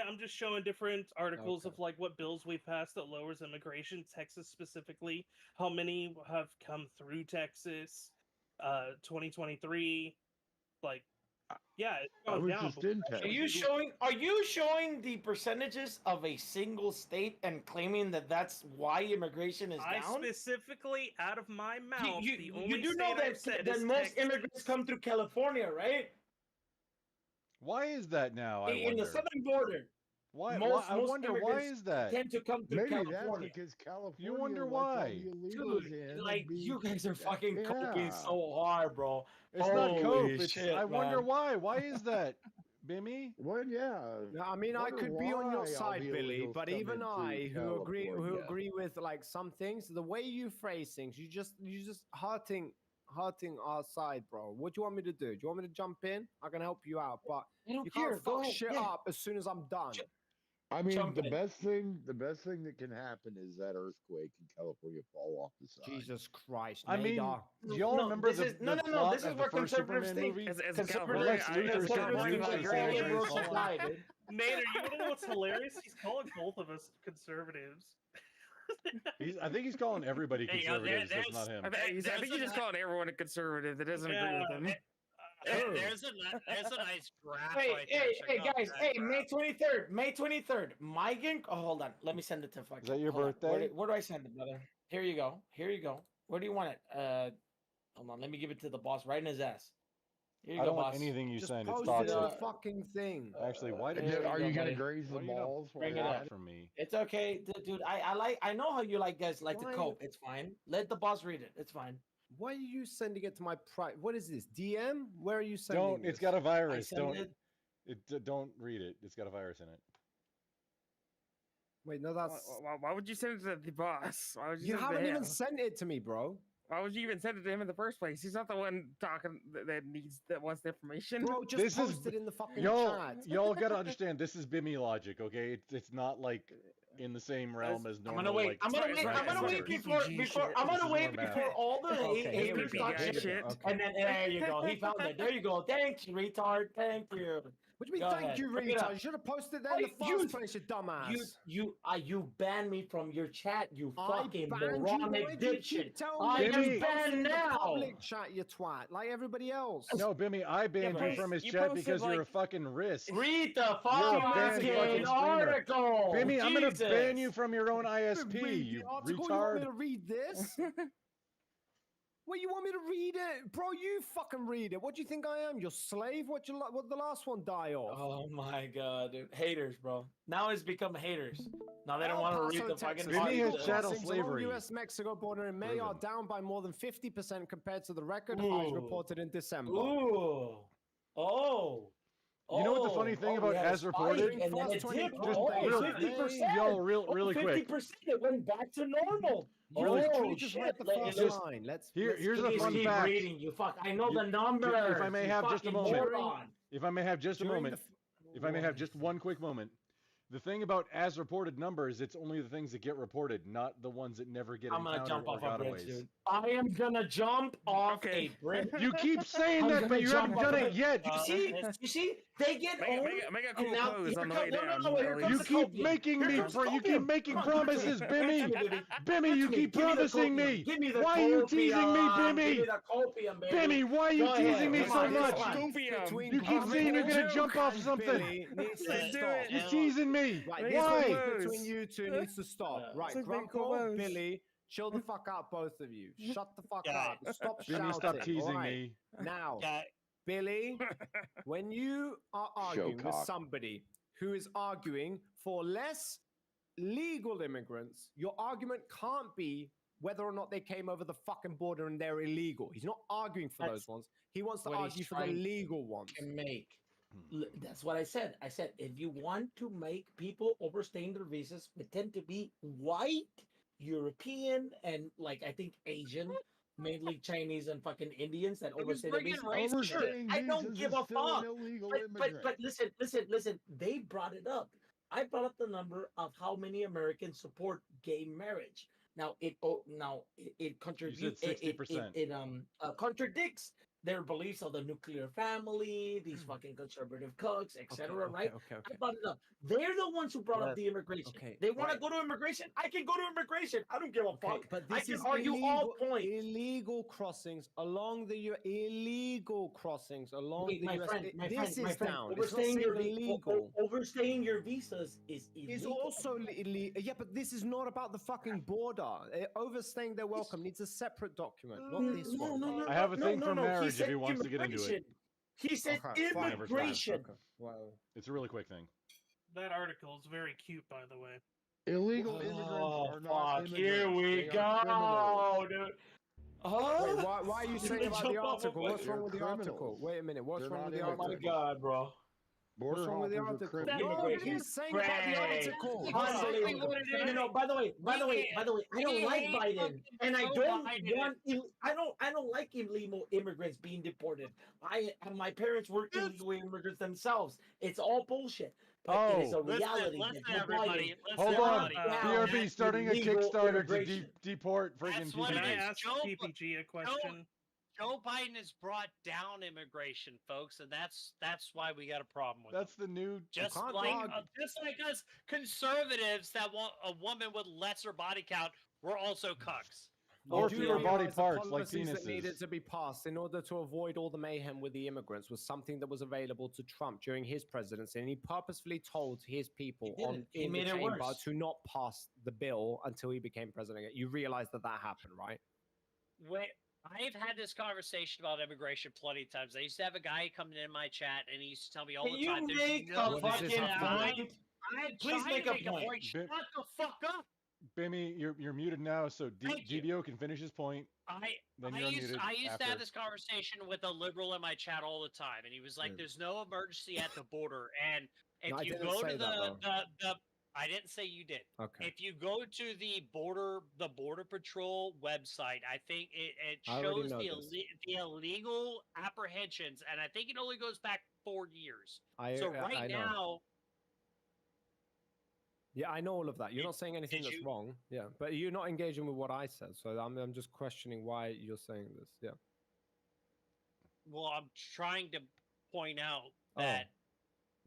I'm just showing different articles Okay. of like what bills we passed that lowers immigration, Texas specifically, how many have come through Texas, 2023, like, yeah, it's I gone was down. just but in we're Texas. actually Are you showing the percentages of a single state and claiming that that's why immigration is I down? specifically, out of my mouth, You, the you only do state know I've said that is most Texas. immigrants come through California, right? Why is that now? I In the wonder. southern border. Why? Most I wonder why immigrants is that? tend to come to Maybe that's California. because California You wonder lets all why? the illegals Dude, in. and like you guys are fucking coping yeah. so hard, bro. It's not Holy cope. It's shit, I wonder man. why. Why is that, Bimmy? Well, yeah. No, I mean, I Wonder could be on why your all side, the Billy, illegals but come even into I, who California. agree with like some things, the way you phrase things, you just hurting our side, bro. What do you want me to do? Do you want me to jump in? I can help you out, but I don't you care. can't Go fuck ahead. shit Yeah. up as soon as I'm done. I mean, Jump the in. best thing that can happen is that earthquake in California fall off the side. Jesus Christ, I mean, Nadar. do y'all remember this the, is, no, the no, plot This is of the what first conservatives Superman think. movie? As a Conservatives, Californian, Lex Luthor sent conservatives nukes think to like all San liberals Andreas. should die, dude. Nader, you wanna know what's hilarious? He's calling both of us conservatives. I think he's calling everybody Hey, conservatives. That's not him. I think he's just calling everyone a conservative that doesn't agree with him. There's a nice graph Hey, right there. Check out guys. that Hey, graph. May 23rd. May 23rd. Mike. Oh, hold on. Let me send it to fucking. Is that your hold on. birthday? Where do I send it, brother? Here you go. Here you go. Where do you want it? Hold on. Let me give it to the boss right in his ass. Here you I go, don't want boss. anything you Just send. It's post it in the toxic. fucking thing. Actually, why did There you? Are you you go, gonna buddy. graze the Why do you not balls? while bring you're it at up? it? from me? It's okay, dude. I know how you like guys like to Why- cope. It's fine. Let the boss read it. It's fine. Why are you sending it to my private? What is this? DM? Where are you sending Don't. this? It's got a I virus. send Don't. it. Don't read it. It's got a virus in it. Wait, no, that's. Why would you send it to the boss? Why would you, You send it to haven't even him? sent it to me, bro. Why would you even send it to him in the first place? He's not the one talking that wants the information. Bro, just This is post it in the fucking Y'all, chat. y'all gotta understand. This is Bimmy logic, okay? It's not like in the same realm as I'm normal. gonna wait. Like, I'm gonna wait. I'm gonna wait before. I'm This gonna is wait more math. before all the Okay, here we haters go. talk Here we shit. go. And then there you go. He found it. There you go. Thanks, retard. Thank you. What do you Go mean, thank ahead. you, Bring it retard? up. You should have posted that in the You- first place, you dumbass. You banned me from your chat. You I fucking banned you. moronic Why do you dipshit. keep telling I me? am Bimmy- Just post it banned in the now. public chat, you twat, like everybody else. no, Bimmy, I banned but you from his you chat posted, because you're a like- fucking risk. Read the You're a banned fucking fucking streamer. article. Bimmy, I'm gonna ban you Jesus. from your own ISP. Read You the article. You want me retard. to read this? Well, you want me to read it, bro? You fucking read it. What do you think I am? Your slave? What the last one die off? Oh my god, dude. Haters, bro. Now it's become haters. Now they don't El want to Paso, read the Texas. fucking Bimmy has article. chattel Crossings along slavery. U.S.-Mexico border in May are Proven. down by more than 50% compared to the record highs Ooh. reported in December. Ooh. Oh. You know what the funny thing about we had a as spike reported? and then it dipped. Just Oh, real- 50%. y'all, really quick. 50%. It went back to normal. Really- oh, Can we just shit. read the Let- first just- line? Let's here's a Please fun keep fact. reading, you fuck. I know You- the numbers. if I may you have just a fucking moment. moron. If I may have just a during moment. the If I may have just one quick moment. The thing about as reported numbers, it's only the things that get reported, not the ones that never get I'm gonna encountered jump or off a bridge, gotaways. dude. I am gonna jump off Okay. a bridge. You keep saying I'm that, gonna but you haven't jump done off it a- yet. You see, they get owned. Make a and cool now pose here on the comes- way no, down. no, here at comes You the keep copium. making Here me comes you keep copium. making Come on, give it to promises, me. Give it to Bimmy. me, baby. Bimmy, Give you it to keep Give me the promising copium. me. Give me the Why are you teasing me, copium. Give me Bimmy? the copium, baby. Bimmy, why are you Go teasing ahead. me Come so on, much? come on. Copium. You keep saying you're gonna jump off something. Billy needs to Let's do stop. it. You're teasing me. Right, Make this some Why? conflict between moves. you two needs to stop. Yeah. Right, Some big Grunkle, moves. Billy, chill the fuck out, both of you. Shut the fuck Yeah. up. Stop Bimmy, shouting. stop teasing Alright, me. Now, Yeah, Billy, when you are arguing with Showcock. somebody who is arguing for less legal immigrants, your argument can't be whether or not they came over the fucking border and they're illegal. He's not arguing for That's those ones. He wants to what he's argue for the trying legal ones. to make. That's what I said. I said if you want to make people overstaying their visas pretend to be white, European, and like I think Asian, mainly Chinese and fucking Indians that It was overstay their friggin' visas. racist. Sure, Overstaying I don't visas give is a still fuck. an illegal But immigrant. listen. They brought it up. I brought up the number of how many Americans support gay marriage. Now it contradicts. said 60%. It contradicts their beliefs of the nuclear family, these fucking conservative cooks, etc. Right? Okay. I brought it up. They're the ones who brought up the immigration. Okay, They want right. to go to immigration. I can go to immigration. I don't give a Okay, fuck. but I this can is argue all points. illegal crossings along the illegal crossings along Wait, the my US. friend, my This friend, is my friend, down. It's not saying illegal. overstaying your visas is illegal. It's also illegal. Yeah, but this is not about the fucking border. Overstaying their welcome needs a separate document, not this one. I have a thing for marriage if said he wants to get into it. immigration. He said Okay, fine. immigration. Okay. Well, It's a really quick thing. That article is very cute, by the way. Illegal immigrants are not immigrants. Here we They are criminals. go, dude. Huh? Wait, why are you Did saying they about jump the off of article? my- What's wrong They're with the article? criminals. Wait a minute. What's They're wrong not with the Oh my article? god, bro. Border What's wrong with the hoppers are article? criminals. No, Immigration. he's saying about the Right. article. That's He's saying exactly Unbelievable. what it is. You know, by the way, I don't like hate Biden, fucking and I Joe don't Biden. want. I don't like illegal immigrants being deported. My parents were illegal immigrants themselves. It's all bullshit. But it is a reality. Listen, that Joe everybody. Biden Listen, Hold on, everybody. BRB starting a illegal Kickstarter to immigration. deport friggin' That's what Can it I is. PPGs. ask Joe- PPG a question? Joe Biden has brought down immigration, folks, and that's why we got a problem with That's him. the new. Just can't like argue. just like us conservatives that want a woman with lesser body count, we're also cucks. Or Do fewer you body realize the parts like policies that needed penises. to be passed in order to avoid all the mayhem with the immigrants was something that was available to Trump during his presidency, and he purposefully told his people didn't. He in the made it chamber worse. to not pass the bill until he became president. You realize that happened, right? Wait, I've had this conversation about immigration plenty of times. I used to have a guy come in my chat, and he used to tell me all Can the you time. "There's make no a What does this fucking have to do? point? I'm Please trying make to a make a point. point. Shut the fuck up. Bimmy, you're muted now, so Thank you. GBO can finish his point. Then you're unmuted I used to after. have this conversation with a liberal in my chat all the time, and he was like, "There's no emergency at the border, and if No, I you didn't go say to that, I didn't say you did. Okay. If you go to the border patrol website, I think it I already shows know the this. the illegal apprehensions, and I think it only goes back 4 years. So I right know. now, Yeah, I know all of that. You're Did- not saying anything did that's you- wrong. Yeah, but you're not engaging with what I said, so I'm just questioning why you're saying this. Yeah. well, I'm trying to point out Oh. that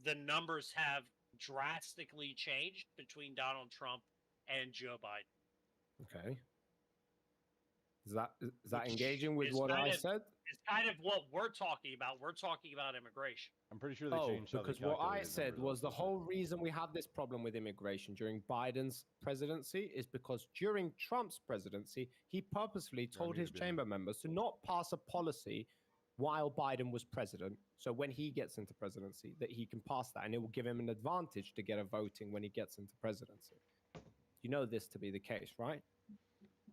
the numbers have drastically changed between Donald Trump and Joe Biden. Okay. Is that Which engaging with is what kind I of- said? It's kind of what we're talking about. We're talking about immigration. I'm pretty sure they Oh, changed how they because what I calculated said numbers was the also. whole reason we have this problem with immigration during Biden's presidency is because during Trump's presidency, he purposefully told his muted, Benny. chamber members to not pass a policy while Biden was president. So when he gets into presidency, that he can pass that, and it will give him an advantage to get a voting when he gets into presidency. You know this to be the case, right?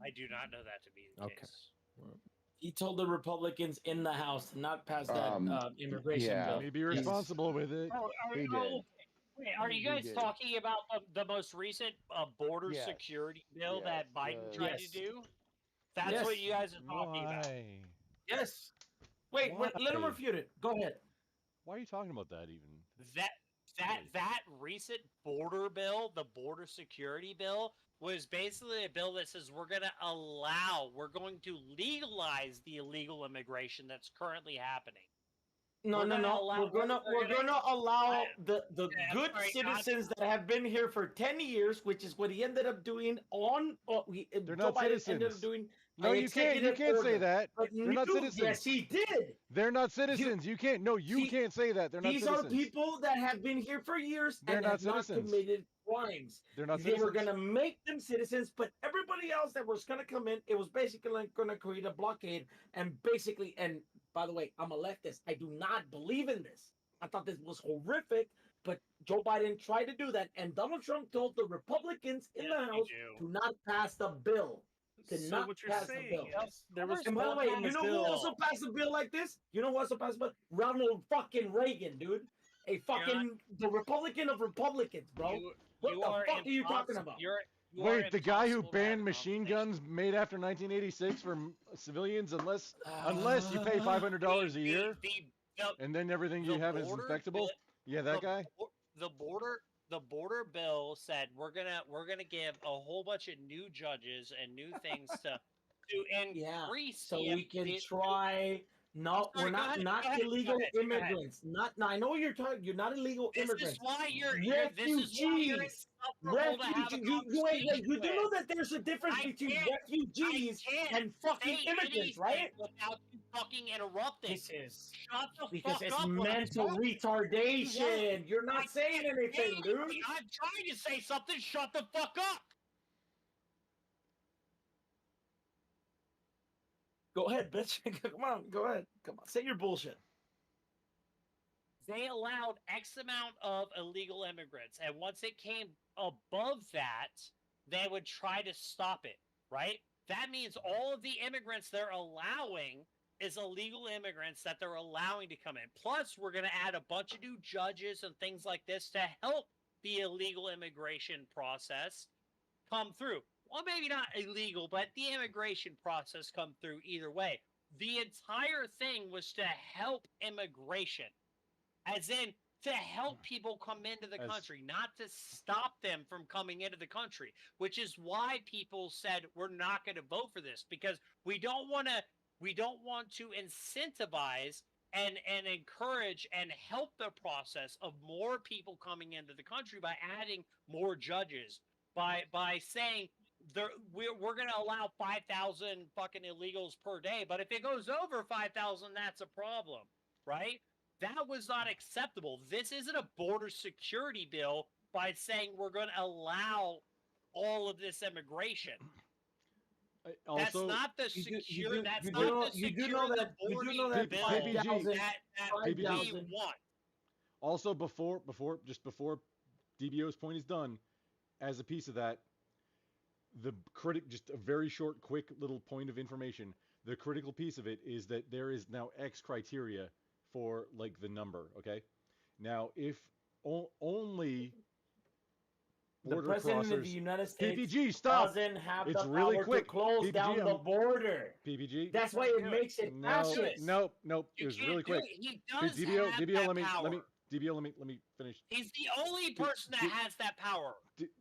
I do not know that to be the Okay. case. He told the Republicans in the House to not pass that immigration yeah. bill. May be responsible with it. Oh, He did. wait, are you He guys did. talking about the most recent border Yes. security bill Yes, that Biden the- tried Yes. to do? That's Yes. what you guys are talking about. Why? Yes. Wait, let him Why? refute it. Go ahead. Why are you talking about that even? That recent border bill, the border security bill, was basically a bill that says we're going to legalize the illegal immigration that's currently happening. No, We're no, gonna no. allow- We're gonna we're gonna- allow the I'm good sorry, citizens that have been here for 10 years, which is what he ended up doing They're Joe not Biden ended citizens. up doing. No, an you can't. You executive can't say order. that. But They're not you- citizens. Yes, he did. They're not citizens. You can't. No, you See, can't say that. They're not These citizens. are people that have been here for years They're and not have citizens. not committed crimes. They're not They were citizens. going to make them citizens, but everybody else that was going to come in, it was basically going to create a blockade. And basically, and by the way, I'm a leftist. I do not believe in this. I thought this was horrific, but Joe Biden tried to do that. And Donald Trump told the Republicans in the House to not pass the bill. To So not what you're pass the saying bill. is there was And by the way, talk- you know who also passed a bill like this? You know who also passed a bill? Ronald fucking Reagan, dude. The Republican of Republicans, bro. What the fuck are you talking about? Wait, the guy who banned machine guns made after 1986 for civilians, unless you pay $500 a year, and then everything you have is inspectable. Yeah, that guy. The border bill said we're gonna give a whole bunch of new judges and new things to increase. So we can try. No, Sorry, we're go not ahead, not go ahead, illegal go ahead, go ahead. immigrants. Not. I know what you're talking. You're not illegal immigrants. This is why you're refugees. You do know that there's a difference between refugees and fucking immigrants, right? Without you fucking interrupting. This is Shut the because fuck it's up when I'm mental talking. retardation. You're not saying anything, dude. I'm trying to say something. Shut the fuck up. Go ahead, bitch. Come on, go ahead. Come on, say your bullshit. they allowed X amount of illegal immigrants, and once it came above that, they would try to stop it, right? That means all of the immigrants they're allowing is illegal immigrants that they're allowing to come in. Plus, we're going to add a bunch of new judges and things like this to help the illegal immigration process come through. Well, maybe not illegal, but the immigration process come through either way. The entire thing was to help immigration, as in to help people come into the country, not to stop them from coming into the country, which is why people said we're not going to vote for this, because we don't want to incentivize and encourage and help the process of more people coming into the country by adding more judges, by saying we're going to allow 5,000 fucking illegals per day, but if it goes over 5,000, that's a problem, right? That was not acceptable. This isn't a border security bill by saying we're going to allow all of this immigration. That's not the secure. That's not the secure the border bill that we want. Also, before DBO's point is done, as a piece of that, just a very short, quick little point of information. The critical piece of it is that there is now X criteria for like the number. Okay, now if only the president of the United States PPG, stop. doesn't have It's the really power quick. to close PPG, down the border. PPG. That's why it makes it passionate. Nope. It was really quick. He does DBO, have DBO, that power. let me finish. He's the only person that has that power.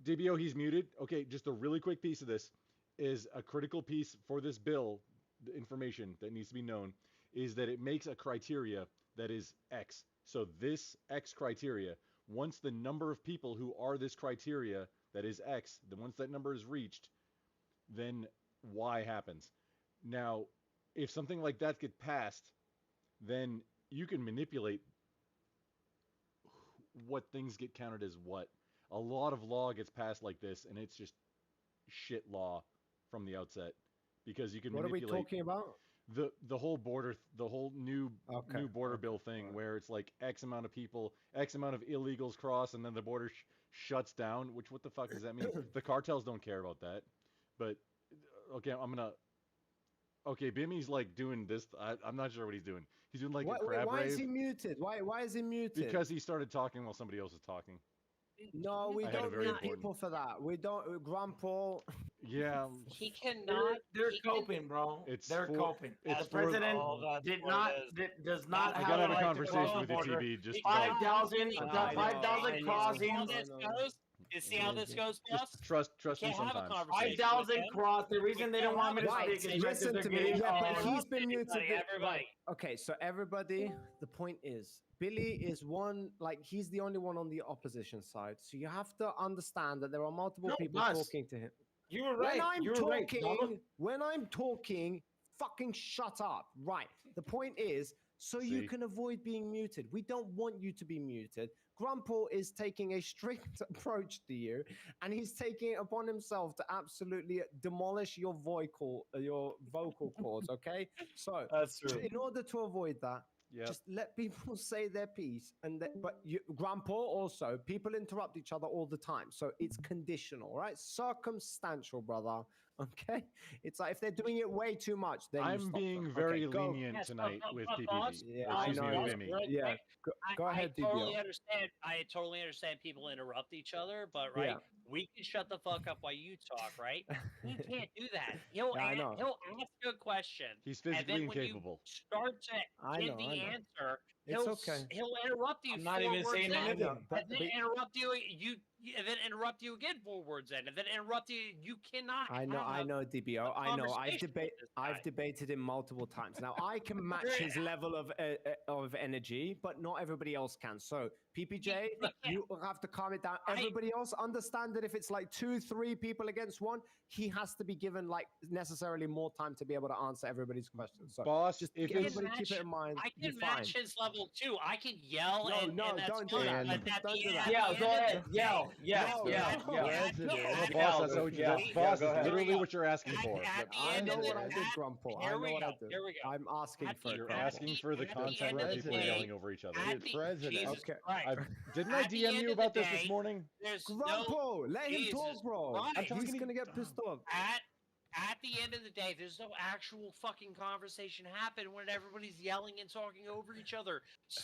DBO, he's muted. Okay, just a really quick piece of this is a critical piece for this bill. The information that needs to be known is that it makes a criteria that is X. So this X criteria, once the number of people who are this criteria that is X, then once that number is reached, then Y happens. Now, if something like that gets passed, then you can manipulate what things get counted as what. A lot of law gets passed like this, and it's just shit law from the outset, because you can manipulate. What are we talking about? The whole border, the whole new border bill thing, where it's like X amount of people, X amount of illegals cross, and then the border shuts down. Which, what the fuck does that mean? The cartels don't care about that. But okay, Okay, Bimmy's like doing this. I'm not sure what he's doing. He's doing like a crab why rave. is he muted? Why is he muted? Because he started talking while somebody else was talking. No, we don't need people for that. We don't. Grandpa. Yeah. He cannot. They're coping, bro. They're coping. The president does not I have gotta have a right to conversation close with the you, border. TB. Just 5,000 crossings. You see how this goes, boss? Trust me Can't have a sometimes. conversation 5,000 cross. The reason they don't want me to speak is because Listen they're to me. getting Yeah, but he's been muted. Everybody. Okay, so everybody, the point is, Billy is he's the only one on the opposition side. So you have to understand that there are multiple people talking to him. You were right. When I'm talking, fucking shut up. Right. The point is, so you can avoid being muted. We don't want you to be muted. Grandpa is taking a strict approach to you, and he's taking it upon himself to absolutely demolish your vocal cords. Okay, so that's true. In order to avoid that, just let people say their piece, Grandpa also, people interrupt each other all the time, so it's conditional, right? Circumstantial, brother. Okay, it's like if they're doing it way too much, then I'm being very lenient tonight with PPG. Yeah, I know. Yeah, go ahead, I totally understand. I totally understand people interrupt each other, but we can shut the fuck up while you talk, right? He can't do that. He'll ask a question. He's physically and then when incapable. You start to give the answer. He'll interrupt you. I'm not even saying anything. And then interrupt you. And then interrupt you again 4 words in, and then interrupt you. You cannot. I know, DBO. I know. I've debated him multiple times. Now I can match his level of energy, but not everybody else can. So PPJ, you have to calm it down. Everybody else understand that if it's like 2-3 people against one, he has to be given like necessarily more time to be able to answer everybody's questions. So Boss, just if everybody match, keep it in mind. I You're can fine. match his level too. I can yell and that's don't do fine. that. But at Don't the do end- that. at Yeah, the go end of ahead. the day- Yell. Yes. No, Yes. at- Yes. at the President. end- boss, Yeah, that's what yeah. that's, boss, go is ahead. literally what you're asking for. At the I end know of the what I did, Grumple. I Here know we what I go. did. Here we go. I'm asking At for the- You're it. at asking for the at content end where of the people are day- yelling over each other. at the- President. Jesus Okay. Christ. Didn't I At the DM end you of the about this day, morning? There's no Grumple, let him talk, Jesus bro. Christ. He's gonna get pissed off. At the end of the day, there's no actual fucking conversation happen when everybody's yelling and talking over each other.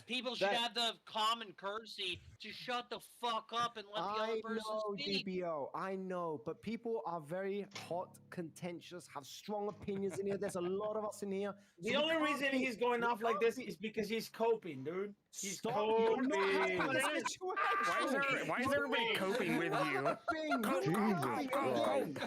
People should have the common courtesy to shut the fuck up and let the other I person know, speak. DBO, I know, but people are very hot, contentious, have strong opinions in here. There's a lot of us in here. The so we only can't reason be- he's going we off like can't this be- is because he's coping, dude. He's Stop, you're not helping coping. the Why is, situation. why is everybody coping with you? You're not helping Christ. again.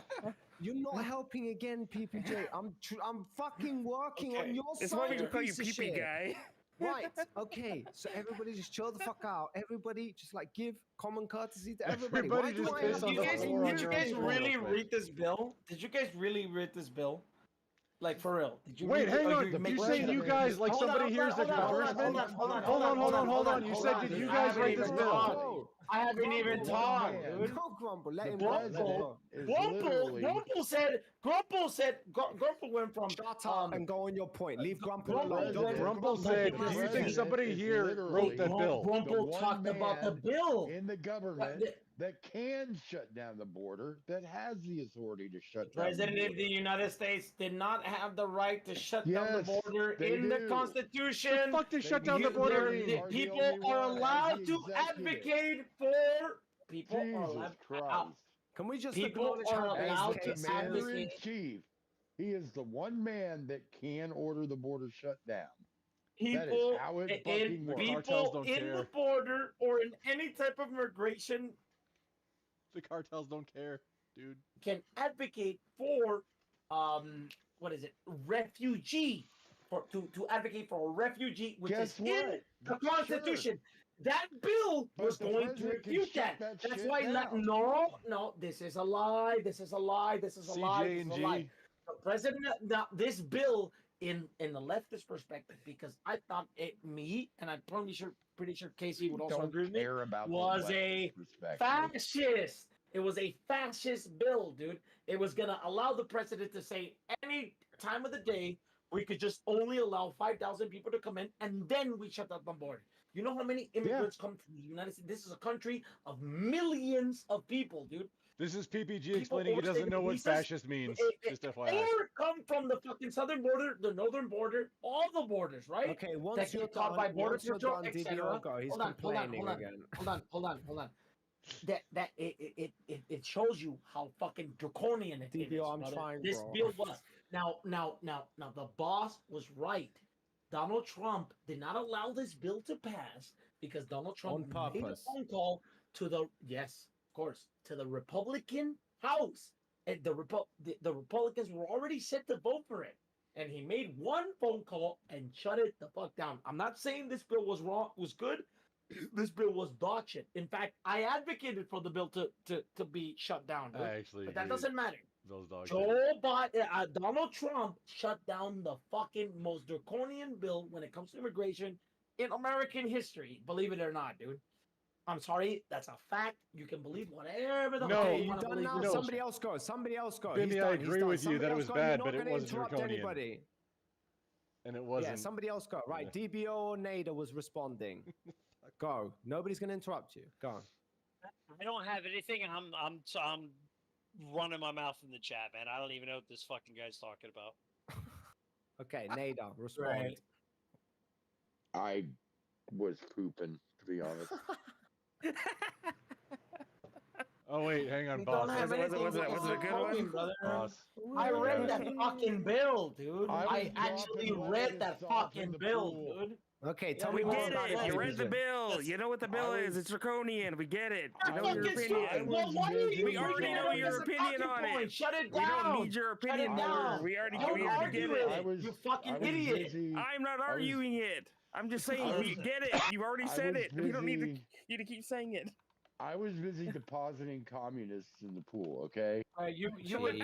You're not helping again, PPJ. I'm fucking working on your This is why we side, can you call you piece of pee-pee shit. guy. Right. Okay. So everybody just chill the fuck out. Everybody just like give common courtesy to everybody. Everybody Why do just I piss have on Did to you the guys, floor on did you your guys own phone really real quick. read this bill? Did you guys really read this bill? Like for real? Did you Wait, read hang it? Or on. you Did make you sure say that- you guys, like Hold somebody on, hears the hold on, hold on, congressman? hold on, Hold on. You said, did you guys write this bill? Whoa. I haven't even Grumble, talked, man. dude. No grumble. Let The him president go. is Grumple literally Grumple went from Shut up and go on your point. Leave Grumple Grumple alone. said- Grumple said, do you think somebody is here literally wrote that bill? the Grumple one talked about the man bill. in the government that can shut down the border, that has the authority to shut down the President of border. the United States did not have the right to shut down the Yes, border they in the do. Constitution. The fuck they shut down the do. border They mean? are the People only are one as allowed the to executive. advocate for people. Are Jesus allowed, Christ. Can we just People acknowledge are how allowed basic to it is? Commander in advocate. chief. He is the one man that can order the border shut down. That is People how it in fucking works. Cartels people don't in care. the border or in any type of migration The cartels don't care, dude. can advocate for what is it, refugee, to advocate for a refugee, which Guess is in what? the Constitution. That bill But was the going to president can refute shut that. that That's shit why down. no, this is a lie. This is a lie. This is a lie. This is a lie. CJ&G. The president, now this bill in the leftist perspective, because I thought and I'm pretty sure Casey would also Don't agree with me, care about the was leftist a perspective. fascist. It was a fascist bill, dude. It was gonna allow the president to say any time of the day we could just only allow 5,000 people to come in, and then we shut down the border. You know how many immigrants come from the United States? This is a country of millions of people, dude. This is PPG People explaining he doesn't overstaying know what visas, fascist means. Just FYI. Or come from the fucking southern border, the northern border, all the borders, right? Okay, once That you're get caught done, by border once you're patrol, done, etc. DBO go. He's complaining again. Hold on. That it shows you how fucking draconian it is. DBO, I'm brother. trying, This bro. bill was now. The boss was right. Donald Trump did not allow this bill to pass because Donald Trump On made a purpose. phone call to the to the Republican House, and the Republicans were already set to vote for it, and he made one phone call and shut it the fuck down. I'm not saying this bill was good. This bill was dog shit. In fact, I advocated for the bill to be shut down, dude. I actually But that agree. doesn't matter. Those dogs. Donald Trump shut down the fucking most draconian bill when it comes to immigration in American history. Believe it or not, dude. I'm sorry, that's a fact. You can believe whatever the No, fuck Okay, you you want to done believe. now? No. Somebody else go. Somebody else go. Bimmy, He's I done, he's agree done. with you Somebody that it else was go. bad, You're but not it gonna wasn't interrupt draconian. anybody. And it wasn't. Yeah, somebody else go. Right, Yeah. DBO or Nader was responding. Go. Nobody's gonna interrupt you. Go. I don't have anything. I'm running my mouth in the chat, man. I don't even know what this fucking guy's talking about. Okay, Nader, respond. Right. I was pooping, to be honest. Oh wait, hang on, You boss. don't have anything was it to a good one? complain, brother. Boss. I read that fucking bill, dude. I was I actually dropping read lettuce that off fucking in the bill, pool. dude. Okay, tell Yeah, me We we more get about it. it. You read the PPJ. bill. You know what the bill is. It's draconian. We get it. We know your Fucking opinion. stupid. Well, why are you We already bringing know up your as a opinion talking on it. point? Shut it We down. don't need your Shut opinion it on down. it. We already Don't get argue it. it. I was- You fucking I was idiot. busy- I'm not I was- arguing it. I'm just saying, I we was- get it. You've already I said was it. We don't need to, busy- you to keep saying it. I was busy depositing communists in the pool. Okay. You would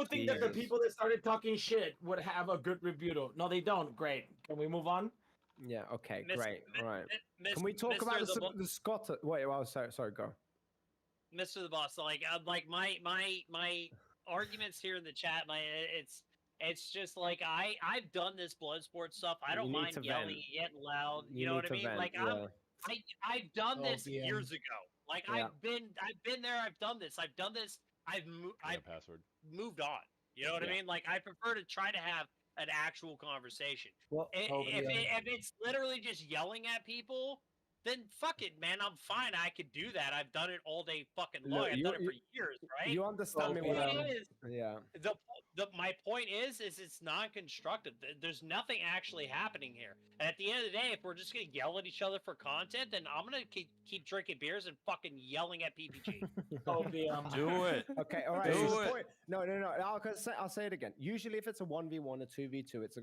think that the Jesus. people that started talking shit would have a good rebuttal. No, they don't. Great. Can we move on? Yeah. Okay. Mis- Great. All right. Mis- Can we talk Mr. about the Bo- the Scott? Wait. Well, sorry. Go. Mr. the Boss, like my arguments here in the chat, it's just like I've done this blood sport stuff. I You don't need mind to yelling, vent. getting loud. You, You know need what I to mean? vent, Like yeah. I've done Oh, this BM. years ago. Like Yeah. I've been there. I've done this. I've Password. moved on. You know what I Yeah. mean? Like I prefer to try to have an actual conversation. Well, If it's literally just yelling at people, then fuck it, man. I'm fine. I could do that. I've done it all day fucking long. Look, I've done it for years, right? You understand me? The What point I'm- is, Yeah. my point is it's non-constructive. There's nothing actually happening here. And at the end of the day, if we're just gonna yell at each other for content, then I'm gonna keep drinking beers and fucking yelling at PPG. Do it. Okay, all right. Do so the it. point, no. I'll say it again. Usually, if it's a 1v1 or 2v2, it's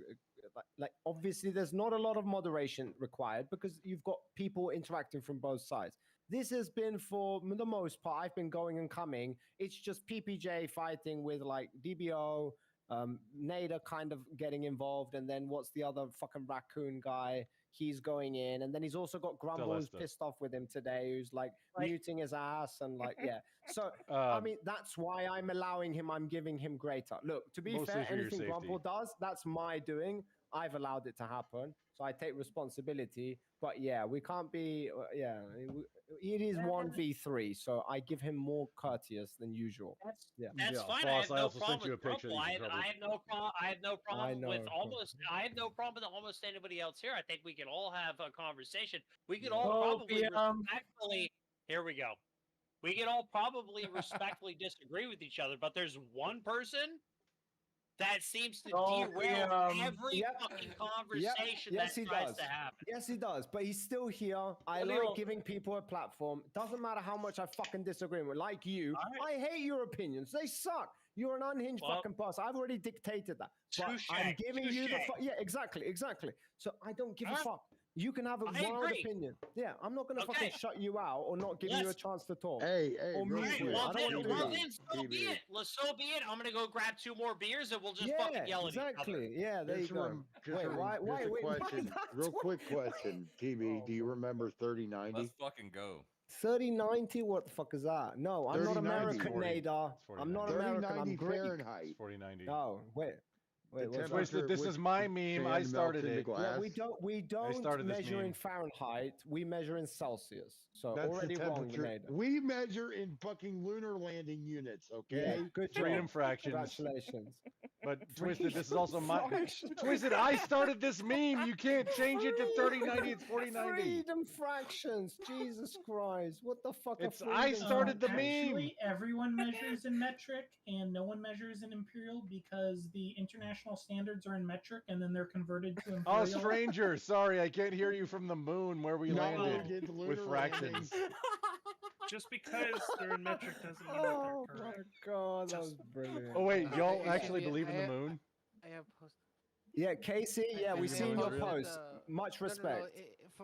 like obviously there's not a lot of moderation required because you've got people interacting from both sides. This has been, for the most part, I've been going and coming. It's just PPJ fighting with like DBO, Nader kind of getting involved, and then what's the other fucking raccoon guy? He's going in, and then he's also got Grumble who's Celeste. pissed off with him today, who's like muting his ass and like yeah. So Um, I mean, that's why I'm allowing him. I'm giving him greater. Look, to be Mostly fair, for your anything safety. Grumble does, that's my doing. I've allowed it to happen, so I take responsibility. But yeah, we can't be. It is 1v3, so I give him more courteous than usual. Yeah. That's Yeah, fine. boss, I have I no also problem sent you with a picture that Grumble. you can cover. I have no problem know, with of almost. I have no problem with almost anybody else here. I think we can all have a conversation. We could Yeah. all Oh, probably BM. respectfully. Here we go. We can all probably respectfully disagree with each other, but there's one person that seems to Oh, derail BM. every Yep. fucking Yep. conversation Yes, that he tries does. to happen. Yes, he does. But he's still here. I Leo. like giving people a platform. Doesn't matter how much I fucking disagree with. Like you, All right. I hate your opinions. They suck. You're an unhinged Well, fucking person. I've already dictated that. But touche, I'm giving you the touche. yeah, exactly. So I don't give a Alright. fuck. You can have a I wild agree. opinion. Yeah, I'm not gonna Okay. fucking shut you out or not give you a Let's- chance to talk. Hey, Or real mute Alright, you. quick. I don't wanna do that. then so be TV. it. So be it. I'm gonna go grab 2 more beers and we'll just Yeah, fucking yell at each other. exactly. Yeah, there you go. Wait, why? Just a Wait, why question. that's Real what- quick question, TV. Do you remember 3090? Let's fucking go. 3090? What the fuck is that? No, I'm not 3090. American, Nader. It's I'm not 4090. American. I'm 3090 Greek. Fahrenheit. It's 4090. Oh, wait. The What's that? Twisted, this which is my the meme. sand I melts started into it. glass. Yeah, we don't started this measure in meme. Fahrenheit. We measure in Celsius. So That's already the wrong, temperature. Nader. We measure in fucking lunar landing units, okay? Yeah, good Freedom job. fractions. Congratulations. But Twisted, this is also my Fractions. Twisted. I started this meme. You can't change it to 3090. It's 4090. Freedom fractions. Jesus Christ. What the fuck It's are I freedom started the meme. Actually, everyone measures in metric and no one measures in imperial because the international standards are in metric and then they're converted to imperial. Oh, stranger. Sorry, I can't hear you from the moon where we No, landed we did lunar with fractions. landing. Just because they're in metric doesn't mean that Oh they're my correct. god, that was brilliant. Oh wait, y'all I- actually I- believe in I- the moon? I have post. Yeah, Casey, yeah, I- we I seen your posted, post. Much respect.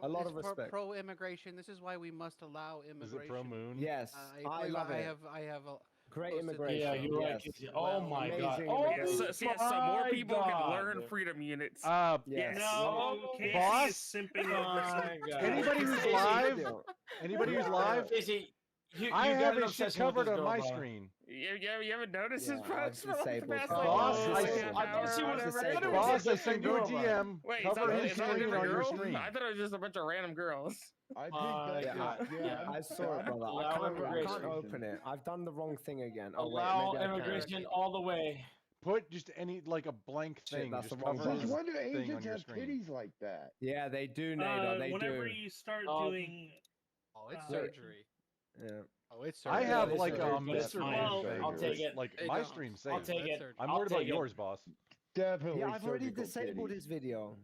A lot of respect. Pro immigration. This is why we must allow immigration. Is it pro moon? Yes, I I believe love I it. have a Great posted immigration. Yeah, you're right. yes. Casey. Oh my god. Amazing Oh immigration. So more my people God. can learn freedom units. Yes. No, Casey Boss? is simping Oh over my some- God. Anybody who's Casey, live? Anybody who's live? Casey, you I got have an it shit obsession with covered this on girl, my bro. screen. You haven't noticed his Yeah, posts I've for like the disabled past that. like Boss, oh, I like said- half I thought hour she or was whatever. disabled. Boss, I It's a sent you a girl, bro. DM. Wait, Cover is his that a screen different on your girl? screen. I thought it was just a bunch of random girls. I think I saw it, brother. I Allow can't immigration. open it. I've done the wrong thing again. Oh, Allow wait, maybe I can. immigration all the way. Put just any like a blank Shit, thing. that's Just the wrong cover one. his Since when do thing on Asians your have screen. titties like that? Yeah, they do, Nader. They whenever do. you start Um, doing, Oh, it's Uh, surgery. Yeah. Oh, it's I surgery. have it's like surgery, a but it's Mr. fine. Man I'll thing. take it. Like Hey, my no, stream I'll saves. take That's it. surgery. I'm I'll worried about take it. yours, boss. Definitely. Yeah, I've already surgical disabled titties. his video.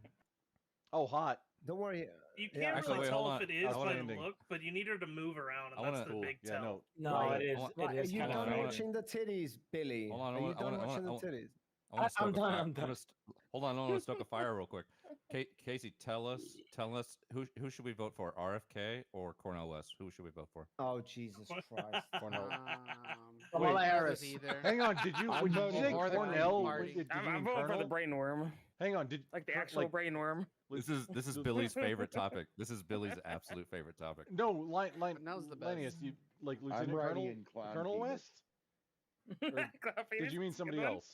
Oh, hot. Don't worry. you Yeah, can't actually, really wait, tell hold if on. it is by the Outstanding. look, but you need her to move around, and I that's wanna- the Cool. big Yeah, tell. no. No, Right. it is. Right, It are is you kind done of. watching the titties, Billy? Hold on, Are you done watching the titties? I wanna stoke I'm a done, fire. I'm done. Hold on, I want to stoke a fire real quick. Casey, tell us who should we vote for? RFK or Cornel West? Who should we vote for? Oh Jesus Christ! Cornel. Kamala Wait, Harris. Either. Hang on, did you I'm voting say for the Green Cornell? Party. Did you I'm mean voting for the Colonel? brainworm, Hang on, did like the actual brainworm. This is Billy's favorite topic. This is Billy's absolute favorite topic. No, Now's the Linus, best. you like I'm Lieutenant writing Colonel in clown Colonel penis. West? Did you mean somebody else?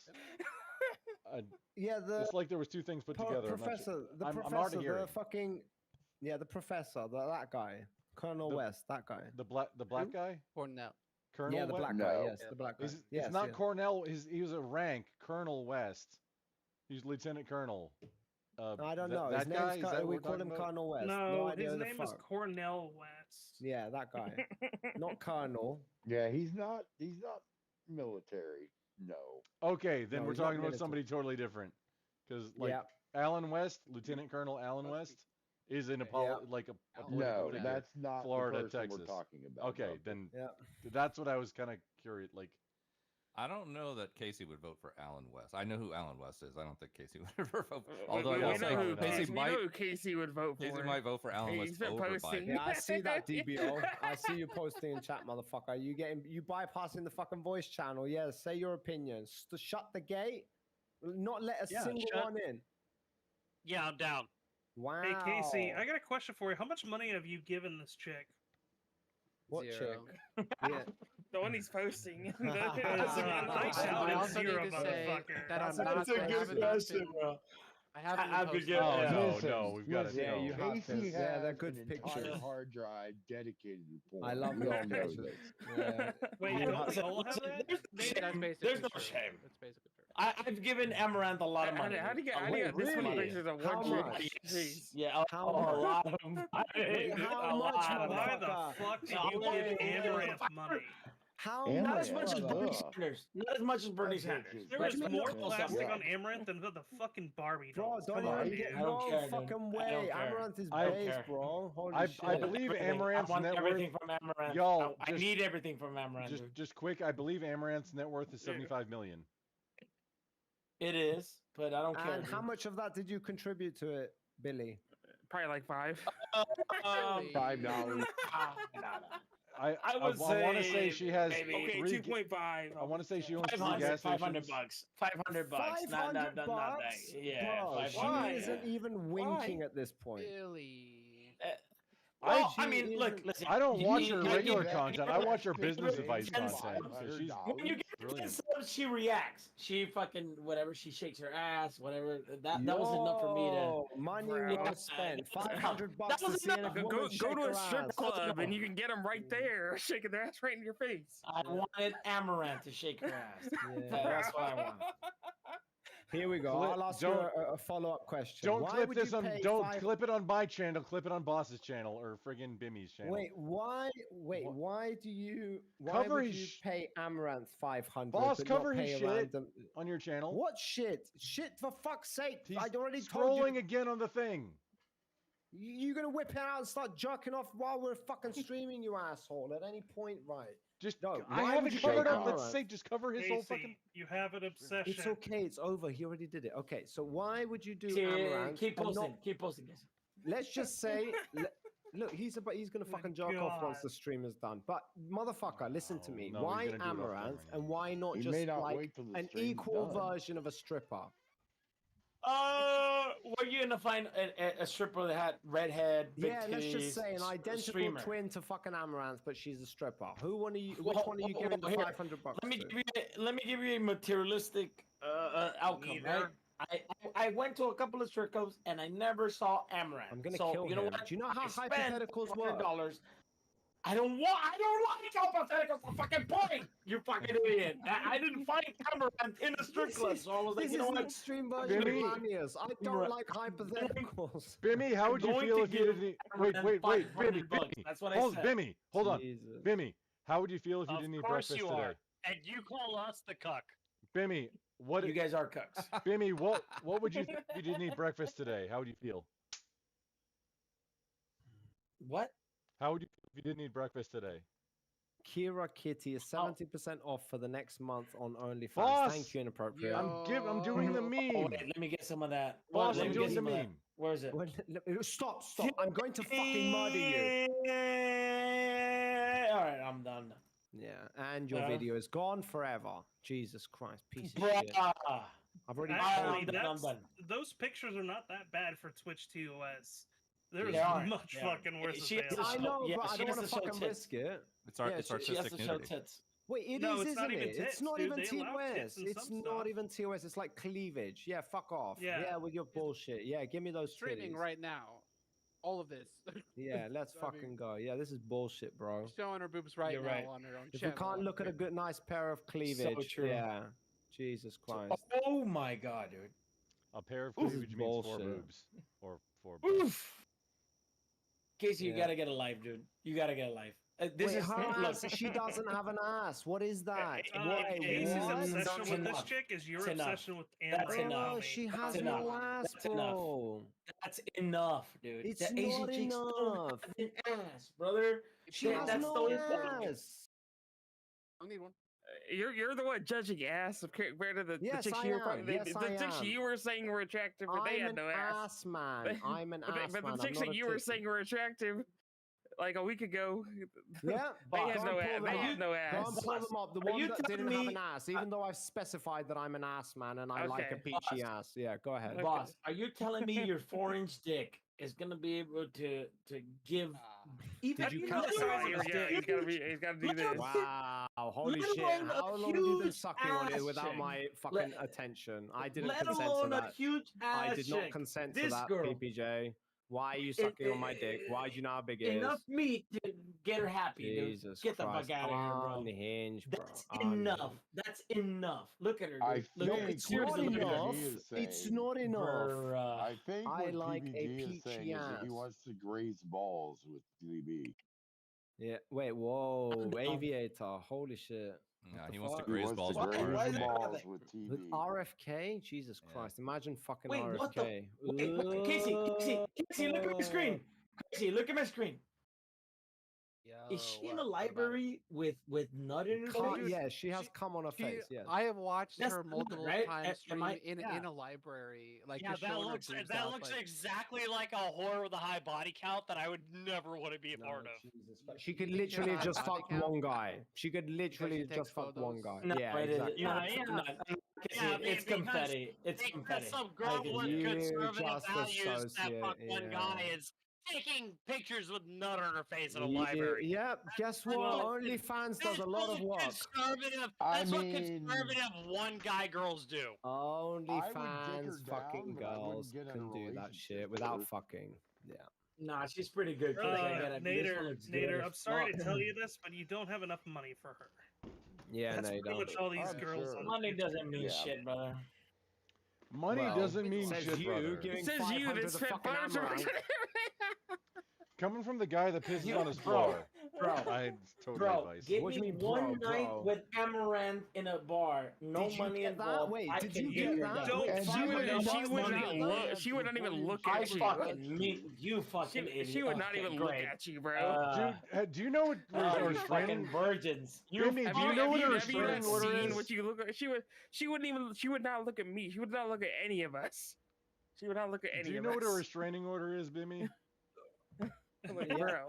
Yeah, It's like there was two things put together. I'm not professor, sure. the I'm professor, already the hearing. fucking, yeah, the professor, that guy, Colonel The- West, that guy. The black guy? Cornell. Colonel Yeah, the West? black No. guy. Yes, the black guy. It's not Cornell. He was a rank, Colonel West. He's Lieutenant Colonel. I don't that- know. That His guy? name's Is that what we we're call talking him about? Colonel West. No, idea his who the name is fuck. Cornell West. Yeah, that guy. Not Colonel. Yeah, he's not military. No. Okay, then No, we're he's not talking about military. somebody totally different. Because like Yeah. Alan West, Lieutenant Colonel Alan West, is in a like a political No, figure. that's not Florida, the person Texas. we're talking about. Okay, though. then Yeah. that's what I was kind of curious. Like, I don't know that Casey would vote for Alan West. I know who Alan West is. I don't think Casey would ever vote. We- Although we I will know say who Casey we might. know who Casey would vote for. Casey might vote for Alan West He's been over posting. Biden. Yeah, I see that, DBO. I see you posting in chat, motherfucker. You bypassing the fucking voice channel. Yeah, say your opinion. Shut the gate. Not let a Yeah, single shut- one in. Yeah, I'm down. Wow. Hey Casey, I got a question for you. How much money have you given this chick? What Zero. chick? Yeah. The one he's posting. I sound I a also need zero, to say motherfucker. that I'm That's not. a I good haven't question, been- bro. I haven't I been could posting. get- oh yeah. no, Listen, no, we've got to. listen, Yeah, you have Casey to. Yeah, they're has good an pictures. entire hard drive dedicated to porn. I love We those all know pictures. this. Yeah. Wait, Yeah. don't we Listen, all have listen, that? there's no Maybe- shame. That's basically There's no true. shame. That's basically true. I've given Amaranth a lot of money. How do you get? How do Wait, you get this many really? pictures of How one chick? much? Jeez. Yeah, How a much? lot of them. Wait, how much, Why the motherfucker? fuck did No, you wait, give wait, Amaranth money? How Amaranth, Not much, as much as brother? Bernie Ugh. Sanders. Not as much as Bernie Sanders. There But was you know more what's plastic up? on Amaranth than the fucking Barbie Bro, dolls. don't Come on, even man. I don't no care, dude. fucking I way. don't care. Amaranth is I don't base, care. bro. Holy I shit. believe Everything. Amaranth's I want net everything worth. from Amaranth. Y'all, I need everything from Amaranth. dude. Just quick, I believe Amaranth's net worth is 75 million. It is, but I don't care. And how dude. much of that did you contribute to it, Billy? Probably like 5. Really? $5. I would want to say say she has maybe- Okay, three. 2.5. I want to say she owns 3 500, gas 500 stations. bucks. 500 bucks. Not that. $500? Yeah, Bro, 500. she isn't even winking at this point. Really? Well, She I mean, look, isn't- listen. I don't you watch need- her you regular need- content. I watch her business advice Ten content. So she's When you get 10 brilliant. subs, she reacts. She fucking whatever. She shakes her ass. Whatever. That was enough for me to. Yo, money Bro. well spent. $500 to was see a enough. woman Go shake to her a strip ass. club and you can get them right there, shaking their ass right in your face. I wanted Amaranth to shake her ass. Yeah. That's what I want. Here we go. Clip- I'll ask you don't- a follow-up question. Don't Why clip would this you on. pay Don't five- clip it on my channel. Clip it on Boss's channel or friggin' Bimmy's channel. Wait, why? Wait, Wha- why do you? Why Cover would his you sh- pay Amaranth 500? Boss, but cover not his pay a shit. random- On your channel. What shit? Shit for fuck's sake! He's I'd already told scrolling you. again on the thing. You're gonna whip it out and start jerking off while we're fucking streaming, you asshole! At any point, right? Just No, I why have would it you covered pay up. Let's Amaranth? say just cover his whole Casey, fucking. you have an obsession. It's okay. It's over. He already did it. Okay, so why would you do Keep, Amaranth? keep and posting. not- Keep posting this. Let's just say, look, he's gonna fucking jerk off once the stream is done. But motherfucker, listen to me. No, he's Why gonna do it off Amaranth camera, and why not He just may not like wait till the an stream's equal done. version of a stripper? Were you gonna find a stripper that had red head, big Yeah, let's titties, just say an a identical streamer? twin to fucking Amaranth, but she's a stripper. Which Well, one are you well, giving the here, $500 Let me to? let me give you a materialistic outcome, Neither. right? I went to a couple of strip clubs and I never saw Amaranth. I'm gonna so, kill you know him. what? Do you know how I spent hypotheticals work? $400. I don't like hypotheticals. The fucking point. You fucking idiot. I didn't find Amaranth in a strip club, so I was like, This you know is an what? extreme version Bimmy. of Lanius. I don't Right. like hypotheticals. Bimmy, how would you going feel to if you give didn't? Amaranth Wait, Bimmy, 500 bucks. Bimmy. That's what I Hold, said. Bimmy, hold on, Jesus. Bimmy. How would you feel if you Of didn't eat course breakfast you today? are. And you call us the cuck. Bimmy, what? You guys are cucks. Bimmy, what would you think if you didn't eat breakfast today? How would you feel? What? How would you feel if you didn't eat breakfast today? Kira Kitty is 70% off for the next month on OnlyFans. Boss! Thank you, inappropriate. I'm doing the Oh, meme. wait, let me get some of that. Boss, let I'm me doing get the some of that. meme. Where is it? Stop! I'm going to fucking murder you. All right, I'm done. Yeah, and your video is gone forever. Jesus Christ, piece of Bruh. shit. I've already Actually, I'm that's done. those pictures are not that bad for Twitch TOS. There's They aren't, much they aren't. fucking worse. She has than to they I are. know, Yeah, but I she don't has want to to show fucking tits. risk it. It's Yeah, it's She has artistic to show nudity. tits. Wait, it No, is, it's not isn't even it? It's tits, not dude. even They allow tits TOS. in It's some not stuff. even TOS. It's like cleavage. Yeah, fuck off. Yeah. Yeah, with your bullshit. Yeah, give me those Streaming titties. right now. All of this. Yeah, let's I mean, fucking go. Yeah, this is bullshit, bro. showing her boobs right You're now right. on her own If channel. we can't look at a good, nice pair of cleavage, true. yeah. Jesus Christ. Oh my god, dude. A pair of This is cleavage means 4 bullshit. boobs or 4 butts. Oof. Casey, you Yeah. gotta get a life, dude. You gotta get a life. This Wait, is her look. ass, she doesn't have an ass. What is that? Why? Casey's What? obsession That's with this enough. chick is your That's enough. obsession with That's Amber. enough. Bro, she has That's no enough. ass, That's enough. bro. That's enough, dude. It's the Asian not chicks don't enough. have an ass, brother. She has That's no the whole point. ass. I need one. You're the one judging ass compared to the Yes, chicks I you were am. Yes, the I chicks am. you were saying were attractive, but they I'm had an no ass. ass man. I'm an But ass the man. chicks I'm that not a you were tit- saying were attractive, like a week ago, Yeah, they go had and no pull ass. them They up. had no Go ass. and pull them up. The Are one you that didn't telling have me- an ass, even though I've specified that I'm an ass man and I like a Okay. peachy ass. Yeah, go ahead. Okay. Boss, are you telling me your 4-inch dick is gonna be able to give even Did you even count let the alone size of a his Yeah, dick? he's gotta do Let this. alone- Wow, holy let shit. alone a How long have you been huge sucking on it ass without cheek? my fucking Let- attention? I didn't let consent to alone a that. huge ass I did not cheek. consent to This that, girl, PPJ. Why are you sucking on my dick? Why do you know how big it enough is? meat to get her happy, dude. Jesus Get the Christ. fuck out of here, bro. Unhinged, bro. That's enough. That's enough. Look at her, dude. I Look, think It's seriously, not look at her. enough. PPG is It's saying- not enough. Bruh. I think I what like a PPG is saying peachy is that he ass. wants to graze balls with DB. Yeah. Wait. Whoa. No. Aviator. Holy shit. Yeah, the he wants to fuck? He graze wants balls to with graze Why- RFK. balls with With TV. RFK? Jesus Yeah. Christ. Imagine fucking Wait, what the- RFK. Wait, Casey, look at my screen. Casey, look at my screen. Is she in a library with nut in her Can't- face? yeah, she has cum on her She, face. Yes. I have watched That's her not multiple right. times Am I- stream yeah. in a library. Like Yeah, just that showing her looks boobs that out, looks like, exactly like a whore with a high body count that I would never want to be a No, part of. Jesus Christ. She could You think literally her just body fuck count? one guy. She could literally takes just fuck one guy. photos? No, Yeah, it is. exactly. No, Yeah, it's yeah. not. Casey, Yeah, it's because- confetti. It's Because confetti. some I girl can- with You conservative just values that associate, fuck one guy yeah. is taking pictures with nut on her face in a library. Yep. Guess what? Well, OnlyFans does a lot of work. Conservative. I That's what mean- conservative one guy girls do. OnlyFans down, fucking but I wouldn't girls get in a can do that relationship shit with without her. fucking. Yeah. Nah, she's pretty good. Casey, I get it. This one Nader, looks good Nader, as I'm sorry to fuck. tell you this, but you don't have enough money for her. Yeah, That's no, you pretty don't. much all these I'm girls. sure. on Money doesn't mean Yeah. shit, brother. Money Well, doesn't mean says shit, you brother. giving It says you 500 that to spent fucking 500 Amaranth. Coming from the guy that pisses You- on his bro, floor. bro, I totally Bro, advise. give What do me you mean, bro, one night bro? with Amaranth in a bar. No Did you money get that? involved. Wait, I did can you meet get her that? down. Don't- And She you would, know she what? wouldn't Money even look. does She wouldn't even before look I at you. fucking meet you, fucking idiot. She would not Okay, even look great. at you, bro. Dude, do you know what Oh, you fucking restraining? virgins. Jimmy, do you know what a restraining order seen is? what you look at? She wouldn't even. She would not look at me. She would not look at any of us. She would not look at any Do you of know us. what a restraining order is, Bimmy? Like, bro.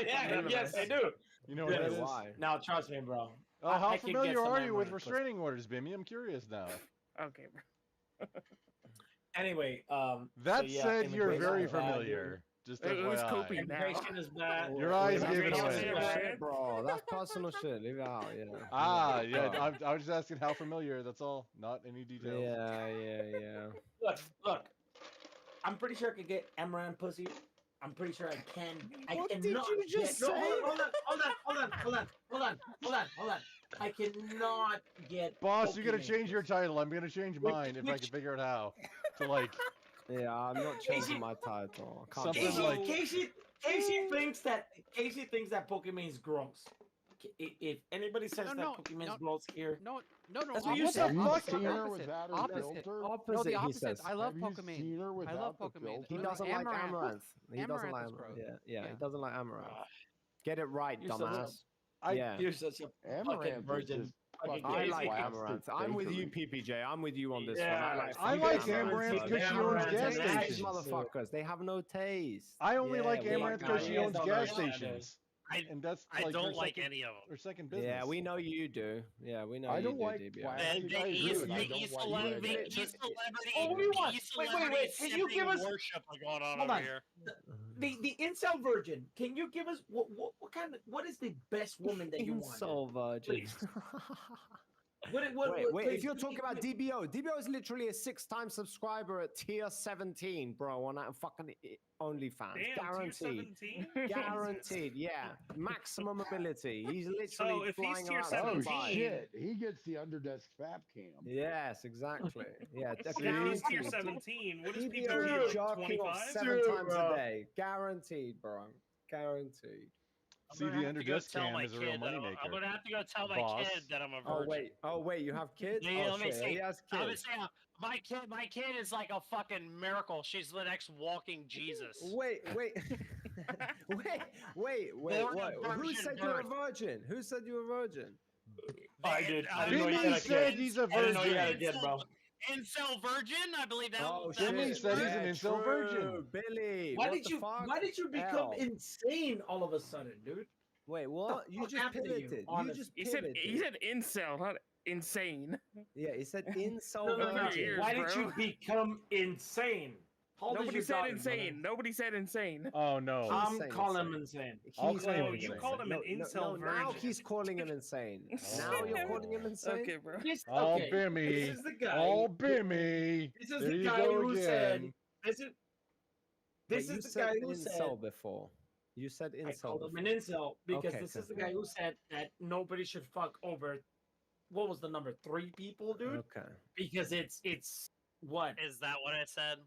Yeah, None of yes, us. I do. You know what Yeah, that is? Why? Now trust me, bro. How I can get familiar some are you with Amaranth. restraining orders, Bimmy? I'm curious now. Okay, bro. Anyway, That so yeah, said, you're immigration very is bad, dude. familiar. Just It was coping. FYI. Immigration is bad. Your eyes That's gave it personal away. shit, bro. That's personal shit. Leave it out. Yeah. Ah, yeah. Bro. I was just asking how familiar. That's all. Not any details. Yeah. Look. I'm pretty sure I could get Amaranth pussy. I'm pretty sure I can. What I did cannot you just get, no, say? Hold on. I cannot get. Boss, you gotta Pokemon change your pussy. title. I'm gonna change mine if I can figure out how. To like Yeah, I'm not Casey- changing my title. I can't do Something that. like- Casey thinks that Pokemon is gross. If anybody says No, that no, Pokemon is no. gross here, No, That's what you opposite, said. Have you opposite, seen her opposite, without her opposite. filter? No, Opposite, the he opposite. says. I love Have you Pokemon. seen her I love without the Pokemon. filter? He No, doesn't like Amaranth. Amaranth. He doesn't Amaranth like is Amaranth. gross. Yeah, he Yeah. doesn't like Amaranth. Get it right, You're such a- dumbass. I yeah. you're such a fucking Amaranth is virgin. just fucking I like plastic Amaranth. I'm with you, bakery. PPJ. I'm with you on this Yeah, one. I fucking like Amaranth because she owns gas Taste, stations. motherfuckers. They have no taste. I only like we Amaranth because she you owns guys don't gas understand stations. I And that's I like don't her like second, any of them. her second business. Yeah, we know you do. Yeah, we know I you don't do, like DBO. plastic. The I agree East, with I the don't East, like cele- red. the East celebrity, Oh, what do you want? the East Wait, celebrity can you give simping us worship going on Hold over on. here? the incel virgin? Can you give us what kind of what is the best woman that you want? Incel virgin. Please. What, Wait, please, if you're give talking me- about DBO, DBO is literally a 6-time subscriber at tier 17, bro, on that fucking OnlyFans. Damn, Guaranteed. tier 17? Guaranteed, yeah. Maximum ability. He's literally So if he's flying tier around. Oh 17, shit! He gets the underdesk fap cam. Yes, exactly. Yeah, if he's tier guaranteed. 17, what is DBO PPG is like jerking off 25? 7 Dude, times bro. a day. Guaranteed, bro. Guaranteed. See, I'm the gonna have to go underdesk tell cam my is a real kid that I'm moneymaker. gonna have to go tell my Boss. kid that I'm a virgin. Oh wait, you have kids? Yeah, Oh let me shit, see. he has I'm gonna kids. say, my kid is like a fucking miracle. She's the next walking Jesus. Wait. wait, Born what? a Who virgin said you're a birth. virgin? Who said you're a virgin? I did. I I didn't know you Jimmy had a said kid. he's a I didn't know you had a virgin. kid, bro. Incel virgin? I believe that. Oh, that Jimmy was said he's right. an incel virgin. Billy, Why what did the you fuck? Why did you become Hell. insane all of a sudden, dude? Wait, what? You fuck just happened to you, pivoted. You honest- just He pivoted. said incel, not insane. Yeah, he said incel No, no, no. Over your ears, Why did bro. you become insane? How old is Nobody your said daughter, insane. brother? Nobody said insane. Oh no. I'm saying calling him insane. insane. I'll He's claim saying insane. You called him an incel Now virgin. he's calling him insane. Now you're calling him insane. Okay, bro. Oh, Okay, Bimmy. This is the guy. Oh, Bimmy. This is There the you guy go who again. said. This Wait, you you is the said guy who incel said. before. You said I incel. called him Before. an incel because Okay, this is the continue. guy who said that nobody should fuck over. What was the number? 3 people, dude. Okay. Because it's what? Is that what I said?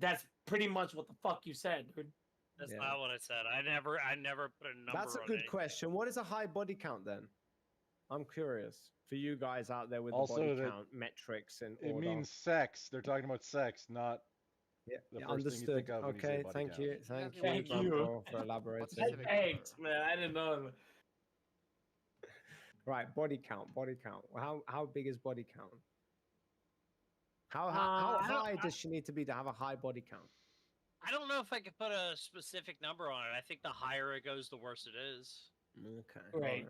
That's pretty much what the fuck you said, dude. That's Yeah. not what I said. I never put a number. That's a on good anything. question. What is a high body count then? I'm curious. For you guys out there with Also the body that count metrics and It order. means sex. They're talking about sex, not yeah, the yeah, first thing you understood. think of when you say Okay, body thank count. you. Thank you, Thank you. Bumpo, for elaborating. specific Thanks, man. I didn't know. Right, body count, body count. How big is body count? How I don't- high does she need to be to have a high body count? I don't know if I could put a specific number on it. I think the higher it goes, the worse it is. Okay. Right.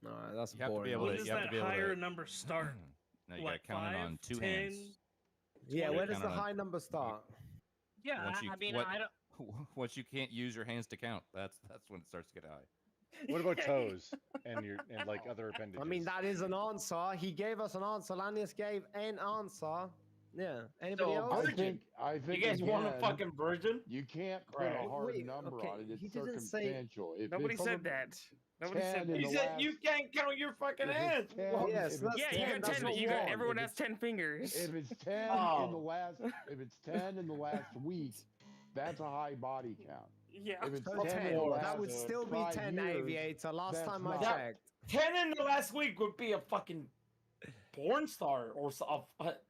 All right, that's You have to boring. be able When to. does You have that to be able higher to. number start? No, you What, got to count it on 5, 2 10? hands. Yeah, 20? where does the Count on- high number start? Yeah, Once you- I mean, what- I don't. Once you can't use your hands to count, that's when it starts to get high. What about toes and like other appendages? I mean, that is an answer. He gave us an answer. Lanius gave an answer. Yeah. Anybody So, else? I think You guys want a again, fucking virgin? You can't put Right. a hard Wait, number okay, on it. he It's didn't say- circumstantial. If Nobody it's said that. Nobody 10 said in that. You the said last- you can't count your fucking if hands. it's 10, Yes, if that's it's Yeah, you 10, got that's 10. not You got wrong. everyone If has 10 fingers. If it's 10 Oh. in the last, if it's 10 in the last week, that's a high body count. Yeah. If it's So 10, 10. in the last That would still be 5 10 years, Aviator. Last that's time I not- checked. 10 in the last week would be a fucking porn star or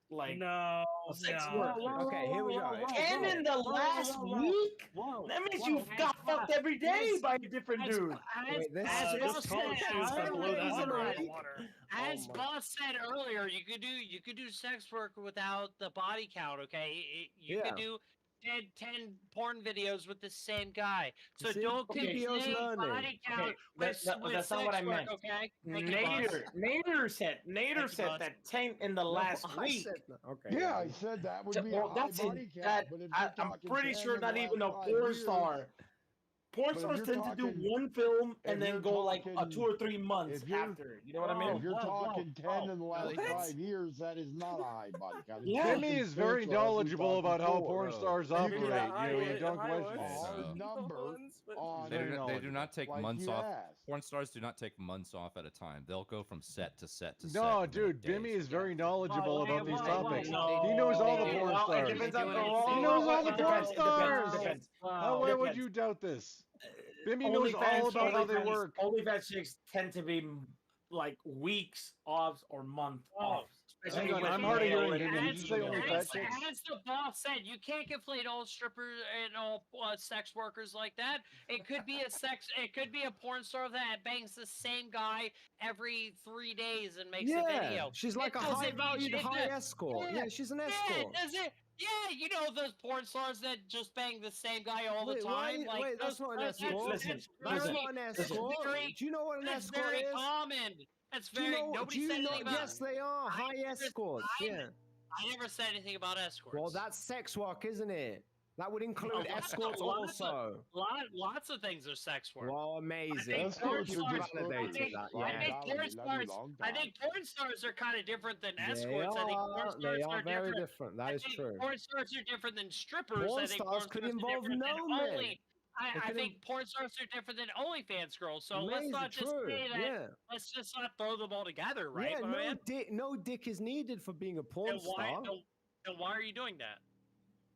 like No, a sex no. worker. Okay, here we go. 10 in the last week? That means you got fucked every day by a different dude. Wait, this As is Boss cold said, shoes Gotta blow earlier. that Is it number out of right? the water. As my- Boss said earlier, you could do sex work without the body count. Okay, you Yeah. could do 10 porn videos with the same guy. So See, don't PBO's confuse learning. body count Okay, with, that's not sex what I work, meant. Okay, Thank you, Boss. Nader said Thank you, said boss. that 10 in the No, last I week. said that. Okay. Yeah, I said that would So, be well, a high that's body in, count. that, But if I'm you're talking pretty 10 sure in the not even a last 5 porn years, star. Porn But if stars you're tend to do talking- one film and if then you're go like talking- 2 or 3 months if you're- after. You know what I mean? If you're talking 10 in the last What? 5 years, that is not a high body count. It's Yeah. Jimmy is very circumstantial, as we knowledgeable talked about how before. porn stars You operate. can- You don't question a it. hard number on They Very do knowledgeable. not take like months you off. asked. Porn stars do not take months off at a time. They'll go from set to set to set. No, within dude, days. Bimmy is very knowledgeable Whoa, about these whoa, topics. whoa. He knows all the No. porn Well, it stars. depends on the He knows all the it porn depends, stars. it depends. How why would you doubt this? Bimmy knows OnlyFans- all about how they OnlyFans- work. OnlyFans chicks tend to be like weeks off or month off. Hang on, I'm hard of hearing. Did you As, say only fat chicks? as the boss said, you can't conflate all strippers and all sex workers like that. It could be a porn star that bangs the same guy every 3 days and makes a video. She's like It a doesn't high mean valued it high does- escort. Yeah, Yeah, she's an Yeah, escort. does it? Yeah, you know those porn stars that just bang the same guy all the Wait, time. Like wait, that's those- not an escort. That's That's very- not an that's escort. very- Do you know what an that's escort very is? common. That's Do you very. know? Nobody Do you said know? anything about. Yes, they are high escorts. Yeah. I never said anything about escorts. Well, that's sex work, isn't it? That would include escorts also. Lots of things are sex work. Well, amazing. I think porn stars, Validated that. I think porn stars are kind of different than They escorts. I think porn are. stars They are very different. different. That is true. Porn stars are different than strippers. Porn I think stars porn could stars are involve different than no men. only. They I could think porn stars are different than OnlyFans girls. So let's Amazing, not just true, say that. yeah. Let's just not throw them all together, right? Yeah, man? no dick is needed for being a porn star. Then why are you doing that?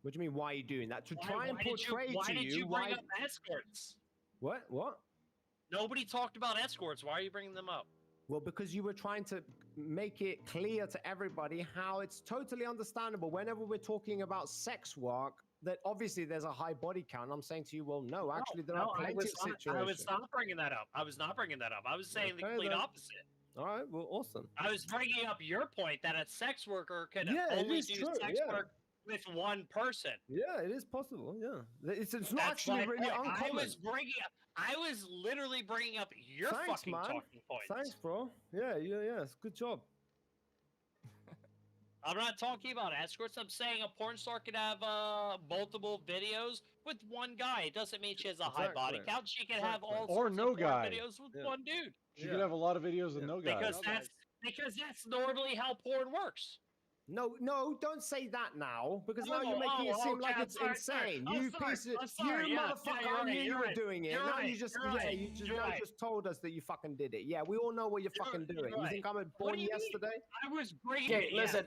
What do you mean? Why are you doing that? To try and Why did portray why to did you you bring up escorts? What? What? Nobody talked about escorts. Why are you bringing them up? Well, because you were trying to make it clear to everybody how it's totally understandable whenever we're talking about sex work that obviously there's a high body count. I'm saying to you, well, no, actually there are plenty of situations. I was not bringing that up. I was saying the complete opposite. All right, well, awesome. I was bringing up your point that a sex worker can Yeah, it only is do true, sex yeah. work with one person. Yeah, it is possible. Yeah, it's not That's actually my really point. uncommon. I was literally bringing up your Thanks, fucking man. talking points. Thanks, bro. Yeah, it's good job. I'm not talking about escorts. I'm saying a porn star could have multiple videos with one guy. It doesn't mean she has a high body Exactly. count. She can have all Or sorts no of porn guy. videos with one dude. She could have a lot of videos with no guys. Because that's normally how porn works. No, don't say that now, because now Oh, you're making it seem okay, like I'm it's sorry, insane. I'm You sorry, piece of, I'm sorry, you yeah, motherfucker! you're I knew right, you you're were right, doing it. you're Now right, you just, you're right, you just, you're now right. just told us that you fucking did it. Yeah, we all know what you fucking doing. you're You right. think I'm What do born you mean? yesterday? I was bringing. Okay, listen.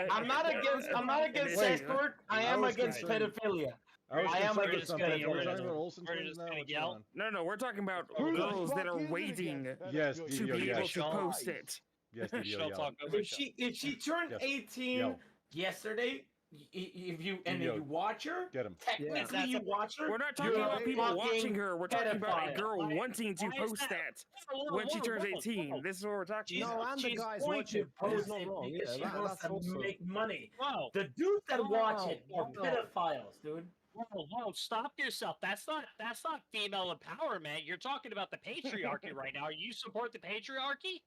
I'm not against Wait, escort. I am against pedophilia. I am against pedophilia. We're talking pedophilia. about Olsen twins now. What's going on? No, we're talking about Who the girls that fuck are is it waiting again? to Yes, DDO, be yes. able to post it. Yes, DDO, She'll yeah. talk over If she turned Yes. 18 Yo. yesterday, if you Yo. you watch her, Get him. technically you watch her. We're not talking you're about people fucking watching her. We're talking about a pedophile. girl wanting to why is post that? that Whoa, when she whoa, turns whoa, 18. whoa. This is what we're talking No, about. and the She's guys going watch to it. It's post not it wrong. because Yeah, she wants that's to also. make money. Whoa. The dudes that watch it are Whoa. pedophiles, dude. Whoa, stop yourself. That's not female empowerment. You're talking about the patriarchy right now. You support the patriarchy?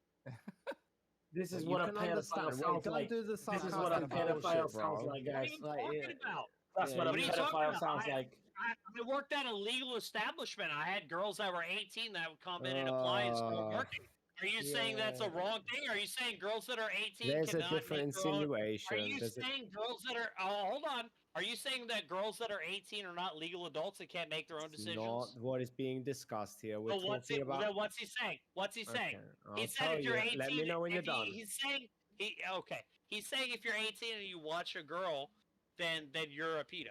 This is You what a can pedophile understand. Wait, sounds don't like. do the This is what a sarcastic pedophile bullshit, sounds bro. like, What are guys. you Like, talking yeah. about? That's Yeah, what a What are you talking pedophile about? sounds like. I worked at a legal establishment. I had girls that were 18 that would come in and apply and start working. Are you saying that's a wrong thing? Are you saying girls that are 18 There's a cannot different make their own? insinuation. Are you There's a- saying girls that are? Oh, hold on. Are you saying that girls that are 18 are not legal adults and can't make their own It's decisions? not what is being discussed here. We're Well, talking about. then what's he saying? What's he saying? Okay, I'll He said tell if you're you. 18, Let me know when you're if done. He's saying okay. He's saying if you're 18 and you watch a girl, then you're a pedo.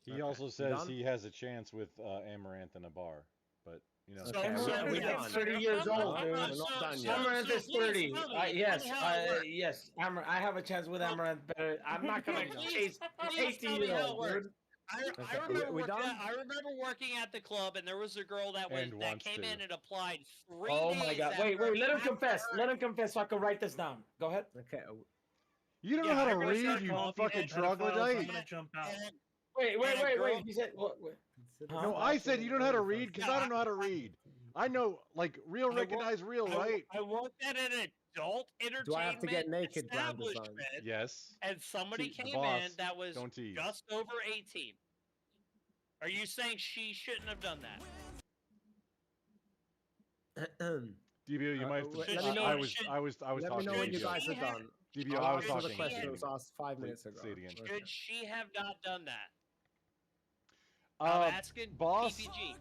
He also says done? he has a chance with Amaranth in a bar, but you know. Okay, Amaranth we is done. 30 years old, No, dude. we're not done yet. Amaranth is please 30. tell me Yes, how it works. yes. I have a chance with Amaranth, but I'm not gonna chase Please tell me how it 18-year-old, works. dude. I remember we done? I remember working at the club, and there was a girl that wants came to. in and applied 3 Oh days. my god. after- Wait, let him after confess. her- Let him confess so I can write this down. Go ahead. Okay. You don't Yeah, know how to everybody's read, got you coffee fucking and pedophiles, I'm troglodyte. gonna jump out. Wait. He said what? No, I said you don't know how to read because I don't know how to read. I know, like, real recognize real, right? I worked at an adult entertainment Do I have to get naked, Grand Design? establishment, Yes. and somebody See, the came boss, in that was don't tease. just over 18. Are you saying she shouldn't have done that? DBO, you might. let me know I when was should- talking. Let me know when you DBO. guys are done. DBO, I'll I was answer the talking. question that DBO. was asked 5 minutes ago. Say it again. Should she have not done that? Uh, I'm asking boss, PPG.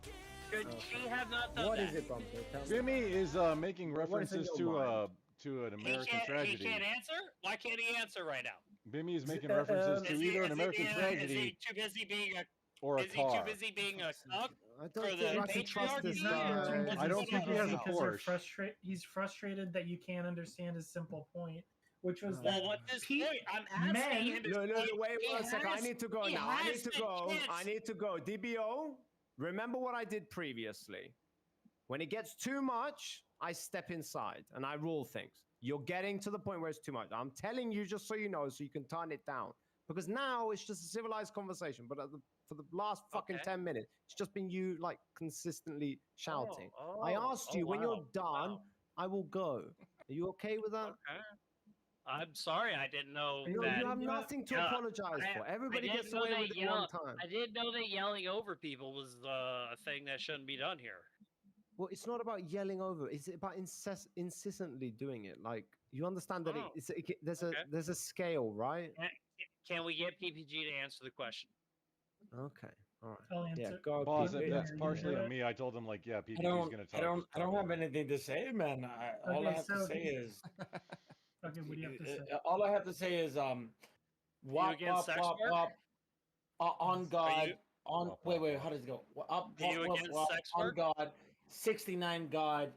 Should she have not done What that? is it, Bumper? Tell me. Jimmy is making What is in references your mind? to an He American tragedy. can't answer? Why can't he answer right now? Bimmy is making references to either an American Is he tragedy too busy being a or a Is he too car. busy being a cuck? I For don't the think I can trust this patriarchy? guy. I don't think he has a because you're Porsche. he's frustrated that you can't understand his simple point which was Well, that what's his pe- point? I'm asking men. him. No, wait He one second. I has- need to go he now. I need has to the go. chance. I need to go. DBO, remember what I did previously. When it gets too much, I step inside and I rule things. You're getting to the point where it's too much. I'm telling you just so you know, so you can turn it down. Because now it's just a civilized conversation. But for the last fucking 10 minutes, it's just been you like consistently shouting. I asked you when you're done, I will go. Are you okay with that? Okay. I'm sorry, I didn't know You that. have nothing to apologize for. Everybody gets away with it one time. I didn't know that yelling over people was a thing that shouldn't be done here. Well, it's not about yelling over. It's about insistently doing it. Like you understand that there's a scale, right? Can we get PPG to answer the question? Okay, all right. I'll Yeah, answer. go. Boss, PPG. that's partially on me. I told him like, yeah, PPG's gonna talk. I don't have anything to say, man. All I have to say is. Okay, what do you have to say? All I have to say is wop against sex wop work? wop on God on Wop, wait wop, wait wop. how does it go? Up Are you wop wop against wop sex on work? God, 69 God,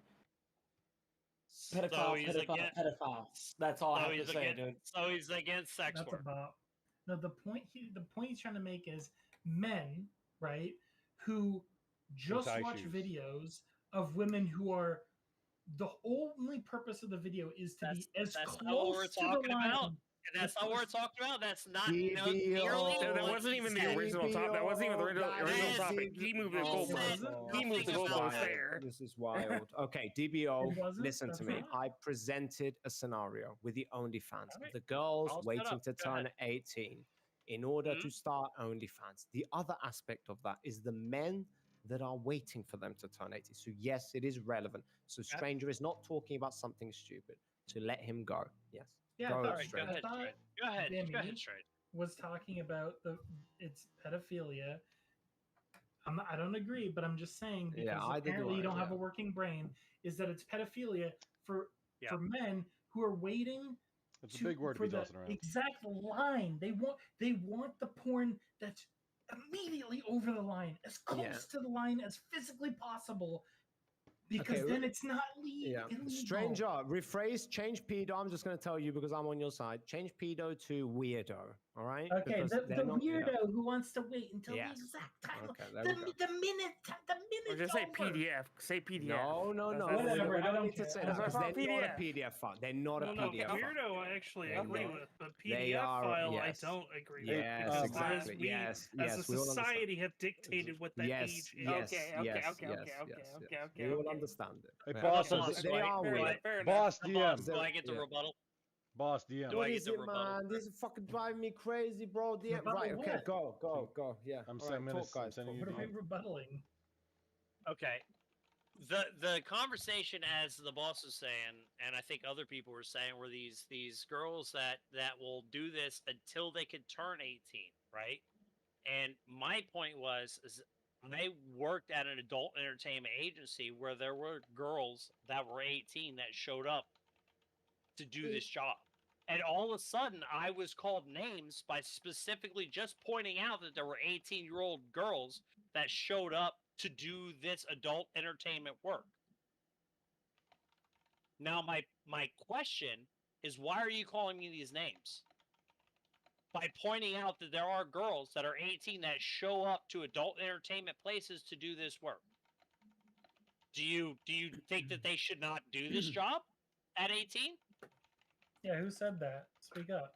pedophile he's pedophile against- pedophile. That's all I So have to he's say, against, dude. so he's against sex That's work. about. No, the point he's trying to make is men, right, who just tie watch shoes. videos of women who are. The only purpose of the video is to be as That's not what we're close to the talking line. about. And that's not what we're talking about. That's not DBO. nearly No, that what wasn't he even the said. original topic. That wasn't even the original Yes. topic. He moved the He goalpost. said He moved the nothing goalpost about it. there. This is wild. Okay, It DBO, wasn't? listen to That's me. not? I presented a scenario with the OnlyFans. Alright. The girls I'll shut waiting up. to Go turn ahead. 18 in order Mhm. to start OnlyFans. The other aspect of that is the men that are waiting for them to turn 18. So yes, it is relevant. So Stranger is not talking about something stupid. To let him go. Yes. Yeah, go, I thought, All right, go Stranger. ahead, thought Straight. Go ahead. Go Demi ahead, Straight. was talking about it's pedophilia. I don't agree, but I'm just saying because Yeah, either do apparently you I, don't have yeah. a working brain. Is that it's pedophilia for Yeah. men who are waiting It's a big word to for be the tossing around. exact line. They want the porn that's immediately over the line, as close to the line as physically possible, because Okay, then it's not illegal. Stranger, rephrase, change pedo. I'm just going to tell you because I'm on your side. Change pedo to weirdo. All right? Okay, Because the they're not- weirdo who wants to wait until Yes. the exact time, Okay, there the we go. minute Or just say PDF. Say PDF. No. Whatever, We I don't don't need to care. say I that don't because care. they're not a PDF. PDF file. They're not a No, PDF file. weirdo I actually They're agree not. with, but They PDF are- file yes. I don't agree Yes, with. Because exactly. we, Yes, as yes, a we all understand. society, have dictated what that Yes, age is. yes, Okay, yes, okay, yes, okay, yes, okay, yes. okay, okay, We all okay. understand it. Hey, Yeah. boss, Boss, does it- They right? are Fair weird. enough, fair enough. boss Boss, DM, do I get the Yeah. rebuttal? boss DM. Do What I get is the it, rebuttal? man? This is fucking driving me crazy, bro. DM. Rebuttal Right, okay, what? go. Yeah. I'm All sending right, this- talk, I'm guys. sending talk. you What are we rebuttaling? Okay. The conversation, as the boss was saying, and I think other people were saying, were these girls that will do this until they can turn 18, right? And my point was, is I worked at an adult entertainment agency where there were girls that were 18 that showed up to do this job. And all of a sudden, I was called names by specifically just pointing out that there were 18-year-old girls that showed up to do this adult entertainment work. Now, my question is, why are you calling me these names? By pointing out that there are girls that are 18 that show up to adult entertainment places to do this work. Do you think that they should not do this job at 18? Yeah, who said that? Speak up.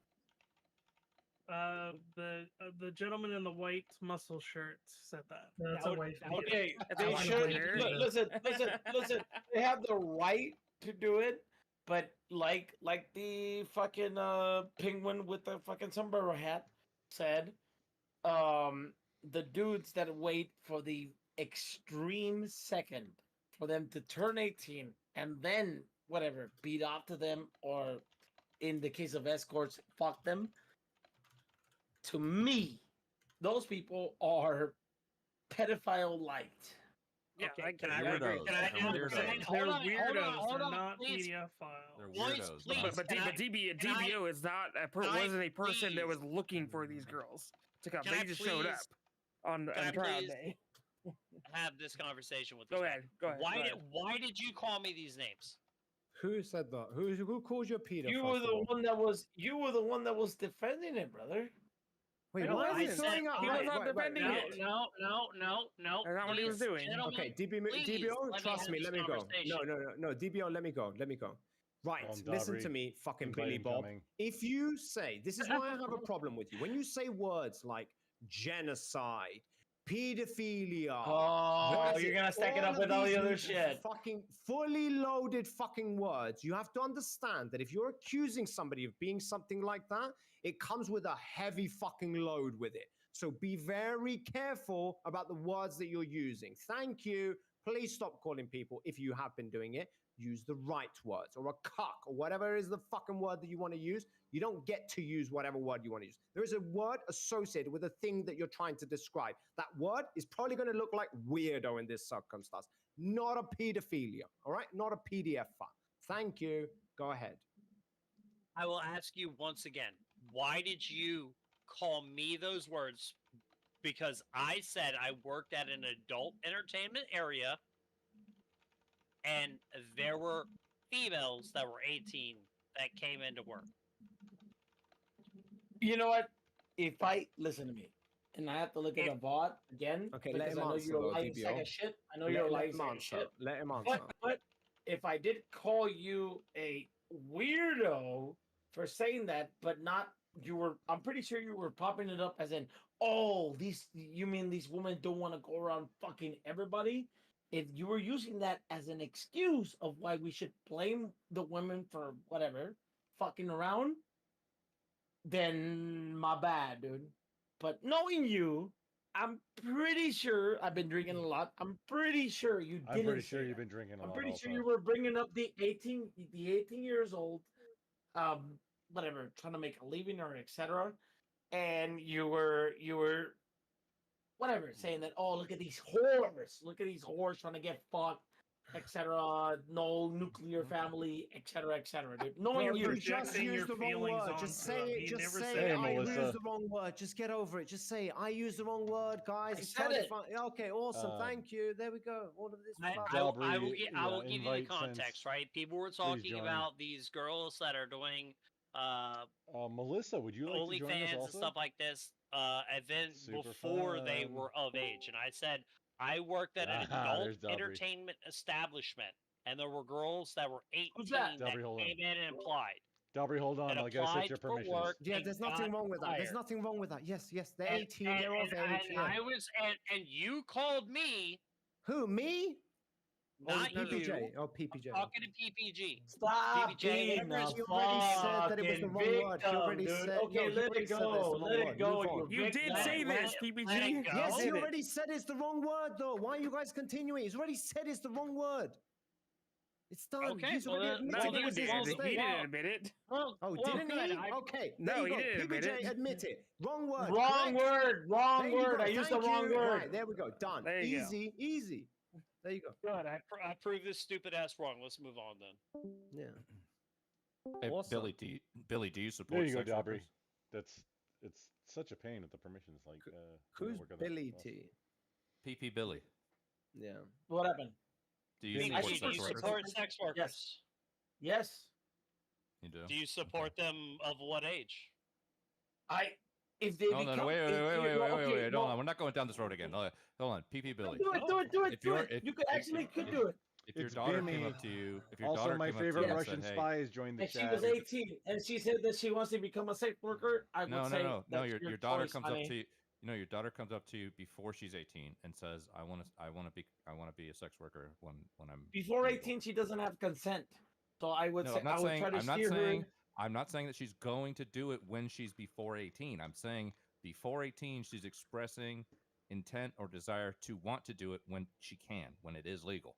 The gentleman in the white muscle shirt said that. No, that's a white. Okay, That's they a white should hair. listen. They have the right to do it, but like the fucking penguin with the fucking sombrero hat said, the dudes that wait for the extreme second for them to turn 18 and then whatever beat off to them, or in the case of escorts, fuck them. To me, those people are pedophile light. Yeah, Okay, I can get I it. read? Can I They're now? weirdos. Can I, They're hold on, weirdos. hold They're on, not please. PDF They're files. Boys, weirdos. please. boss. But Can I- DBO is not a can I wasn't a person that please- was looking for these girls to come. Can They I just showed up please- on can I trial please day. have this conversation with Go this ahead. Go ahead. Why go did ahead. why did you call me these names? Who said that? Who called you a pedo? You were the one that was defending it, brother. Wait, No, why are I you said throwing out? he was Wait, not wait, wait, defending wait. it. No. That's not what he was Please, doing. gentlemen, Okay, please DBO, let trust have me. this Let me go. conversation. No. DBO, let me go. Right, listen to Dabri, me, fucking invite Billy him Bob. coming. If you say, this is why I have a problem with you. When you say words like genocide, pedophilia, Oh, you're gonna stack it up with all the other shit. fucking fully loaded fucking words. You have to understand that if you're accusing somebody of being something like that, it comes with a heavy fucking load with it. So be very careful about the words that you're using. Thank you. Please stop calling people, if you have been doing it, use the right words, or a cuck, or whatever is the fucking word that you want to use. You don't get to use whatever word you want to use. There is a word associated with a thing that you're trying to describe. That word is probably going to look like weirdo in this circumstance, not a pedophilia, all right? Not a PDF file. Thank you. Go ahead. I will ask you once again, why did you call me those words? Because I said I worked at an adult entertainment area and there were females that were 18 that came into work. You know what? If I listen to me, and I have to look at the VOD again, Okay, let because him I know answer, you're a though, lying sack DBO. of shit. I know you're a lying sack of shit. Let him answer. But if I did call you a weirdo for saying that, but not you were, I'm pretty sure you were popping it up as in, oh, you mean these women don't want to go around fucking everybody? If you were using that as an excuse of why we should blame the women for whatever fucking around, then my bad, dude. But knowing you, I'm pretty sure I've been drinking a lot. I'm pretty sure you didn't. I'm pretty say sure you've that. been drinking a I'm lot. pretty also. sure you were bringing up the 18 years old, whatever, trying to make a living or etc. And you were whatever saying that. Oh, look at these whores trying to get fucked, etc. No nuclear family, etc. Dude, knowing Bro, you, you just used the wrong word. Just say it. Just say I used the wrong word. Just get over it. Just say I used the wrong word, guys. It's totally fine. Okay, awesome. Thank you. There we go. All of this. I will give you the context, right? People were talking about these girls that are doing Melissa, would you like to join us OnlyFans and also? stuff like this, and then Super before they fun. were of age. And I said, I worked at an adult entertainment establishment, and there were girls that were 18 that came in and applied. Dabri, hold on. I gotta set your permissions. Yeah, there's nothing wrong with that. There's nothing wrong with that. Yes, they're 18. They're of age. And I was, and you called me. Who, me? Not PPJ. you. Oh, PPJ. Talking to PPG. Stop PPJ, being a you already said that it was the wrong word. You already dude. said. Okay, no, let it go. Let it go. You did say this, PPG. Yes, he already said it's the wrong word, though. Why are you guys continuing? He's already said it's the wrong word. It's done. Okay, He's already admitted no, it you was his didn't. mistake. He didn't admit it. Well, didn't good. he? Okay. No, there you he go. didn't admit PPJ, it. admit it. Wrong word. Wrong correct. word. Wrong There you word. go. I used the Thank wrong you. word. Right, there we go. Done. There you go. Easy. There you go. Good. I proved this stupid ass wrong. Let's move on then. Yeah. Hey, Awesome. Billy, do you support There you go, sex Dabri. workers? It's such a pain with the permissions. Like, Who's work on that Billy stuff. T? PP Billy. Yeah. What happened? Do you Do support you sex workers? support sex workers? Yes. You do. Do you support them of what age? If they No, become wait. 18 Hold on. We're not going down this road again. Hold on. PP Billy. Do it. You could actually do it. If your It's daughter Bimmy. came up to you, if your Also, daughter my came up to favorite you and Russian said, spy has joined the If she chat. was 18 and she said that she wants to become a sex worker, I would say no. that's Your daughter choice, comes honey. up to you. You know, your daughter comes up to you before she's 18 and says, "I want to be a sex worker when I'm." Before 18, she doesn't have consent. So I would No, say I would try to steer her. I'm not saying that she's going to do it when she's before 18. I'm saying before 18, she's expressing intent or desire to want to do it when she can, when it is legal.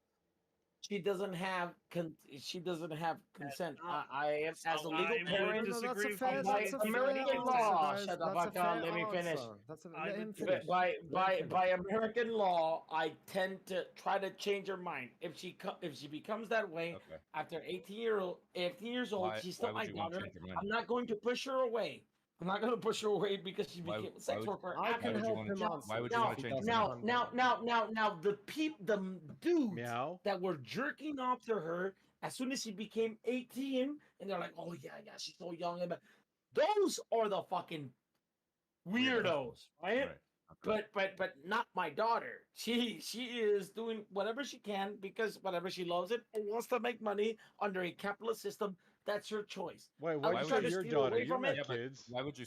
She doesn't have consent. I am as a legal I parent. would that's a disagree with fair. you. That's a fair American answer, law. guys. Shut the That's a fuck fair up. Let me finish. answer. That's a, I let him would- finish. By American law, I tend to try to change her mind. If she becomes that way Okay. after 18 years old, Why- she's still why would my you want to daughter. change your mind? I'm not going to push her away. I'm not going to push her away because she Why- became a why sex would- worker. I after can would you help wanna him change- answer. why would you now, wanna change now, your now, now, now, now, the dudes Meow. that were jerking off to her, as soon as she became 18, and they're like, oh yeah, she's so young. Those are the fucking weirdos, right? But not my daughter. She is doing whatever she can because whatever she loves it and wants to make money under a capitalist system. That's her choice. Wait, why would you say your daughter? You're not kids. Why would you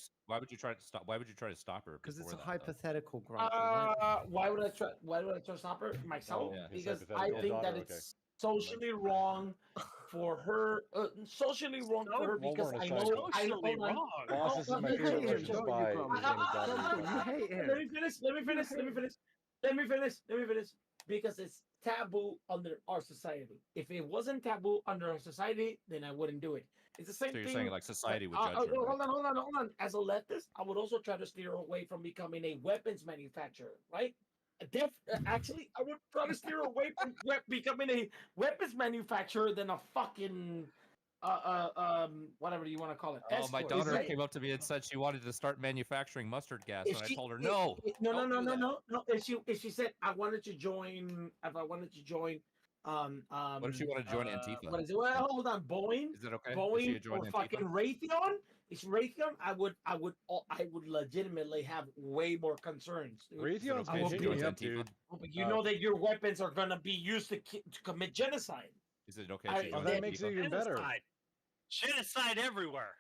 try to stop? Why would you try to stop her? Because it's a before that, hypothetical, though? Grumpy. Why would I try? Why would I try to stop her myself? Yeah. Because I think that it's socially wrong for her. Socially wrong for her because I know. Socially wrong. Boss, this is my favorite place to spy. Let me finish. Because it's taboo under our society. If it wasn't taboo under our society, then I wouldn't do it. It's the same So you're thing. saying like society would judge her? Hold on. As a leftist, I would also try to steer away from becoming a weapons manufacturer, right? Actually, I would try to steer away from becoming a weapons manufacturer than a fucking whatever you want to call it. Oh, my escort. daughter came up to me and said she wanted to start manufacturing mustard gas, and I told her no. No. If she said I wanted to join, what if she wanted to join Antifa? What is it? Well, hold on, Boeing. Is it okay? Boeing or fucking Raytheon? It's Raytheon. I would legitimately have way more concerns. Raytheon's been hitting me up, dude. You know that your weapons are gonna be used to commit genocide. Is it okay? That makes it even better. Genocide everywhere.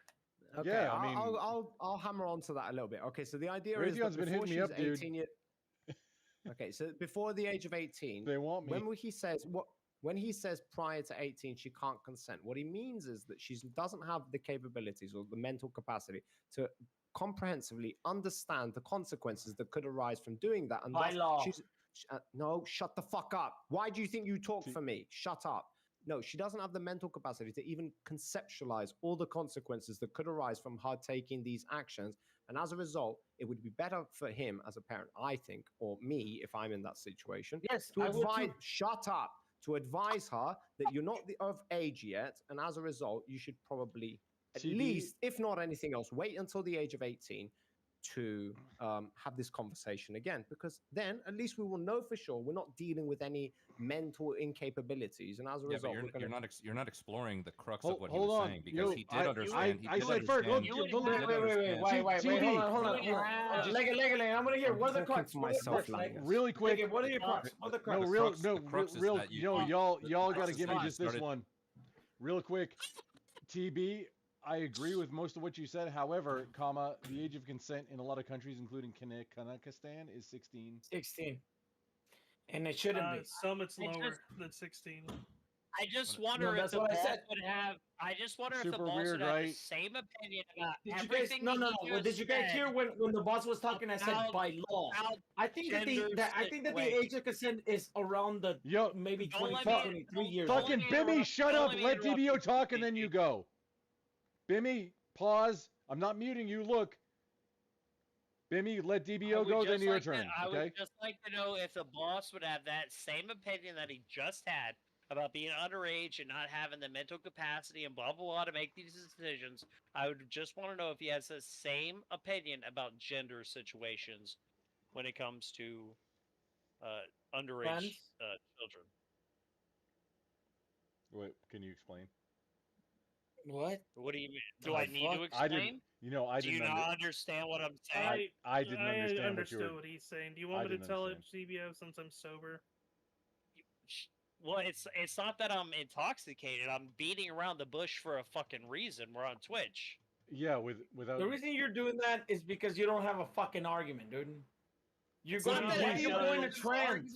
Okay, yeah, I mean, I'll hammer onto that a little bit. Okay, so the idea Raytheon's is that been before hitting me she's up, dude. 18 okay, so before the age of 18, they want me. When he says prior to 18 she can't consent, what he means is that she doesn't have the capabilities or the mental capacity to comprehensively understand the consequences that could arise from doing that. And by law. No, shut the fuck up. Why do you think you talk for me? Shut up. No, she doesn't have the mental capacity to even conceptualize all the consequences that could arise from her taking these actions. And as a result, it would be better for him as a parent, I think, or me if I'm in that situation, to advise, shut up, to advise her that you're not of age yet. And as a result, you should probably, at least, if not anything else, wait until the age of 18 to have this conversation again, because then at least we will know for sure we're not dealing with any mental incapabilities, and as a result, you're not exploring the crux of what he hold was on. saying, because he did understand. I said first. Wait. Hold on. Leg, I'm gonna hear. What are the crux? Really quick. What are your crux? What are the crux? Real. Y'all got to give me just this one. Real quick. TB. I agree with most of what you said. However, the age of consent in a lot of countries, including Kazakhstan, is 16. 16. And it shouldn't be. Some it's lower than 16. I just wonder if the boss would have. I just wonder if the boss would have the same opinion about everything. No. Did you guys hear when the boss was talking? I said by law. I think that the age of consent is around the maybe 23 years. Fucking Bimmy, shut up. Let DBO talk and then you go. Bimmy, pause. I'm not muting you. Look. Bimmy, let DBO go, then your turn. I would just like to know if the boss would have that same opinion that he just had about being underage and not having the mental capacity and blah, blah, blah to make these decisions. I would just want to know if he has the same opinion about gender situations when it comes to underage children. Wait, can you explain? What? What do you mean? Do I need to explain? I didn't. Do you not understand what I'm saying? I didn't understand understood what he's saying. Do you want me to tell it, CBO, since I'm sober? Well, it's not that I'm intoxicated. I'm beating around the bush for a fucking reason. We're on Twitch. Yeah, without. The reason you're doing that is because you don't have a fucking argument, dude. You're going to trans.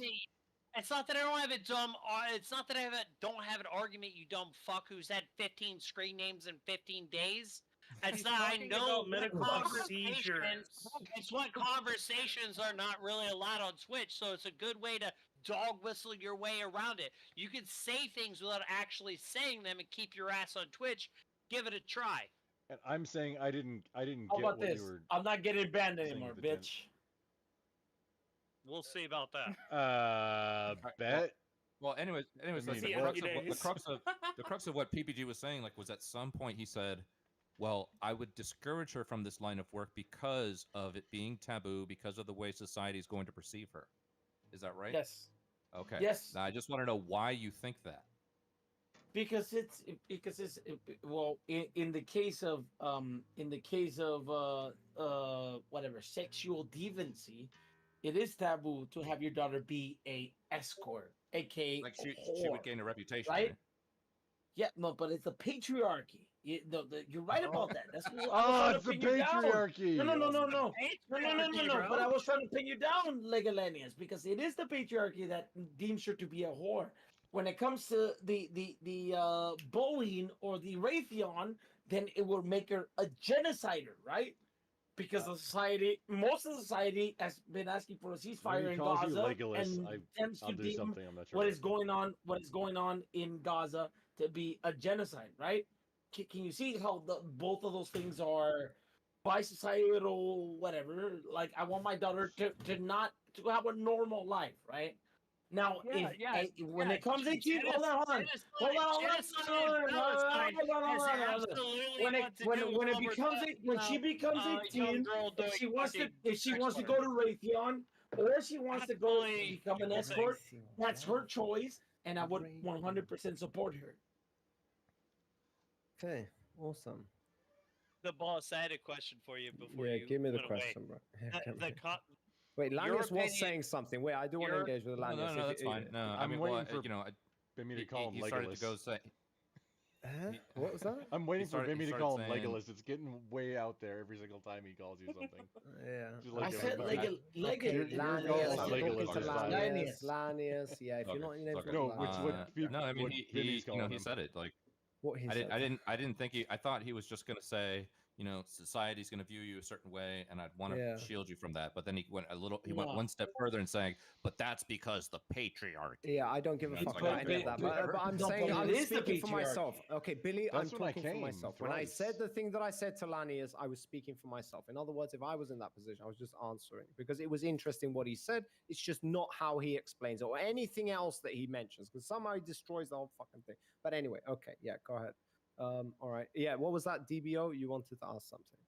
It's not that I don't have a dumb. It's not that I don't have an argument. You dumb fuck who's had 15 screen names in 15 days. It's not. I know it's what conversations are not really allowed on Twitch. So it's a good way to dog whistle your way around it. You can say things without actually saying them and keep your ass on Twitch. Give it a try. And I'm saying I didn't How get about what this? you were. I'm not getting banned anymore, bitch. We'll see about that. Bet. Well, anyways, the crux of what PPG was saying, was at some point he said, well, I would discourage her from this line of work because of it being taboo, because of the way society is going to perceive her. Is that right? Yes. Okay. Yes. Now, I just want to know why you think that. well, in the case of whatever sexual deviancy, it is taboo to have your daughter be a escort, aka Like a she whore, would gain a reputation, right? right? Yeah, no, but it's the patriarchy. You're right about that. That's what I was Oh, trying to it's the pin you down. patriarchy. No, no, no, Oh, no, my- no, no, no, no, no, Patriarchy, no. But I bro. was trying to pin you down, Legalenius, because it is the patriarchy that deems her to be a whore. When it comes to the Boeing or the Raytheon, then it will make her a genocider, right? Because the society, most of the society has been asking for a When ceasefire he in calls you Gaza Legolas, and tends I'll to do deem something. I'm not sure what what is going on in Gaza to be a genocide, right? Can you see how both of those things are by societal whatever? Like, I want my daughter to not to have a normal life, right? Now, Yeah, yeah, when yeah. it comes to cheat, hold on, hold on, hold on, hold on, Genocide hold in on, Palestine hold on, hold has on, hold on. absolutely what to do with When it over becomes when she becomes a young 18, girl doing fucking if she sex wants to work. go to Raytheon or she wants to go Absolutely become an equal escort, things. that's her choice, and I would 100% support her. Okay, awesome. The boss, I had a question for you before Yeah, you give me the went away. question, bro. Yeah, come The here. con- Wait, your Lanius was opinion, saying something. Wait, I do want to your engage with No, Lanius. no, that's fine. No, I I'm mean, waiting well, for you know, Bimmy to call him he started to go Legolas. say. Huh? He, What was that? I'm waiting for Bimmy he to started call him saying, Legolas. It's getting way out there every single time he calls you something. Yeah. Just I like said everybody. Legolas. You're Lanius, going I'm Legolas talking to this time. Lanius. Lanius, yeah. If you're Okay, not in okay. No, which what No, I mean what he Bimmy's you know calling he him. said it like what he said. I didn't think he I thought he was just gonna say, you know, society's gonna view you a certain way and I'd want to Yeah. shield you from that. But then he went No. one step further and saying, but that's because the patriarchy. Yeah, I don't give a That's fuck like, about okay, any of that. well, But, whatever. I'm No, saying but it I'm is the speaking for myself. patriarchy. Okay, Billy, That's I'm when I talking for came myself. When I thrice. said the thing that I said to Lanius, I was speaking for myself. In other words, if I was in that position, I was just answering because it was interesting what he said. It's just not how he explains it or anything else that he mentions because somehow he destroys the whole fucking thing. But anyway, okay, yeah, go ahead. All right, yeah. What was that, DBO? You wanted to ask something?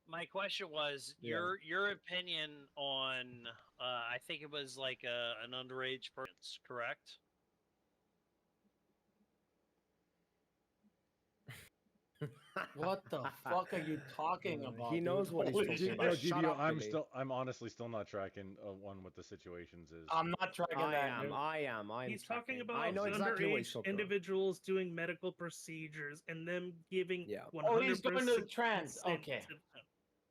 my question was Yeah. your opinion on I think it was like an underage person, correct? What the fuck are you talking about? He knows dude? what he's Holy talking shit. about. No, Shut GBO, up, Billy. I'm honestly still not tracking one what the situations is. I'm not tracking I that. am. dude. I am. I am. He's talking tracking. about I know exactly what he's underage talking about. individuals doing medical procedures and them giving Yeah. 100% Oh, he's going to trans. consent Okay. to them.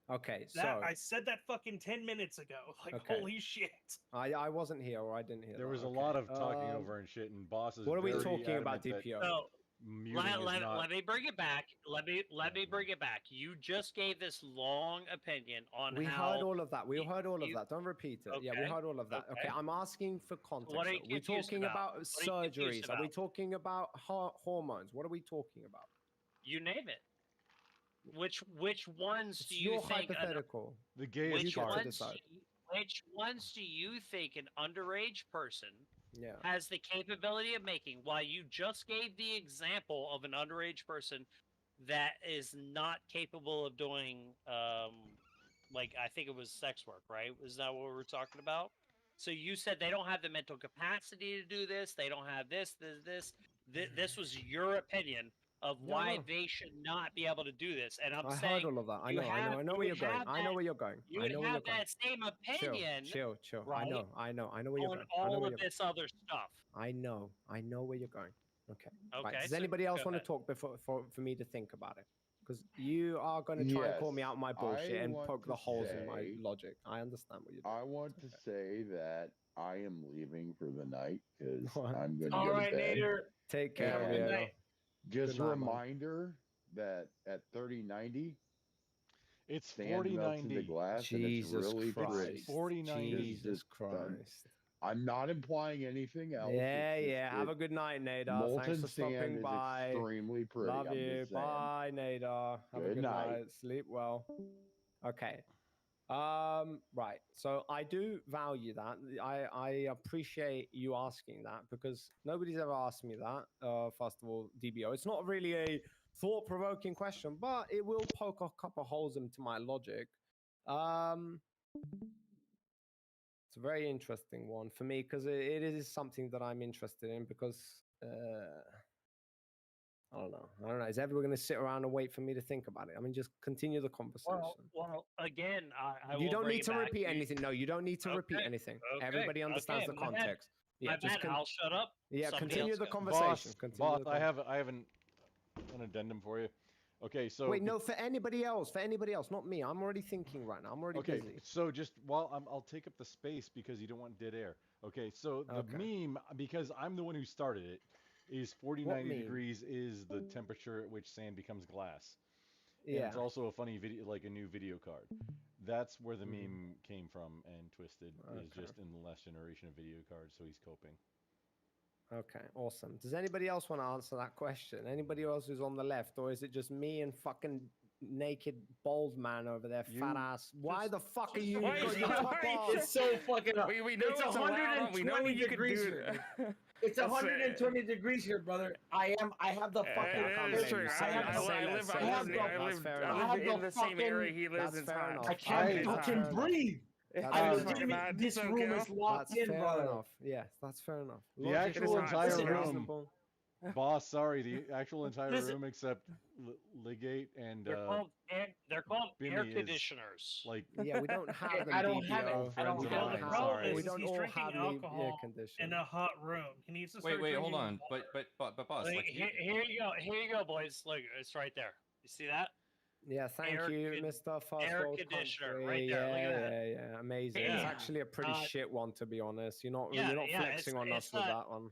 Okay, That so I said that fucking 10 minutes ago. Like, Okay. holy shit. I wasn't here or I didn't hear. There that. was a Okay. lot of talking over and shit, and boss is What are we very talking about, adamant that DPO? So muting is not. let me bring it back. Let me bring it back. You just gave this long opinion on We how heard all of that. We heard all of you- that. Don't repeat it. Yeah, we Okay, heard all of that. Okay, okay. I'm asking for context. What are you though. We're confused talking about? about What are you confused surgeries. Are we about? talking about hormones? What are we talking about? You name it. Which ones It's do you your think? hypothetical. The gayest Which part. ones? Which ones do you think an underage person Yeah. has the capability of making? While you just gave the example of an underage person that is not capable of doing, like I think it was sex work, right? Is that what we were talking about? So you said they don't have the mental capacity to do this. They don't have this. This was your opinion of Yeah, why no. they should not be able to do this. And I'm I saying heard all of that. I you know. I know. I know you where you're would going. have I know that- where you're going. You I would know where you're have going. that same opinion, Chill. I right? know. I know where you're On going. I know all where of you're this other stuff. I know where you're going. Okay. Right. Okay, Does so anybody else go want to ahead. talk before for me to think about it? Because you are going to try and call me Yes, out my bullshit I and want poke to the holes in my say- logic. I understand what you're doing. I want to say that I am leaving for the night because Alright. I'm going to All go right, to bed. Nader. Take care, And Diego. just Good a night, man. reminder that at 3090, It's sand melts into 4090. glass and it's Jesus really pretty. Christ. 4090. Jesus Just, Christ. I'm not implying anything else. Yeah, it's just, yeah. Have a good night, Nader. molten Thanks for sand stopping is by. extremely pretty. Love I'm you. just saying. Bye, Nader. Have a Good good night. night. Sleep well. Okay. Right. So I do value that. I appreciate you asking that because nobody's ever asked me that. First of all, DBO. It's not really a thought-provoking question, but it will poke a couple holes into my logic. It's a very interesting one for me because it is something that I'm interested in because I don't know. I don't know. Is everyone going to sit around and wait for me to think about it? I mean, just continue the conversation. Well, again, I You will don't bring need it to back repeat anything. No, you don't need to repeat Okay, anything. okay, Everybody understands okay, the my bad. context. Yeah, My just bad. I'll shut up. yeah, Somebody continue else the go. conversation. Boss, Continue the I have an addendum for you. Okay, so Wait, no, for anybody else, not me. I'm already thinking right now. I'm already okay, busy. so just while I'll take up the space because you don't want dead air. Okay, so the meme, because I'm the one who started it, is 4090 degrees is the temperature at which sand becomes glass. Yeah. And it's also a funny video, like a new video card. That's where the meme came from, and Twisted is just in the last generation of video cards, so he's coping. Okay, awesome. Does anybody else want to answer that question? Anybody else who's on the left, or is it just me and fucking naked bald man over there, fat ass? Why the fuck are you got your top off? It's so fucking up. We know it's it's allowed. 120 We know you can degrees do it. here. It's 120 degrees here, brother. I have the fucking. That's true. I live in the same area he lives in. I can't fucking breathe. I legitimately, this room is locked in, brother. Enough. Yeah, that's fair enough. The actual entire room, boss. Sorry, the actual entire room except Legate and they're called Bimmy air is, conditioners. like, yeah, we don't have them. I don't have it. Friends of mine. The problem Sorry. is We don't he's all drinking have the air alcohol conditioning. in a hot room. He needs to start Wait, hold drinking on. water. But boss, Like, like here you go, boys. Look, it's right there. You see that? Yeah, thank you, Mr. Fast air World conditioner, Country. right there. Look at that. Yeah, amazing. Yeah. It's actually a pretty shit one, to be honest. You're not Yeah, flexing on us with that one.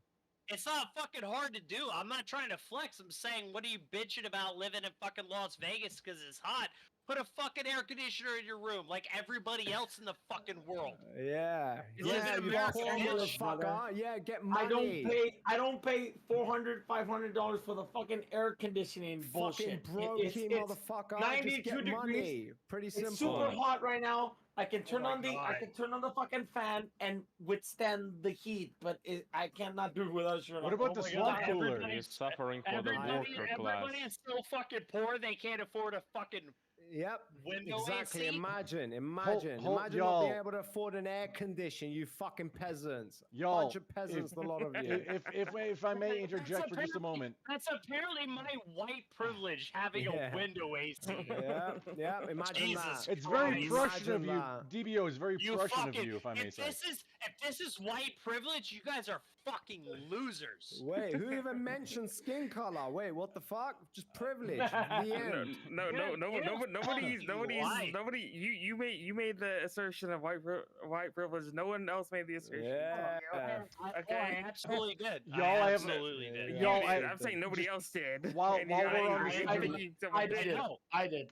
It's not fucking hard to do. I'm not trying to flex. I'm saying, what are you bitching about living in fucking Las Vegas because it's hot? Put a fucking air conditioner in your room like everybody else in the fucking world. Yeah. You live in you America, bitch. mother. Yeah, get money. I don't pay $400, $500 for the fucking air conditioning bullshit. Fucking brokey motherfucker. 92 Just get degrees. money. Pretty simple. It's super hot right now. I can turn my on the God. fucking fan and withstand the heat, but I cannot do it without a shirt on. What about the swamp cooler? Everybody's suffering for the worker class. Everybody is so fucking poor they can't afford a fucking Yep, window exactly. AC. Imagine Hold- not being y'all. able to afford an air condition. You fucking peasants. Y'all, Bunch of peasants, the lot of you. If I may interject for just a moment. That's apparently my white privilege having a window AC. Yeah. Imagine Jesus that. It's very Christ. Prussian of you. Imagine DBO is very You Prussian fucking, of you, if I may say. if this is white privilege, you guys are fucking losers. Wait, who even mentioned skin color? Wait, what the fuck? Just privilege. The end. Nobody. You made the assertion of white privilege. No one else made the assertion. Yeah. Okay, I absolutely did. Y'all, I I have- absolutely did. Y'all, I'm saying nobody else did. While And we're on this I interlude, did. I did.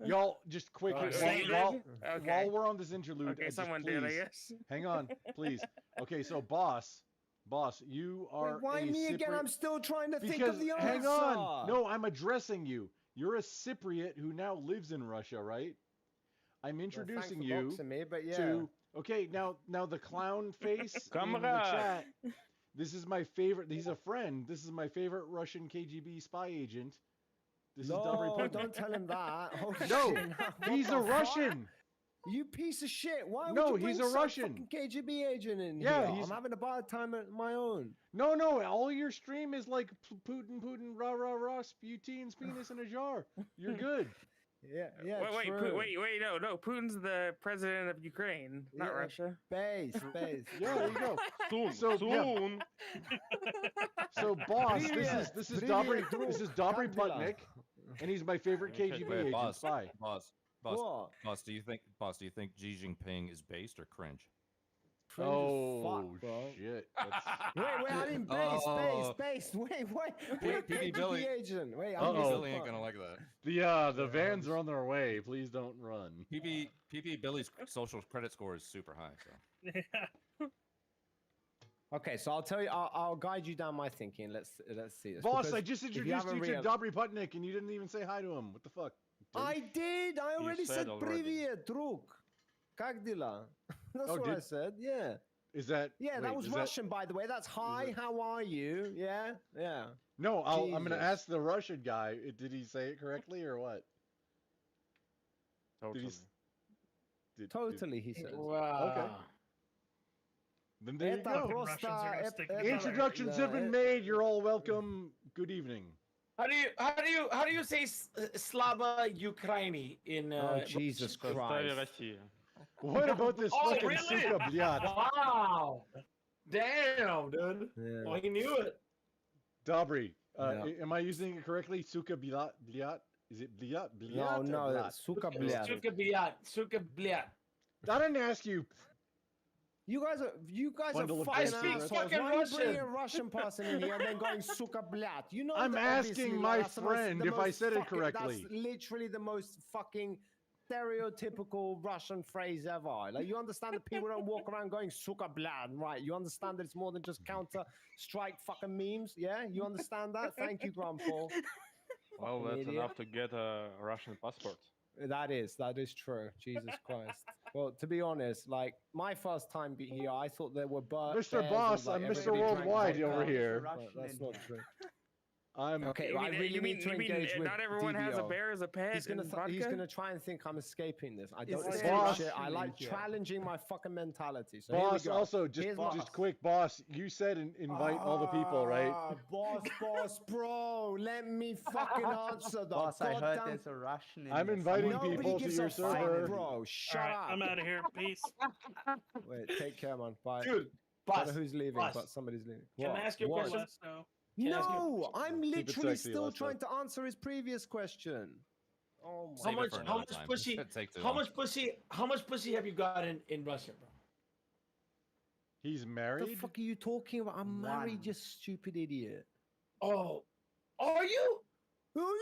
y'all, just quick, Okay. while we're on this interlude, Okay, just someone please, did, I guess. hang on, please. Okay, so boss, you are Wait, why a me again? Cypriot- I'm still trying to think because of the answer. hang on, no, I'm addressing you. You're a Cypriot who now lives in Russia, right? I'm introducing Well, you thanks for boxing me, but yeah. to. Okay, now the clown face in the Camera. chat. This is my favorite. He's a friend. This is my favorite Russian KGB spy agent. This is Dobry No, Putnik. don't tell him that. Oh, No, shit. What he's the a fuck? Russian. You piece of shit. Why No, would you he's bring a some Russian. fucking KGB agent in Yeah, here? he's- I'm having a bad time at my own. No, all your stream is like Putin, rah, Sputine's penis in a jar. You're good. Yeah, Wait, true. wait, no. Putin's the president of Ukraine, not Yeah. Russia. Base. Yeah, there you go. Soon, So, yeah. soon. So, boss, this is Dobry Привет, Dobry друг. Как дела? Putnik, and he's my favorite KGB Wait, agent boss, spy. boss, do you think Xi Jinping is based or cringe? Cringe as Oh fuck, bro. shit! Wait, I didn't base. Wait. PB Billy. KGB agent. Wait, Uh-oh. I'm Billy ain't gonna like that. The vans are on their way. Please don't run. PB Billy's social credit score is super high. So Okay, so I'll tell you. I'll guide you down my thinking. Let's see this. Boss, Because I just if you introduced haven't you to real- Dobry Putnik, and you didn't even say hi to him. What the fuck? I did. I already said said already. привет, друг. Как дела? That's Oh, what I did- said. Yeah. Is that? Yeah, that wait, was is Russian, by the way. That's hi. that- How are you? Yeah. No, I'm gonna Jesus. ask the Russian guy. Did he say it correctly or what? Totally. Totally, he says. Wow. Okay. Then there you Это go. просто- Russians are gonna stick together. Introductions have been made. You're all welcome. Good evening. How do you say Slava Ukraini in? Oh Jesus Старая Christ! Россия. What about this Oh, fucking really? suka bliat? Wow! Damn, dude. Yeah. Oh, he knew it. Dobry, Yeah. am I using it correctly? Suka bliat? Is it bliat? No, Bliat or no, blat? suka bliat. Suka bliat. Suka bliat. I didn't ask you. You guys are Bundle of fucking gay cigarettes. assholes. fucking Why are you bringing a Russian. Russian person in here and then going suka blat? You know, I'm that asking obviously, my that's the most- friend the if I most said it fucking- correctly. That's literally the most fucking stereotypical Russian phrase ever. Like, you understand that people don't walk around going suka blat, right? You understand that it's more than just counter strike fucking memes, yeah? You understand that? Thank you, Grandpa. Well, Fucking that's idiot. enough to get a Russian passport. That is true. Jesus Christ. Well, to be honest, like my first time here, I thought there were Mr. Boss, I'm Mr. Worldwide over here. That's not true. I'm Okay, You I mean- really you need to mean engage with not everyone has a DBO. bear as a pet? He's gonna in he's vodka? gonna try and think I'm escaping this. I don't Is escape there shit. I Russian like in here? challenging my fucking mentality. So Boss. here we go. Also, Here's just quick, boss. You said invite all the people, right? Boss, bro, let me fucking answer the Boss, I heard goddamn. there's a Russian in I'm here inviting somewhere. Nobody people to gives your a fuck, server. bro. Shut All right, up. I'm out of here. Peace. Wait, take care, man. Bye. Dude, I don't boss. know who's leaving, boss. but somebody's leaving. Can I What? ask you a What? question? So, Can I ask you a No, question? I'm Keep it literally sexy, still Lester. trying to answer his previous question. Oh my How Save it much? for How another much time. pussy? It's gonna take too How long. much pussy? How much pussy have you gotten in Russia, bro? He's the married. fuck are you talking about? I'm married, One. you stupid idiot. Oh, are you? Oh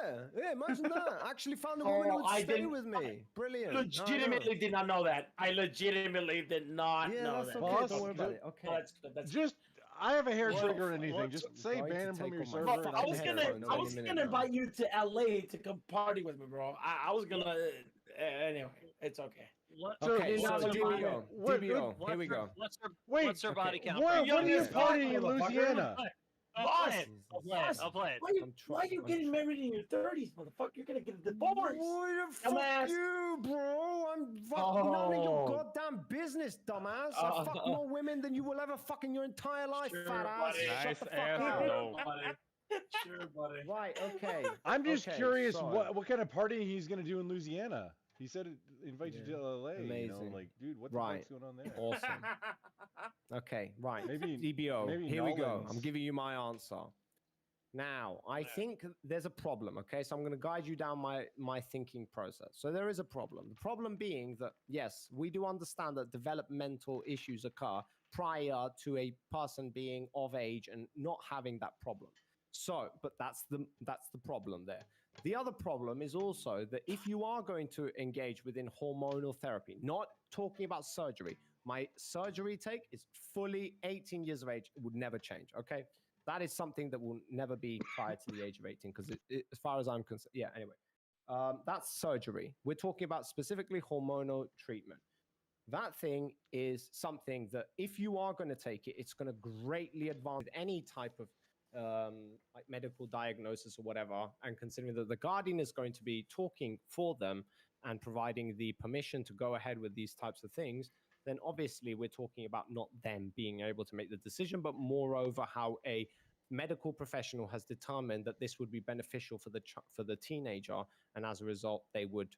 yeah. Imagine that. I actually found a woman who Oh, would I stay didn't- with me. Brilliant. No, I know. Legitimately did not know that. I legitimately did not Yeah, know that's that. okay. Boss, Don't worry about ju- it. Okay. No, that's good. That's Just, I have a hair Well, trigger or anything. what's Just say going to ban him from take your on my server. Bro, and I I'll was be gonna, fine. no, I any was minute gonna now. invite you to LA to come party with me, bro. I was gonna. Anyway, it's okay. what, So- Okay, You're so not DBO, invited. What- DBO, what's here we her- go. What's her, Wait, what's her body count? Why are Young you as fuck, partying in motherfucker. Louisiana? I'll Boss, play it. I'll play it. boss, I'll play it. why are you getting married in your 30s, motherfucker? You're gonna get a divorce. Boy, fuck Dumbass. you, bro. I'm fucking none of your Oh. goddamn business, dumbass. I fuck more women than you will ever fuck in your entire life, Sure, fat ass. buddy. Shut Nice the fuck answer, up. though. Sure, buddy. Right, okay. I'm just Okay, curious so- what kind of party he's gonna do in Louisiana. He said invite you Yeah. to LA. You know, Amazing. like, dude, what the Right. fuck's going on there? Awesome. Okay, right. Maybe- DBO, maybe here we go. I'm Nolan's- giving you my answer. Now, I think there's a problem, okay? So I'm going to guide you down my thinking process. So there is a problem. The problem being that, yes, we do understand that developmental issues occur prior to a person being of age and not having that problem. So, but that's the problem there. The other problem is also that if you are going to engage within hormonal therapy, not talking about surgery, my surgery take is fully 18 years of age. It would never change, okay? That is something that will never be prior to the age of 18 because as far as I'm concerned, yeah, anyway. That's surgery. We're talking about specifically hormonal treatment. That thing is something that if you are going to take it, it's going to greatly advance any type of like medical diagnosis or whatever. And considering that the guardian is going to be talking for them and providing the permission to go ahead with these types of things, then obviously we're talking about not them being able to make the decision, but moreover how a medical professional has determined that this would be beneficial for the teenager, and as a result, they would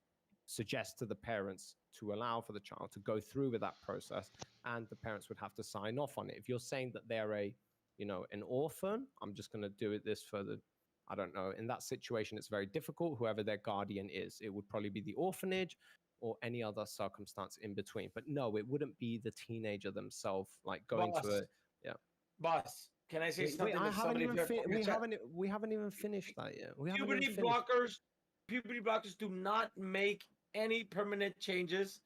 suggest to the parents to allow for the child to go through with that process, and the parents would have to sign off on it. If you're saying that they're an orphan, I'm just going to do this for the, I don't know. In that situation, it's very difficult. Whoever their guardian is, it would probably be the orphanage or any other circumstance in between. But no, it wouldn't be the teenager themselves, like going to a, yeah. Boss, can I say something? I that haven't somebody even there- we haven't even finished that yet. We haven't puberty even finished. puberty blockers do not make any permanent changes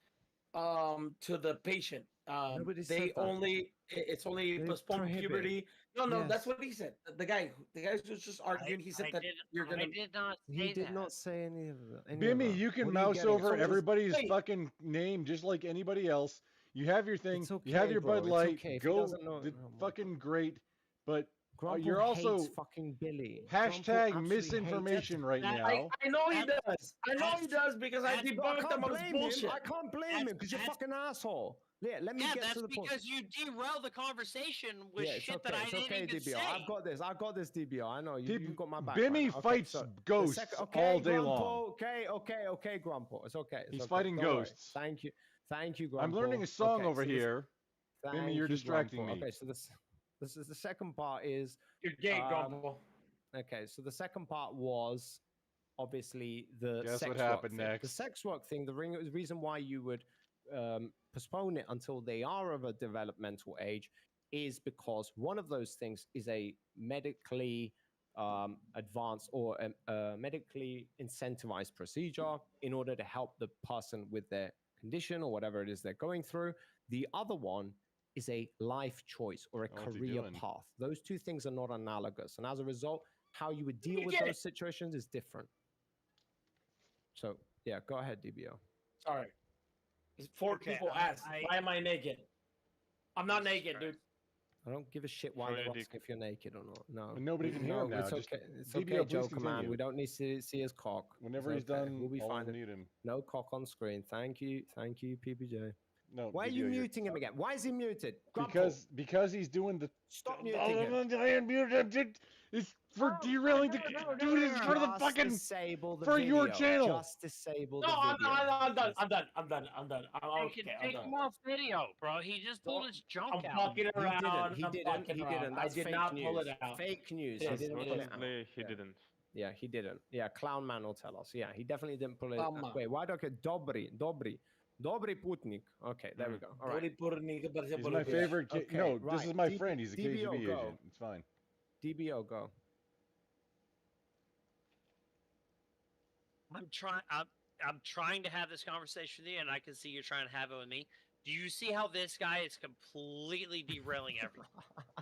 to the patient. Nobody said They that. only it's only They postpone prohibit. puberty. No, Yes. that's what he said. The guy who's just arguing, he said I that did, you're gonna. I did not say He did that. not say any of that. Bimmy, you can What are mouse getting? over Someone was- everybody's Wait. fucking name just like anybody else. You have your thing. It's You have okay, your bro. Bud It's Light. okay. If he Go doesn't know- the oh my fucking great. But Grumple you're hates also fucking Billy. hashtag Grumple absolutely hates- misinformation right that- now. I know he That's- does. I know he does because I that's- But I debunked can't him on his blame him. bullshit. I can't blame him because you're That's- fucking asshole. Yeah, let me Yeah, get that's to the point. because you derail the conversation with Yeah, it's shit okay. that I It's didn't okay, even DBO. say. I've got this. I've got this, DBO. I know you've got my back. Bimmy right now. Okay, fights so the ghosts okay, all day Grumpo, long. Okay, Grumpo. It's okay. It's He's okay. fighting Don't worry. ghosts. Thank you, Grumpo. I'm learning a song Okay, over so here. Bimmy, Thank you're you, distracting Grumpo. me. Okay, so this is the second part is You're gay, Grumble. okay. So the second part was obviously the Guess sex what work happened thing. The next? sex work thing. The reason why you would postpone it until they are of a developmental age is because one of those things is a medically advanced or a medically incentivized procedure in order to help the person with their condition or whatever it is they're going through. The other one is a life choice or a Oh, what's he career doing? path. Those two things are not analogous. And as a result, how you would deal with get those situations is different. So, yeah, go ahead, DBO. Sorry. Four Okay, people asked, why am I naked? I'm not naked, dude. I don't give a shit why Show they're your dick. asking if you're naked or not. No. And nobody can hear him now. It's Just okay. It's DBO, okay, please Joker man. continue. We don't need to see his cock. Whenever It's he's okay. done, We'll be I'll fine. unmute him. No cock on screen. Thank you, PBJ. No, Why are DBO, you you're- muting him again? Why is he muted? Grumpo, Because he's doing the. stop muting him. I unmuted him. It's for derailing the. Dude, it's for the Just fucking. disable the for video. your channel. Just disable No, the I'm video. done. I'm done. I'm done. I'm done. I'm They okay. can I'm take done. him off video, bro. He just pulled No, his junk I'm out. fucking around. He I'm didn't. fucking He around. didn't. I That's did fake not news. pull it out. Fake news. Yes, He didn't it pull is. it out. He Yeah. didn't. Yeah, he didn't. Yeah, Clown Man will tell us. Yeah, he definitely didn't pull it. Clown Man. Wait, why do I get Dobry Putnik? Okay, there we go. All right. He's my favorite kid. Okay, No, right. this is my friend. He's a DBO, KGB go. agent. It's fine. DBO, go. I'm trying to have this conversation with you, and I can see you're trying to have it with me. Do you see how this guy is completely derailing everything?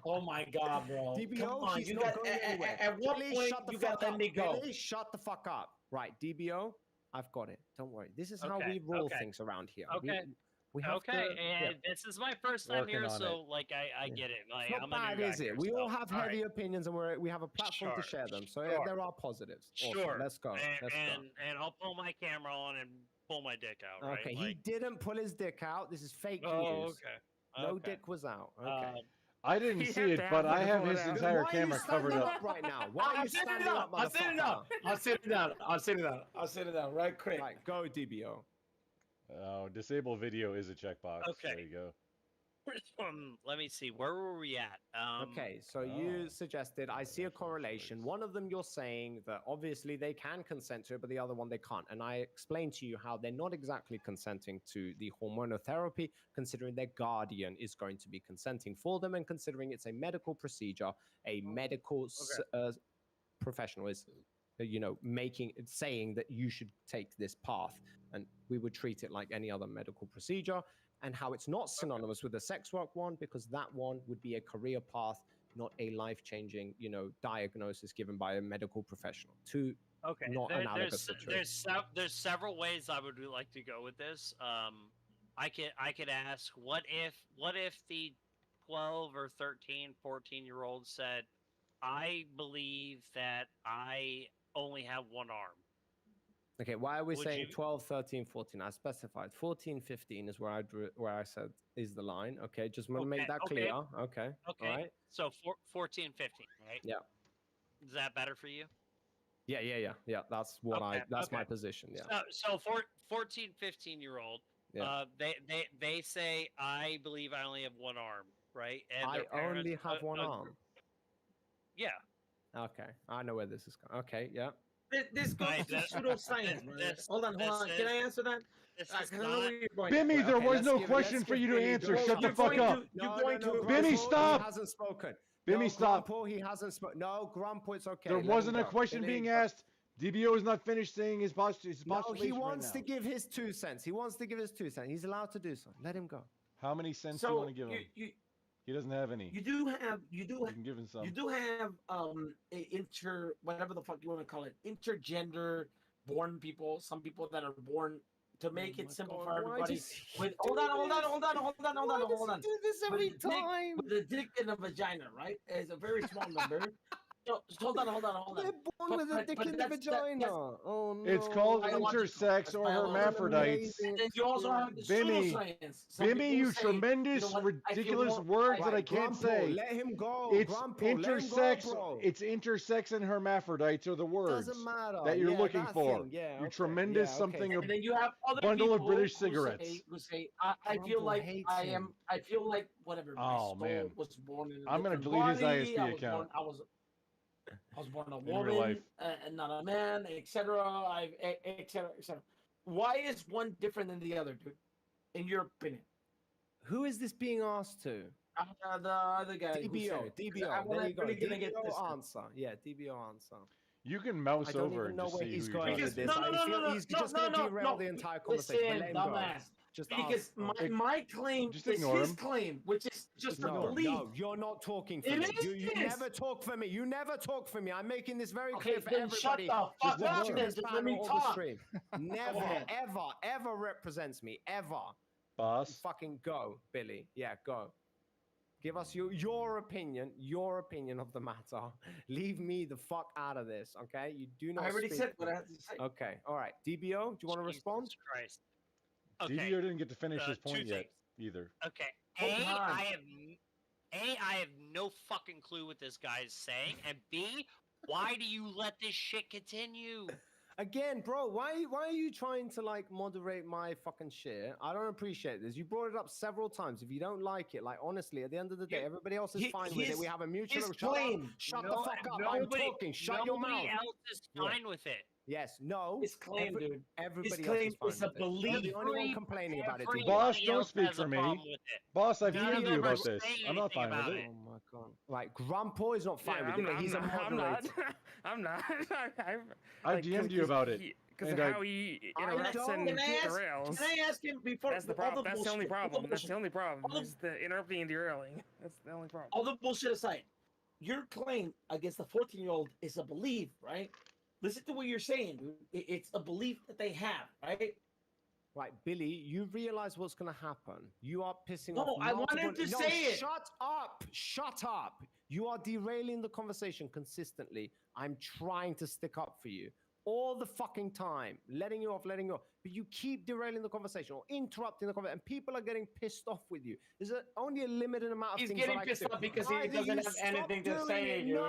Oh my god, bro. DBO, Come on, he's you not got going anywhere. at what Billy, point shut the you fuck got to let up. me go? Billy, shut the fuck up. Right, DBO, I've got it. Don't worry. This is how Okay, we roll okay. things around here. Okay. We have Okay, to, yeah. and this is my first time Working here, on so like I get it. Like, It's not I'm a bad, new guy is here, it? We all so, have all right. heavy opinions, and we have a platform to Sure, share them. So sure. there are positives. Awesome. Sure. Let's go. And, Let's go. and I'll pull my camera on and pull my dick out. Right? Okay, he Like, didn't pull his dick out. This is fake oh, news. okay. No okay. dick was out. Okay. I didn't You see have it, to have but one I to have pull it his out. entire Why camera are you covered standing up. up right now? Why are you I'm sitting standing down. up, I'm sitting down. motherfucker? I'm sitting down. I'm sitting down. I'm sitting down. Right quick. Right, go DBO. Oh, disable video is a checkbox. Okay. There you go. Let me see. Where were we at? Okay, so you suggested, I see a correlation. One of them you're saying that obviously they can consent to it, but the other one they can't. And I explained to you how they're not exactly consenting to the hormonotherapy, considering their guardian is going to be consenting for them, and considering it's a medical procedure, a medical professional is, saying that you should take this path, and we would treat it like any other medical procedure. And how it's not synonymous with the sex work one, because that one would be a career path, not a life-changing, diagnosis given by a medical professional. Two not analogous situations. There's several ways I would like to go with this. I could ask, what if the 12 or 13, 14-year-old said, I believe that I only have one arm. Okay, why are we Would saying you- 12, 13, 14? I specified 14, 15 is where I said is the line. Okay, just want to make that clear. Okay. Okay. All right. So 14, 15, right? Yeah. Is that better for you? Yeah. That's what Okay, that's my okay. position. Yeah. So 14, 15-year-old, Yeah. they say, I believe I only have one arm, right? And I their parents only have one agree. arm. Yeah. Okay, I know where this is going. Okay, yeah. This goes Right, to that- pseudoscience, man. this- Hold on. this Can I is- answer that? This I is know where not. you're going. Bimmy, there Okay, was let's no give- question let's for give you to Billy answer. the Shut chance. the You're fuck going up. to- You're going to. Bimmy, Grumpo, stop! He hasn't spoken. Bimmy, no, stop. Grumpo, he hasn't spoken. No, Grumpo, it's okay. There let him wasn't a go. question Billy, being go. asked. DBO is not finished saying his No, postulation he right wants to now. give his 2 cents. He wants to give his 2 cents. He's allowed to do so. Let him go. How many cents do you So want to give him? He doesn't have any. you do have You can give him some. you do have whatever the fuck you want to call it, intergender born people. Some people that are born to make it simple for Why everybody. does he With do hold on, hold on, this? hold on, hold on, hold Why on, does hold he on. do this every With the dick- time? with the dick and the vagina, right? Is a very small number. So hold on, hold on, hold on. They're born with a dick in the that's- vagina. yes, Oh no. It's called biological. intersex That's or biological. hermaphrodites. And then you also have the Bimmy, pseudoscience. Some Bimmy, people you say, tremendous, you know what, I feel ridiculous more- words that I Right, can't Grandpa, say. let him go. It's Grandpa, let him go, intersex. bro. It's intersex and hermaphrodites are the words Doesn't matter. that you're Yeah, looking that for. thing, yeah, You okay, tremendous yeah, okay. something. And then you have other bundle of people British who cigarettes. say I feel Grandpa like hates I him. am. I feel like whatever. My Oh, soul man. was born in a I'm gonna different delete his body. ISP account. I was born a In real woman life. and not a man, etc. Etc. Etc. Why is one different than the other, dude? In your opinion? Who is this being asked to? The other guy. who DBO, said it. 'Cause DBO. I'm There you go. really gonna get DBO this. answer. Yeah, DBO answer. You can mouse I don't over even and know just where see he's who you're going talking with to. this. I feel he's just going to derail the entire conversation. But Listen, let him go. dumbass. Just Because ask. my claim Just is ignore his him. claim, which is just a No, belief. no, you're not talking for It me. is. You never talk for me. You never talk for me. I'm making this very Okay, clear for then shut everybody. the fuck Just up watching then. this Just let panel me or the talk. stream. Never, ahead. ever represents me. Ever. Boss. Fucking go, Billy. Yeah, go. Give us your opinion of the matter. Leave me the fuck out of this, okay? You do not. I already speak said for what I me. had to say. Okay, all right. DBO, do you want to respond? Jesus Christ. Okay. DBO didn't get to finish his two point yet things. either. Okay. Hold on. I have no fucking clue what this guy is saying, and B, why do you let this shit continue? Again, bro, why are you trying to like moderate my fucking shit? I don't appreciate this. You brought it up several times. If you don't like it, like honestly, at the end of the day, everybody else is fine with it. We have a mutual. Shut the fuck up! I'm talking. Shut your mouth. Nobody else is fine with it. Yes, no. His claim, dude. Everybody His claim else is is a fine with it. You're belief. the only one complaining about it. DBO. Boss, Everybody don't else speak has for a me. problem with it. Boss, I've None of DM'd you them are about this. saying I'm not anything fine with about it. it. Oh my god! Like Grandpa is not fine with it. He's a I'm moderator. not. I'm not. I've DM'd you about it. Because of and how he I interrupts don't- and derails. Can I ask him before? That's the all problem. That's the only bullshit, all problem. That's the bullshit- only problem. all the- Is the interrupting and derailing. That's the only problem. All the bullshit aside, your claim against the 14-year-old is a belief, right? Listen to what you're saying, dude. It's a belief that they have, right? Right, Billy, you realize what's going to happen. You are pissing No, off. I wanted multiple- to No, say it. Shut up. Shut up. You are derailing the conversation consistently. I'm trying to stick up for you all the fucking time, letting you off. But you keep derailing the conversation or interrupting the conversation, and people are getting pissed off with you. There's only a limited amount of He's things getting that I pissed can do. off because he Either doesn't you have stop anything to doing say, it- dude.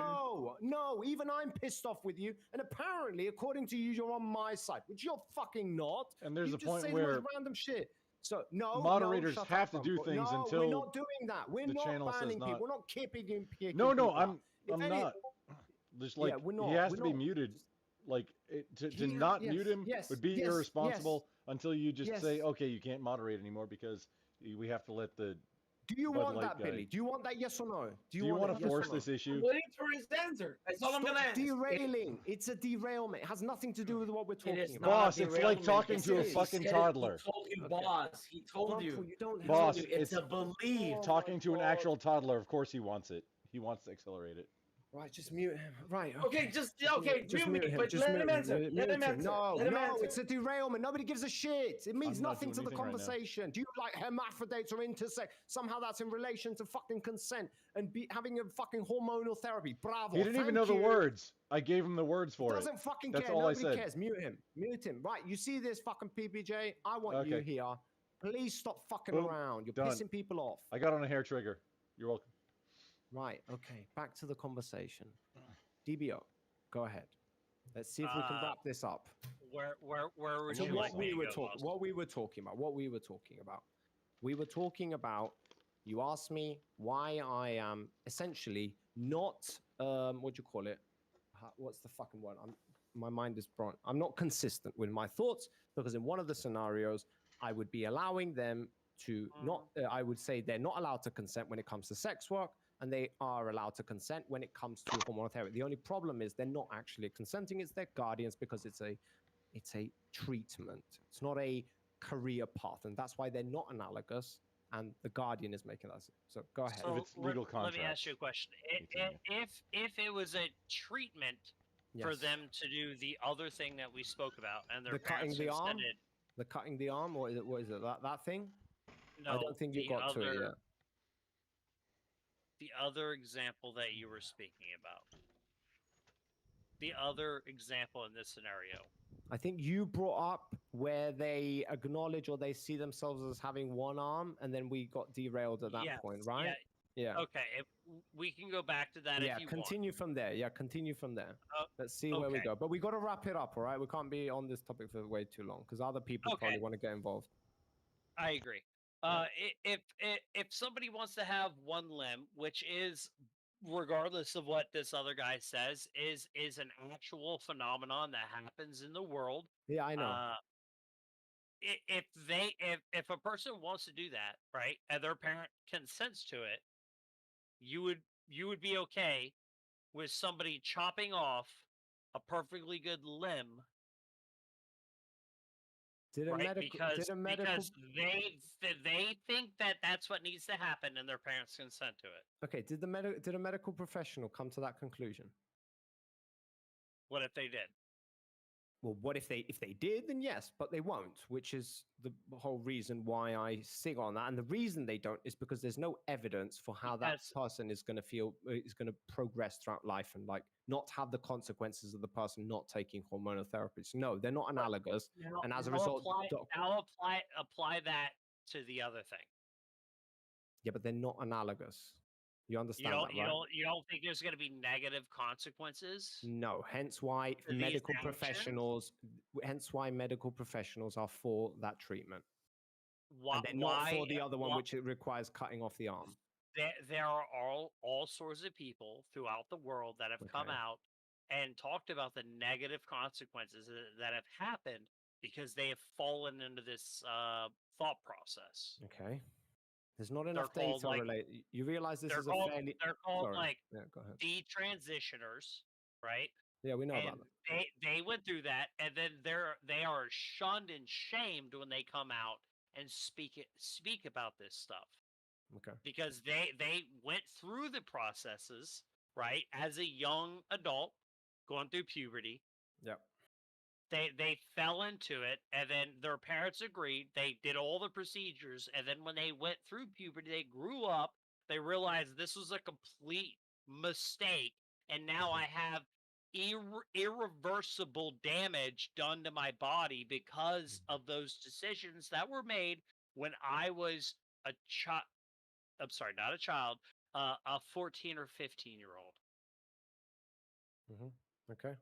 No, even I'm pissed off with you, and apparently, according to you, you're on my side, which you're fucking not. And there's you a just point say the where most random shit. So no, moderators no, shut have up, to do Grandpa. things no, until we're not doing that. We're the not channel says banning not. people. We're not kicking people. No, out. If I'm any- not. Just like we're he not- has we're to be not. muted. Like to He- not yes, mute him yes, would be yes, irresponsible until you just yes. say, okay, you can't moderate anymore because we have to let the. Do you Bud want Light that, guy. Billy? Do you want that? Yes or no? Do you want to force this I'm issue? waiting for his answer. That's all I'm Stop gonna ask. derailing. It's a derailment. It has nothing to do with what we're talking is about. not Boss, it's like derailment. talking Yes, to it a is. He fucking said it. toddler. He told you, Okay. boss. He told Grandpa, you. you don't He have told Boss, you. It's it's a belief. Oh talking my to an God. actual toddler. Of course he wants it. He wants to accelerate it. Right, just mute him. Right. Okay, just mute me, but let him answer. Let him answer. No, Let him no, answer. it's a derailment. Nobody gives a shit. It means I'm not nothing to doing the anything right now. conversation. Do you like hermaphrodites or intersex? Somehow that's in relation to fucking consent and having a fucking hormonal therapy. Bravo. He didn't even know thank the you. words. I gave him the words for it. Doesn't fucking That's care. all I Nobody said. cares. Mute him. Mute him. Right. You see this fucking PBJ? I want you Okay. here. Please stop fucking Boom. around. You're Done. pissing people off. I got on a hair trigger. You're welcome. Right. Okay. Back to the conversation. DBO, go ahead. Let's see if we can wrap this up. Where would So you what like me we to were go, talking, boss? what we were talking about, we were talking about. You asked me why I am essentially not what do you call it? What's the fucking word? My mind is blank. I'm not consistent with my thoughts because in one of the scenarios I would be allowing them to not. I would say they're not allowed to consent when it comes to sex work, and they are allowed to consent when it comes to hormonal therapy. The only problem is they're not actually consenting; it's their guardians because it's a treatment. It's not a career path, and that's why they're not analogous. And the guardian is making that. So go ahead. So If it's legal let me contract. ask you a question. Continue. If it was a treatment for Yes. them to do the other thing that we spoke about, and their The cutting parents the arm? consented, The cutting the arm, or what is it? That thing? No, I don't think you got to it yet. The other example that you were speaking about. The other example in this scenario. I think you brought up where they acknowledge or they see themselves as having one arm, and then we got derailed at that point, right? Yeah. Okay, we can go back to that Yeah, if you continue from there. Yeah, continue from there. want. Let's see where we okay. go. But we got to wrap it up, all right? We can't be on this topic for way too long because other people probably want to get involved. I agree. If somebody wants to have one limb, which is, regardless of what this other guy says, is an actual phenomenon that happens in the world. Yeah, I know. If a person wants to do that, right, and their parent consents to it, you would be okay with somebody chopping off a perfectly good limb. Because they think that that's what needs to happen, and their parents consent to it. Okay, did a medical professional come to that conclusion? What if they did? Well, what if they did? Then yes, but they won't, which is the whole reason why I sig on that. And the reason they don't is because there's no evidence for how that person is going to progress throughout life and like not have the consequences of the person not taking hormonal therapies. No, they're not analogous, and as a result, apply that to the other thing. Yeah, but they're not analogous. You understand that, right? You don't think there's going to be negative consequences? No. Hence why medical professionals are for that treatment. And they're not for the other one, which it requires cutting off the arm. There are all sorts of people throughout the world that have come out and talked about the negative consequences that have happened because they have fallen into this thought process. Okay. There's not enough data related. You realize this is a fairly... They're called go ahead. detransitioners, right? Yeah, we know about that. They went through that, and then they are shunned and shamed when they come out and speak about this stuff. Okay. Because they went through the processes, right, as a young adult going through puberty. Yep. They fell into it, and then their parents agreed. They did all the procedures, and then when they went through puberty, they grew up. They realized this was a complete mistake, and now I have irreversible damage done to my body because of those decisions that were made when I was a child. I'm sorry, not a child, a 14 or 15-year-old. Okay.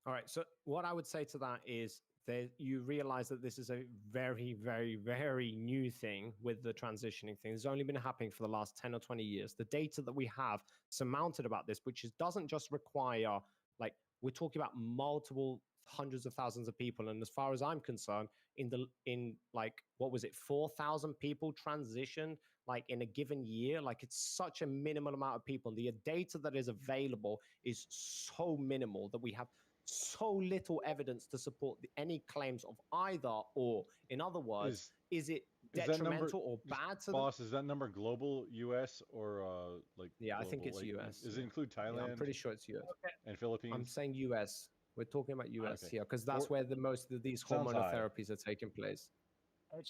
All right. So what I would say to that is that you realize that this is a very, very, very new thing with the transitioning thing. It's only been happening for the last 10 or 20 years. The data that we have surmounted about this, which doesn't just require, like, we're talking about multiple hundreds of thousands of people. And as far as I'm concerned, in like, what was it, 4,000 people transitioned like in a given year. Like, it's such a minimal amount of people. The data that is available is so minimal that we have so little evidence to support any claims of either or. In other words, is it detrimental or bad to boss? Is that number global, US, or like? Yeah, global, I think it's like, US. Does it include Thailand? Yeah, I'm pretty sure it's US. And Philippines. I'm saying US. We're talking about US here because that's where the most of these hormonal therapies are taking place.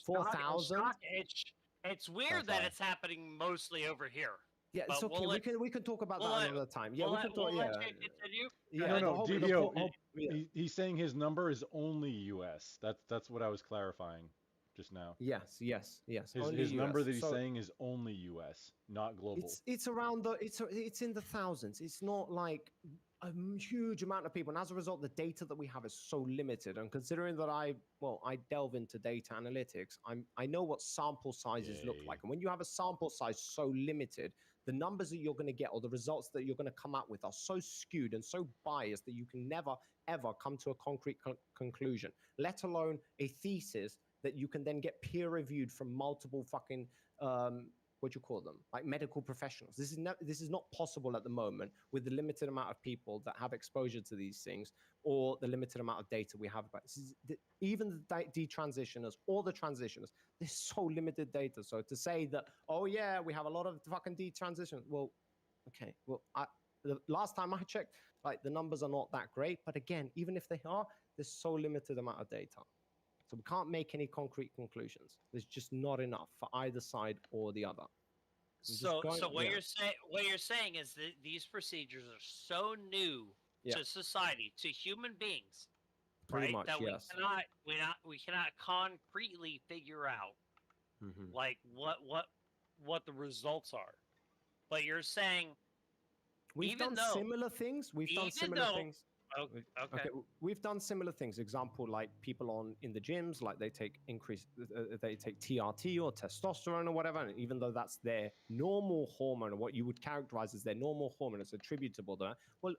4,000. It's weird that it's happening mostly over here. Yeah, it's okay. We can talk about that another time. Yeah, we can talk. Yeah, no, DBO. He's saying his number is only US. That's what I was clarifying just now. Yes. His number that he's saying is only US, not global. It's around it's in the thousands. It's not like a huge amount of people, and as a result, the data that we have is so limited. And considering that I delve into data analytics, I know what sample sizes look like. And when you have a sample size so limited, the numbers that you're going to get or the results that you're going to come out with are so skewed and so biased that you can never ever come to a concrete conclusion, let alone a thesis that you can then get peer reviewed from multiple fucking what do you call them, like medical professionals. This is not possible at the moment with the limited amount of people that have exposure to these things or the limited amount of data we have about it. Even the detransitioners or the transitioners, there's so limited data. So to say that, oh yeah, we have a lot of fucking detransition, well, okay, well, the last time I checked, like the numbers are not that great. But again, even if they are, there's so limited amount of data. So we can't make any concrete conclusions. There's just not enough for either side or the other. So what you're saying is that these procedures are so new to society, to human beings, Pretty right? much, That yes. we cannot concretely figure out like what the results are. But you're saying we've done similar things. We've done similar things. Okay. We've done similar things. Example, like people in the gyms, like they take TRT or testosterone or whatever, and even though that's their normal hormone, or what you would characterize as their normal hormone, it's attributable to that. Well,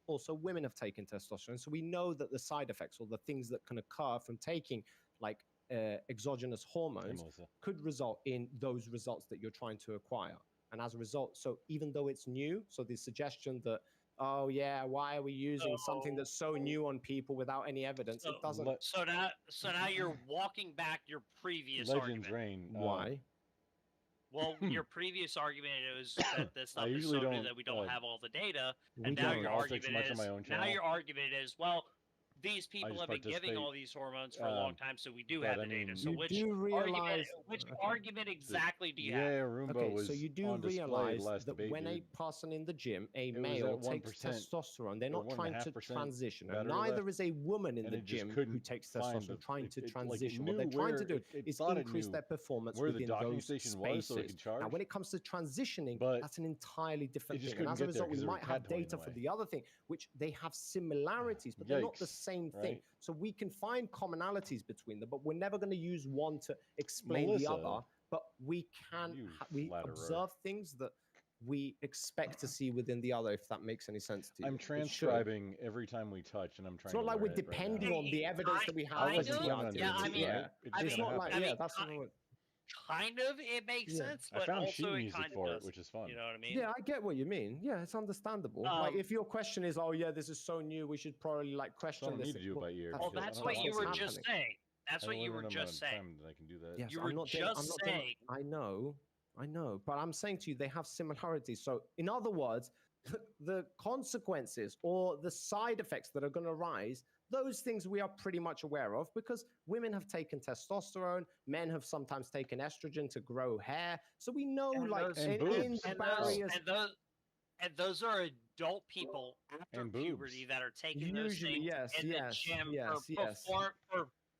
also women have taken testosterone, so we know that the side effects or the things that can occur from taking like exogenous hormones could result in those results that you're trying to acquire. And as a result, so even though it's new, so the suggestion that, oh yeah, why are we using something that's so new on people without any evidence? It doesn't. So now you're walking back your previous Legends argument. reign. Why? Well, your previous argument is that this stuff is usually so new don't, that we don't have all the data, we and now don't. your I'll take argument much is on my own now channel. your argument is, well, these people just have been giving participate, all these hormones for a long time, so we do but have I the data. mean, So You which do realize- argument exactly do you have? Yeah, Roomba Okay, was so you do on display realize last that debate, when a dude. person in the gym, a It was male, at takes 1% testosterone, they're or not trying to 1.5% transition. And battery neither left, is a woman in and the it just gym who couldn't takes find testosterone the- trying to it, like, it transition. What knew they're trying to where do it is thought it increase knew their performance where the within docking those station spaces. was so it could charge. Now, when it comes to transitioning, But that's an entirely different just thing. And as couldn't a get there result, we 'cause there was might have cat toy in data the for way. the other thing, which they have similarities, but they're not the Yikes, same thing. right? So we can find commonalities between them, but we're never going to use one to explain Melissa, the other. But we can we flatterer. observe things that we expect to see within the other, if that makes any sense to you. I'm It should. transcribing every time we touch, and I'm trying. It's not to like learn we're it right depending now. on the evidence that we have. I for wasn't planning on TRT. doing I it, mean, right? It's not like I mean, that's not what- kind of it makes sense, I but found also sheet it music kind of for it, doesn't. which is fun. You know what I mean? Yeah, I get what you mean. Yeah, it's understandable. Like if your question is, oh yeah, this is so new, we should probably like question don't this. need to do it by ear. Well, because I that's don't what know you if were it's just happening. saying. That's I what don't you live were in a just saying. time that I can do that. Yes, You I'm were not just saying. I know, but I'm saying to you, they have similarities. So, in other words, the consequences or the side effects that are going to arise, those things we are pretty much aware of because women have taken testosterone, men have sometimes taken estrogen to grow hair. So we know, And like, those- in the barriers. And those are adult people after And boobs. puberty that are taking those Usually, things yes, in yes, the gym yes, yes. for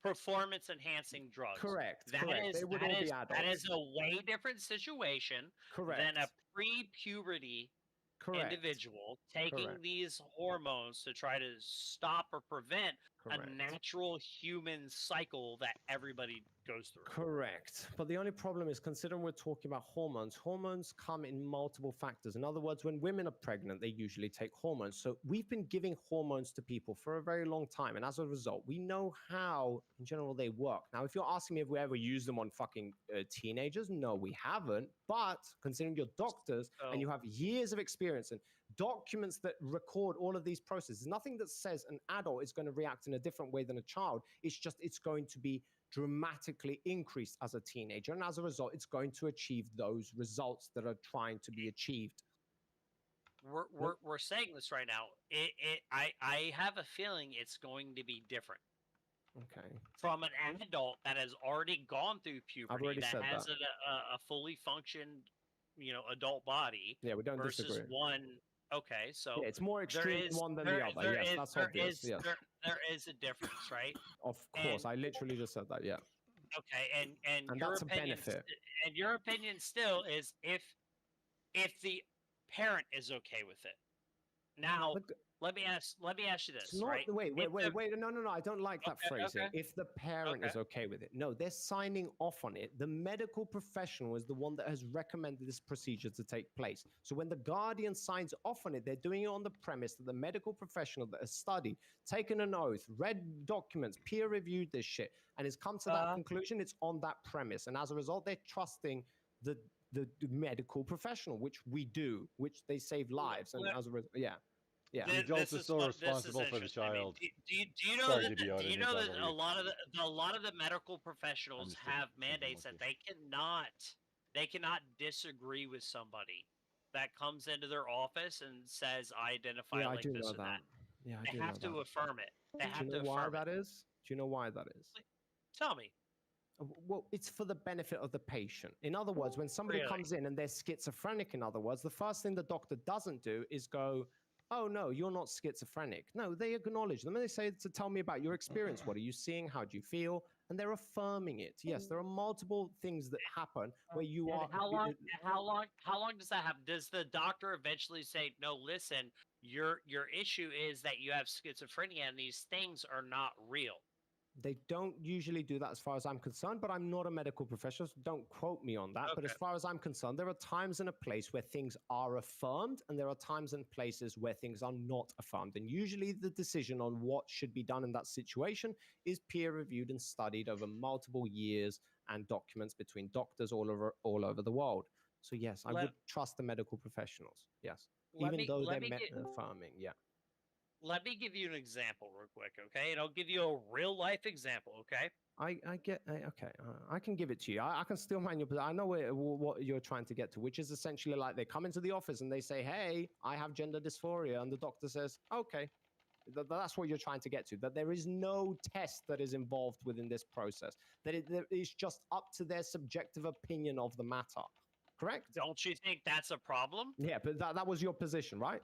performance enhancing drugs. Correct, That correct. is- They would that all be is- adults. That is a way different situation Correct. than a pre-puberty Correct. individual taking Correct. these hormones to try to stop or prevent Correct. a natural human cycle that everybody goes through. Correct. But the only problem is, considering we're talking about hormones, hormones come in multiple factors. In other words, when women are pregnant, they usually take hormones. So we've been giving hormones to people for a very long time. And as a result, we know how, in general, they work. Now, if you're asking me if we ever use them on fucking teenagers, no, we haven't. But considering you're doctors and you have years of experience and documents that record all of these processes, nothing that says an adult is going to react in a different way than a child. It's just, it's going to be dramatically increased as a teenager. And as a result, it's going to achieve those results that are trying to be achieved. We're saying this right now. I have a feeling it's going to be different. Okay. From an adult that has already gone through puberty, already that said has that. a fully functioned, adult body. Yeah, we don't versus disagree. one. Okay, so Yeah, it's more there extreme is- one than there- the other. there Yes, is- that's there obvious. is- Yes. there is a difference, right? Of course, I literally just said that. Yeah. Okay, and And your that's a opinion, benefit. and your opinion still is if the parent is okay with it. Now, let me ask you this, It's not, right? wait, If the- no. I don't like that Okay, phrasing. okay. If the parent is okay with it. No, they're signing off on it. The medical professional is the one that has recommended this procedure to take place. So when the guardian signs off on it, they're doing it on the premise that the medical professional that has studied, taken an oath, read documents, peer reviewed this shit, and has come to that conclusion. It's on that premise. And as a result, they're trusting the medical professional, which we do, which they save lives. And as a result, yeah. Yeah. The adult is still responsible for the interesting. I mean, child. do you know Sorry that, to be out do you in know your that family. a lot of the medical professionals have mandates that they cannot disagree with somebody that comes into their office and says I identify Yeah, I like do this know or that. that. Yeah, I They do have know to that. affirm it. They Do have you to know why affirm that it. is? Do you know why that is? Tell me. Well, it's for the benefit of the patient. In other words, when somebody Really? comes in and they're schizophrenic, in other words, the first thing the doctor doesn't do is go, oh, no, you're not schizophrenic. No, they acknowledge them and they say, to tell me about your experience. What are you seeing? How do you feel? And they're affirming it. Yes, there are multiple things that happen where you And are. how long does that happen? Does the doctor eventually say, no, listen, your issue is that you have schizophrenia and these things are not real? They don't usually do that as far as I'm concerned, but I'm not a medical professional, so don't quote me on that. But as Okay. far as I'm concerned, there are times and a place where things are affirmed, and there are times and places where things are not affirmed. And usually the decision on what should be done in that situation is peer reviewed and studied over multiple years and documents between doctors all over the world. So yes, I would trust the medical professionals. Yes. Even though they're affirming, yeah. Let me give you an example real quick, okay? And I'll give you a real life example, okay? I can give it to you. I can still mind your. I know what you're trying to get to, which is essentially like they come into the office and they say, "Hey, I have gender dysphoria," and the doctor says, "Okay." That's what you're trying to get to. That there is no test that is involved within this process. That it's just up to their subjective opinion of the matter. Correct? Don't you think that's a problem? Yeah, but that was your position, right?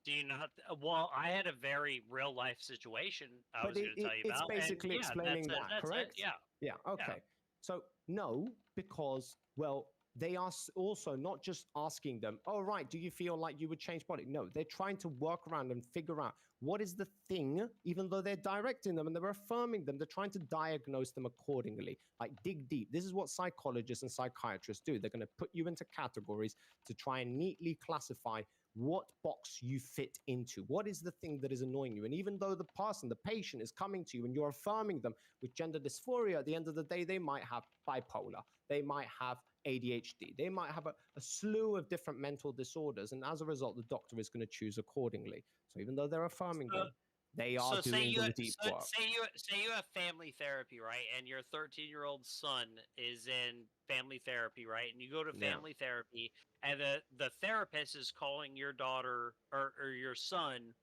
Do you not? Well, I had a very real life situation I was going to tell you about. It's basically and, yeah, explaining that's that, correct? Yeah. Yeah, okay. So, no, because, well, they are also not just asking them, oh, right, do you feel like you would change body? No, they're trying to work around and figure out what is the thing, even though they're directing them and they're affirming them, they're trying to diagnose them accordingly. Like, dig deep. This is what psychologists and psychiatrists do. They're going to put you into categories to try and neatly classify what box you fit into. What is the thing that is annoying you? And even though the person, the patient, is coming to you and you're affirming them with gender dysphoria, at the end of the day, they might have bipolar, they might have ADHD, they might have a slew of different mental disorders. And as a result, the doctor is going to choose accordingly. So even though they're affirming them, they are doing the deep work. Say you have family therapy, right? And your 13-year-old son is in family therapy, right? And you go to family therapy, and the therapist is calling your daughter or your son,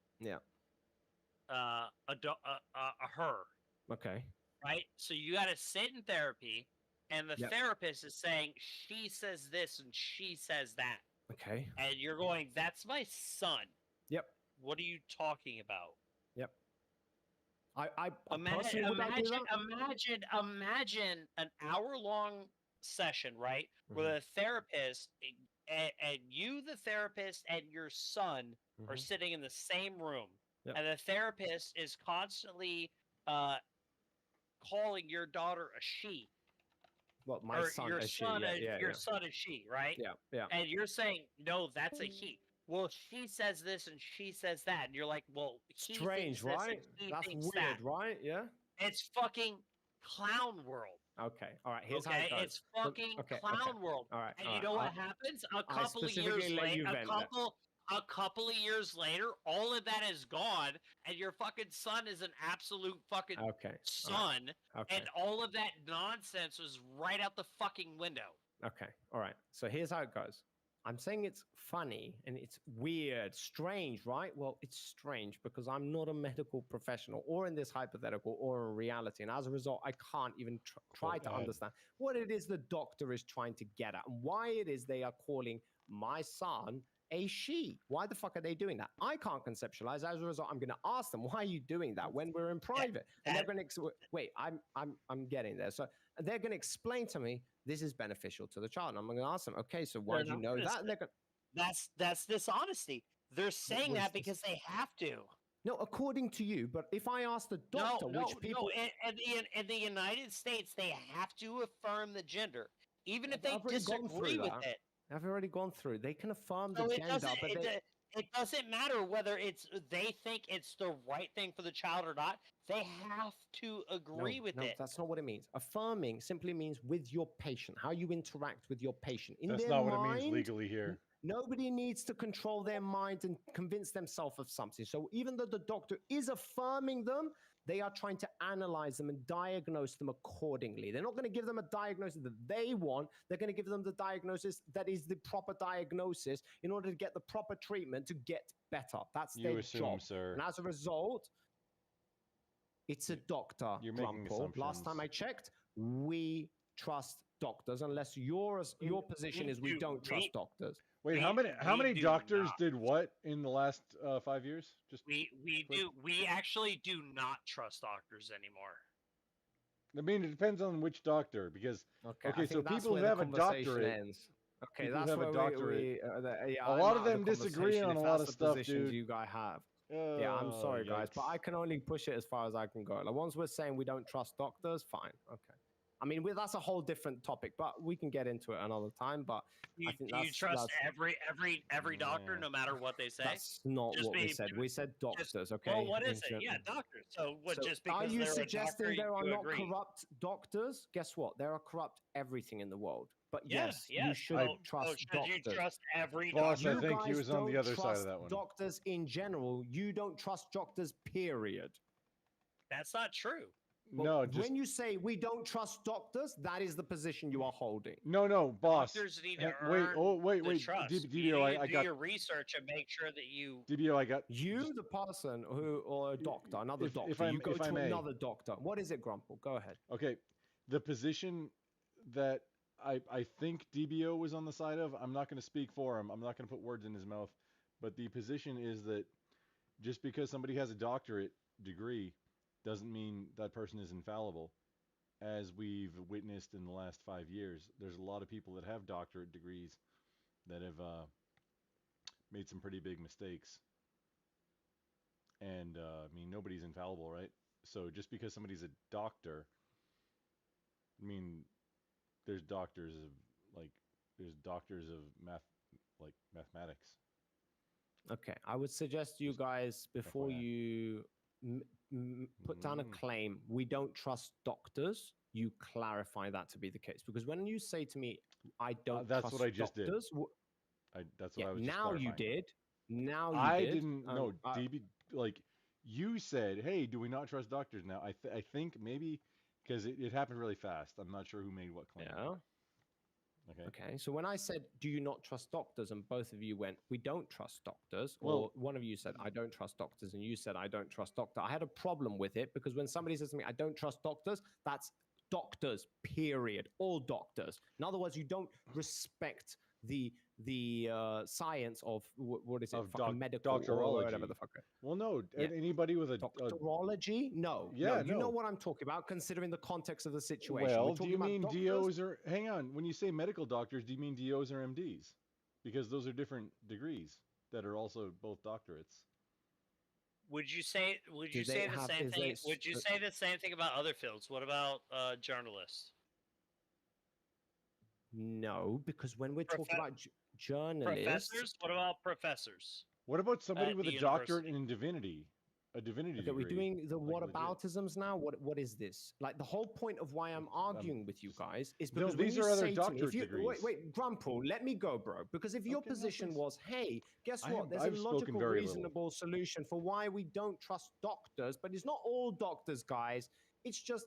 a her. Okay. Right. So you got to sit in therapy, and the therapist is saying she says this and she says that. Okay. And you're going, "That's my son." Yep. What are you talking about? Yep. I imagine an hour-long session, right? Where the therapist and you, the therapist, and your son are sitting in the same room, and the therapist is constantly calling your daughter a she. Well, my son your is son, she. Your son is she, right? Yeah. And you're saying, no, that's a he. Well, she says this and she says that, and you're like, well, he strange, thinks this right? and he That's thinks weird, that. right? Yeah. It's fucking clown world. Okay. All right. Here's how it goes. It's fucking clown world. All right. And you know what happens? A couple of years later, all of that is gone, and your fucking son is an absolute fucking son, and all of that nonsense is right out the fucking window. Okay. All right. So here's how it goes. I'm saying it's funny and it's weird, strange, right? Well, it's strange because I'm not a medical professional or in this hypothetical or in reality. And as a result, I can't even try to understand what it is the doctor is trying to get at and why it is they are calling my son a she. Why the fuck are they doing that? I can't conceptualize. As a result, I'm going to ask them, why are you doing that when we're in private? And they're going to wait. I'm getting there. So they're going to explain to me this is beneficial to the child. And I'm going to ask them, okay, so why do you know that? And they're that's dishonesty. They're saying that because they have to. No, according to you. But if I ask the doctor, which people in the United States, they have to affirm the gender, even if they disagree with it. I've already gone through. They can affirm the gender, but it doesn't matter whether they think it's the right thing for the child or not. They have to agree with it. That's not what it means. Affirming simply means with your patient, how you interact with your patient. That's not what it means legally here. Nobody needs to control their mind and convince themselves of something. So even though the doctor is affirming them, they are trying to analyze them and diagnose them accordingly. They're not going to give them a diagnosis that they want. They're going to give them the diagnosis that is the proper diagnosis in order to get the proper treatment to get better. That's their job. Sir. And as a result, It's a doctor. You're making Grumple. Last time I assumptions. checked, we trust doctors unless your position is we don't trust doctors. Wait, how many doctors did what in the last 5 years? Just We actually do not trust doctors anymore. I mean, it depends on which doctor, because Okay, I so think that's people where who the have a conversation doctorate, ends. Okay, people who that's have where a doctorate, yeah, a I'm lot out of the them disagree conversation on a if lot that's of the stuff, positions dude. you guys have. Yeah, I'm sorry, guys, but I Yikes. can only push it as far as I can go. Like once we're saying we don't trust doctors, fine, okay. I mean, that's a whole different topic, but we can get into it another time. But I think Do you trust every doctor, no matter what they say? That's not what we said. We said doctors, okay? Well, what is it? Yeah, doctors. So what? Just because are you they're suggesting a doctor, there are you not agree? corrupt doctors? Guess what? There are corrupt everything in the world. But Yeah, yes, yeah. you shouldn't So trust should doctors. you trust every Boss, doctor? I think he guys was on the don't other side of trust that one. Doctors in general, you don't trust doctors, period. That's not true. No, just when you say we don't trust doctors, that is the position you are holding. no, boss. Doctors need to Wait, earn wait, trust. You DBO, need to I do got your research and make sure that you. DBO, I got you, the person who, or a doctor, another doctor. You go to another doctor. What is it, Grumple? Go ahead. Okay, the position that I think DBO was on the side of, I'm not going to speak for him. I'm not going to put words in his mouth, but the position is that just because somebody has a doctorate degree doesn't mean that person is infallible. As we've witnessed in the last 5 years, there's a lot of people that have doctorate degrees that have made some pretty big mistakes. And I mean, nobody's infallible, right? So just because somebody's a doctor, I mean, there's doctors of mathematics. Okay, I would suggest you guys before you put down a claim, we don't trust doctors. You clarify that to be the case, because when you say to me, I don't that's trust what I just doctors, did. That's what I was just now you clarifying. did. Now you I did. didn't. No, DB, like you said, hey, do we not trust doctors now? I think maybe because it happened really fast. I'm not sure who made what claim. Yeah. Okay. So when I said, do you not trust doctors? And both of you went, we don't trust doctors. Or one of you said, I don't trust doctors. And you said, I don't trust doctor. I had a problem with it because when somebody says to me, I don't trust doctors, that's doctors, period. All doctors. In other words, you don't respect the science of what is it? Fucking medical doctorology. or whatever the fuck. Well, no, anybody with a doctorology? No. Yeah, no. You know what I'm talking about, considering the context of the situation. Well, do you mean DOs or hang on? When you say medical doctors, do you mean DOs or MDs? Because those are different degrees that are also both doctorates. Would you say the same thing? Would you say the same thing about other fields? What about journalists? No, because when we're talking about journalists, professors. What about professors? What about somebody with a doctorate in divinity? A divinity degree. We're doing the whataboutisms now. What is this? Like the whole point of why I'm arguing with you guys is because these are other doctorate degrees. Wait, Grumple, let me go, bro. Because if your position was, hey, guess what? There's a logical, reasonable solution for why we don't trust doctors, but it's not all doctors, guys. It's just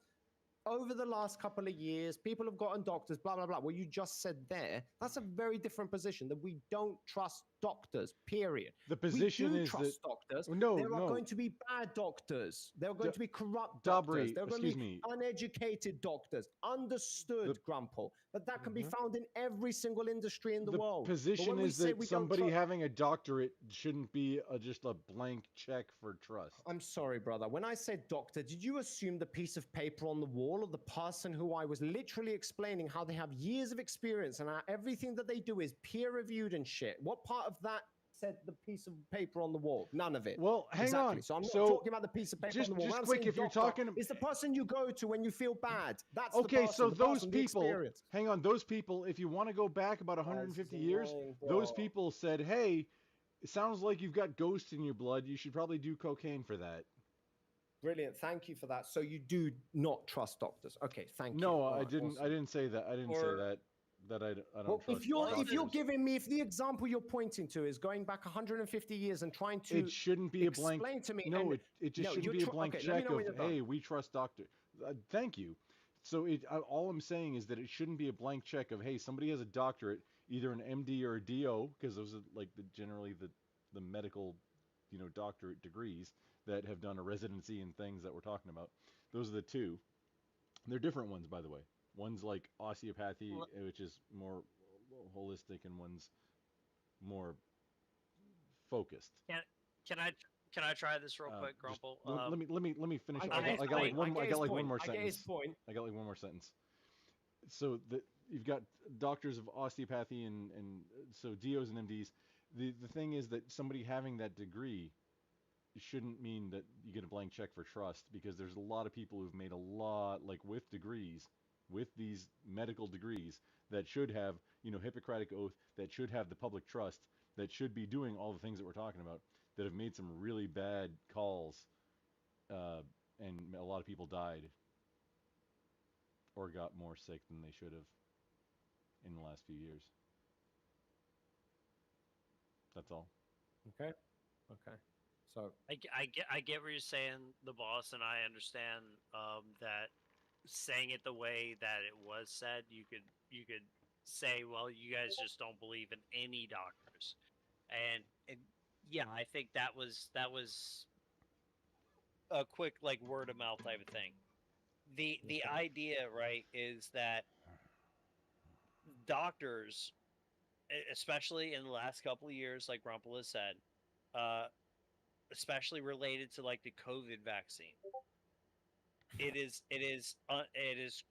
over the last couple of years, people have gotten doctors, blah, blah, blah. What you just said there, that's a very different position, that we don't trust doctors, period. The position we do is trust doctors. No, there are going to be bad doctors. There are going to be corrupt doctors. There are going to be uneducated doctors. Understood, Grumple. But that can be found in every single industry in the world. The position is that somebody having a doctorate shouldn't be just a blank check for trust. I'm sorry, brother. When I said doctor, did you assume the piece of paper on the wall of the person who I was literally explaining how they have years of experience and everything that they do is peer-reviewed and shit? What part of that said the piece of paper on the wall? None of it. Well, hang on. So I'm not talking about the piece of paper on the wall. Just quick, if you're talking, it's the person you go to when you feel bad. That's okay. The person, so the those person, people, hang on, those people. If you want to go back about 150 years, those people said, "Hey, it sounds like you've got ghosts in your blood. You should probably do cocaine for that." Brilliant. Thank you for that. So you do not trust doctors. Okay, thank you. No, I didn't. Awesome. I didn't say that. I didn't say that. That I don't trust. If you're giving me, if the example you're pointing to is going back 150 years and trying to, it shouldn't be a blank. Explain to me. No, it just shouldn't be a blank check of, hey, we trust doctor. Thank you. So all I'm saying is that it shouldn't be a blank check of, hey, somebody has a doctorate, either an MD or a DO, because those are like generally the medical, doctorate degrees. that have done a residency in things that we're talking about. Those are the two. They're different ones, by the way. One's like osteopathy, which is more holistic, and one's more focused. Can I try this real quick, Grumple? Let me finish. I got like one more I get his sentence. point. I got like one more sentence. So you've got doctors of osteopathy and so DOs and MDs. The thing is that somebody having that degree shouldn't mean that you get a blank check for trust, because there's a lot of people who've made a lot, like with degrees, with these medical degrees, that should have, Hippocratic oath, that should have the public trust, that should be doing all the things that we're talking about, that have made some really bad calls, and a lot of people died or got more sick than they should have in the last few years. That's all. Okay. So I get what you're saying, the boss, and I understand that saying it the way that it was said, you could say, well, you guys just don't believe in any doctors, and yeah, I think that was a quick like word of mouth type of thing. The idea, right, is that doctors, especially in the last couple of years, like Rumpel has said, especially related to like the COVID vaccine, it is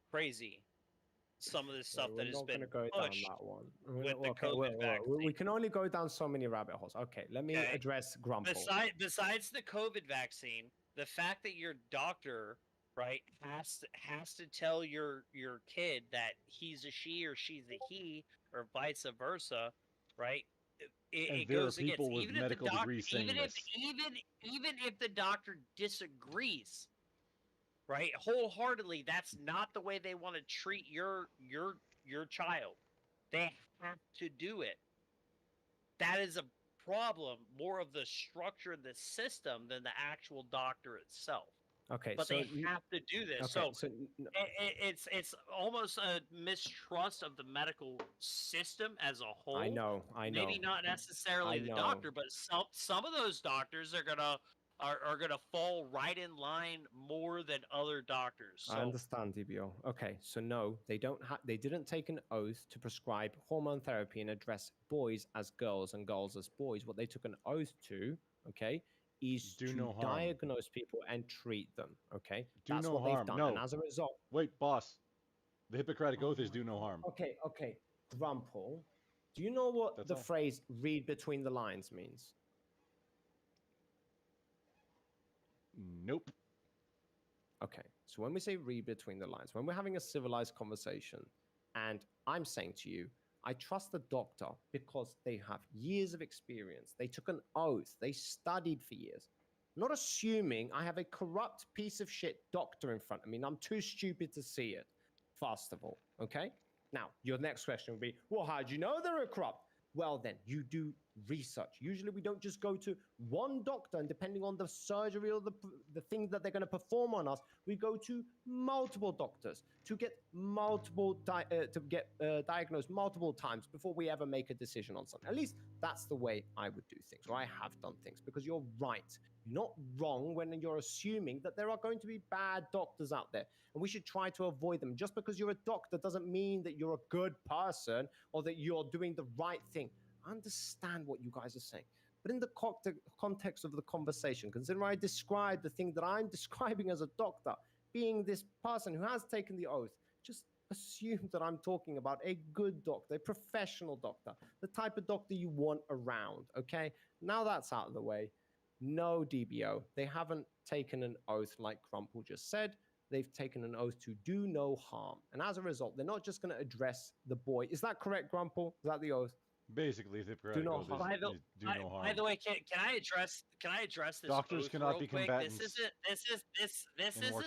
crazy. Some of the stuff that has been pushed with the COVID vaccine. We can only go down so many rabbit holes. Okay, let me address Grumple. Besides the COVID vaccine, the fact that your doctor, right, has to tell your kid that he's a she or she's a he, or vice versa, right? It goes against, even if the doctor, even if the doctor disagrees, right, wholeheartedly, that's not the way they want to treat your child. They have to do it. That is a problem, more of the structure of the system than the actual doctor itself. Okay, but so they have to do this. Okay, so it's almost a mistrust of the medical system as a whole. I know. Maybe not necessarily the doctor, but some of those doctors are gonna fall right in line more than other doctors. So, I understand, DBO. Okay, so no, they didn't take an oath to prescribe hormone therapy and address boys as girls and girls as boys. What they took an oath to, okay, is to diagnose people and treat them. Okay, that's what they've done. No. And as a result, wait, boss, the Hippocratic oath is do no harm. Okay, Grumple, do you know what the phrase "read between the lines" means? Nope. Okay, so when we say read between the lines, when we're having a civilized conversation, and I'm saying to you, I trust the doctor because they have years of experience. They took an oath. They studied for years. Not assuming I have a corrupt piece of shit doctor in front of me, and I'm too stupid to see it, first of all, okay? Now, your next question would be, well, how do you know they're corrupt? Well, then, you do research. Usually, we don't just go to one doctor, and depending on the surgery or the thing that they're going to perform on us, we go to multiple doctors to get diagnosed multiple times before we ever make a decision on something. At least that's the way I would do things, or I have done things, because you're right. You're not wrong when you're assuming that there are going to be bad doctors out there, and we should try to avoid them. Just because you're a doctor doesn't mean that you're a good person or that you're doing the right thing. I understand what you guys are saying, but in the context of the conversation, consider I describe the thing that I'm describing as a doctor, being this person who has taken the oath, just assume that I'm talking about a good doctor, a professional doctor, the type of doctor you want around, okay? Now that's out of the way. No, DBO, they haven't taken an oath like Crumple just said. They've taken an oath to do no harm. And as a result, they're not just going to address the boy. Is that correct, Grumple? Is that the oath? Basically, the Hippocratic oath is do no harm. By the way, can I address this? Doctors cannot be combatants. This isn't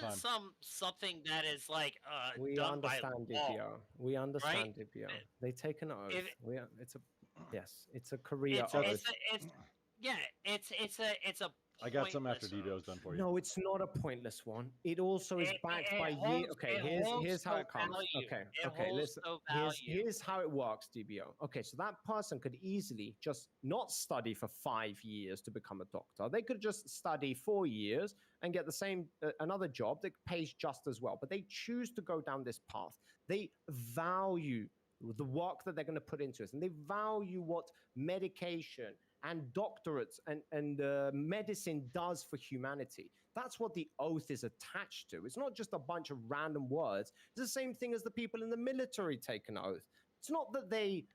something that is like we done understand by law. DPO. We understand right? DPO. They take an oath. It's a career oath. It's a I got some after pointless DBO's oath. done for you. No, it's not a pointless one. It also is backed by year. Okay, here's how it comes. Okay, listen. Here's how it works, DBO. Okay, so that person could easily just not study for 5 years to become a doctor. They could just study 4 years and get the same another job that pays just as well. But they choose to go down this path. They value the work that they're going to put into it, and they value what medication and doctorates and medicine does for humanity. That's what the oath is attached to. It's not just a bunch of random words. It's the same thing as the people in the military take an oath. It's not that they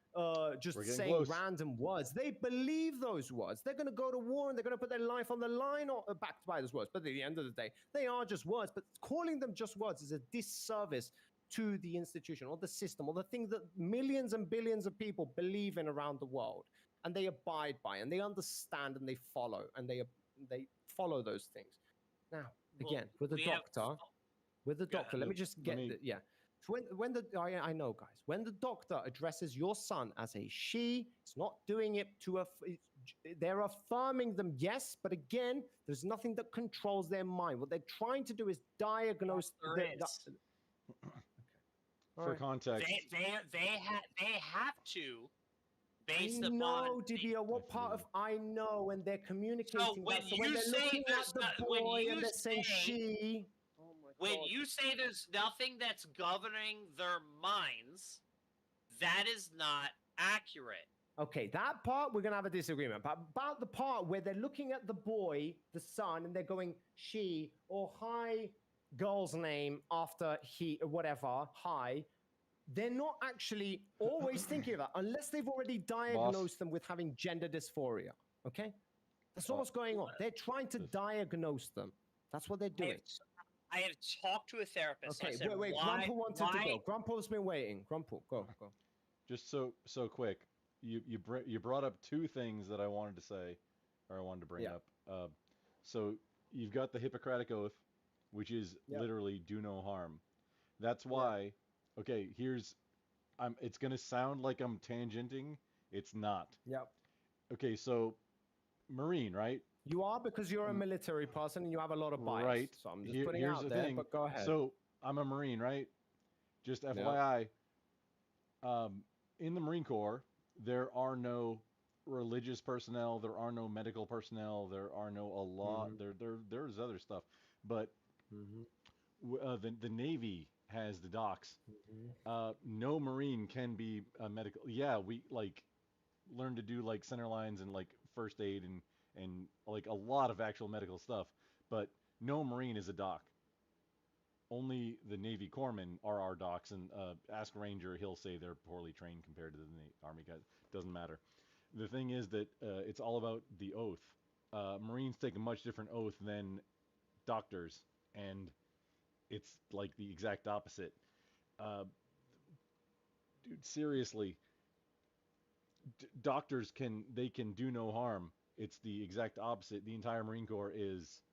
just say random words. They believe those words. They're going to go to war and they're going to put their life on the line or backed by those words. But at the end of the day, they are just words. But calling them just words is a disservice to the institution or the system or the thing that millions and billions of people believe in around the world. And they abide by, and they understand, and they follow, and they follow those things. Now, again, with the doctor, let me just get So I know, guys. When the doctor addresses your son as a she, it's not doing it to they're affirming them, yes, but again, there's nothing that controls their mind. What they're trying to do is diagnose. For context, they have to. Based I know, upon DBO, what part of I know when they're communicating so when that? So you when they're say looking there's at the not, boy and they're saying she. Oh my when God. you say there's nothing that's governing their minds, that is not accurate. Okay, that part we're gonna have a disagreement. But about the part where they're looking at the boy, the son, and they're going she or hi, girl's name after he whatever hi. They're not actually always thinking of that unless they've already diagnosed them with having gender dysphoria. Okay? That's not what's going on. They're trying to diagnose them. That's what they're doing. I have talked to a therapist. Okay, I said, wait. Grumple wanted to go. Grumple's been waiting. Grumple, go. Just so quick, you brought up two things that I wanted to say, or I wanted to bring up. So you've got the Hippocratic Oath, which is literally do no harm. That's why. Okay, it's gonna sound like I'm tangenting. It's not. Yep. Okay, so Marine, right? You are because you're a military person and you have a lot of bias. Right. So I'm just putting it out the there, thing. but go ahead. So I'm a Marine, right? Just FYI. In the Marine Corps, there are no religious personnel. There are no medical personnel. There are no a lot. There's other stuff, but the Navy has the docks. No Marine can be a medical. Yeah, we learn to do like center lines and like first aid and like a lot of actual medical stuff, but no Marine is a doc. Only the Navy corpsmen are our docs, and ask Ranger, he'll say they're poorly trained compared to the Army guys. Doesn't matter. The thing is that it's all about the oath. Marines take a much different oath than doctors, and it's like the exact opposite. Dude, seriously, doctors can do no harm. It's the exact opposite. The entire Marine Corps is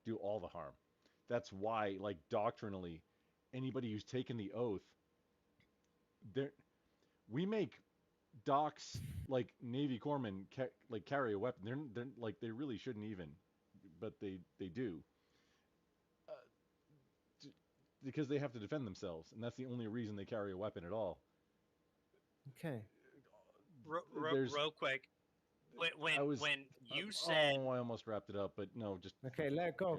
do all the harm. That's why, like doctrinally, anybody who's taken the oath, we make docs like Navy corpsmen carry a weapon. They're like they really shouldn't even, but they do. Because they have to defend themselves, and that's the only reason they carry a weapon at all. Okay. Real quick, when you said, I almost wrapped it up, but no, just okay. Let go.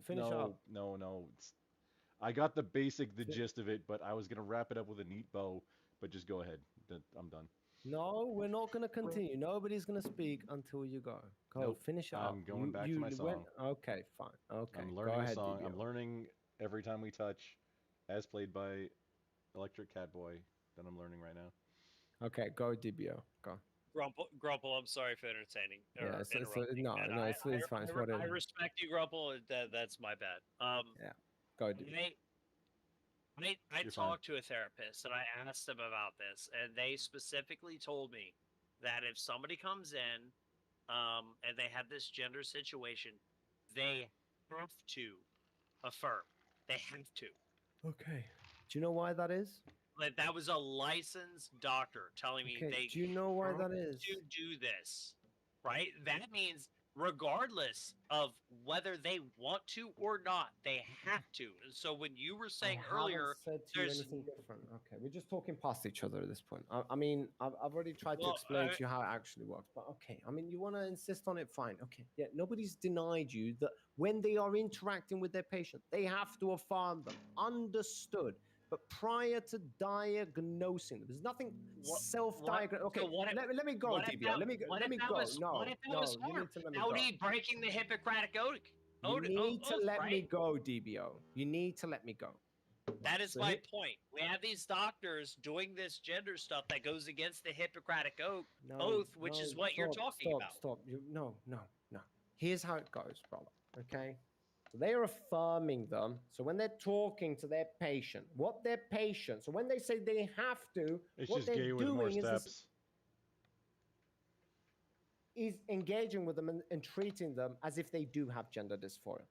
Finish up. No. I got the gist of it, but I was gonna wrap it up with a neat bow. But just go ahead. I'm done. No, we're not gonna continue. Nobody's gonna speak until you go. Go finish up. I'm going back to my song. Okay, fine. Okay. I'm learning a song. DBO. I'm learning every time we touch, as played by Electric Catboy, that I'm learning right now. Okay, go DBO. Go. Grumple, I'm sorry for entertaining. Yeah, it's fine. I respect you, Grumple. That's my bad. Yeah, go DBO. I talked to a therapist and I asked them about this, and they specifically told me that if somebody comes in and they have this gender situation, they have to affirm. They have to. Okay. Do you know why that is? Like that was a licensed doctor telling me they do you know why that is? to do this, right? That means regardless of whether they want to or not, they have to. And so when you were saying I haven't earlier, said to you there's anything different. Okay, we're just talking past each other at this point. I mean, I've already tried to Well, explain to you how it actually works, but okay. I mean, you want to insist on it, fine. Okay, yeah, nobody's denied you that when they are interacting with their patient, they have to affirm them. Understood. But prior to diagnosing them, there's nothing self-diagnosed. Okay, so what if, let me go, what if DBO. that, Let me what let if me that go. was No, what if that no, was you harm? need to let me That would go. be breaking the Hippocratic oath. You need to let me right? go, DBO. You need to let me go. That is So my here- point. We have these doctors doing this gender stuff that goes against the Hippocratic No, oath, which is no, what you're stop, talking stop, about. stop. No, no, no. Here's how it goes, brother. Okay? So they are affirming them. So when they're talking to their patient, so when they say they have to, It's what just they're gay with more doing steps. is engaging with them and treating them as if they do have gender dysphoria.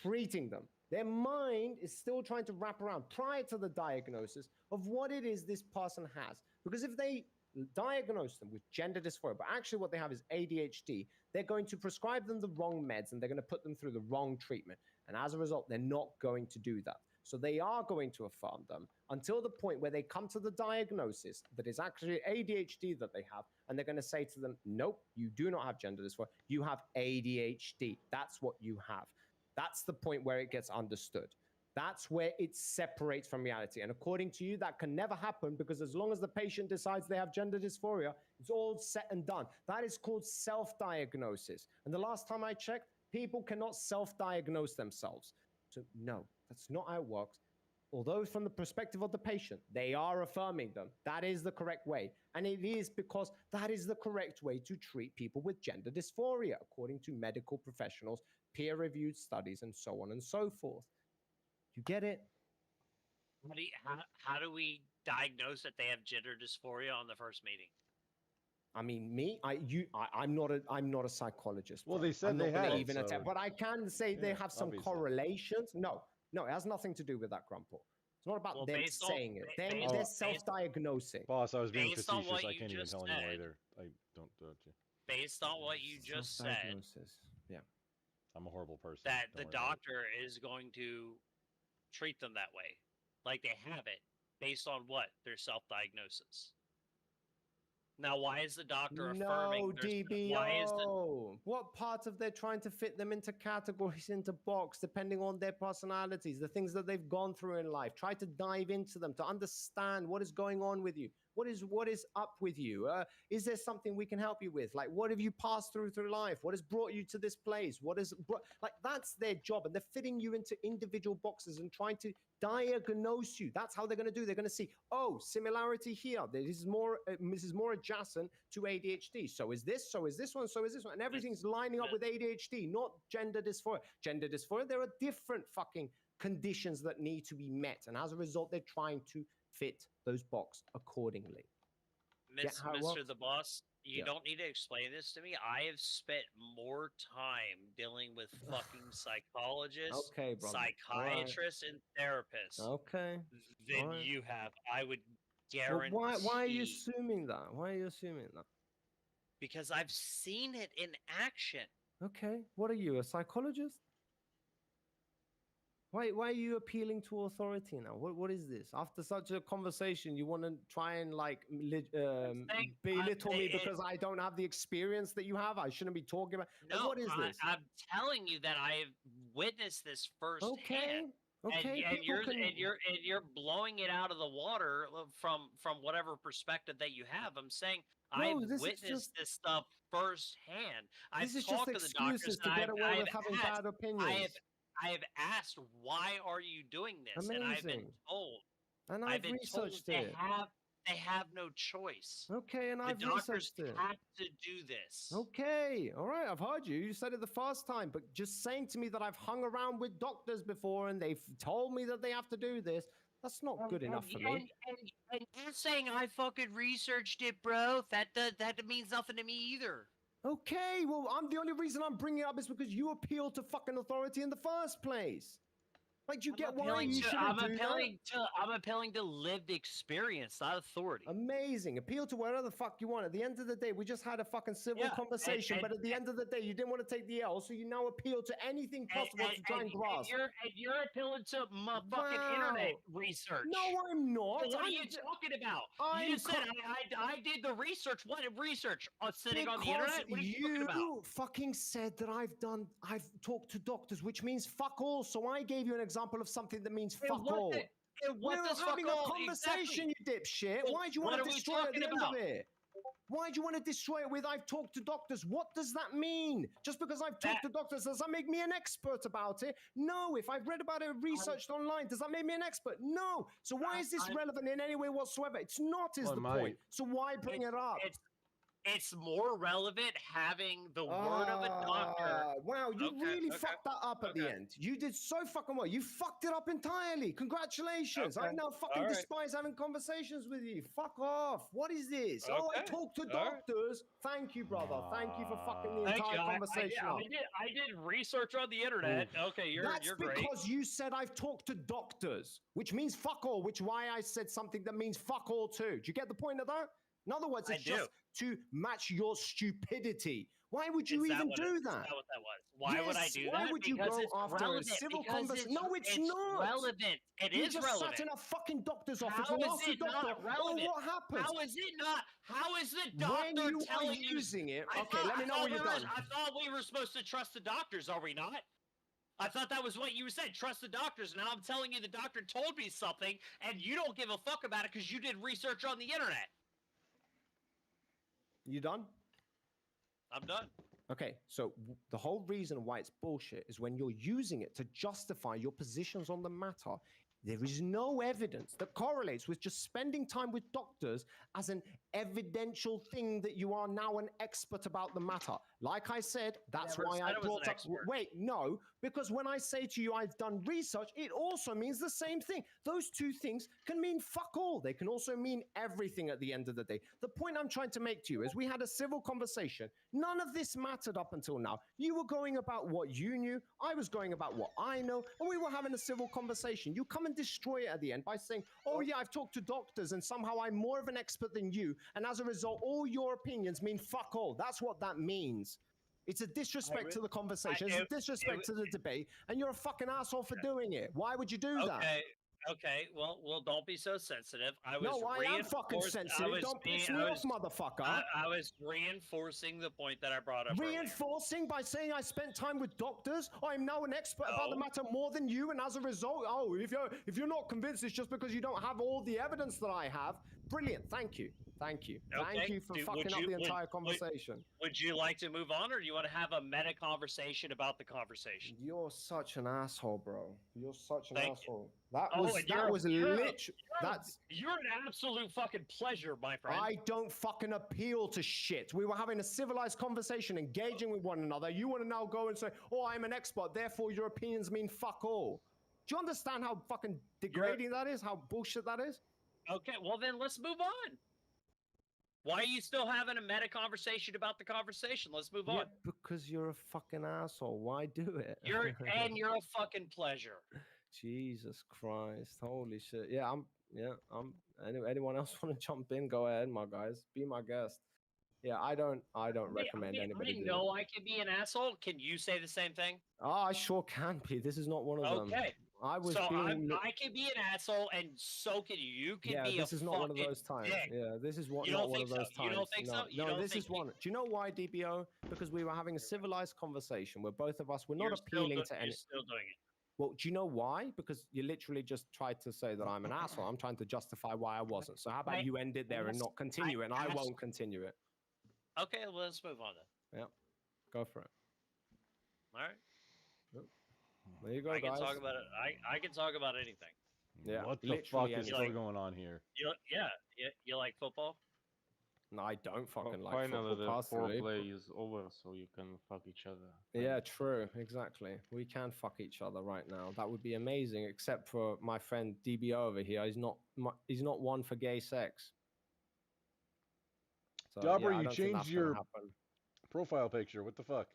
Treating them. Their mind is still trying to wrap around prior to the diagnosis of what it is this person has. Because if they diagnose them with gender dysphoria, but actually what they have is ADHD, they're going to prescribe them the wrong meds and they're going to put them through the wrong treatment. And as a result, they're not going to do that. So they are going to affirm them until the point where they come to the diagnosis that is actually ADHD that they have, and they're going to say to them, nope, you do not have gender dysphoria, you have ADHD. That's what you have. That's the point where it gets understood. That's where it separates from reality. And according to you, that can never happen because as long as the patient decides they have gender dysphoria, it's all set and done. That is called self-diagnosis. And the last time I checked, people cannot self-diagnose themselves. So no, that's not how it works. Although from the perspective of the patient, they are affirming them. That is the correct way. And it is because that is the correct way to treat people with gender dysphoria, according to medical professionals, peer-reviewed studies, and so on and so forth. You get it? How do we diagnose that they have gender dysphoria on the first meeting? I mean, I'm not a psychologist. Well, bro. they said I'm they not had gonna it, even so- attempt, but I can say they Yeah, have some obviously. correlations. No, it has nothing to do with that, Grumple. It's not about them based on- saying it. ba- They're based- self-diagnosing. Boss, I was being Based on facetious. what I you can't even just tell anyone said. later. I don't do it. Based on what you just said, Self-diagnosis. Yeah. I'm a horrible person. that Don't the worry about it. doctor is going to treat them that way, like they have it, based on what? Their self-diagnosis. Now, why is the doctor affirming? Why is the DBO. What part of they're trying to fit them into categories, into box, depending on their personalities, the things that they've gone through in life? Try to dive into them to understand what is going on with you. What is up with you? Is there something we can help you with? Like, what have you passed through life? What has brought you to this place? Like, that's their job, and they're fitting you into individual boxes and trying to diagnose you. That's how they're going to do. They're going to see, oh, similarity here. This is more adjacent to ADHD. So is this one, and everything's lining up with ADHD, not gender dysphoria. Gender dysphoria, there are different fucking conditions that need to be met, and as a result, they're trying to fit those boxes accordingly. Mr. The Boss, you Yeah. don't need to explain this to me. I have spent more time dealing with fucking psychologists, Okay, brother. All right. psychiatrists, and therapists Okay. than All right. you have. I would Well, guarantee. why are you assuming that? Why are you assuming that? Because I've seen it in action. Okay. What are you, a psychologist? Why are you appealing to authority now? What is this? After such a conversation, you want to try and like belittle me because I don't have the experience that you have? I shouldn't be talking about. Like, No, what is this? I'm telling you that I've witnessed this firsthand. Okay. And people can- you're blowing it out of the water from whatever perspective that you have. I'm saying No, I've this is witnessed just- this stuff firsthand. I've This is talked just to the doctors excuses to and get away with I've having asked, bad opinions. I have asked, why are you doing this? And I've been Amazing. told. And I've I've been told researched they it. have no choice. Okay, and The I've doctors researched it. have to do this. Okay, all right, I've heard you. You said it the first time, but just saying to me that I've hung around with doctors before and they've told me that they have to do this, that's not good enough for me. And you're saying I fucking researched it, bro. That means nothing to me either. Okay, well, the only reason I'm bringing it up is because you appeal to fucking authority in the first place. Like, do you I'm get why appealing you to, shouldn't do I'm appealing to lived experience, not authority. Amazing. Appeal to whatever the fuck you want. At the end of the day, we just had a fucking civil Yeah, conversation, but at the end of the day, you didn't want to take the L, so you now appeal to anything possible to try and grasp. You're appealing to my fucking internet research. No, I'm not. So what are you talking about? You just said I did the research. What research? Sitting on the internet? What are you talking about? You fucking said that I've talked to doctors, which means fuck all. So I gave you an example of something that means fuck all. What We're does having fuck a all conversation, exactly? you dipshit. Well, Why do you what want are to we destroy it at the talking end about? of it? Why do you want to destroy it with I've talked to doctors? What does that mean? Just because I've talked to doctors, does that make me an expert about it? No. If I've read about it, researched online, does that make me an expert? No. So why is this relevant in any way whatsoever? It's not, is the point. So why bring it up? It's more relevant having the word of a doctor. Wow, you really fucked that up at the end. You did so fucking well. You fucked it up entirely. Congratulations. I now fucking despise having conversations with you. Fuck off. What is this? Oh, I talk to doctors. Thank you, brother. Thank you for fucking the entire conversation up. I did research on the internet. Okay, you're great. That's because you said I've talked to doctors, which means fuck all, which why I said something that means fuck all too. Do you get the point of that? In other words, it's just to match your stupidity. Why would you even do that? Is that what that was? Why would I do that? Why would you Because go it's after relevant. a civil Because conversation? No, it's not. Relevant. You It is just relevant. sat in a fucking doctor's office How and is asked the it doctor, not relevant? what happens? How is it not? How is the doctor When you are telling using it, I okay, thought- let me I know thought when you're we were- done. I thought we were supposed to trust the doctors, are we not? I thought that was what you said. Trust the doctors. Now I'm telling you the doctor told me something, and you don't give a fuck about it because you did research on the internet. You done? I'm done. Okay, so the whole reason why it's bullshit is when you're using it to justify your positions on the matter, there is no evidence that correlates with just spending time with doctors as an evidential thing that you are now an expert about the matter. Like I said, that's Never why said I I was an brought up. expert. Wait, no, because when I say to you I've done research, it also means the same thing. Those two things can mean fuck all. They can also mean everything at the end of the day. The point I'm trying to make to you is we had a civil conversation. None of this mattered up until now. You were going about what you knew. I was going about what I know. And we were having a civil conversation. You come and destroy it at the end by saying, oh yeah, I've talked to doctors and somehow I'm more of an expert than you. And as a result, all your opinions mean fuck all. That's what that means. It's a disrespect to the conversation. It's a disrespect to the debate. And you're a fucking asshole for doing it. Why would you do that? Okay. Well, don't be so sensitive. I was No, I am fucking sensitive. Don't piss me off, motherfucker. I was reinforcing the point that I brought up. Reinforcing by saying I spent time with doctors. I'm now an expert about the matter more than you, and as a result, if you're not convinced, it's just because you don't have all the evidence that I have. Brilliant. Thank you. Thank you. Thank you for fucking up the entire conversation. Would you like to move on, or do you want to have a meta conversation about the conversation? You're such an asshole, bro. You're such an asshole. You're an absolute fucking pleasure, my friend. I don't fucking appeal to shit. We were having a civilized conversation, engaging with one another. You want to now go and say, oh, I'm an expert, therefore your opinions mean fuck all. Do you understand how fucking degrading that is? How bullshit that is? Okay, well then let's move on. Why are you still having a meta conversation about the conversation? Let's move on. Because you're a fucking asshole. Why do it? You're a fucking pleasure. Jesus Christ. Holy shit. Anyone else want to jump in? Go ahead, my guys. Be my guest. Yeah, I don't recommend anybody. I know I can be an asshole. Can you say the same thing? Oh, I sure can be. This is not one of them. Okay. I can be an asshole, and so can you. You can be this is not one of those times. Dick. Yeah, this is not one of those times. You don't think so? No, this is one. Do you know why, DBO? Because we were having a civilized conversation where both of us were not appealing to any. You're still doing it. Well, do you know why? Because you literally just tried to say that I'm an asshole. I'm trying to justify why I wasn't. So how about you end it there and not continue it, and I won't continue it. Okay, well, let's move on then. Yeah, go for it. All right. There you go, I can guys. talk about it. I can talk about anything. Yeah. What the fuck is still going on here? You like football? No, I don't fucking like finally, football. the foreplay is over, so you can fuck each other. Yeah, true. Exactly. We can fuck each other right now. That would be amazing, except for my friend DBO over here. He's not one for gay sex. So, Dobber, I you don't think changed that's gonna your happen. profile picture. What the fuck?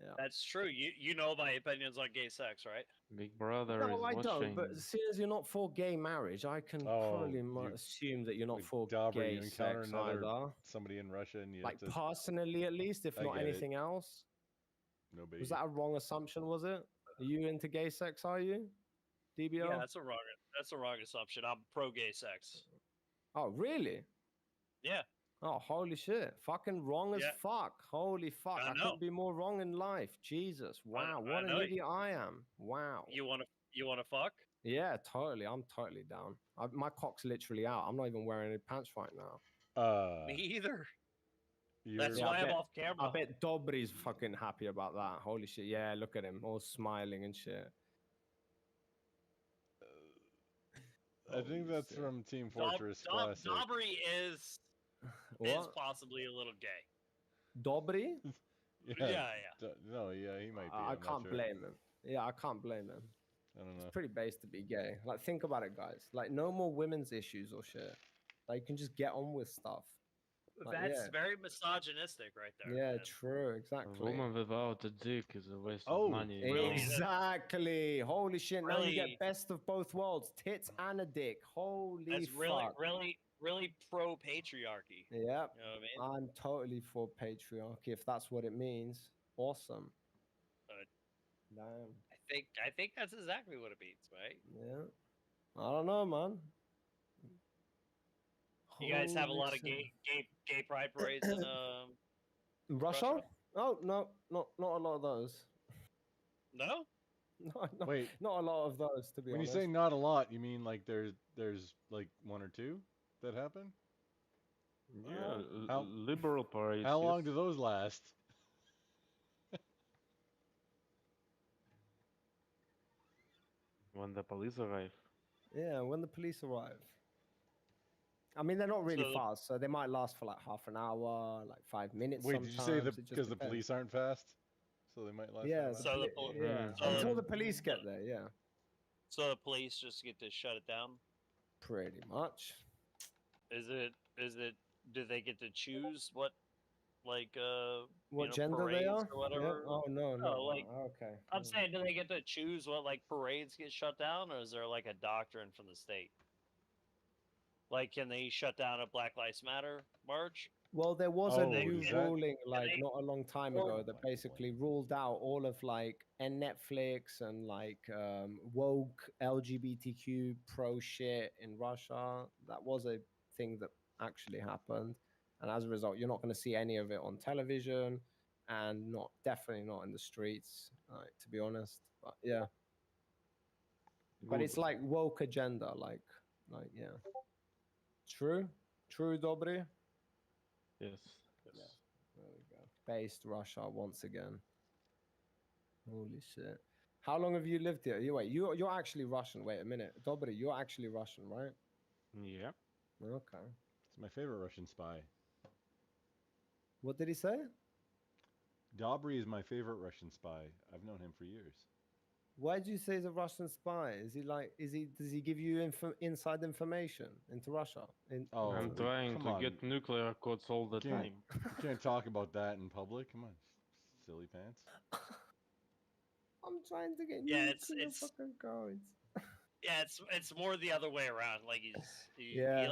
Yeah. That's true. You know my opinions on gay sex, right? Big Brother No, is I don't. But watching. seeing as you're not for gay marriage, I can Oh, probably you assume that you're not like for Dauber, gay you encounter sex another either. somebody in Russia, and you have Like to. personally, at least, if I not get it. anything else. No Was biggie. that a wrong assumption? Was it? Are you into gay sex? Are you, DBO? Yeah, that's a wrong assumption. I'm pro gay sex. Oh, really? Yeah. Oh, holy shit! Fucking wrong as Yeah. fuck. Holy fuck! I I know. couldn't be more wrong in life. Jesus! Wow! What I an know. idiot I am! Wow! You wanna fuck? Yeah, totally. I'm totally down. My cock's literally out. I'm not even wearing any pants right now. Me either. You're... That's Yeah, why I I'm bet, off camera. I bet Dobry's fucking happy about that. Holy shit! Yeah, look at him, all smiling and shit. I think that's shit. from Team Fortress Classic. Dobry is What? possibly a little gay. Dobry? Yeah. No, yeah, he might be. I I'm not can't sure. blame him. Yeah, I can't blame him. I don't know. It's pretty base to be gay. Like, think about it, guys. Like, no more women's issues or shit. Like, you can just get on with stuff. Like, That's yeah. very misogynistic, right there. Yeah, man. true, A exactly. woman without a dick is a waste Oh, of money. really? Exactly. Holy shit! Now you Really- get best of both worlds: tits and a dick. Holy That's fuck! really pro patriarchy. Yep. You know what I mean? I'm totally for patriarchy if that's what it means. Awesome. Damn. I think that's exactly what it means, right? Yeah. I don't know, man. You guys have a lot of Holy gay pride parades in Russia? Russia? Oh no, not a lot of those. No? No, Wait. not a lot of those, to be When you honest. say not a lot, you mean like there's like one or two that happen? Yeah, How- liberal parades. How long yes. do those last? When the police arrive. Yeah, when the police arrive. I mean, they're not really So- fast, so they might last for like half an hour, like 5 minutes. Wait, did you say sometimes, it just because the depends. police aren't fast, so they might last? Yeah, that the long? So the poli- pol- yeah. so Until the- the police get there, yeah, So the police just get to shut it down? pretty much. Is it do they get to choose what like What gender they parades are? or whatever? Yeah. Oh no, no. No, like, okay. I'm saying, do they get to choose what like parades get shut down, or is there like a doctrine from the state? Like, can they shut down a Black Lives Matter march? Well, there was Oh, a new is that- ruling like they- not a long time or- ago that basically ruled out all of like Netflix and like woke LGBTQ pro shit in Russia. That was a thing that actually happened, and as a result, you're not going to see any of it on television, and definitely not in the streets. To be honest, but yeah. But Good. it's like woke agenda, like yeah. True, Dobry. Yes. Yeah. There we go. Based Russia once again. Holy shit. How long have you lived here? You're actually Russian. Wait a minute. Dobry, you're actually Russian, right? Yeah. Okay. It's my favorite Russian spy. What did he say? Dobry is my favorite Russian spy. I've known him for years. Why do you say he's a Russian spy? Is he like? Does he give you inside information into Russia? Oh, I'm trying come to on. get nuclear codes all the Can't- time. You can't talk about that in public. Come on, silly pants. I'm trying to get Yeah, nuclear it's- fucking codes. Yeah, it's more the other way around. Like he Yeah. he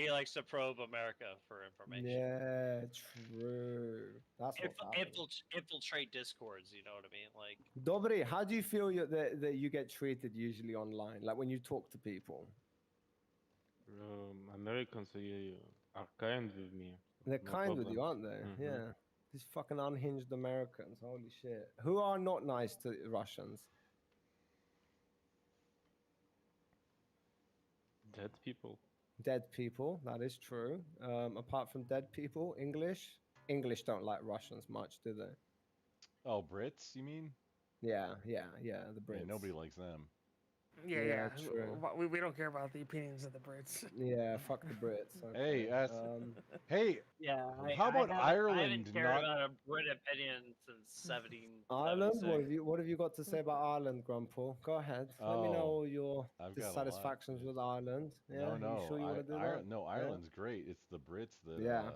likes to probe America for information. Yeah, true. That's what's happening. Infiltrate discords. You know what I mean? Like, Dobry, how do you feel that you get treated usually online, like when you talk to people? Americans are kind with me. They're no kind with you, problem. aren't they? Mhm. Yeah. These fucking unhinged Americans. Holy shit. Who are not nice to Russians? Dead people. Dead people. That is true. Apart from dead people, English don't like Russians much, do they? Oh, Brits, you mean? Yeah. The Yeah, Brits. nobody likes them. Yeah, Yeah, yeah. true. We don't care about the opinions of the Brits. Yeah, fuck the Brits. Hey, okay. that's hey. yeah. How about I Ireland haven't cared not- about a Brit opinion since 17. Ireland. What have you got to say about Ireland, Grandpa? Go ahead. Let me know Oh, all your I've got a lot, dissatisfactions yeah. with Ireland. Yeah. No, You sure you want to do that? No, Ireland's great. It's the Brits that. Yeah.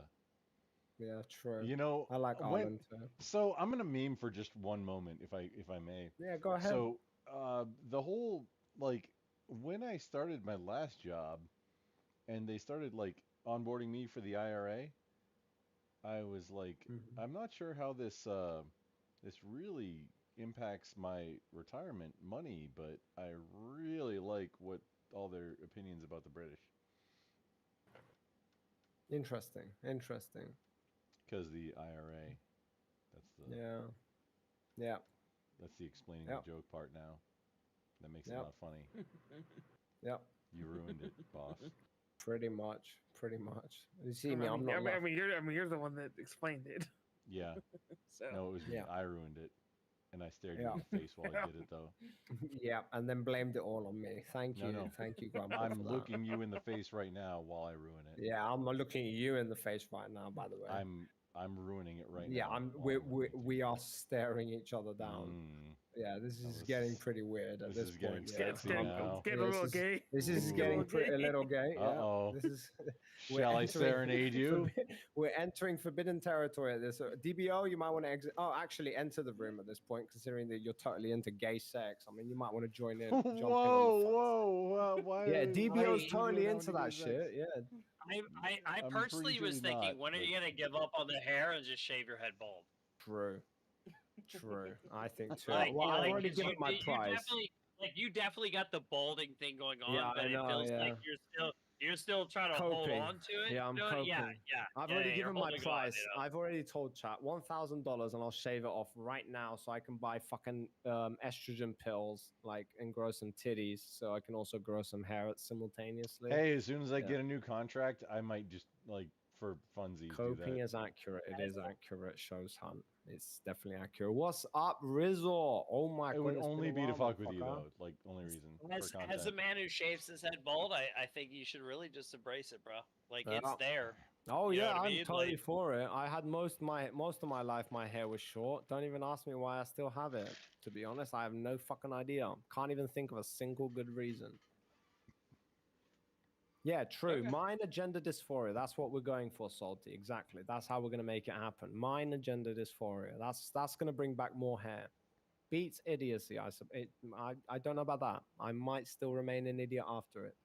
Yeah, true. You know, I like when Ireland too. so I'm gonna meme for just one moment, if I may. Yeah, go ahead. So the whole like when I started my last job and they started like onboarding me for the IRA, I was like, I'm not sure how this really impacts my retirement money, but I really like what all their opinions about the British. Interesting. Because the IRA, Yeah. Yeah. that's the explaining Yep. the joke part now. That makes it Yep. not funny. Yep. You ruined it, boss. Pretty much. You see me, I'm not. I mean, you're the one that explained it. Yeah. So No, it was me. Yeah. I ruined it. And I stared you Yeah. in the face while I did it, though. Yeah, and then blamed it all on me. Thank you, No. thank you, Grandpa. I'm for that. looking you in the face right now while I ruin it. Yeah, I'm looking at you in the face right now. By the way. I'm ruining it right Yeah, now. we are staring each other down. Yeah, this is getting pretty weird at this point. Getting Yeah. sexy now. It's getting a little gay. This is getting a little gay. Yeah. Uh-oh. This is. Shall I serenade you? We're entering forbidden territory at this. DBO, you might want to exit. Oh, actually, enter the room at this point, considering that you're totally into gay sex. I mean, you might want to join in. Jump in Whoa! Why? Yeah, DBO's why totally you into wanna that do sex? shit. Yeah. I I'm personally pretty was sure thinking, not, when are you gonna give up on the hair and just shave your head bald? True. I think too. Like, Well, you know, I've like, already 'cause given my price. You definitely got the balding thing going on, Yeah, but I know, it feels yeah. like you're still trying to hold Coping. on to it. Yeah, I'm you know? coping. Yeah. I've yeah, already you're given my holding on, price. you know? I've already told chat $1,000, and I'll shave it off right now, so I can buy fucking estrogen pills, like, and grow some titties, so I can also grow some hair simultaneously. Hey, as soon as I Yeah. get a new contract, I might just like for funsies Coping do that. is accurate. It is accurate. Shows Hunt. It's definitely accurate. What's up, Rizzo? Oh my It would goodness. only been a be to while, fuck with you motherfucker. though. Like only reason for As a content. man who shaves his head bald, I think you should really just embrace it, bro. Like, it's Yeah. there. Oh You know yeah, what I I'm mean? totally Like- for it. I had most of my life my hair was short. Don't even ask me why I still have it. To be honest, I have no fucking idea. Can't even think of a single good reason. Yeah, true. Okay. Minor gender dysphoria. That's what we're going for, Salty. Exactly. That's how we're gonna make it happen. Minor gender dysphoria. That's gonna bring back more hair. Beats idiocy. I don't know about that. I might still remain an idiot after it.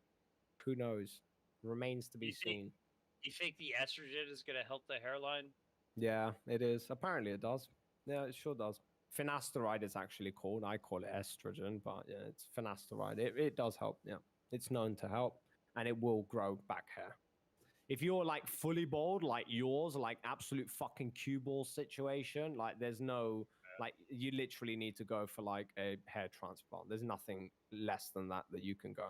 Who knows? Remains to be seen. You think the estrogen is gonna help the hairline? Yeah, it is. Apparently it does. Yeah, it sure does. Finasteride is actually called. I call it estrogen, but yeah, it's finasteride. It does help. Yeah, it's known to help, and it will grow back hair. If you're like fully bald, like yours, like absolute fucking cue ball situation, like there's no, like you literally need to go for like a hair transplant. There's nothing less than that you can go.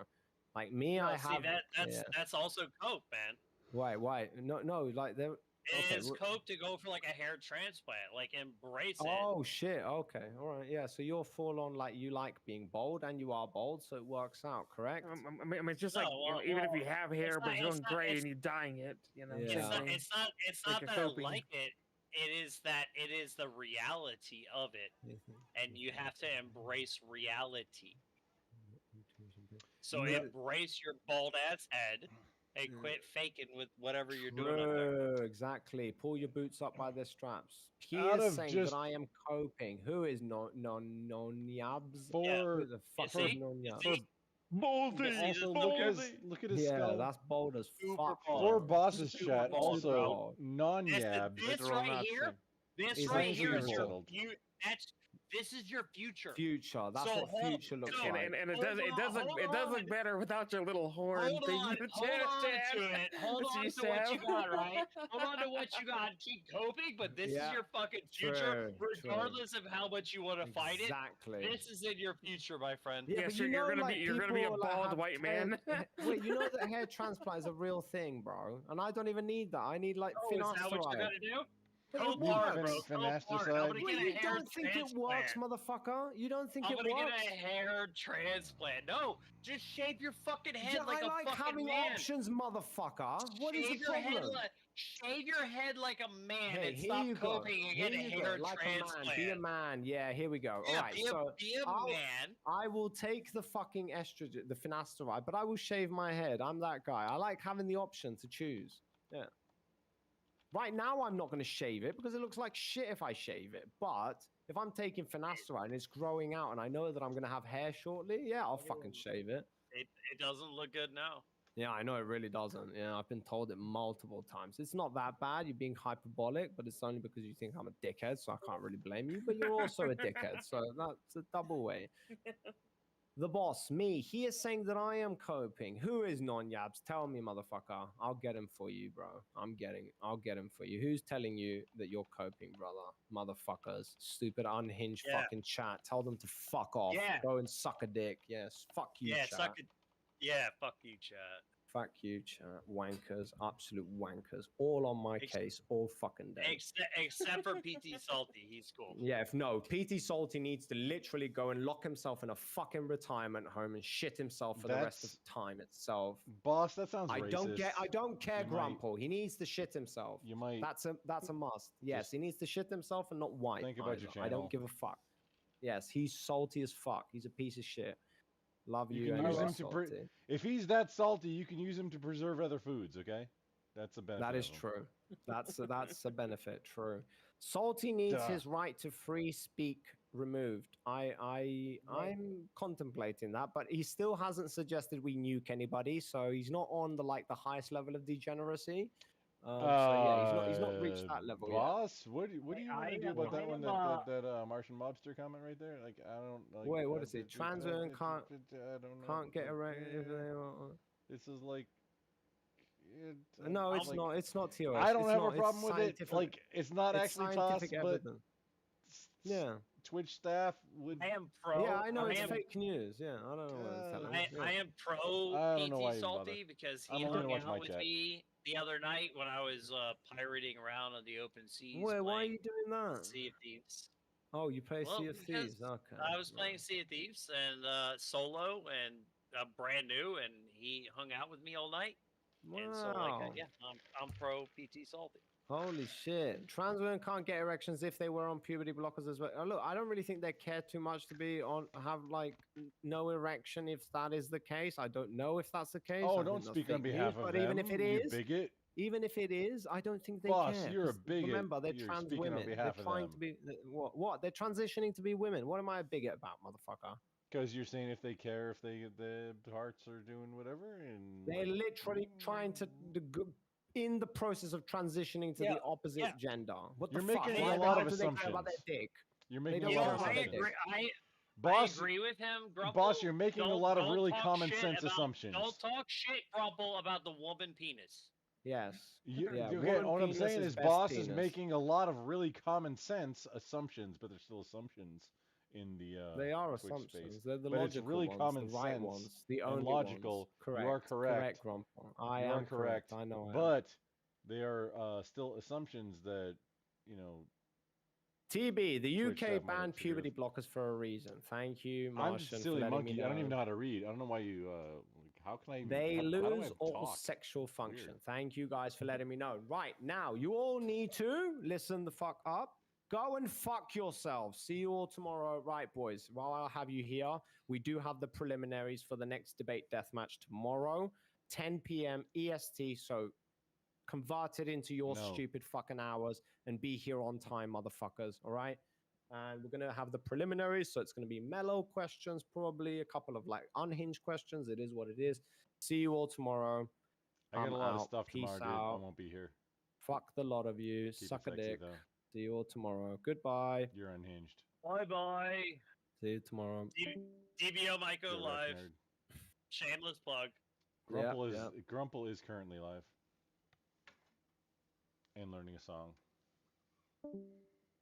Like me, No, I see, have. that's also cope, man. Why? No, like there. It is cope to go for like a hair transplant. Like, embrace it. Oh shit! Okay, all right, yeah. So you're full on like you like being bold, and you are bold, so it works out, correct? I mean, it's just No, like well, even if you well, have hair, it's but not- it's it's going not- gray it's- and you're dyeing it, you know. Yeah. same thing. It's not Like that you're I coping. like it. It is that it is the reality of it, and you have to embrace reality. So Yeah. embrace your bald ass head and quit faking with whatever you're doing up there. True, exactly. Pull your boots up by their straps. He Out is of saying just- that I am coping. Who is non-yabs? For Who the fuck see? is You non-yabs? see? Baldy. Also, Look at his Yeah, skull. that's bold as Super fuck. bald. For bro. bosses Super chat, bald, also bro. non-yabs. This are all right not here, same. this Is right that here is evil? your Settled. this is your future. Future. That's So what hold- future looks so- like. And it Hold does on, it does look on. better without your little horn Hold thing. on, in your hold chest, on Chad. to it. Hold That's on you, to what you Sam. got, right? Hold on to what you got. Keep coping, but this Yeah. is your fucking future, True, regardless of how much you want to fight it. Exactly. This is in your future, my friend. Yeah, Yeah, but so you you're know, gonna like, be a people, like, bald have white hair- man. Wait, you know that hair transplant is a real thing, bro, and I don't even need that. I need like Oh, is that what you're finasteride. gonna do? But Cope it hard, works. bro. Cope hard. I'm Finasteride? gonna Wait, get a you hair don't think it works, transplant. motherfucker? You don't think I'm it gonna works? get a hair transplant. No, just shave your fucking head Yeah, like I a like fucking having man. options, motherfucker. What is Shave the your head problem? shave your head like a man Hey, and here stop you go. coping and Here get a you go. hair Like transplant. a man. Be a man. Yeah, here we go. Yeah, All right, so be a I'll- man. I will take the fucking estrogen, the finasteride, but I will shave my head. I'm that guy. I like having the option to choose. Yeah. Right now, I'm not going to shave it because it looks like shit if I shave it. But if I'm taking finasteride and it's growing out and I know that I'm going to have hair shortly, yeah, I'll fucking shave it. It doesn't look good now. Yeah, I know it really doesn't. Yeah, I've been told it multiple times. It's not that bad. You're being hyperbolic, but it's only because you think I'm a dickhead, so I can't really blame you. But you're also a dickhead, so that's a double way. The boss, me, he is saying that I am coping. Who is non-yabs? Tell me, motherfucker. I'll get him for you, bro. I'll get him for you. Who's telling you that you're coping, brother? Motherfuckers. Stupid unhinged fucking chat. Tell them to fuck off. Yeah. Go and suck a dick. Yes. Fuck you, Yeah, chat. suck it. Yeah, fuck you, chat. Fuck you, chat. Wankers. Absolute wankers. All on my case. All fucking day. Except for PT Salty, he's cool. Yeah, if no, PT Salty needs to literally go and lock himself in a fucking retirement home and shit himself for the rest of time itself. Boss, that sounds I racist. I don't care, You might- Grumple. He needs to shit himself. You might. That's a must. Yes, he needs to shit himself and not white. Think about your either. I don't channel. give a fuck. Yes, he's salty as fuck. He's a piece of shit. Love you. You can use anyway, him to salty. if he's that salty, you can use him to preserve other foods. Okay, that's a benefit. That is of him. true. That's a benefit. True. Salty needs Duh. his right to free speak removed. I'm contemplating that, but he still hasn't suggested we nuke anybody, so he's not on the highest level of degeneracy. So yeah, he's not reached that level Boss, what do you want to do about I that one? am, That Martian mobster comment right there. Like I don't. Like, yet. Wait, what is it? Trans women I don't know. can't get erected if they want. This is like. No, it's not. It's not TOS. I don't It's have not, a problem it's with it. scientific- Like it's not it's actually toss, scientific but evidence. Yeah. Twitch staff would. I am pro. Yeah, I know it's am, fake news. Yeah, I don't know what it's telling me. I am pro I don't know why PT you Salty bother. because I'm he only gonna hung watch my out with chat. me the other night when I was pirating around on the open seas. Wait, why are playing you doing that? Sea of Thieves. Oh, you play Well, Sea of because Thieves. Okay. I was playing Sea of Thieves and solo and brand new, and he hung out with me all night. And so, Wow. yeah, I'm pro PT Salty. Holy shit. Trans women can't get erections if they were on puberty blockers as well. Look, I don't really think they care too much to be on have no erection if that is the case. I don't know if that's the case. Oh, I don't think that's speak on fake behalf news, of but even them, if it you is, bigot. even if it is, I don't think they Boss, care. you're a 'cause bigot. Remember, they're You're trans speaking on women. They're behalf of trying them. to be what? They're transitioning to be women. What am I a bigot about, motherfucker? Because you're saying if they care, if the hearts are doing whatever, and They're literally trying to in the process of transitioning to the opposite gender. What You're the fuck? making Why a the lot hell of do they care about their assumptions. dick? You're They making don't a You lot know, of I assumptions. agree. I Boss, agree with him, Grumple. Boss, you're making a lot of Don't really talk common shit sense about- assumptions. Don't talk shit, Grumple, about the woman penis. Yes. You, Yeah, okay, woman what I'm penis saying is is, best Boss is penis. making a lot of really common sense assumptions, but they're still assumptions in the They are Twitch assumptions. space. They're the But it's logical really ones, common the right sense ones, the and only logical. ones. Correct. You are correct. Grumple. I You am are correct. I know I am. But they are still assumptions that TB, the Twitch UK staff might banned disagree with. puberty blockers for a reason. Thank you, I'm Martian, just a silly for letting monkey. me I don't even know. know how to read. I don't know why you. How can I? Even, They how do I lose all talk? sexual function. Weird. Thank you guys for letting me know. Right now, you all need to listen the fuck up. Go and fuck yourselves. See you all tomorrow. Right, boys. While I'll have you here, we do have the preliminaries for the next debate deathmatch tomorrow, 10 p.m. EST. So convert it into your No. stupid fucking hours and be here on time, motherfuckers. All right. And we're going to have the preliminaries. So it's going to be mellow questions, probably a couple of unhinged questions. It is what it is. See you all tomorrow. I got I'm a lot of out. stuff Peace tomorrow, dude. out. I won't be here. Fuck the lot of you. Keep it Suck a sexy, dick. though. See you all tomorrow. Goodbye. You're unhinged. Bye bye. See you tomorrow. DBO might go You're a live. nerd. Shameless plug. Grumple is currently live and learning a song.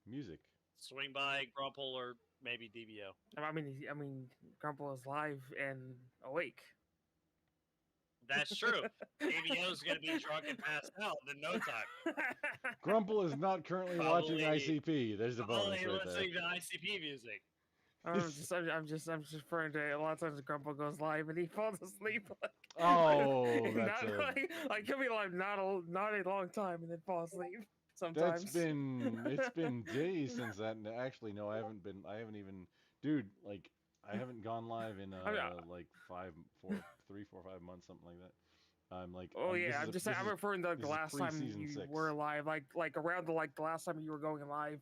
Music. Swing by Grumple or maybe DBO. I mean, Grumple is live and awake. That's true. DBO's gonna be drunk and passed out in no time. Grumple is not currently watching ICP. There's the bonus Only right there. listening to ICP music. I'm just referring to a lot of times Grumple goes live and he falls asleep. Oh, that's not like he'll be live not a long time and then fall asleep sometimes. it's been days since that. Actually, no, I haven't even, dude. I haven't gone live in like 3, 4, 5 months, something like that. I'm like, Oh this yeah, is I'm a- just this saying, I'm is- referring to like, the this is last time pre-season you 6. were live, like around the last time you were going live,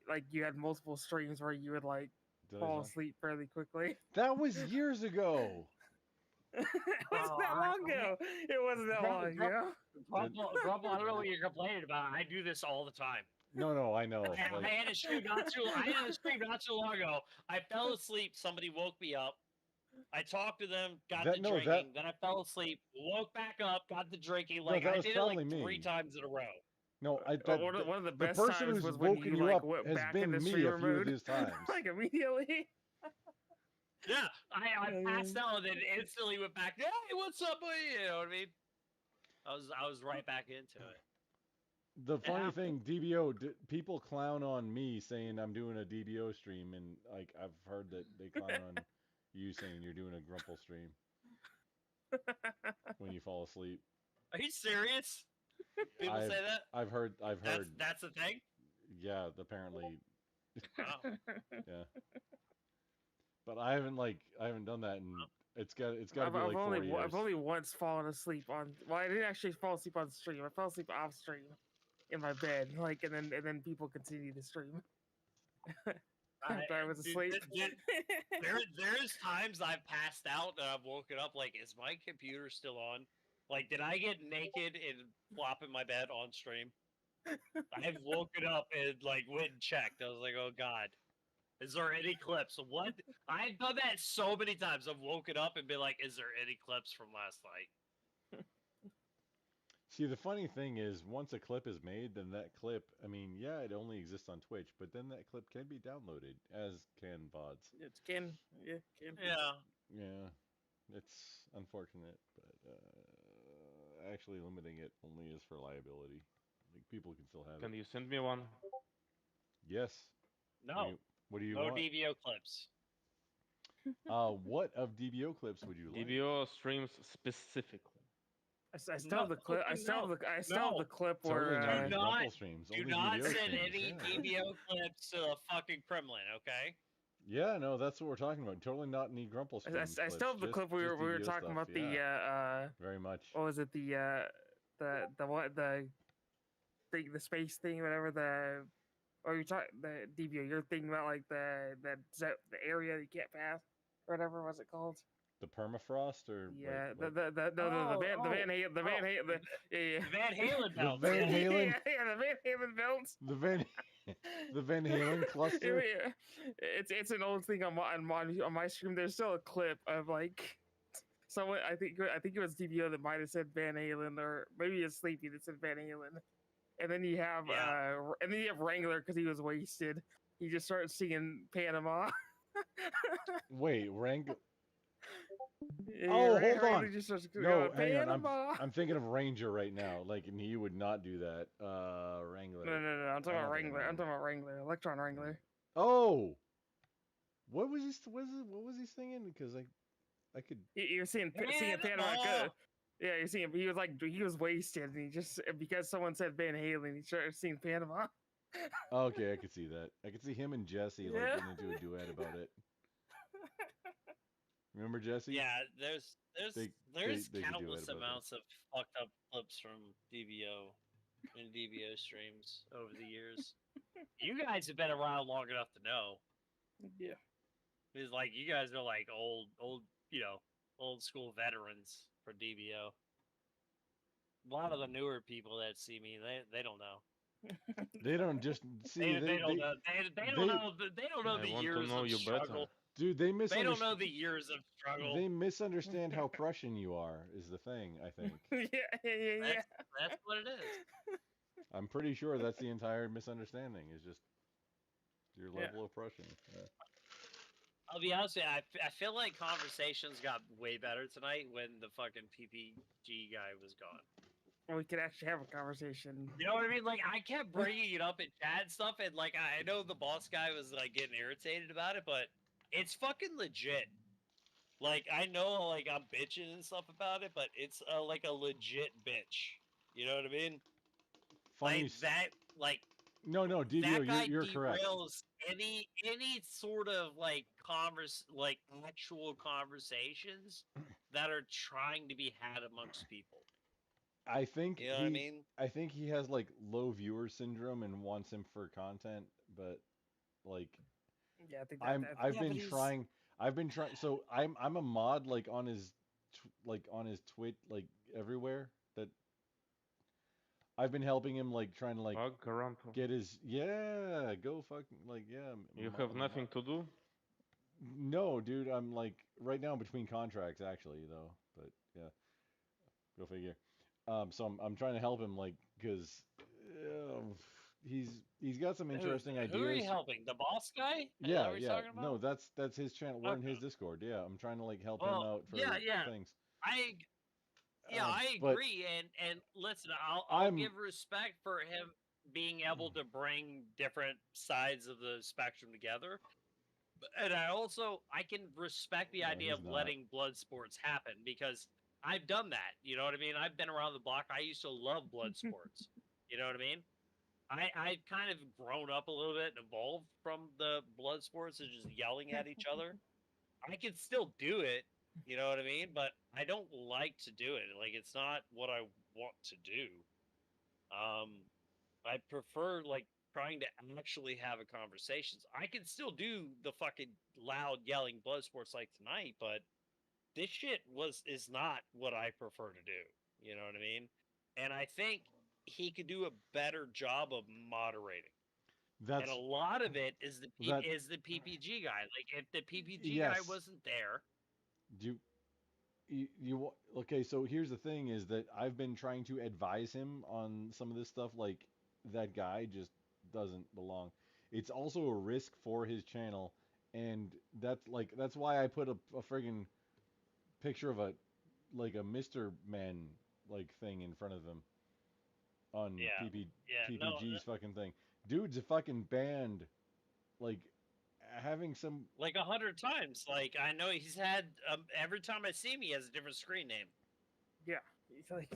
like you had multiple streams where you would like Did I fall not? asleep fairly quickly. That was years ago. It wasn't that long ago. It wasn't that long ago. Grumble, I don't know what you're complaining about. I do this all the time. No, I know. I Like, had a stream not too long ago. I fell asleep. Somebody woke me up. I talked to them, got the drinking. Then I fell asleep, woke back up, got the drinking. Like that I was did it like probably 3 me. times in a row. No, One of the best person times who's was when woken you you like up went has back been into me streamer a few of mode, these times. like immediately. Yeah, I passed out and then instantly went back. Hey, what's up, buddy? You know what I mean? I was right back into it. The funny thing, DBO, people clown on me saying I'm doing a DBO stream, and like I've heard that they clown on you saying you're doing a Grumple stream when you fall asleep. Are you serious? People say that? I've heard. That's the thing. Yeah, apparently. Wow. Yeah. But I haven't done that, and it's got to be like 4 years. I've only once fallen asleep on. Well, I didn't actually fall asleep on stream. I fell asleep off stream, in my bed, like, and then people continue to stream. After I was asleep. There's times I've passed out and I've woken up like, is my computer still on? Like, did I get naked and flop in my bed on stream? I've woken up and like went and checked. I was like, oh god, is there any clips? What? I've done that so many times. I've woken up and been like, is there any clips from last night? See, the funny thing is, once a clip is made, then that clip, I mean, yeah, it only exists on Twitch, but then that clip can be downloaded, as can VODs. It can, yeah, can. Yeah. Yeah, it's unfortunate, but actually limiting it only is for liability. Like, people can still have it. Can you send me one? Yes. No. What do you no want? DVO clips. What of DBO clips would you like? DBO streams specifically. I still have the clip. I still have the clip Totally where. not Grumple streams. Do only not DBO send streams, any yeah. DVO clips to the fucking Kremlin, okay? Yeah, no, that's what we're talking about. Totally not any Grumple streams. I still have the clip we were talking stuff, about yeah. Very much. What was it? The space thing, whatever. Or you talk the DVO. You're thinking about like the area you can't pass, or whatever was it called? The permafrost, or yeah, like, the Van Halen The Van Halen the belt. Van Halen, yeah, the Van Halen belts. the Van Halen cluster. Yeah, it's an old thing on my stream. There's still a clip of like someone. I think it was DVO that might have said Van Halen, or maybe it's Sleepy that said Van Halen. And then you have Wrangler because he was wasted. He just started singing Panama. Wait, Wrangler. Yeah, Oh, hold Wrangler on. just starts No, going, hang on. Panama. I'm thinking of Ranger right now. Like, and he would not do that. Wrangler. No. I'm talking about Wrangler. I'm talking about Wrangler. Electron Wrangler. Oh. What was he? What was he singing? Because I could. You're seeing Panama. Yeah, you're seeing. He was wasted, and he just because someone said Van Halen, he started singing Panama. Okay, I could see that. I could see him and Jesse like Yeah. getting into a duet about it. Remember Jesse? Yeah, there's They could do countless it about amounts of fucked up clips from DBO and DBO streams over the years. You guys have been around long enough to know. Yeah. It's like you guys are like old, old school veterans for DBO. A lot of the newer people that see me, they don't know. They don't just see. They don't know. They don't know. They don't know I the want to years know of you better. struggle. Dude, they They don't know the years of struggle. They misunderstand how Prussian you are. Is the thing I think. Yeah. That's what it is. I'm pretty sure that's the entire misunderstanding. Is just your level of Prussian. Yeah. I'll be honest with you, I feel like conversations got way better tonight when the fucking PPG guy was gone. We could actually have a conversation. You know what I mean? Like, I kept bringing it up in chat and stuff, and like, I know the boss guy was like getting irritated about it, but it's fucking legit. Like, I know like I'm bitching and stuff about it, but it's like a legit bitch. You know what I mean? Funny. Like that, like No, DDO, that guy you're correct. derails any sort of like actual conversations that are trying to be had amongst people. I think You know what I mean? I think he has like low viewer syndrome and wants him for content, but like Yeah, I think that. I've Yeah, been but he's trying so I'm a mod like on his like on his Twitch like everywhere that I've been helping him like trying to like Bug Garanto. get his go fucking like You have nothing to do? No, dude, I'm like right now between contracts actually though, but yeah, go figure. So I'm trying to help him like because he's got some interesting who are you ideas. helping? The boss guy? Is that Yeah, what you're yeah. talking No, about? that's his channel. We're in Okay. his Discord. Yeah, I'm trying to like help him Well, out for yeah. things. I But agree, and listen, I'll I'm give respect for him being able to bring different sides of the spectrum together. And I can respect the no, idea he's of not. letting blood sports happen because I've done that. You know what I mean? I've been around the block. I used to love blood sports. You know what I mean? I kind of grown up a little bit and evolved from the blood sports and just yelling at each other. I can still do it, you know what I mean? But I don't like to do it. Like it's not what I want to do. I prefer like trying to actually have a conversations. I can still do the fucking loud yelling blood sports like tonight, but this shit is not what I prefer to do. You know what I mean? And I think he could do a better job of moderating. And a That's lot of it is that. the PPG guy. Like if the PPG guy Yes. wasn't there, Do okay? So here's the thing: is that I've been trying to advise him on some of this stuff. Like that guy just doesn't belong. It's also a risk for his channel, and that's why I put a friggin' picture of a like a Mr. Man like thing in front of him on yeah, no, PPG's fucking thing. Dude's a fucking banned. Like having some. like 100 times. Like I know he's had every time I see him, he has a different screen name. Yeah, it's like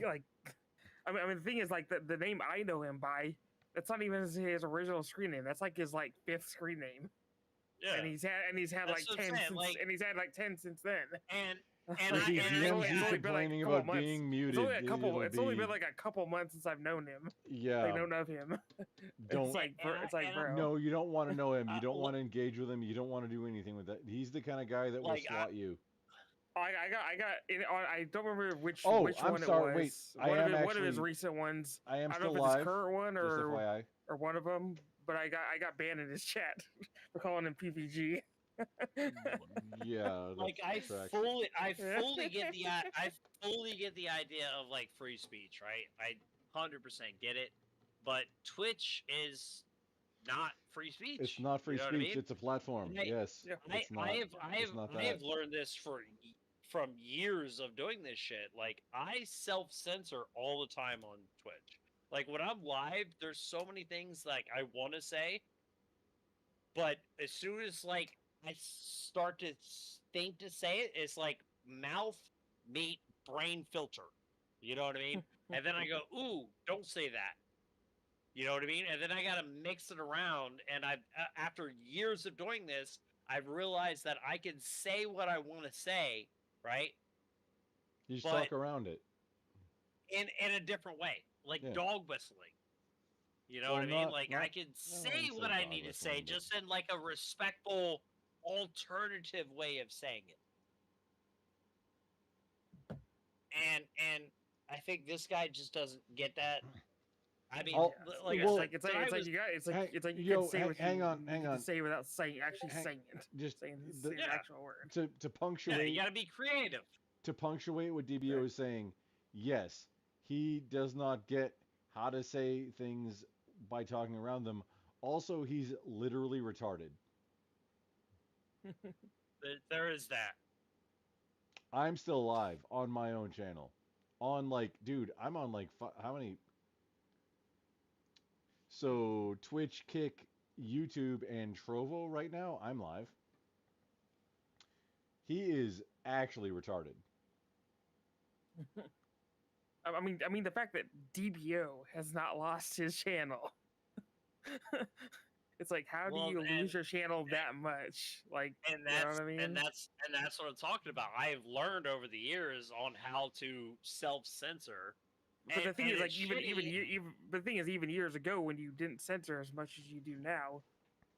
I mean, the thing is, like the name I know him by, that's not even his original screen name. That's like his like 5th screen name. Yeah, and he's had That's like what I'm 10 saying, since, like- and he's had like 10 since then. and With these and DMs it's only been like a complaining couple about months. being muted. It's only a couple. it'll It's only be- been like a couple months since I've known him. Yeah. Like known of him. Don't. It's like bro. No, you don't want to know him. You don't look- want to engage with him. You don't want to do anything with that. He's the kind of guy that will Like, slot you. I don't remember which Oh, which I'm one sorry, it wait, was. I One am of his actually- recent ones. I am I don't still know if it's his live. current one Just FYI. or one of them, but I got banned in his chat for calling him PPG. Yeah. like I tracks. fully get the idea of like free speech, right? I 100% get it, but Twitch is not free speech. It's not free you know speech. What I mean? It's a platform. Yes. It's not. It's not I that. have learned this from years of doing this shit. Like I self-censor all the time on Twitch. Like when I'm live, there's so many things like I want to say, but as soon as like I start to think to say it, it's like mouth, meat, brain filter. You know what I mean? And then I go, ooh, don't say that. You know what I mean? And then I got to mix it around. And after years of doing this, I've realized that I can say what I want to say, right? You just talk around it. In a different way, like Yeah. dog whistling. You know Well, what I mean? not- Like not- I can say wouldn't what say I dog need to whistling, say, but- just in like a respectful, alternative way of saying it. And I think this guy just doesn't get that. I mean, like well, it's like you yo, can say what hang you on, need hang to on. say without saying saying it. Just saying the- the actual word. to yeah, punctuate. you got to be creative. To punctuate what DBO is saying, yes, he does not get how to say things by talking around them. Also, he's literally retarded. There is that. I'm still live on my own channel. On like, dude, I'm on like how many? So Twitch, Kick, YouTube, and Trovo right now. I'm live. He is actually retarded. I mean, the fact that DBO has not lost his channel It's like, how do Well, you lose your channel that much? Like, and you know that's what I mean? and that's what I'm talking about. I have learned over the years on how to self-censor. But the thing and is, like, it's even shitty. the thing is, even years ago, when you didn't censor as much as you do now,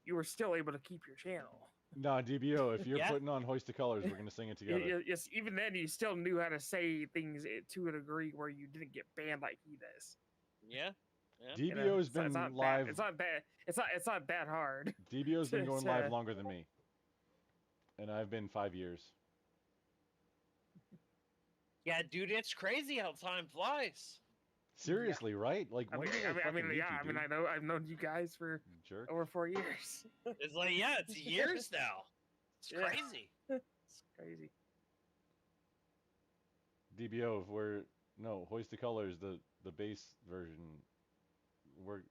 you were still able to keep your channel. Nah, DBO, if you're Yeah. putting on Hoist the Colors, we're gonna sing it together. Yes, even then, you still knew how to say things to a degree where you didn't get banned like he does. Yeah. Yeah. You know, DBO's it's not been that. live. It's not that. It's not that hard. DBO's been going live to- longer than me, and I've been 5 years. Yeah, dude, it's crazy how time flies. Seriously, right? Like, when did I fucking meet you, I mean, dude? I've known you guys for Jerk. over 4 years. It's like, yeah, it's years now. It's Yeah. crazy. It's crazy. DBO, if we're no Hoist the Colors, the bass version. We're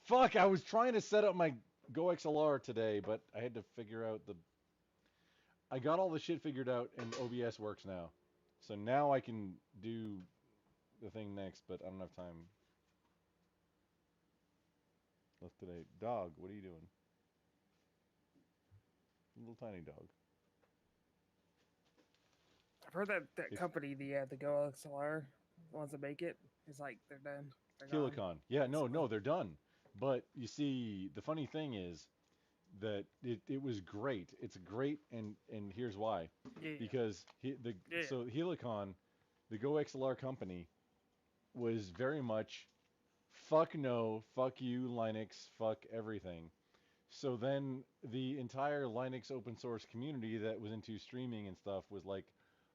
fuck. I was trying to set up my Go XLR today, but I had to figure out the. I got all the shit figured out, and OBS works now. So now I can do the thing next, but I don't have time. Left today. Dog, what are you doing? Little tiny dog. I've heard that If- company, the Go XLR, the ones that make it, is like they're done. They're gone. Helicon. Yeah, no, they're done. But you see, the funny thing is that it was great. It's great, and here's why. Yeah. Because so Helicon, the Go XLR company, was very much fuck no, fuck you, Linux, fuck everything. So then the entire Linux open source community that was into streaming and stuff was like,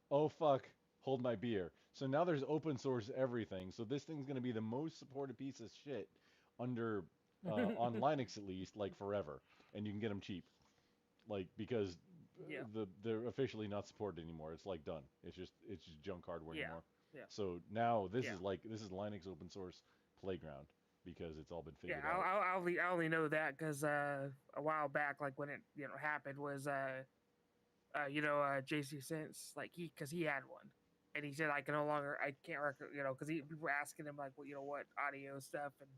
oh fuck, hold my beer. So now there's open source everything. So this thing's going to be the most supported piece of shit under on Linux at least, like forever, and you can get them cheap, like because Yeah. they're officially not supported anymore. It's like done. It's just junk hardware Yeah. anymore. Yeah. So now this Yeah. is Linux open source playground because it's all been figured Yeah, out. I only know that because a while back, like when it happened, was JC Sense, like because he had one, and he said I can't because people were asking him like what audio stuff and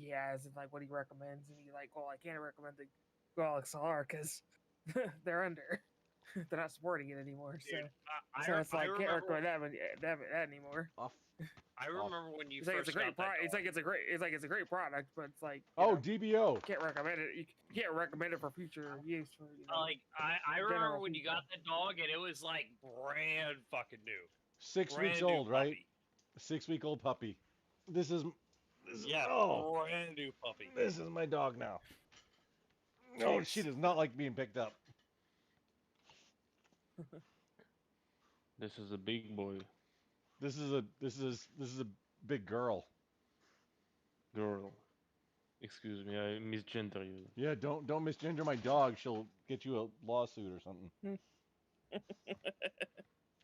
he has and like what he recommends, and he's like, well, I can't recommend the Go XLR because they're under. They're not supporting it anymore. Dude, So it's like can't remember recommend that anymore. I remember when you It's like first it's a great got that product. It's dog. like it's a great product, but it's like Oh, DBO. you can't recommend it. You can't recommend it for future use. For Like I general remember when you people. got the dog and it was like brand fucking new. 6 Brand weeks new old, right? puppy. 6-week-old puppy. This is Yeah, oh, brand new puppy. this is my dog now. No, she does not like being picked up. This is a big boy. This is a big girl. Girl. Excuse me, I misgender you. Yeah, don't misgender my dog. She'll get you a lawsuit or something.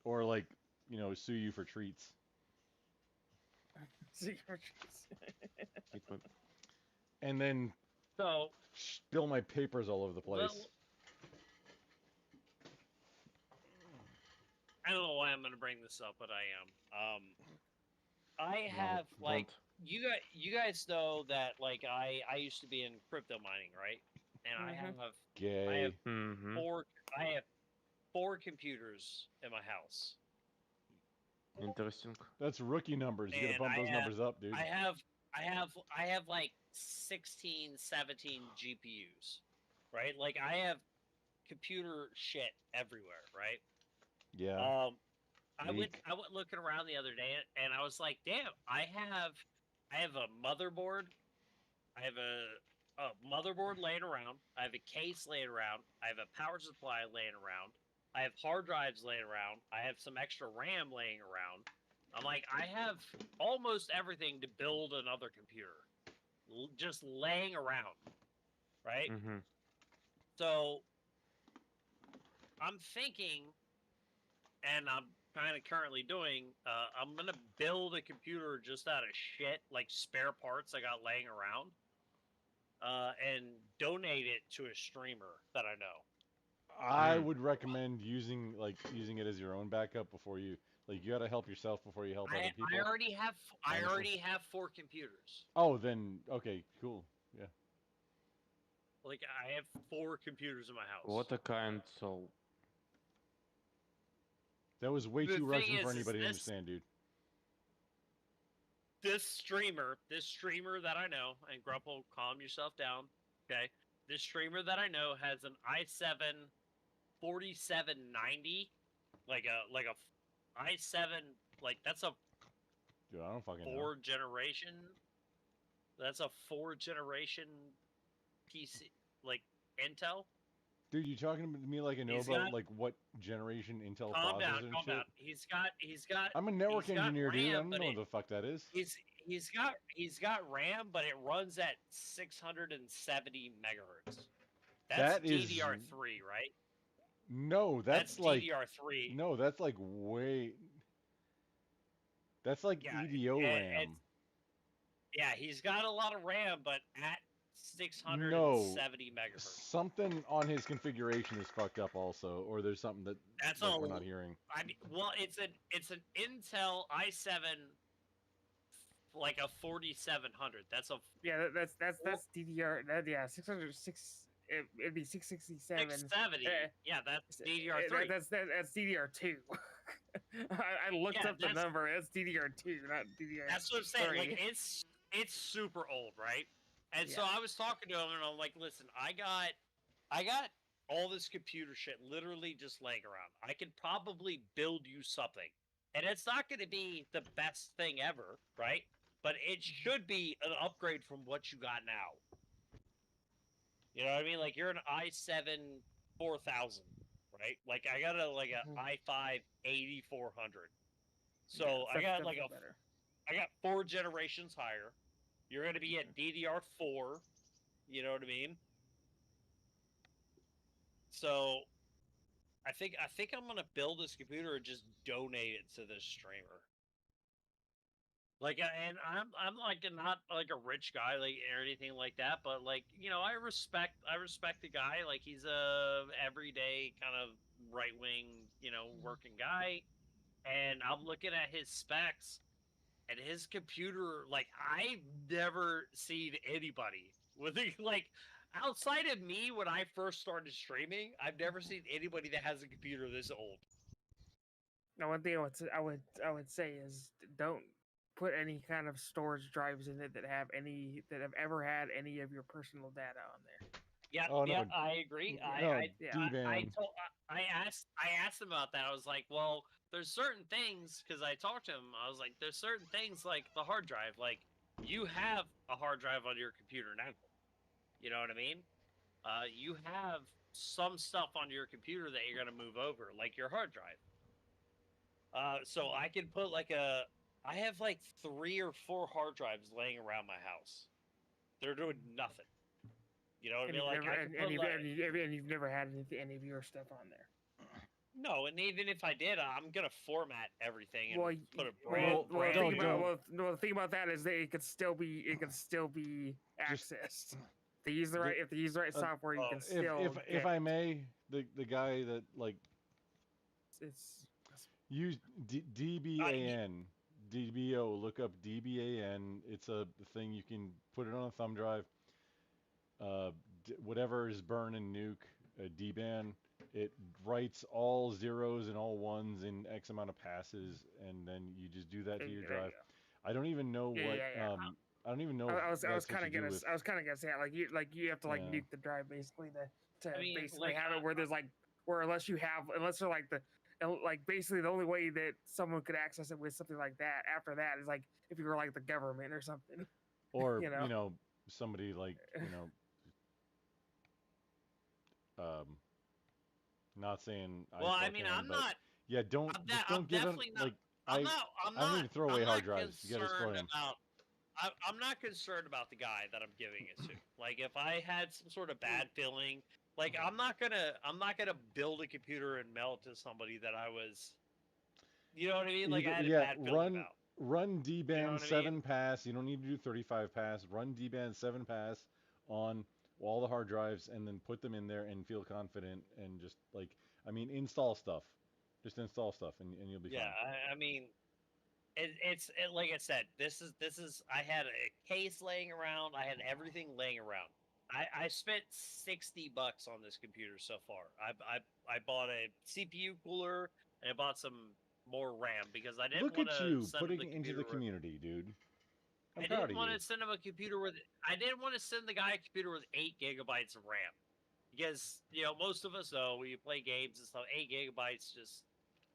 Or like, sue you for treats. And then So spill my papers all over the place. well, I don't know why I'm gonna bring this up, but I am. I have like you guys know that like I used to be in crypto mining, right? And I have Gay. I have Mm-hmm. four computers in my house. Interesting. That's rookie numbers. You gotta And bump I those have- numbers up, dude. I have like 16, 17 GPUs, right? Like I have computer shit everywhere, right? Yeah. I went Leak. looking around the other day and I was like, damn, I have a motherboard. I have a motherboard laying around. I have a case laying around. I have a power supply laying around. I have hard drives laying around. I have some extra RAM laying around. I'm like, I have almost everything to build another computer, just laying around, right? Mm-hmm. So I'm thinking, and I'm kind of currently doing, I'm gonna build a computer just out of shit, like spare parts I got laying around, and donate it to a streamer that I know. I would recommend using it as your own backup before you you gotta help yourself before you help other people. I already have Honestly. 4 computers. Oh, then okay, cool. Like I have 4 computers in my house. What a kind soul. That was way The too thing Russian for is anybody to this- understand, dude. This streamer that I know, and Grumple, calm yourself down, okay? This streamer that I know has an i7 4790, like a i7, like that's a Dude, I don't fucking know. 4 generation. That's a 4 generation PC, like Intel. Dude, you talking to me like I know He's about got- like what generation Intel Calm processor down, and calm shit? down. He's got. I'm a network he's got engineer, dude. I RAM, don't but know what the fuck that is. He's got RAM, but it runs at 670 megahertz. That's That is- DDR3, right? No, that's like DDR3. No, that's like way. That's like Yeah, EDO RAM. Yeah, he's got a lot of RAM, but at 670 megahertz. Something on his configuration is fucked up also, or there's something that That's like, all we're not hearing. I mean, well, it's an Intel i7, like a 4700. That's a that's DDR. Yeah, 606. It'd be 667. 670. Yeah, that's DDR3. That's DDR2. I looked Yeah, up the that's- number. It's DDR2, not DDR. That's what I'm saying. Like it's super old, right? And so Yeah. I was talking to him, and I'm like, "Listen, I got all this computer shit literally just laying around. I could probably build you something, and it's not going to be the best thing ever, right? But it should be an upgrade from what you got now. You know what I mean? Like you're an i7 4000, right? Like I got a i5 8400. So I got like I got 4 generations higher. You're going to be at DDR4. You know what I mean? So I think I'm going to build this computer and just donate it to this streamer. Like, and I'm like not like a rich guy like or anything like that, but like I respect the guy. Like he's a everyday kind of right wing working guy, and I'm looking at his specs, and his computer. Like I've never seen anybody with like outside of me when I first started streaming. I've never seen anybody that has a computer this old. Now, one thing I would say is don't put any kind of storage drives in it that have ever had any of your personal data on there. Yeah, Oh, no. I agree. No, I D-band. asked him about that. I was like, well, there's certain things because I talked to him. I was like, there's certain things like the hard drive. Like you have a hard drive on your computer now. You know what I mean? You have some stuff on your computer that you're gonna move over, like your hard drive. So I can put I have like 3 or 4 hard drives laying around my house. They're doing nothing. You know what I mean? Like, and you've never had any of your stuff on there. No, and even if I did, I'm gonna format everything and Well, put a well, brand. the thing about that is that it could still be accessed. If they use the right software, you can still. If I may, the guy that like it's use DBAN. DBO, look up DBAN. It's a thing you can put it on a thumb drive. Whatever is burn and nuke, DBAN, it writes all zeros and all ones in X amount of passes, and then you just do that to your drive. I don't even know what. I don't even know. I was kind of gonna say it. Like you have to like Yeah. nuke the drive basically to I mean, basically like, have it where there's like where unless they're like basically the only way that someone could access it with something like that after that is like if you were like the government or something. Or you know? Somebody like not saying. Well, I still mean, can, I'm but not. Yeah, don't I'm give them definitely not. like I'm I don't even throw away hard not drives. You gotta destroy them. I'm not concerned about the guy that I'm giving it to. Like, if I had some sort of bad feeling, like I'm not gonna build a computer and mail it to somebody that I was. You know what I mean? Like I had a bad feeling about. Run D-band You know what I 7 mean? pass. You don't need to do 35 pass. Run D-band 7 pass on all the hard drives, and then put them in there and feel confident and just install stuff. Just install stuff, and you'll be fine. I mean, it's like I said. This is. I had a case laying around. I had everything laying around. I spent $60 on this computer so far. I bought a CPU cooler and I bought some more RAM because I didn't Look want at to you send him putting the it into the computer with. community, dude. I'm I proud didn't of want you. to send him a computer with. I didn't want to send the guy a computer with 8 GB of RAM because most of us know when you play games and stuff, 8 GB just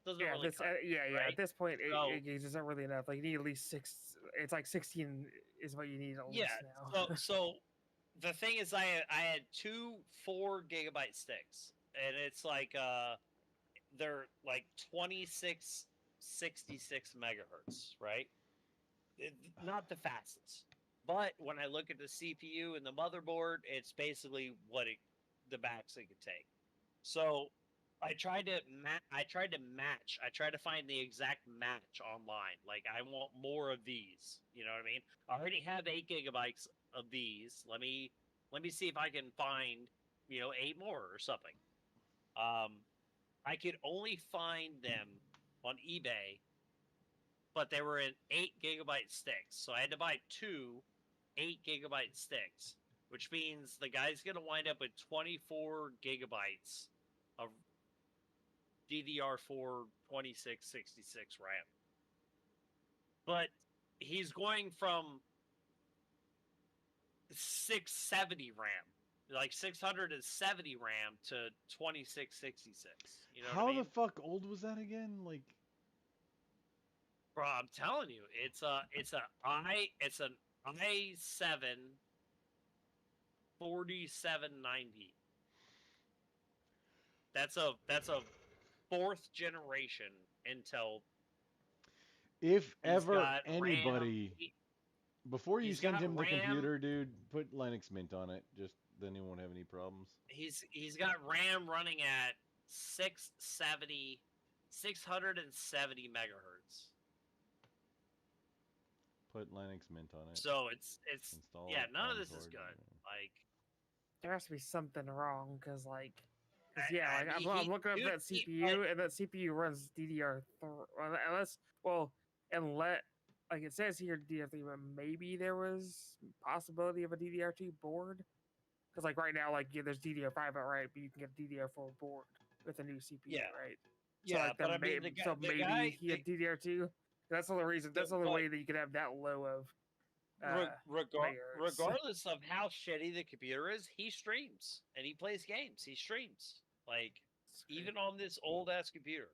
doesn't really cut. At Right? this point, So, 8 gigs isn't really enough. Like you need at least 6. It's like 16 is what you need at yeah. least now. So the thing is, I had two 4 GB sticks, and it's like they're like 2666 megahertz, right? Not the fastest, but when I look at the CPU and the motherboard, it's basically the max it could take. So I tried to match. I tried to find the exact match online. Like I want more of these. You know what I mean? I already have 8 GB of these. Let me see if I can find 8 more or something. I could only find them on eBay, but they were in 8 GB sticks. So I had to buy two 8 GB sticks, which means the guy's going to wind up with 24 GB of DDR4 2666 RAM. But he's going from 670 RAM, like 670 RAM to 2666. You know How what I mean? the fuck old was that again? Like, bro, I'm telling you, it's an i7 4790. That's a 4th generation Intel. if He's ever got anybody, RAM. before you He's send got him the RAM. computer, dude, put Linux Mint on it. Just then he won't have any problems. He's got RAM running at 670 megahertz. Put Linux Mint on it. So it's Install yeah, none of this is Concord. good. Like There has to be something wrong because like. I mean, I'm looking up dude, that CPU, and that CPU runs DDR3. Unless, like it says here, DDR3, but maybe there was possibility of a DDR2 board. Because like right now, like there's DDR5 outright, but you can get a DDR4 board with a new CPU, Yeah. right? Yeah, so, like, but I mean, the guy, maybe he had DDR2. That's the only reason. That's the only but- way that you could have that low of. megahertz. Regardless of how shitty the computer is, he streams and he plays games. He streams like even on this old ass computer,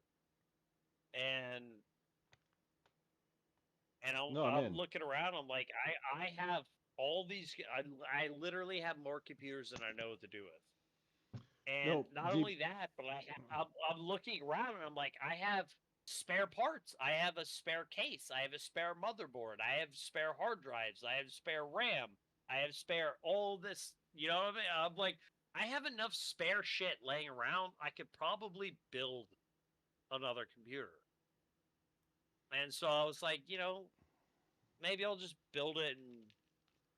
and I'm looking around. I'm like, I have all these. I literally have more computers than I know what to do with. And not only that, but I'm looking around and I'm like, I have spare parts. I have a spare case. I have a spare motherboard. I have spare hard drives. I have spare RAM. I have spare all this. You know what I mean? I'm like, I have enough spare shit laying around. I could probably build another computer. And so I was like, maybe I'll just build it and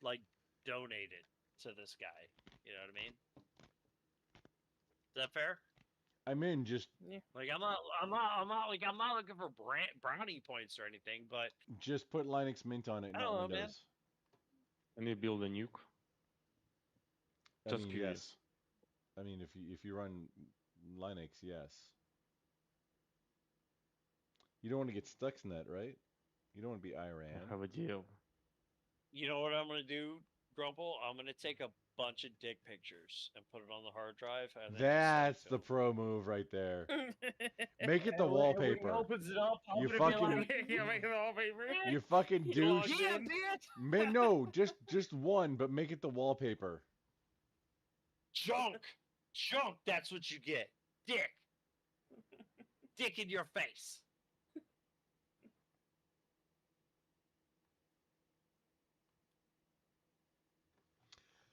like donate it to this guy. You know what I mean? Is that fair? I'm in. Just like I'm not looking for brownie points or anything, but just put Linux Mint on it, not Windows. Man. And you build a nuke. Just curious. Yes. I mean, if you run Linux, yes. You don't want to get Stuxnet, right? You don't want to be Iran. I have a deal. You know what I'm gonna do, Grumple? I'm gonna take a bunch of dick pictures and put it on the hard drive. And then That's the pro move right there. Make it the wallpaper. Opens it up. You I'm gonna be fucking, like, yeah, make it the wallpaper. you fucking douche. Yeah, bitch. No, just one, but make it the wallpaper. Junk. That's what you get. Dick. Dick in your face.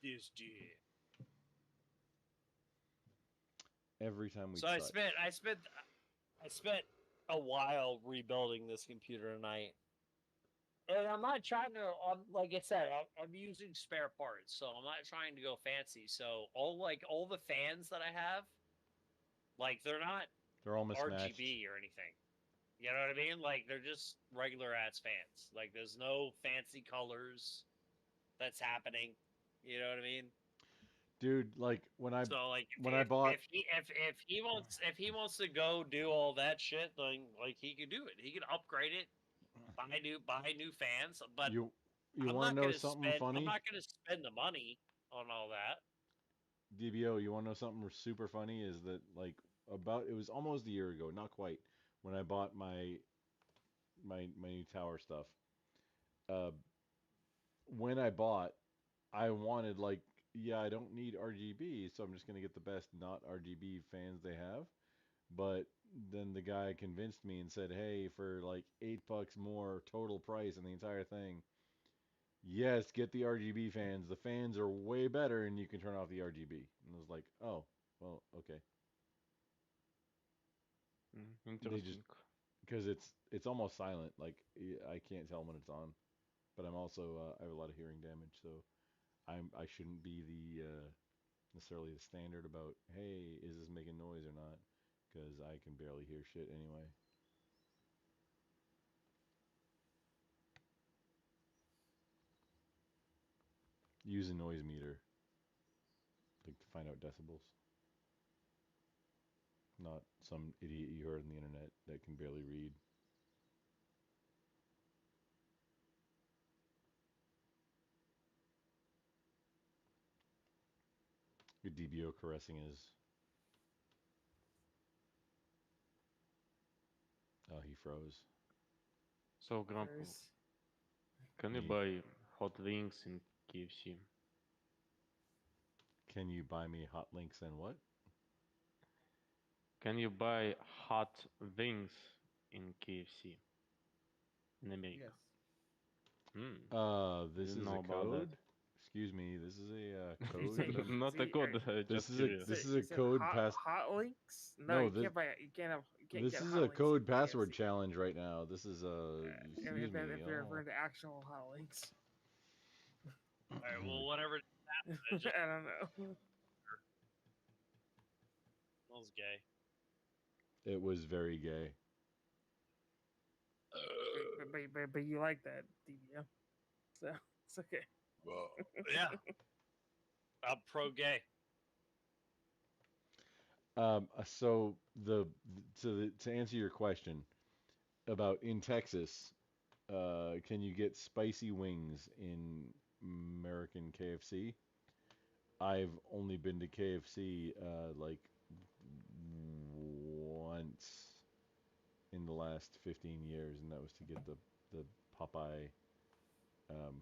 This dick. Every time we. So I spent a while rebuilding this computer tonight. And I'm not trying to, like I said, I'm using spare parts, so I'm not trying to go fancy. So all the fans that I have, like they're all mismatched. RGB or anything. You know what I mean? Like they're just regular ass fans. Like there's no fancy colors that's happening. You know what I mean? dude. Like when I So like when I bought if he wants to go do all that shit, then like he could do it. He could upgrade it, buy new fans. But you I'm want to not know gonna something spend. I'm funny? not gonna spend the money on all that. DBO, you want to know something super funny? Is that like it was almost a year ago, not quite, when I bought my new tower stuff. Uh, when I bought, I wanted like, yeah, I don't need RGB, so I'm just gonna get the best not RGB fans they have. But then the guy convinced me and said, hey, for like $8 more total price on the entire thing, yes, get the RGB fans. The fans are way better, and you can turn off the RGB. And I was like, oh, well, okay. They just Interesting. because it's almost silent. Like I can't tell when it's on. But I'm also I have a lot of hearing damage, so I shouldn't be the necessarily the standard about, hey, is this making noise or not? Because I can barely hear shit anyway. Use a noise meter, like to find out decibels. Not some idiot you heard on the internet that can barely read. Good DBO caressing his. Oh, he froze. So, Grandpa, There's- can you Me. buy hot wings in KFC? Can you buy me hot links and what? Can you buy hot wings in KFC in America? Yes. This Didn't is know a about that. code. Excuse me, this is a code say, that I'm. Not a say, code, This just is a curious. this is you a said code hot, pass. hot links? No, No, you this can't buy. You can't this get is hot a links from code password KFC. challenge right now. This is excuse If me. you're Oh. referring to actual hot links, All right. Well, whatever happened, it just I don't know. was gay. It was very gay. But you like that, DBO, so it's okay. Well, yeah, I'm pro gay. So to answer your question about in Texas, can you get spicy wings in American KFC? I've only been to KFC like once in the last 15 years, and that was to get the Popeye um,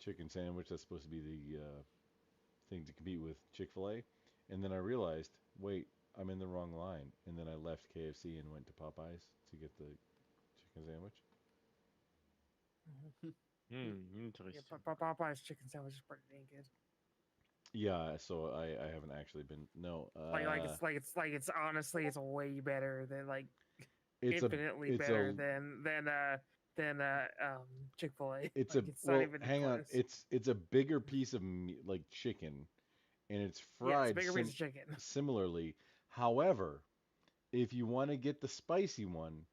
chicken sandwich. That's supposed to be the thing to compete with Chick-fil-A. And then I realized, wait, I'm in the wrong line. And then I left KFC and went to Popeyes to get the chicken sandwich. Yeah, Interesting. Popeye's chicken sandwich is pretty dang good. Yeah, so I haven't actually been. No, It's honestly it's way better than it's infinitely it's better a than Chick-fil-A. it's Like a it's not well, even hang on. close. It's a bigger piece of meat, like chicken, and it's Yeah, it's a fried bigger piece of chicken. similarly. However, if you want to get the spicy one,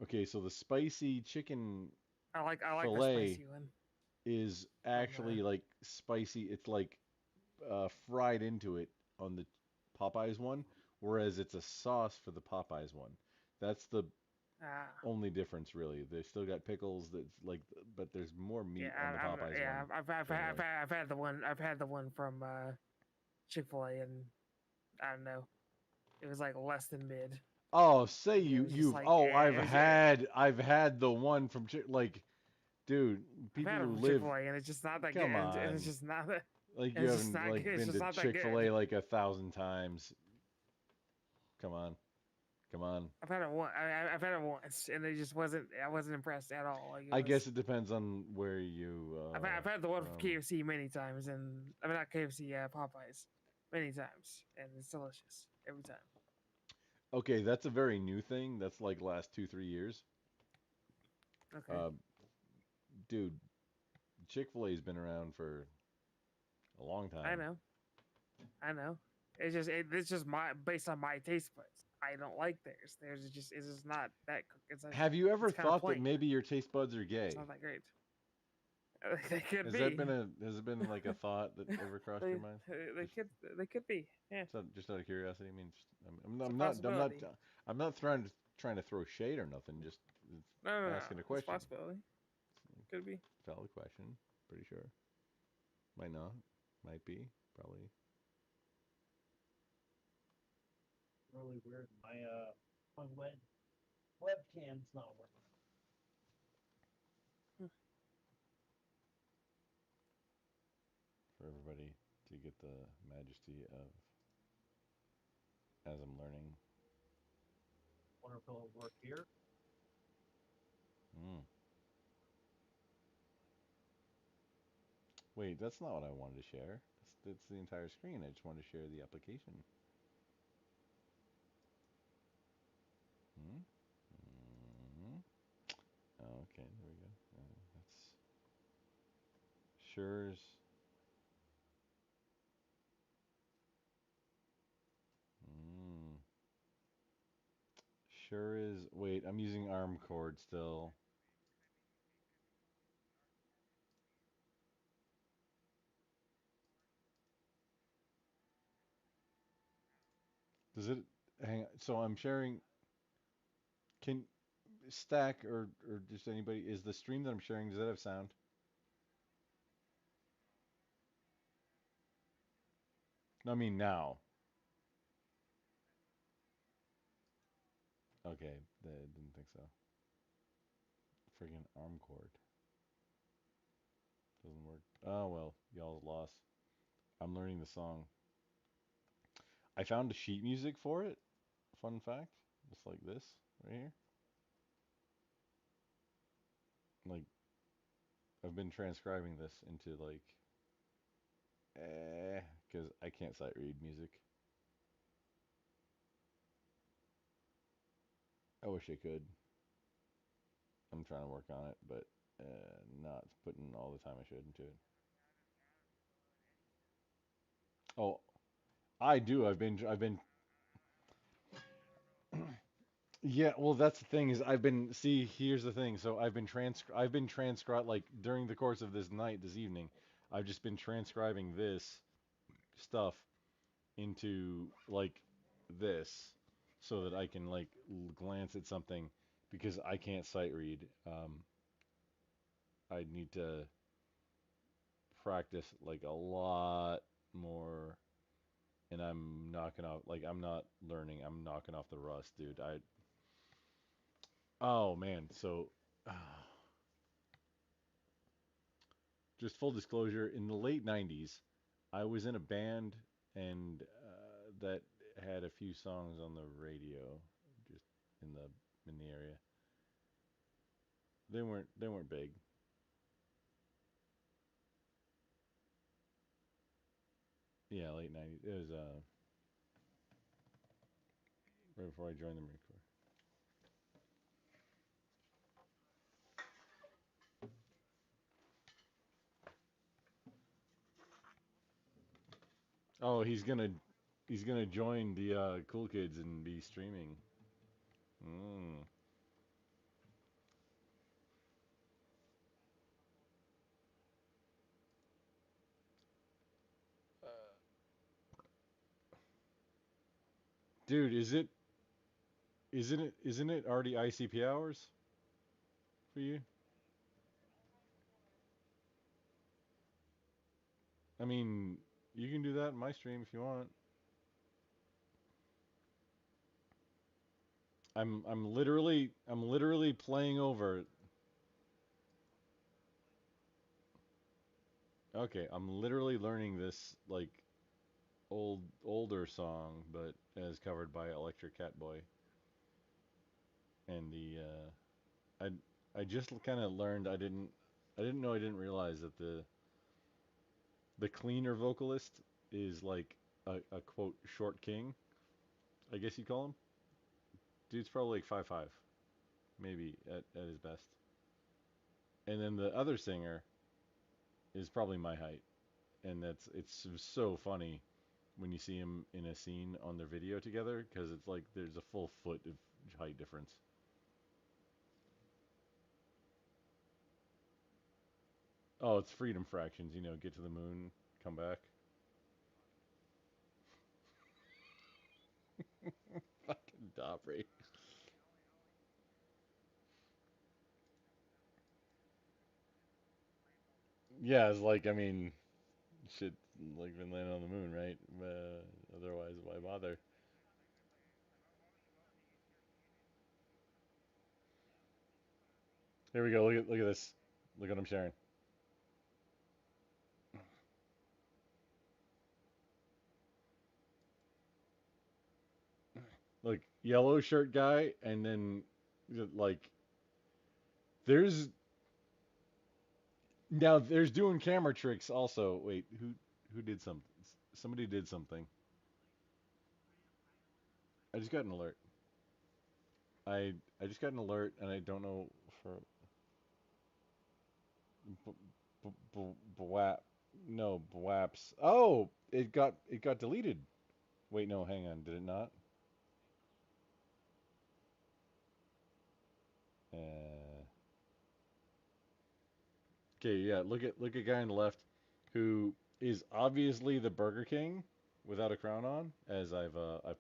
okay, so the spicy chicken I like the fillet spicy one. is actually like spicy. It's like fried into it on the Popeyes one, whereas it's a sauce for the Popeyes one. That's the Ah, only difference, really. They still got pickles. That's like, but there's more meat on the Popeyes one. Generally. I've had the one from Chick-fil-A, and I don't know, it was like less than mid. Oh, say Like, it was just you've. like Oh, it was, I've had the one from like, dude, I've people had it who from live. Chick-fil-A, and it's just not that good. Come And on. it's just not that. Like you It's just haven't not like good. It's been just to not that Chick-fil-A good. like 1,000 times. Come on, come on. I've had it one. I've had it once, and it just wasn't. I wasn't impressed at all. Like I guess it depends on where you. I've had the one from from. KFC many times, and I mean not KFC, Popeyes, many times, and it's delicious every time. Okay, that's a very new thing. That's like last 2-3 years. Okay. Dude, Chick-fil-A's been around for a long time. I know. It's just my based on my taste buds. I don't like theirs. Theirs is just not that. Have you ever it's kinda thought that plain. maybe your taste buds are gay? It's not that great. They could Has be. that been has it been like a thought that ever crossed your mind? They could be. Yeah. Just out of curiosity. I mean, It's a I'm not, possibility. I'm not trying to throw shade or nothing. Just No. asking a It's a question. possibility. Could be. Valid question. Pretty sure. Might not. Might be. Probably. Really weird. My webcam's not working. For everybody to get the majesty of as I'm learning. Wonder if it'll work here. Mm. Wait, that's not what I wanted to share. That's the entire screen. I just wanted to share the application. Hmm? Okay, there we go. That's sure's. Mm. Sure is. Wait, I'm using ARM cord still. Does it hang? So I'm sharing. Can Stack or just anybody, is the stream that I'm sharing, does that have sound? No, I mean now. Okay, I didn't think so. Friggin' ARM cord. Doesn't work. Oh well, y'all's lost. I'm learning the song. I found a sheet music for it. Fun fact. Just like this right here. Like I've been transcribing this into like because I can't sight read music. I wish I could. I'm trying to work on it, but not putting all the time I should into it. Oh, I do. I've been Yeah, well that's the thing is here's the thing. So I've been transcribe like during the course of this night, this evening, I've just been transcribing this stuff into like this so that I can like glance at something because I can't sight read. I need to practice like a lot more and I'm not learning. I'm knocking off the rust, dude. Oh man, so just full disclosure, in the late 90s, I was in a band and that had a few songs on the radio just in the area. They weren't big. Yeah, late 90s. It was right before I joined the Marine Corps. Oh, he's gonna join the cool kids and be streaming. Mm. Dude, isn't it already ICP hours for you? I mean, you can do that in my stream if you want. I'm literally playing over. Okay, I'm literally learning this like older song, but as covered by Electric Catboy. And I just kind of learned I didn't realize that the cleaner vocalist is like a quote short king, I guess you call him. Dude's probably like 5'5", maybe at his best. And then the other singer is probably my height, and it's so funny when you see him in a scene on their video together because it's like there's a full foot of height difference. Oh, it's freedom fractions. You know, get to the moon, come back. Fucking Dobry. Yeah, it's like I mean, shit, like been landing on the moon, right? Otherwise, why bother? Here we go. Look at this. Look what I'm sharing. Look, yellow shirt guy, and then like there's now there's doing camera tricks also. Wait, who did something? Somebody did something. I just got an alert. I just got an alert, and I don't know for b- bwap. No, bwaps. Oh, it got deleted. Wait, no, hang on. Did it not? Uh, okay, yeah. Look at guy on the left, who is obviously the Burger King without a crown on, as I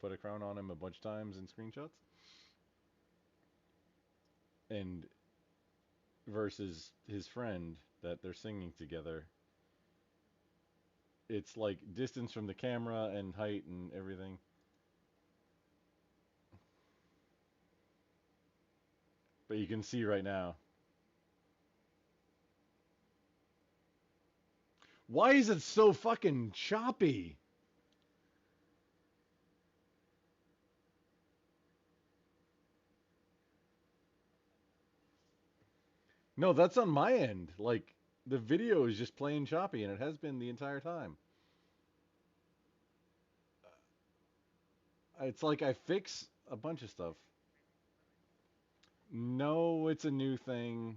put a crown on him a bunch of times in screenshots, and versus his friend that they're singing together. It's like distance from the camera and height and everything. But you can see right now. Why is it so fucking choppy? No, that's on my end. Like the video is just plain choppy, and it has been the entire time. It's like I fix a bunch of stuff. No, it's a new thing.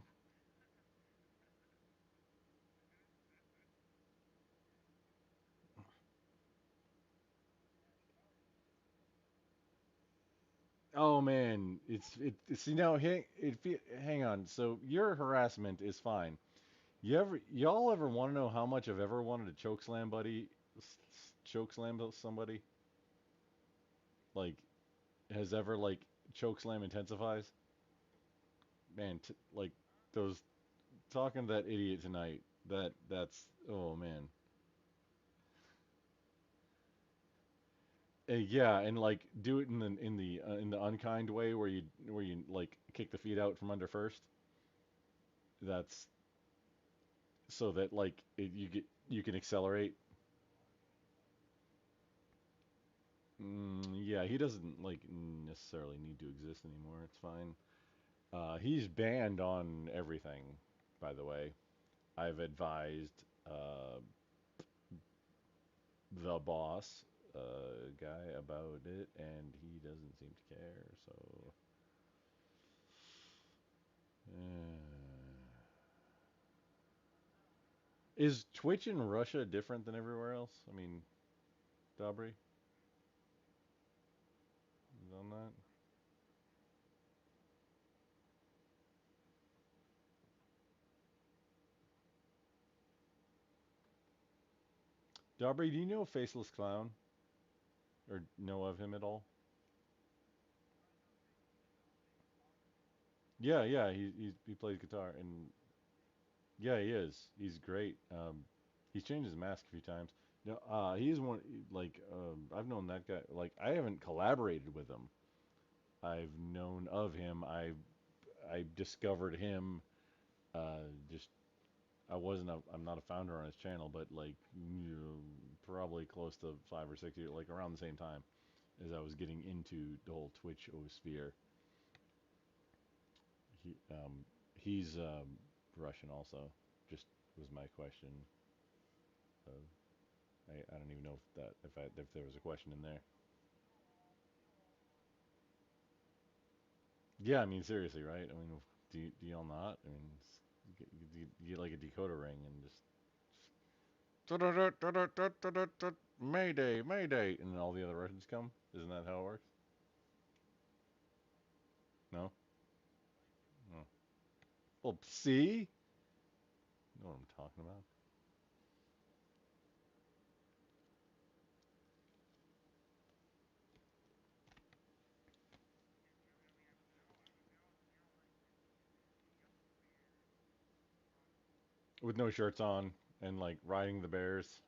Oh man, see now hang on. So your harassment is fine. Y'all ever want to know how much I've ever wanted to choke slam somebody? Like has ever like choke slam intensifies? Man, like those talking to that idiot tonight. That's oh man. Yeah, and like do it in the unkind way where you like kick the feet out from under first. That's so that like you can accelerate. Yeah, he doesn't like necessarily need to exist anymore. It's fine. He's banned on everything, by the way. I've advised the boss guy about it, and he doesn't seem to care. So, is Twitch in Russia different than everywhere else? I mean, Dobry, is on that? Dobry, do you know Faceless Clown or know of him at all? Yeah, yeah, he plays guitar and yeah, he is. He's great. He's changed his mask a few times. No, he's one like I've known that guy. Like I haven't collaborated with him. I've known of him. I discovered him. Just I'm not a founder on his channel, but like probably close to 5 or 6 years, like around the same time as I was getting into the whole Twitch sphere. He's Russian also. Just was my question. Uh, I don't even know if there was a question in there. Yeah, I mean seriously, right? I mean, do y'all not? I mean, you get like a decoder ring and just Mayday, Mayday, and then all the other Russians come. Isn't that how it works? No. Oh. Well, see, know what I'm talking about. With no shirts on and like riding the bears.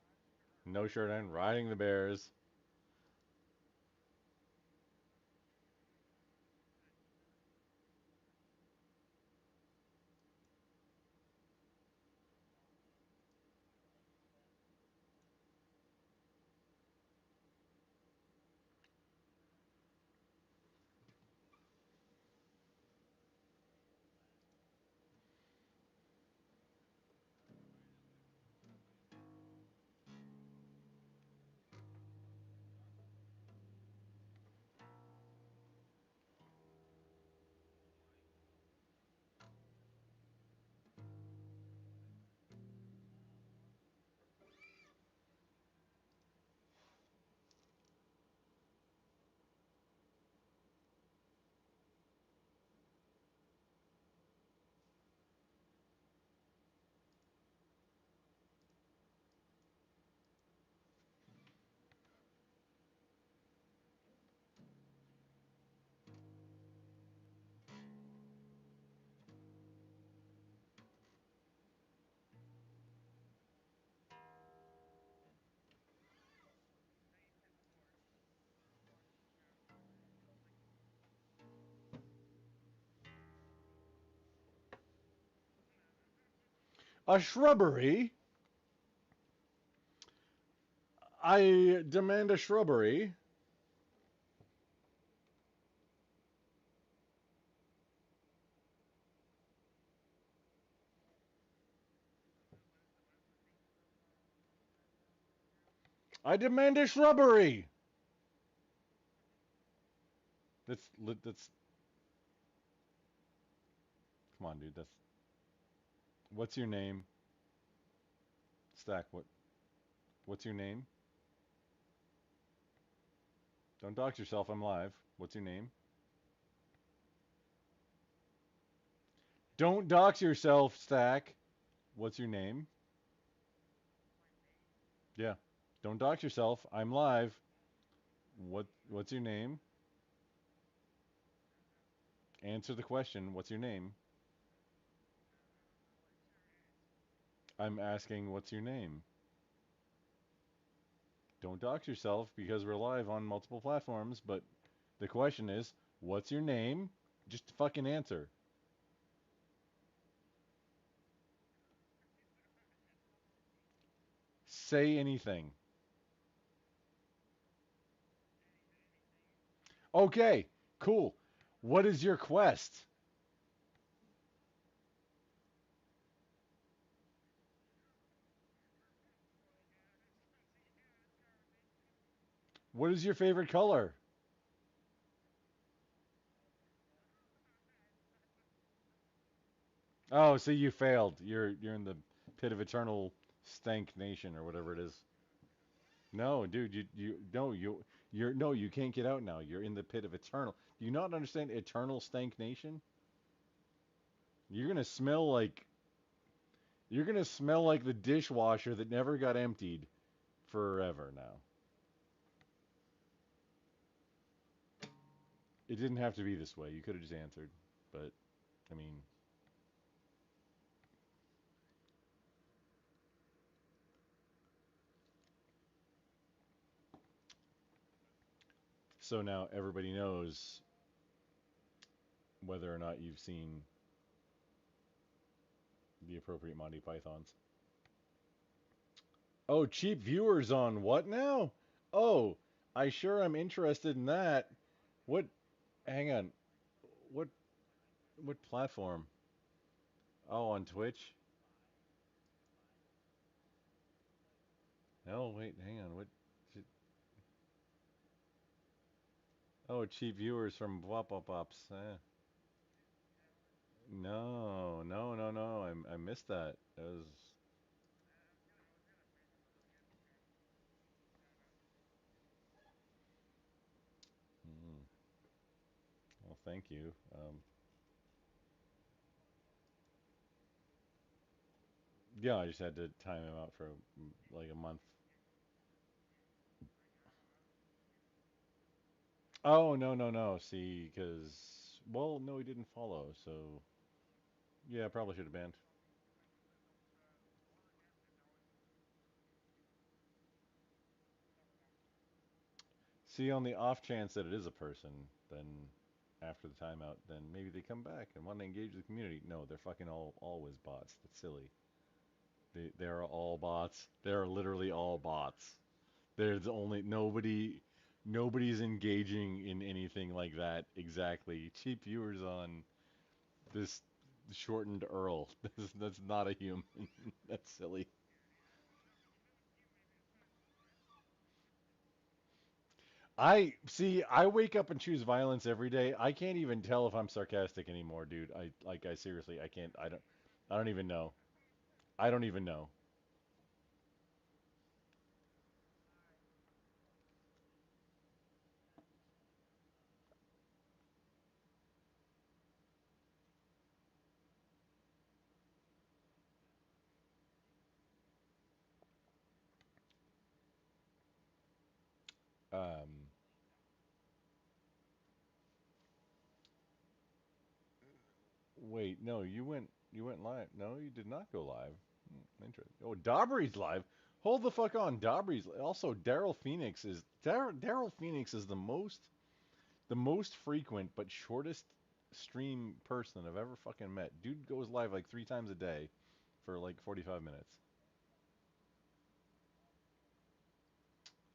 No shirt on, riding the bears. A shrubbery? I demand a shrubbery. I demand a shrubbery. That's. Come on, dude. That's. What's your name? Stack. What's your name? Don't dox yourself. I'm live. What's your name? Don't dox yourself, Stack. What's your name? Yeah. Don't dox yourself. I'm live. What's your name? Answer the question. What's your name? I'm asking what's your name? Don't dox yourself because we're live on multiple platforms, but the question is, what's your name? Just fucking answer. Say anything. Okay, cool. What is your quest? What is your favorite color? Oh, so you failed. You're in the pit of eternal stank nation or whatever it is. No, dude, you're no, you can't get out now. You're in the pit of eternal. Do you not understand eternal stank nation? You're gonna smell like you're gonna smell like the dishwasher that never got emptied forever now. It didn't have to be this way. You could have just answered, but I mean, so now everybody knows whether or not you've seen the appropriate Monty Pythons. Oh, cheap viewers on what now? Oh, I sure am interested in that. What? Hang on. What? What platform? Oh, on Twitch. No, wait, hang on. What? Oh, cheap viewers from Wop Wop Ops. No, no, no, no. I missed that. That was. Mm, well, thank you. Yeah, I just had to time him out for like a month. Oh, no, no, no. See, because, well, no, he didn't follow, so yeah, probably should have banned. See, on the off chance that it is a person, then after the timeout, then maybe they come back and want to engage the community. No, they're fucking all always bots. That's silly. They're all bots. They're literally all bots. There's only nobody's engaging in anything like that exactly. Cheap viewers on this shortened Earl. That's not a human. That's silly. I see. I wake up and choose violence every day. I can't even tell if I'm sarcastic anymore, dude. I seriously, I can't. I don't even know. I don't even know. Um, Wait, no, you went live. No, you did not go live. Interesting. Oh, Dobry's live. Hold the fuck on. Dobry's also Daryl Phoenix is the most frequent but shortest stream person I've ever fucking met. Dude goes live like 3 times a day for like 45 minutes.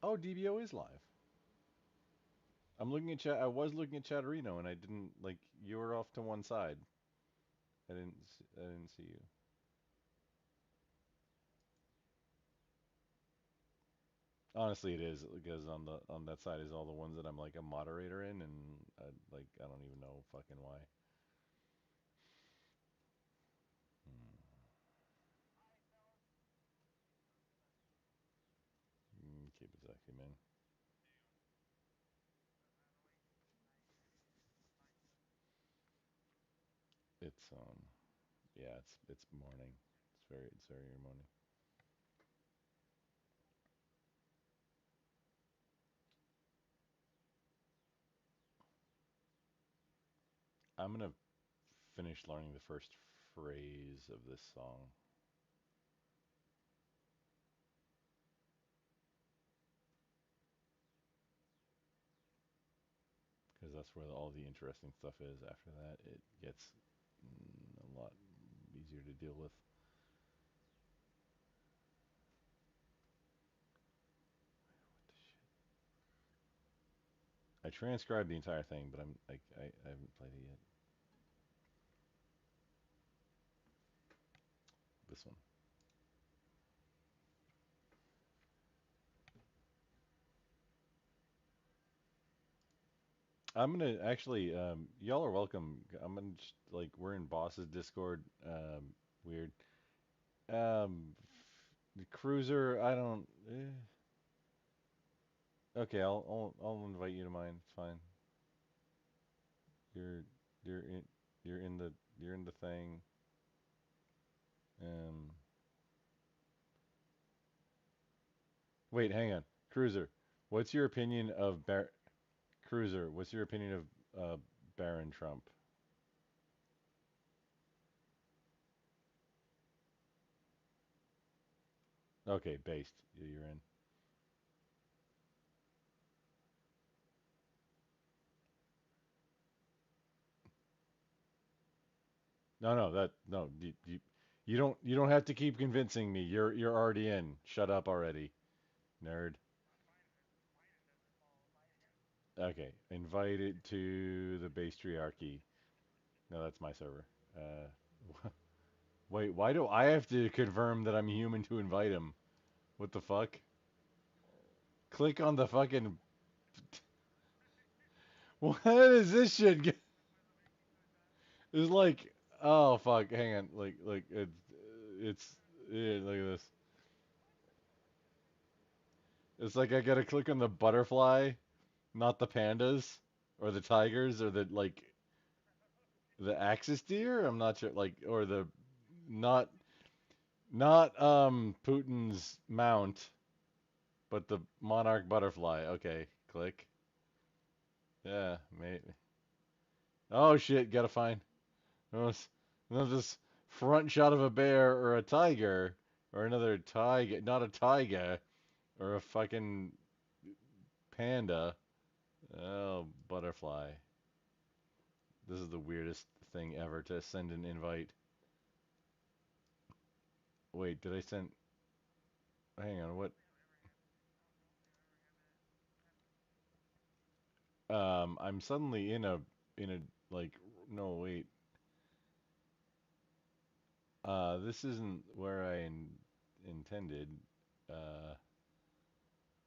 Oh, DBO is live. I'm looking at chat. I was looking at Chatterino and I didn't like you were off to one side. I didn't see you. Honestly, it is because on that side is all the ones that I'm like a moderator in, and I don't even know fucking why. Hmm. Keep it sexy, man. It's yeah, it's morning. It's very morning. I'm gonna finish learning the first phrase of this song because that's where all the interesting stuff is. After that, it gets a lot easier to deal with. What the shit? I transcribed the entire thing, but I haven't played it yet. This one. I'm gonna actually, y'all are welcome. I'm gonna just, like we're in Boss's Discord. Weird. The cruiser. I don't. Okay, I'll invite you to mine. It's fine. You're you're in you're in the thing. Um. Wait, hang on. Cruiser. What's your opinion of Cruiser? What's your opinion of Baron Trump? Okay, based. You're in. No, no, no. You don't have to keep convincing me. You're already in. Shut up already, nerd. Okay, invited to the Bastriarchy. No, that's my server. Uh, wait, why do I have to confirm that I'm human to invite him? What the fuck? Click on the fucking. What is this shit? It's like, oh fuck, hang on, like it's yeah, look at this. It's like I gotta click on the butterfly, not the pandas or the tigers or the axis deer. I'm not sure, like or the not. Not Putin's mount, but the monarch butterfly. Okay, click. Yeah, mate. Oh shit, gotta find. This front shot of a bear or a tiger or another tiger, not a tiger or a fucking panda. Oh, butterfly. This is the weirdest thing ever to send an invite. Wait, did I send? Hang on, what? I'm suddenly in a like no wait. This isn't where I intended. Uh,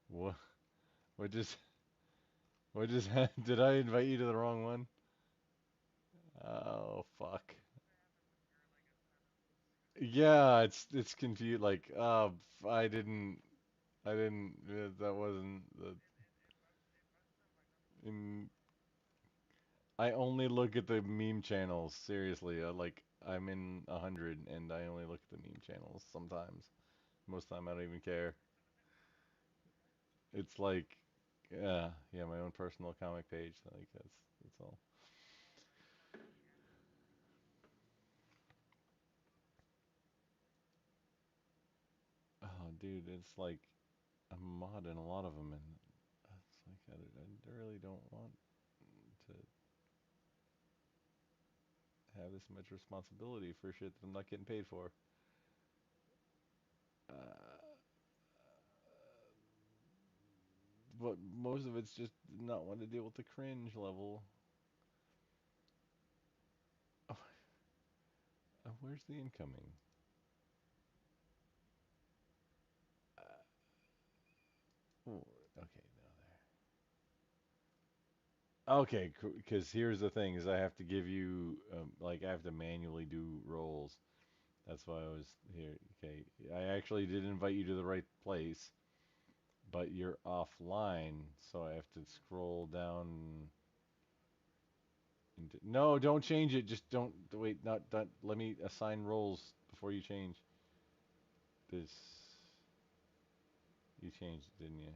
what? What just? What just? Did I invite you to the wrong one? Oh fuck. Yeah, it's confused. Like, I didn't. That wasn't the. In, I only look at the meme channels. Seriously, I'm in 100, and I only look at the meme channels sometimes. Most of the time, I don't even care. It's like, yeah, my own personal comic page. Like that's all. Oh, dude, it's like I'm modding a lot of them, and it's like I really don't want to have this much responsibility for shit that I'm not getting paid for. Uh, but most of it's just not want to deal with the cringe level. Oh, where's the incoming? Oh, okay, now there. Okay, because here's the thing: is I have to give you like I have to manually do roles. That's why I was here. Okay, I actually did invite you to the right place, but you're offline, so I have to scroll down. No, don't change it. Just don't wait. Not. Let me assign roles before you change. This you changed, didn't you,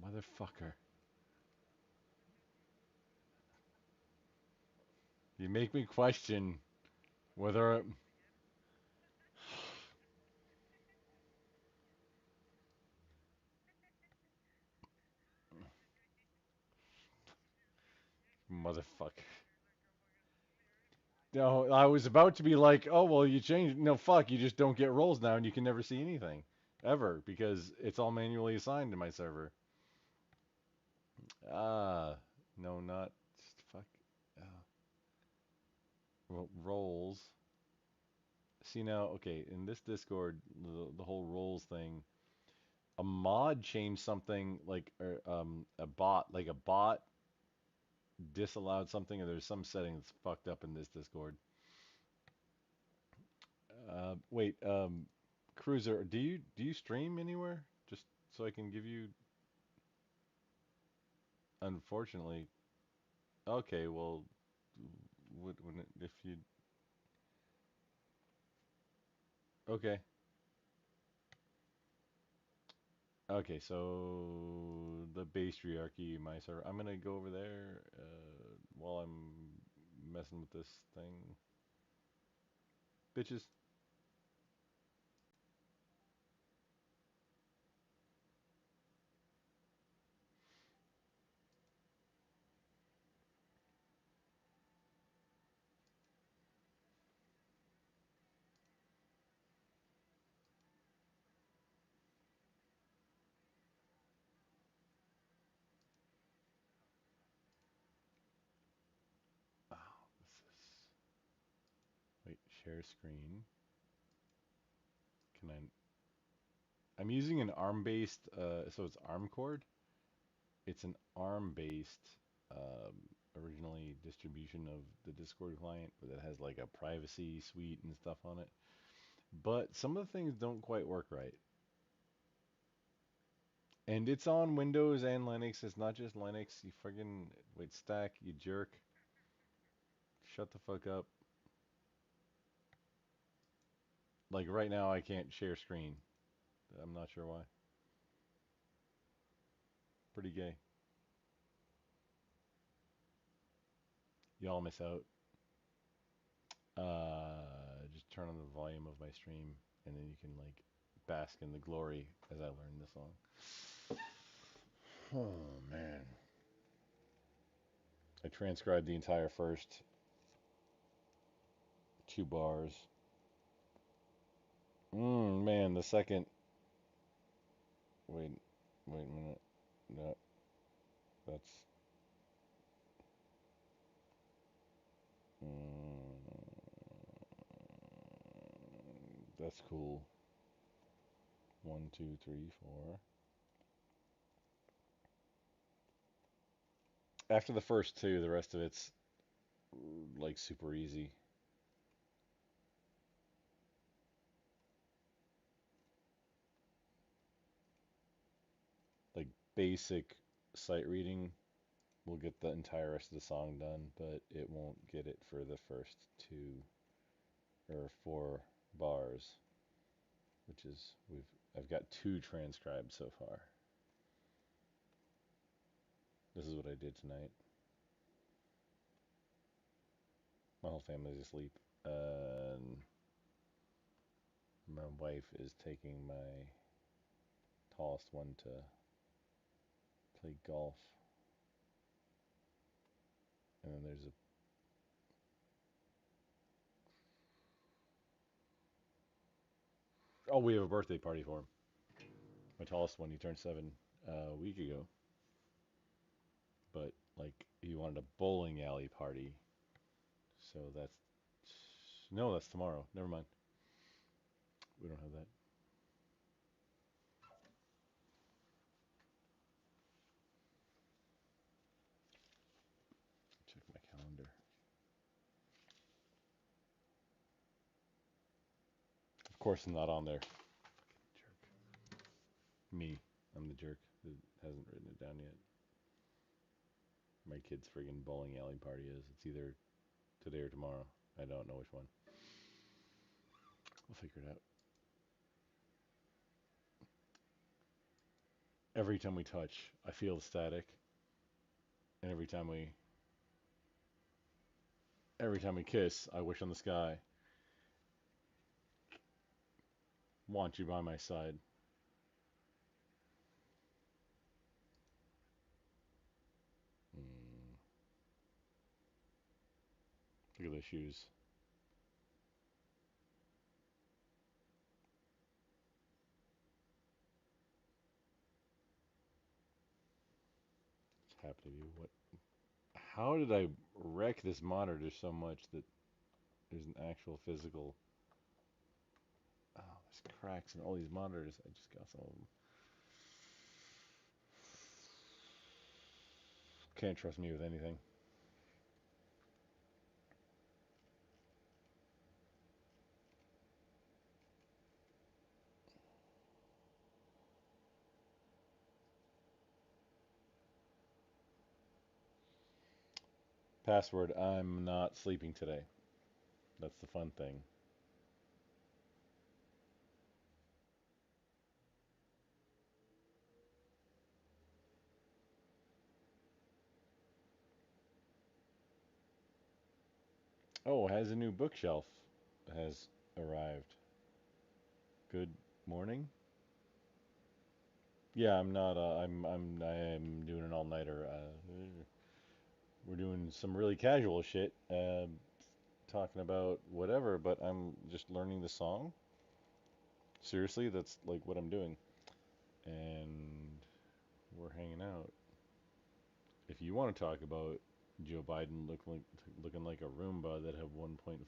motherfucker? You make me question whether motherfucker. No, I was about to be like, oh well, you changed. No, fuck, you just don't get roles now, and you can never see anything ever because it's all manually assigned to my server. Ah, no, not fuck. Uh, roles. See now, okay, in this Discord, the whole roles thing, a mod changed something like a bot disallowed something, or there's some setting that's fucked up in this Discord. Wait, Cruiser, do you stream anywhere? Just so I can give you. Unfortunately, okay. Well, when if you. Okay. Okay, so the patriarchy, my server. I'm gonna go over there while I'm messing with this thing, bitches. Oh, this is. Wait, share screen. Can I? I'm using an ARM-based, so it's ARM cord. It's an ARM-based, originally distribution of the Discord client, but it has like a privacy suite and stuff on it. But some of the things don't quite work right. And it's on Windows and Linux. It's not just Linux. You friggin' wait, stack, you jerk. Shut the fuck up. Like right now, I can't share screen. I'm not sure why. Pretty gay. Y'all miss out. Just turn on the volume of my stream, and then you can like bask in the glory as I learn the song. Oh man. I transcribed the entire first 2 bars. Man, the second. Wait, wait a minute. No, that's. That's cool. 1, 2, 3, 4. After the first two, the rest of it's like super easy. Like basic sight reading will get the entire rest of the song done, but it won't get it for the first 2 or 4 bars, which is I've got 2 transcribed so far. This is what I did tonight. My whole family's asleep. My wife is taking my tallest one to play golf. And then there's we have a birthday party for him. My tallest one, he turned 7 a week ago. But like he wanted a bowling alley party. So that's tomorrow. Never mind. We don't have that. Check my calendar. Of course I'm not on there. Jerk. Me. I'm the jerk who hasn't written it down yet. My kid's friggin' bowling alley party is. It's either today or tomorrow. I don't know which one. We'll figure it out. Every time we touch, I feel the static. And every time we kiss, I wish on the sky. Want you by my side. Look at those shoes. What's happened to you? What? How did I wreck this monitor so much that there's an actual physical... Oh, there's cracks in all these monitors. I just got some of them. Can't trust me with anything. Password, I'm not sleeping today. That's the fun thing. Oh, has a new bookshelf has arrived. Good morning. Yeah, I'm not. I'm doing an all-nighter. We're doing some really casual shit, talking about whatever. But I'm just learning the song. Seriously, that's like what I'm doing, and we're hanging out. If you want to talk about Joe Biden looking like a Roomba that had 1.5%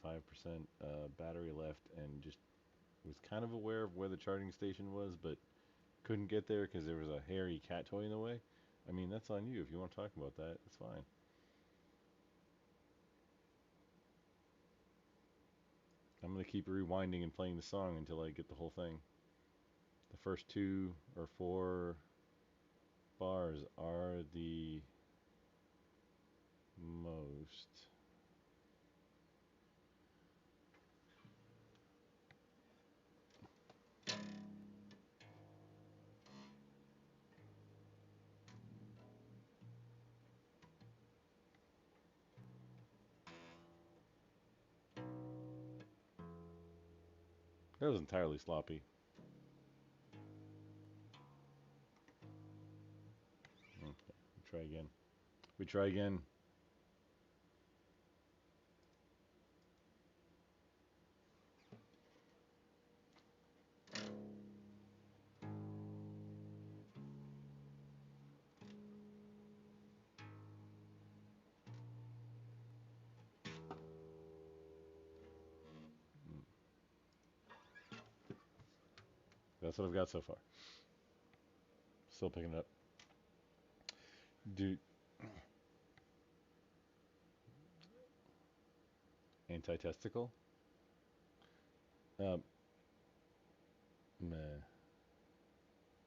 battery left and just was kind of aware of where the charging station was, but couldn't get there because there was a hairy cat toy in the way. I mean, that's on you. If you want to talk about that, it's fine. I'm going to keep rewinding and playing the song until I get the whole thing. The first 2 or 4 bars are the most. That was entirely sloppy. Okay, we try again. We try again. That's what I've got so far. Still picking it up. Dude, anti-testicle. Um, meh.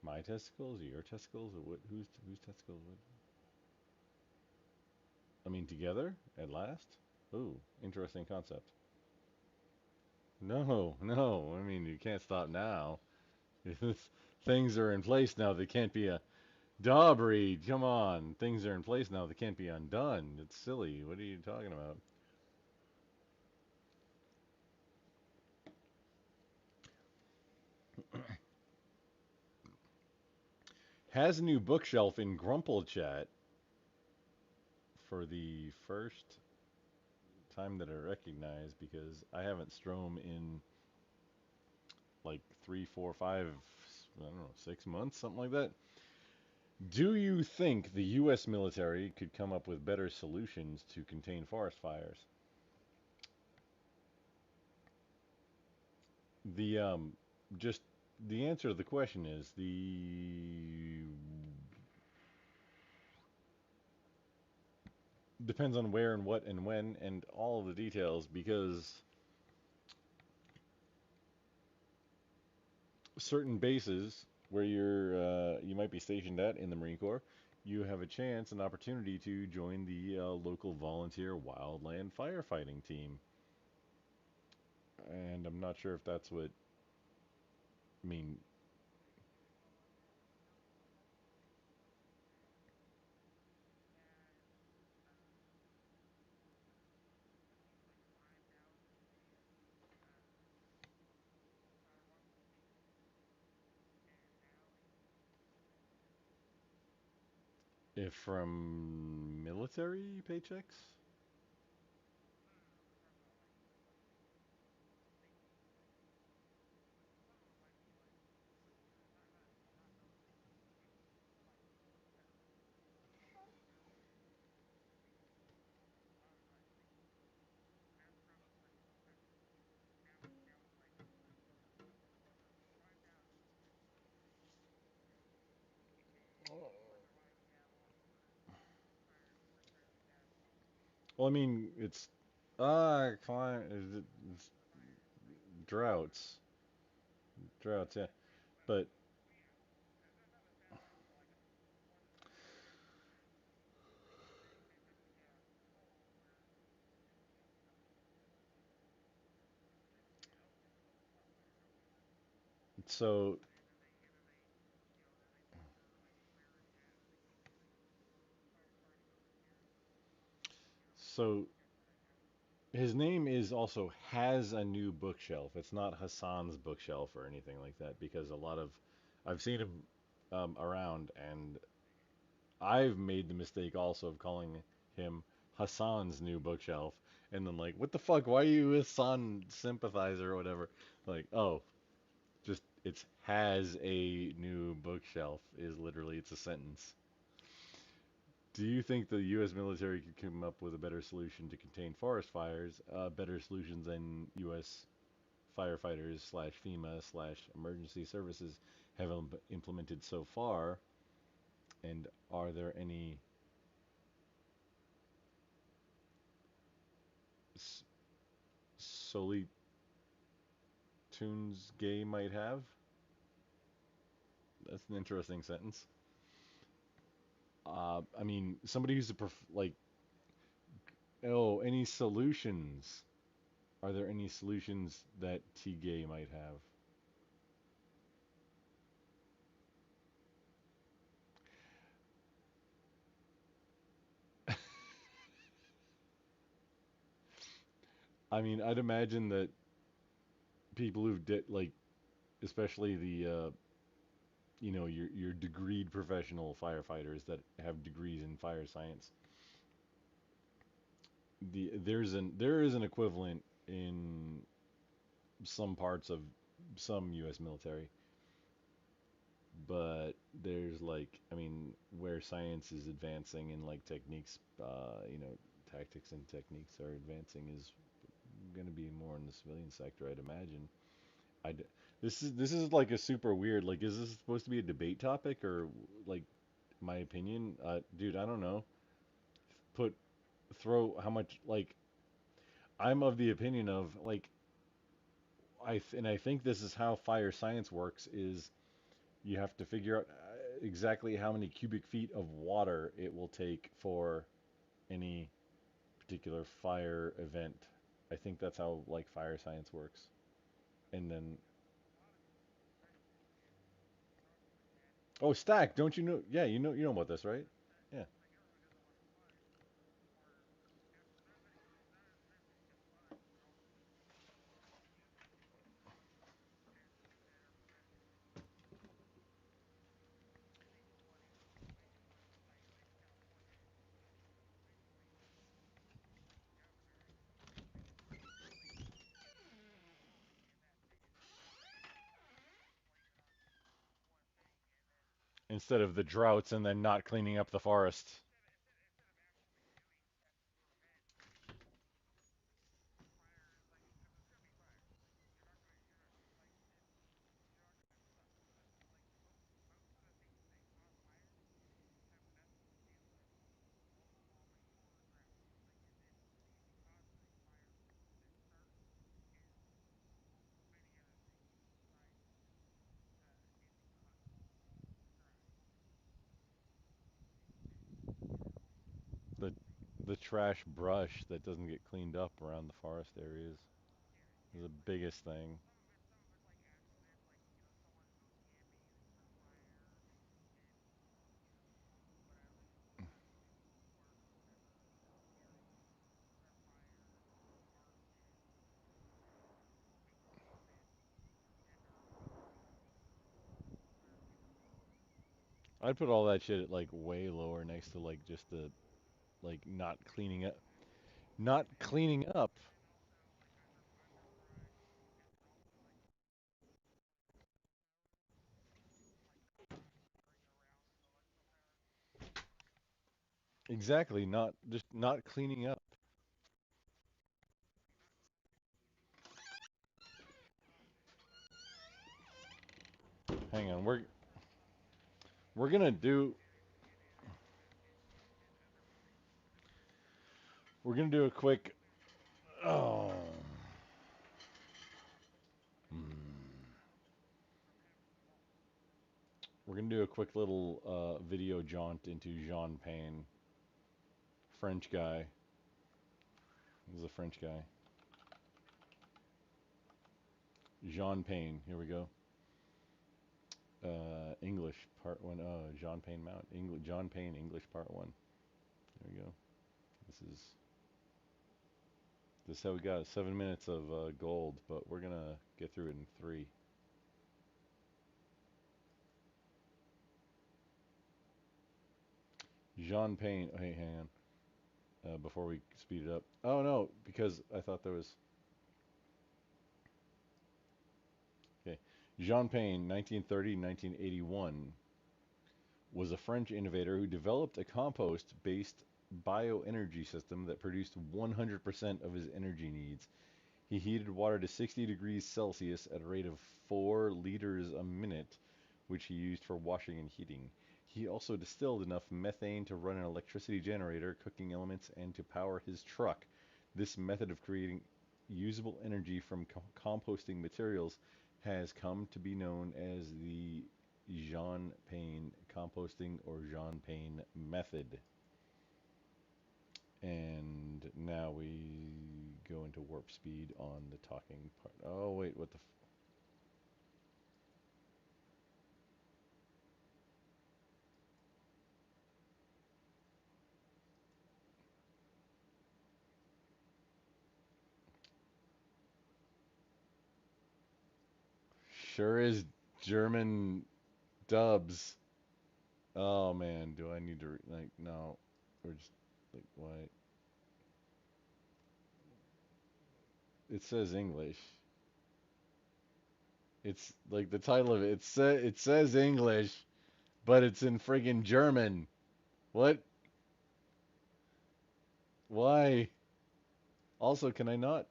My testicles, or your testicles, or what? Whose testicles? What? I mean, together at last. Ooh, interesting concept. No, no. I mean, you can't stop now. Things are in place now. They can't be a Dobry. Come on, things are in place now. They can't be undone. It's silly. What are you talking about? Has a new bookshelf in Grumple Chat for the first time that I recognize because I haven't Strom in like 3, 4, 5, I don't know, 6 months, something like that. Do you think the U.S. military could come up with better solutions to contain forest fires? The just the answer to the question is the depends on where and what and when and all of the details because certain bases where you might be stationed at in the Marine Corps, you have a chance, an opportunity to join the local volunteer wildland firefighting team. And I'm not sure if that's what I mean. If from military paychecks? Well, I mean, it's it's droughts, droughts, yeah. But so so his name is also has a new bookshelf. It's not Hassan's bookshelf or anything like that because a lot of I've seen him around and I've made the mistake also of calling him Hassan's new bookshelf and then like what the fuck, why are you a Hassan sympathizer or whatever, like, oh, just it's has a new bookshelf is literally it's a sentence. Do you think the U.S. military could come up with a better solution to contain forest fires, better solutions than U.S. firefighters slash FEMA slash emergency services have implemented so far? And are there any s- solely tunes gay might have? That's an interesting sentence. I mean, somebody who's like, oh, any solutions? Are there any solutions that T gay might have? I mean, I'd imagine that people who did like, especially the your degreed professional firefighters that have degrees in fire science. There is an equivalent in some parts of some U.S. military, but there's like, I mean, where science is advancing and like techniques, tactics and techniques are advancing is going to be more in the civilian sector, I'd imagine. I d- this is like a super weird. Like, is this supposed to be a debate topic or like my opinion? Dude, I don't know. Put throw how much like I'm of the opinion of like and I think this is how fire science works is you have to figure out exactly how many cubic feet of water it will take for any particular fire event. I think that's how like fire science works. And then oh, stack, don't you know? Yeah, you know about this, right? Yeah. Instead of the droughts and then not cleaning up the forests. The the trash brush that doesn't get cleaned up around the forest areas is the biggest thing. I'd put all that shit at like way lower next to like just the like not cleaning up. Not cleaning up. Exactly, not just not cleaning up. Hang on, we're gonna do we're gonna do a quick oh hmm. We're gonna do a quick little video jaunt into Jean Pain, French guy. This is a French guy. Jean Pain. Here we go. English part one. Jean Pain Mount. English. John Pain English part one. There we go. This is how we got 7 minutes of gold, but we're gonna get through it in three. Jean Pain. Oh, hey, hang on. Before we speed it up. Oh no, because I thought there was. Okay. Jean Pain, 1930-1981, was a French innovator who developed a compost-based bioenergy system that produced 100% of his energy needs. He heated water to 60 degrees Celsius at a rate of 4 liters a minute, which he used for washing and heating. He also distilled enough methane to run an electricity generator, cooking elements, and to power his truck. This method of creating usable energy from composting materials has come to be known as the Jean Pain composting or Jean Pain method. And now we go into warp speed on the talking part. Oh, wait, what the. Sure is German dubs. Oh man, do I need to like no? We're just like why? It says English. It's like the title of it. It says English, but it's in friggin' German. What? Why? Also, can I not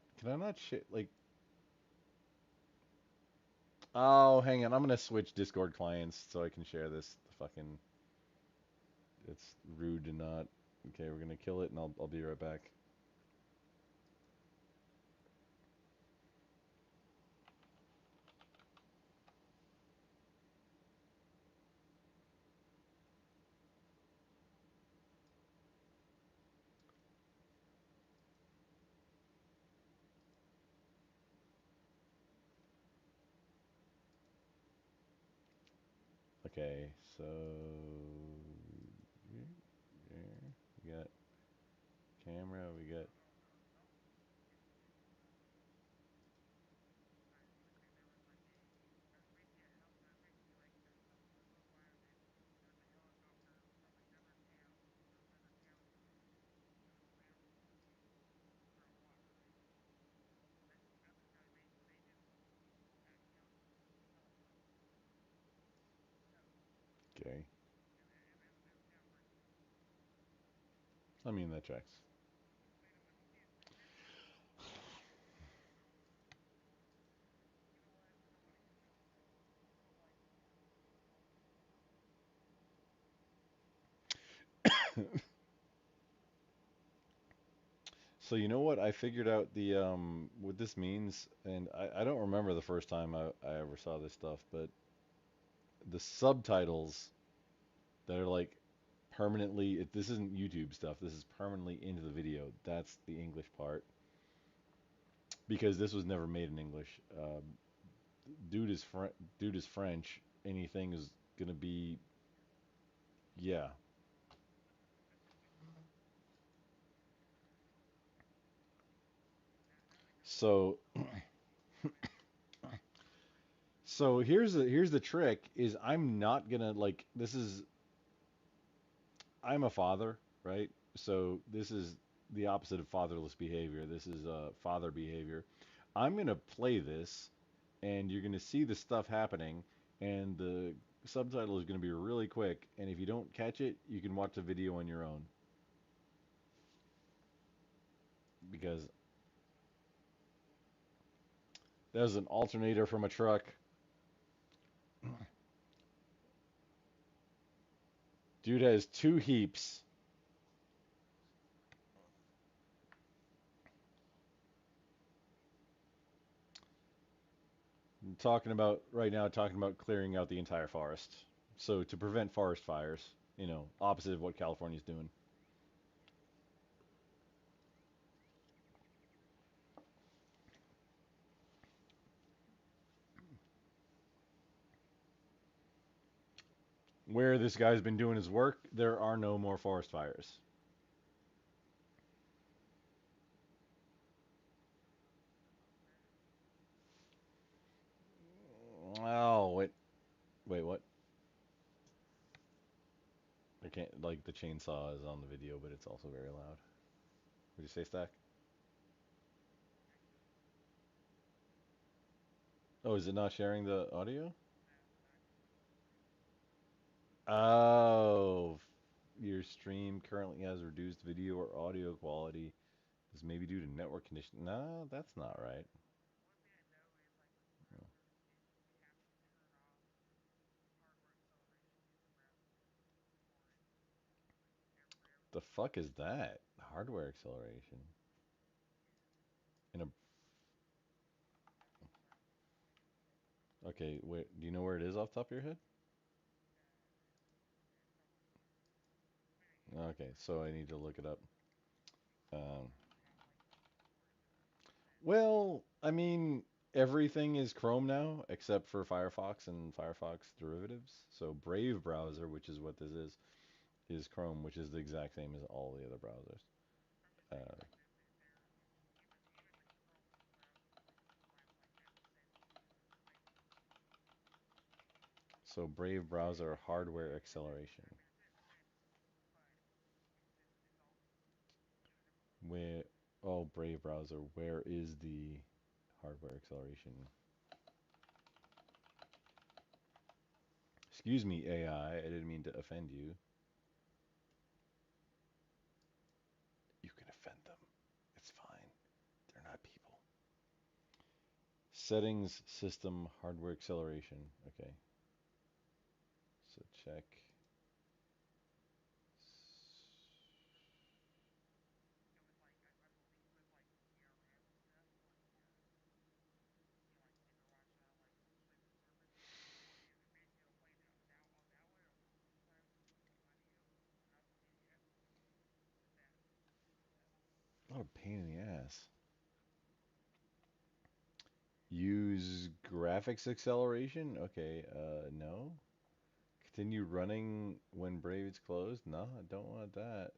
shit like oh, hang on. I'm gonna switch Discord clients so I can share this. The fucking it's rude to not. Okay, we're gonna kill it and I'll be right back. Okay, so there we got camera, we got okay. I mean that tracks. So you know what? I figured out the what this means, and I don't remember the first time I ever saw this stuff, but the subtitles that are like permanently this isn't YouTube stuff. This is permanently into the video. That's the English part because this was never made in English. Dude is French. Anything is gonna be yeah. So so here's the trick is I'm not gonna like this is I'm a father, right? So this is the opposite of fatherless behavior. This is father behavior. I'm gonna play this, and you're gonna see the stuff happening, and the subtitle is gonna be really quick. And if you don't catch it, you can watch the video on your own because there's an alternator from a truck. Dude has two heaps. Talking about right now, talking about clearing out the entire forest. So to prevent forest fires, opposite of what California's doing. Where this guy's been doing his work, there are no more forest fires. Oh, wait, what? I can't, like, the chainsaw is on the video, but it's also very loud. Would you say, Stack? Oh, is it not sharing the audio? Oh, your stream currently has reduced video or audio quality. This may be due to network condition. No, that's not right. The fuck is that? Hardware acceleration. In a Okay, wait, do you know where it is off the top of your head? Okay, so I need to look it up. Um, well, I mean, everything is Chrome now except for Firefox and Firefox derivatives. So Brave browser, which is what this is Chrome, which is the exact same as all the other browsers. Uh, So Brave browser hardware acceleration. Where, oh, Brave browser, where is the hardware acceleration? Excuse me, AI, I didn't mean to offend you. You can offend them. It's fine. They're not people. Settings, system, hardware acceleration. Okay. So check. What a pain in the ass. Use graphics acceleration? Okay, no. Continue running when Brave is closed? No, I don't want that.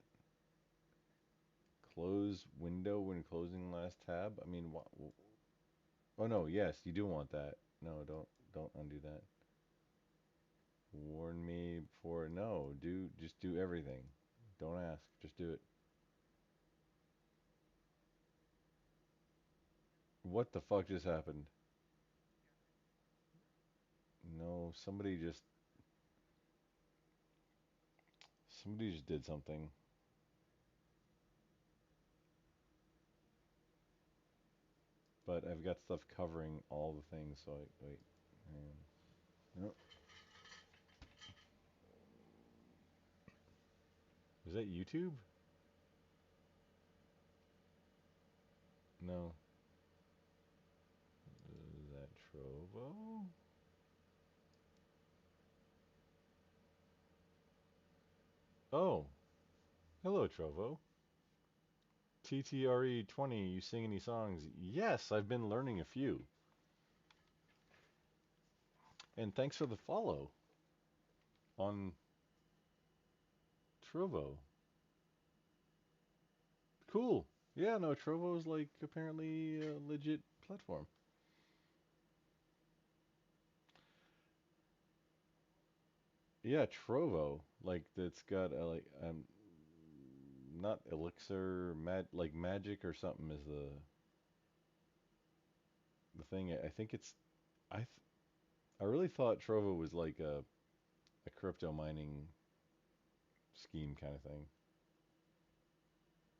Close window when closing last tab? I mean, what? Oh no, yes, you do want that. No, don't undo that. Warn me before. No, just do everything. Don't ask, just do it. What the fuck just happened? No, somebody just did something. But I've got stuff covering all the things, so wait. No. Is that YouTube? No. Is that Trovo? Oh, hello Trovo. TTRE20, you sing any songs? Yes, I've been learning a few. And thanks for the follow on Trovo. Cool. Yeah, no, Trovo's like apparently a legit platform. Yeah, Trovo, like that's got a, like not elixir, like magic or something is the thing. I think it's I th I really thought Trovo was like a crypto mining scheme kind of thing.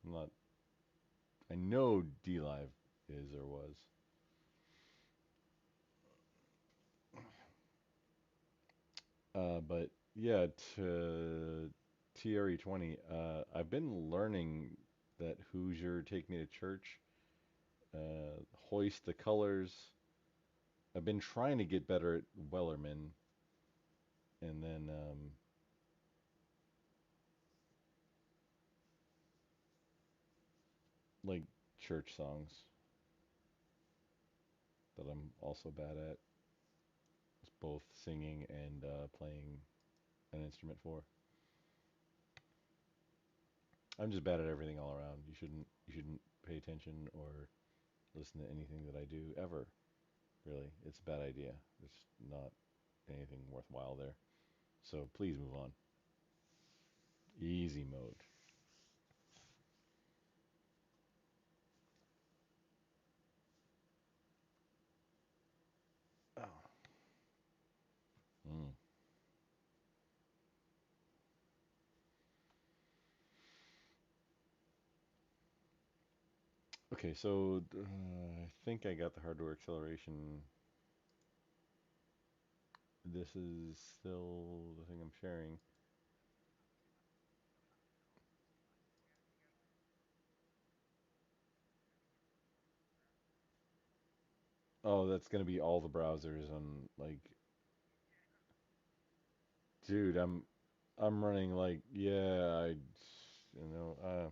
I'm not. I know DLive is or was. But yeah, to TRE20, I've been learning that Hoosier, Take Me to Church, Hoist the Colors. I've been trying to get better at Wellerman, and then like church songs that I'm also bad at. It's both singing and playing an instrument for. I'm just bad at everything all around. You shouldn't pay attention or listen to anything that I do ever. Really, it's a bad idea. It's not anything worthwhile there. So please move on. Easy mode. Oh. Mm. Okay, so I think I got the hardware acceleration. This is still the thing I'm sharing. Oh, that's gonna be all the browsers on like, dude, I'm running like, yeah, you know,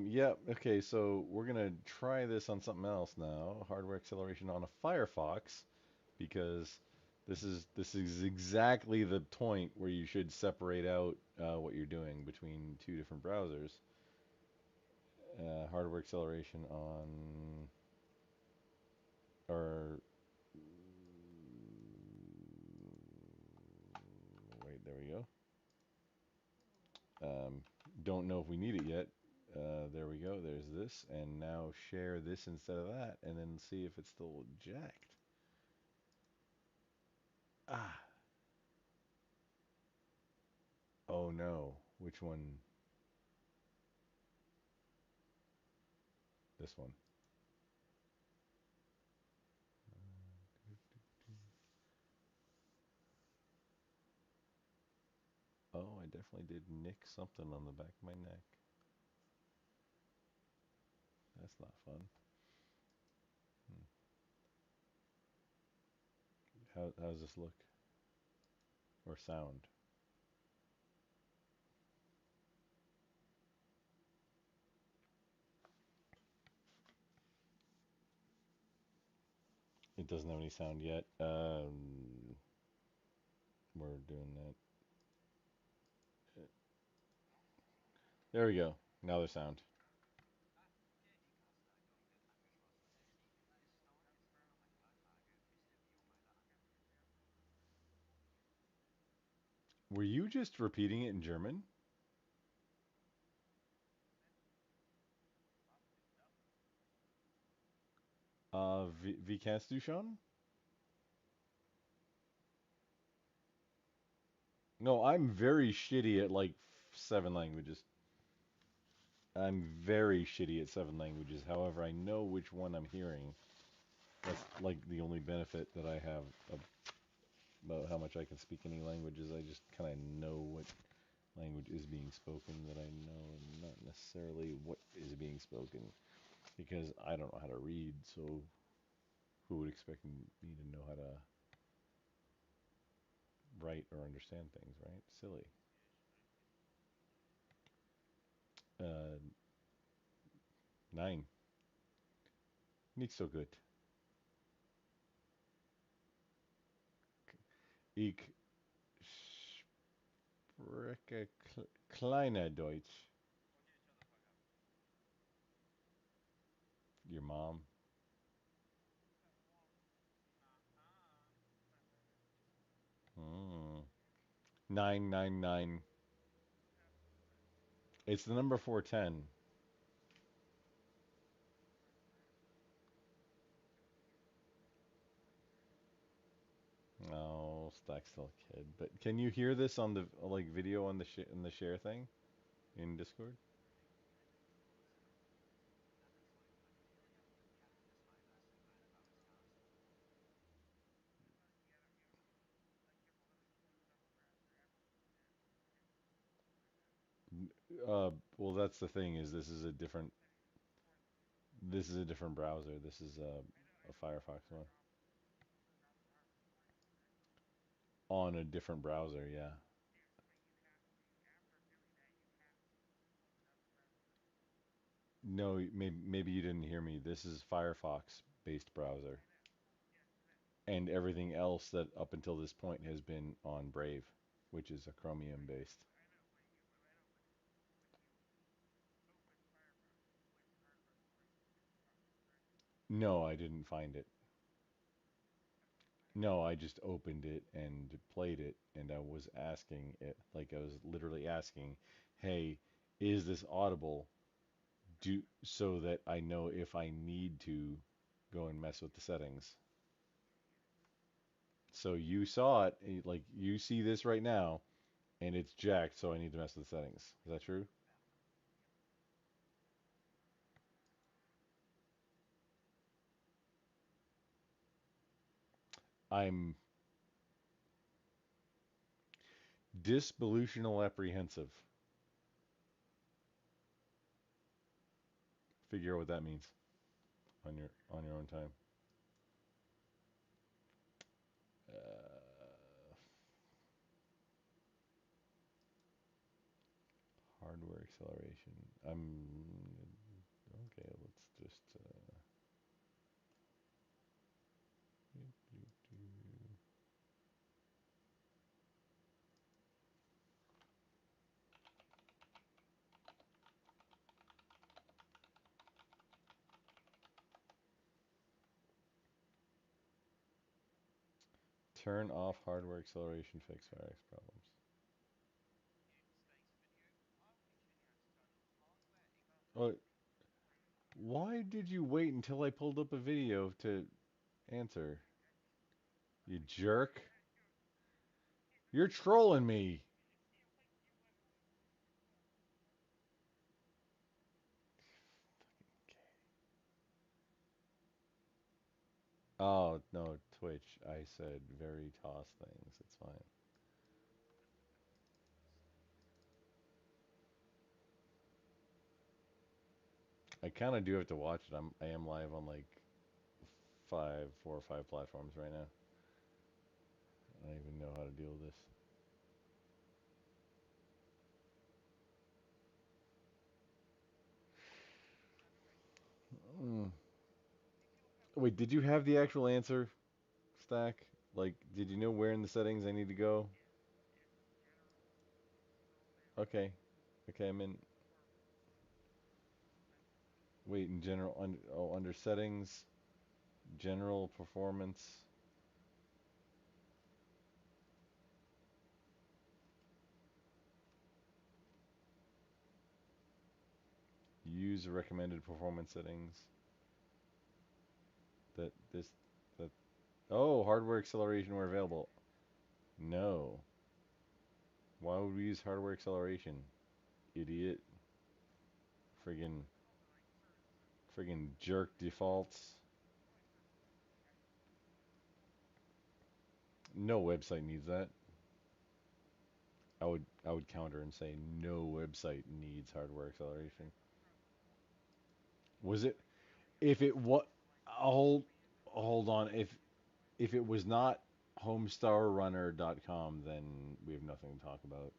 yeah, okay, so we're gonna try this on something else now. Hardware acceleration on a Firefox, because this is exactly the point where you should separate out what you're doing between two different browsers. Hardware acceleration on or wait, there we go. Don't know if we need it yet. There we go. There's this, and now share this instead of that, and then see if it's still jacked. Ah. Oh no. Which one? This one. Oh, I definitely did nick something on the back of my neck. That's not fun. How's this look? Or sound? It doesn't have any sound yet. We're doing that. There we go. Now there's sound. Were you just repeating it in German? Wie kannst du schon? No, I'm very shitty at like 7 languages. I'm very shitty at 7 languages. However, I know which one I'm hearing. That's like the only benefit that I have about how much I can speak any languages. I just kind of know what language is being spoken that I know, and not necessarily what is being spoken, because I don't know how to read, so who would expect me to know how to write or understand things, right? Silly. Uh, 9. Nicht so gut. Ich spreche kleiner Deutsch. Your mom. 999. It's the number 410. Oh, Stack's still a kid. But can you hear this on the like video on the in the share thing in Discord? Well, that's the thing, is this is a different browser. This is a Firefox one on a different browser. Yeah. No, maybe you didn't hear me. This is Firefox based browser, and everything else that up until this point has been on Brave, which is a Chromium based. No, I didn't find it. No, I just opened it and played it, and I was asking it, like I was literally asking, "Hey, is this audible?" Do so that I know if I need to go and mess with the settings. So you saw it, like you see this right now, and it's jacked, so I need to mess with the settings. Is that true? I'm disbolutional apprehensive. Figure out what that means on your own time. Hardware acceleration. I'm okay. Let's just. Turn off hardware acceleration, fix Firex problems. Oh, why did you wait until I pulled up a video to answer? You jerk. You're trolling me. Oh, no, Twitch. I said very toss things. It's fine. I kind of do have to watch it. I am live on like 4 or 5 platforms right now. I don't even know how to deal with this. Mm. Wait, did you have the actual answer, Stack? Like, did you know where in the settings I need to go? Okay. Okay, I'm in. Wait, in general, under settings, general performance. Use recommended performance settings. That this that Oh, hardware acceleration where available. No. Why would we use hardware acceleration? Idiot. Friggin' jerk defaults. No website needs that. I would counter and say no website needs hardware acceleration. Was it if it what hold on if it was not homestarrunner.com, then we have nothing to talk about.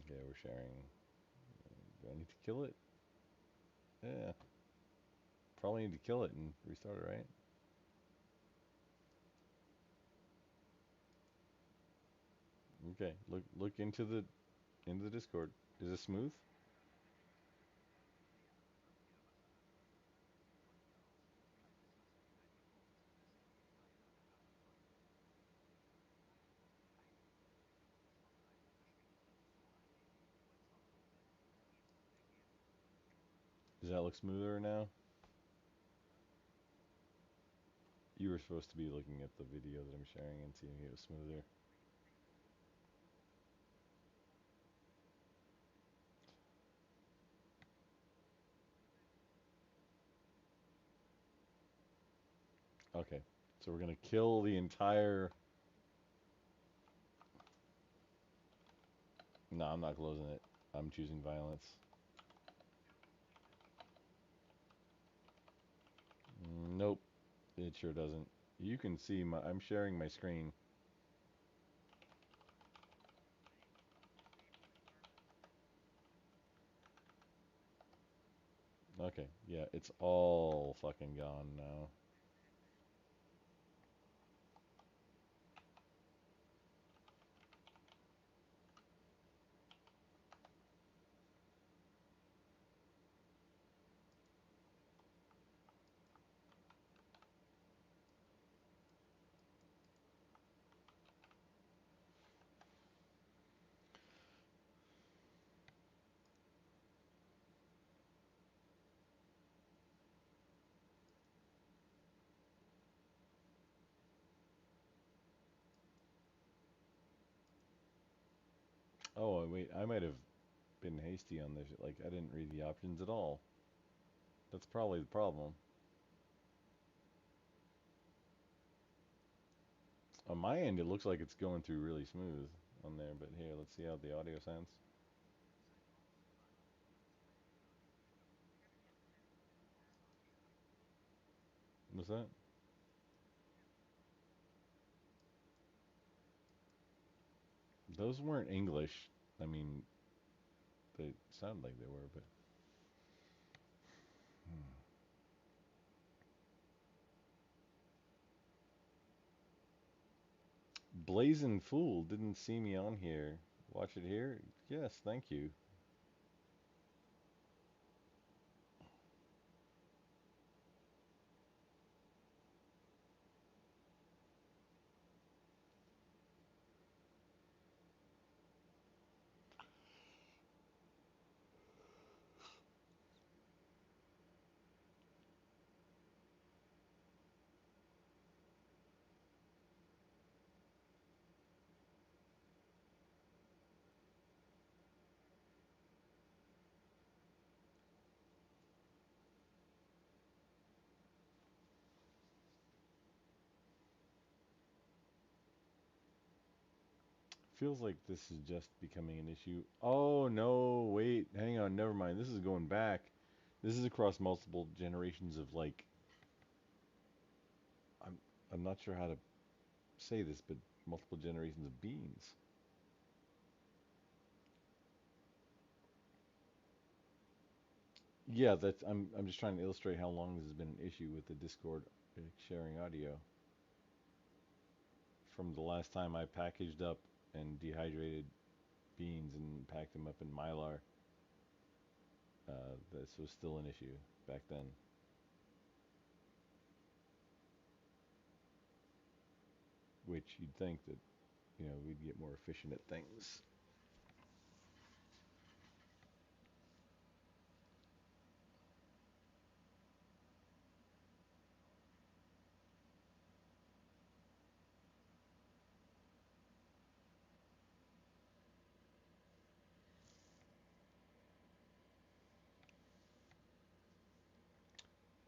Okay, we're sharing. Do I need to kill it? Yeah. Probably need to kill it and restart it, right? Okay. Look into the Discord. Is it smooth? Does that look smoother now? You were supposed to be looking at the video that I'm sharing and seeing it was smoother. Okay. So we're gonna kill the entire. No, I'm not closing it. I'm choosing violence. Nope. It sure doesn't. You can see I'm sharing my screen. Okay, yeah, it's all fucking gone now. Oh, wait, I might have been hasty on this. Like, I didn't read the options at all. That's probably the problem. On my end, it looks like it's going through really smooth on there, but here, let's see how the audio sounds. What's that? Those weren't English. I mean, they sound like they were, but. Blazing Fool didn't see me on here. Watch it here? Yes, thank you. Feels like this is just becoming an issue. Oh no, wait, hang on, never mind. This is going back. This is across multiple generations of like I'm I'm not sure how to say this, but multiple generations of beans. Yeah, that's I'm just trying to illustrate how long this has been an issue with the Discord sharing audio. From the last time I packaged up and dehydrated beans and packed them up in Mylar, this was still an issue back then. Which you'd think that, we'd get more efficient at things.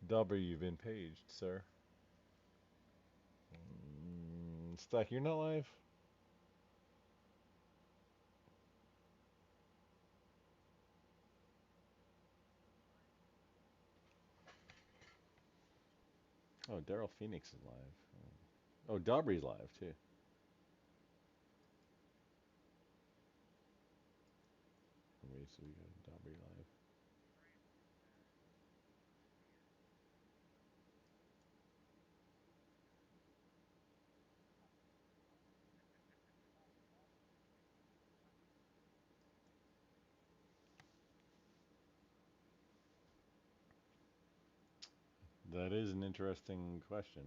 Dauber, you've been paged, sir. Stack, you're not live? Oh, Daryl Phoenix is live. Oh, Dauber's live, too. Wait, so we got Dauber live. That is an interesting question.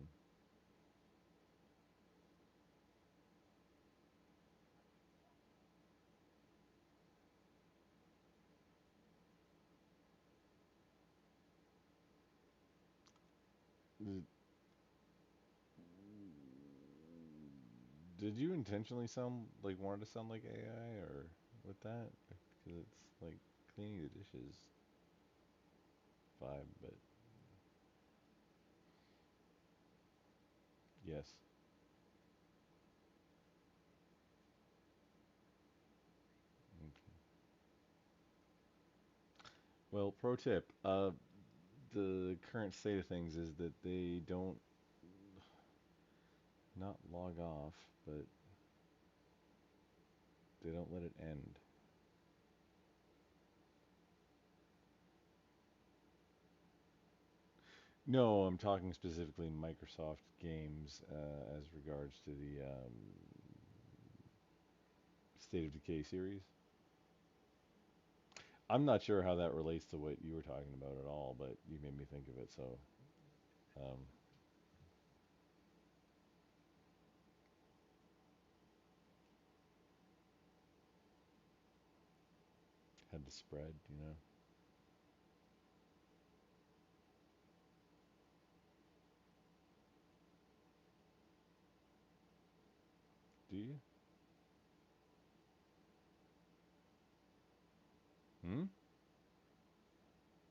Did you intentionally want to sound like AI or with that? Because it's like cleaning the dishes vibe, but yes. Okay. Well, pro tip, the current state of things is that they don't not log off, but they don't let it end. No, I'm talking specifically Microsoft games as regards to the State of Decay series. I'm not sure how that relates to what you were talking about at all, but you made me think of it, so um, had to spread. Do you? Hmm?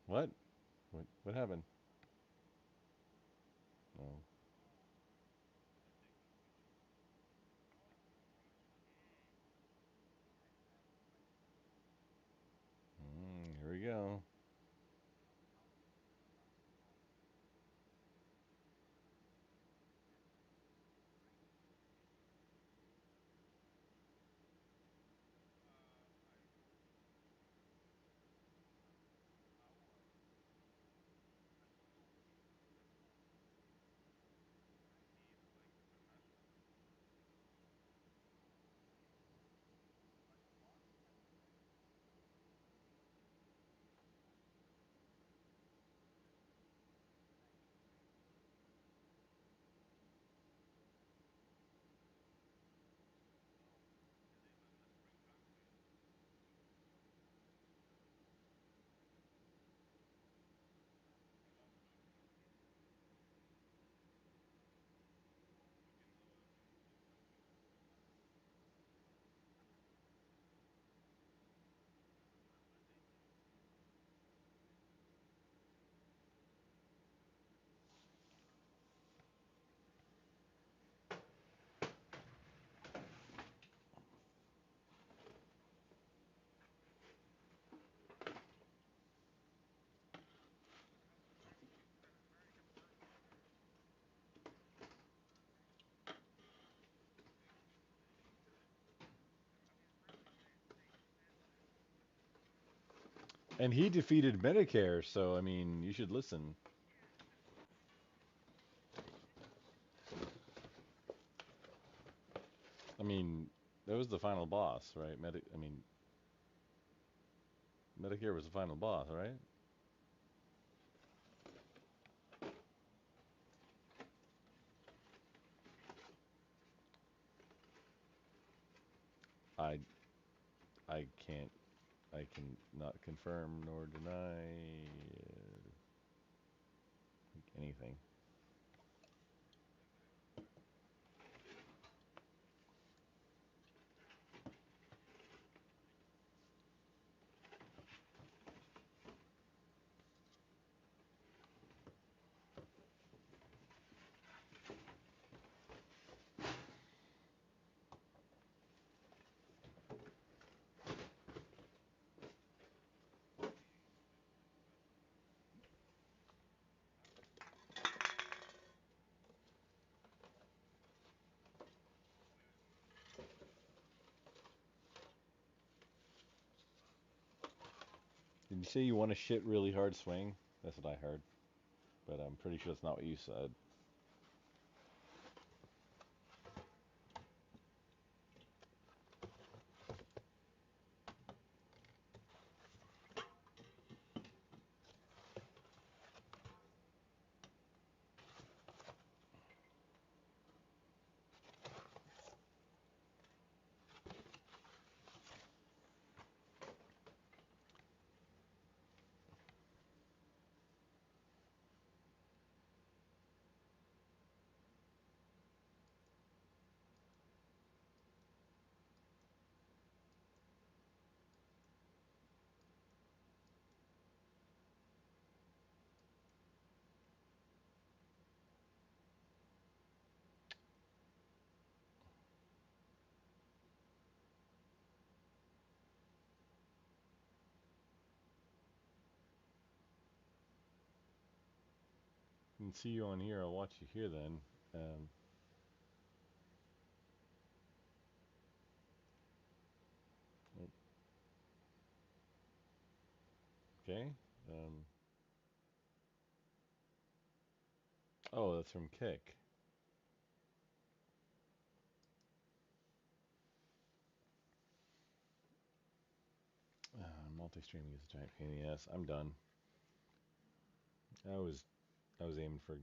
What? What happened? Oh. Here we go. And he defeated Medicare, so I mean, you should listen. I mean, that was the final boss, right? I mean, Medicare was the final boss, right? I I can't I can not confirm nor deny anything. Did you say you want a shit really hard swing? That's what I heard, but I'm pretty sure that's not what you said. Can see you on here. I'll watch you here then. Um, okay. Oh, that's from Kick. Multi-streaming is a giant pain in the ass. I'm done. I was aiming for.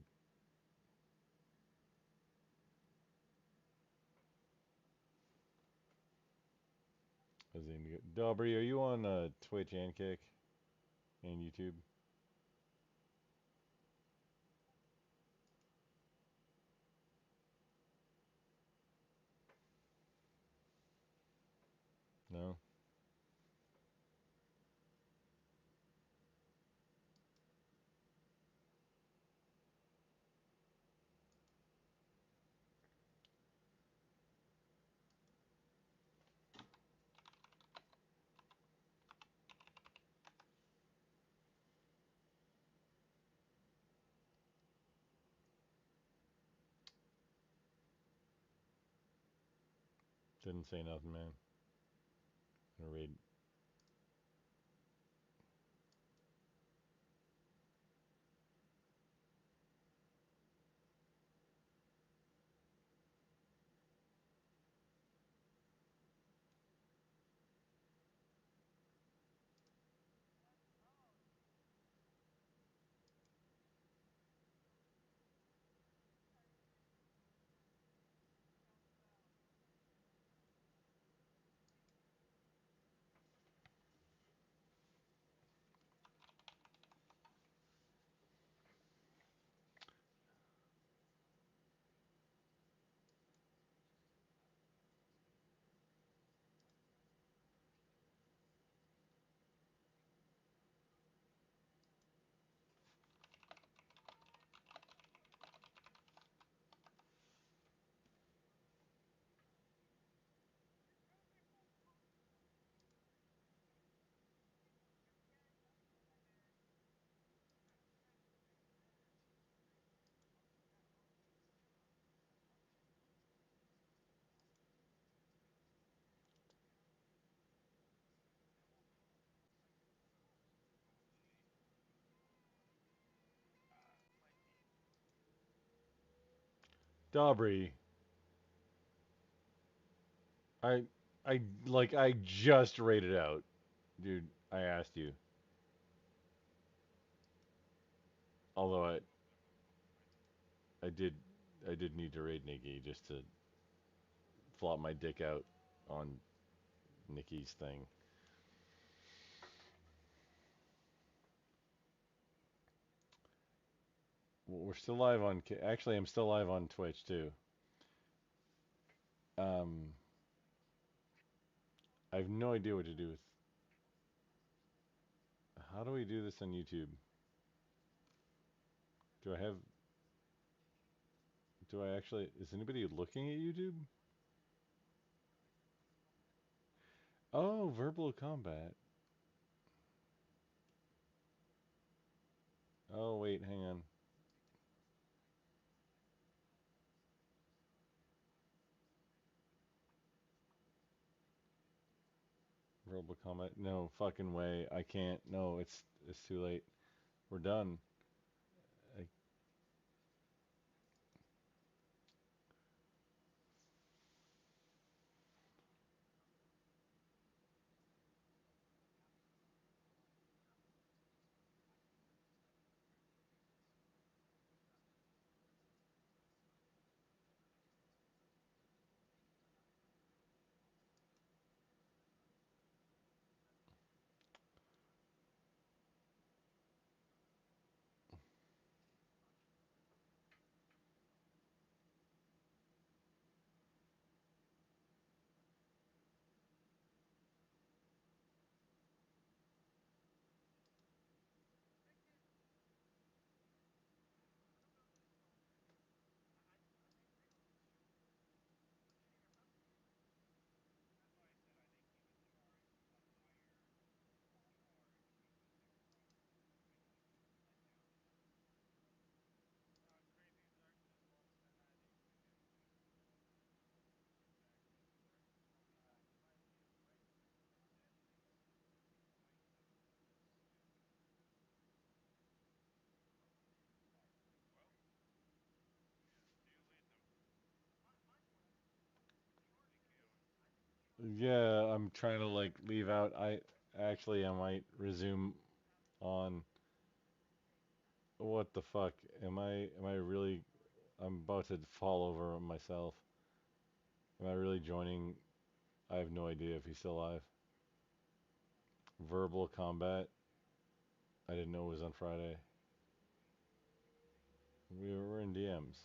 I was aiming to get. Dobry, are you on Twitch and Kick and YouTube? No. Didn't say nothing, man. I'm gonna read. Dobry, I I just rated out, dude. I asked you. Although I did I did need to raid Nikki just to flop my dick out on Nikki's thing. We're still live on. Actually, I'm still live on Twitch too. Um, I have no idea what to do with. How do we do this on YouTube? Do I have? Do I actually? Is anybody looking at YouTube? Oh, verbal combat. Oh wait, hang on. Verbal combat. No fucking way. I can't. No, it's too late. We're done. I, yeah, I'm trying to like leave out. I might resume on. What the fuck? Am I really? I'm about to fall over on myself. Am I really joining? I have no idea if he's still alive. Verbal combat. I didn't know it was on Friday. We're in DMs.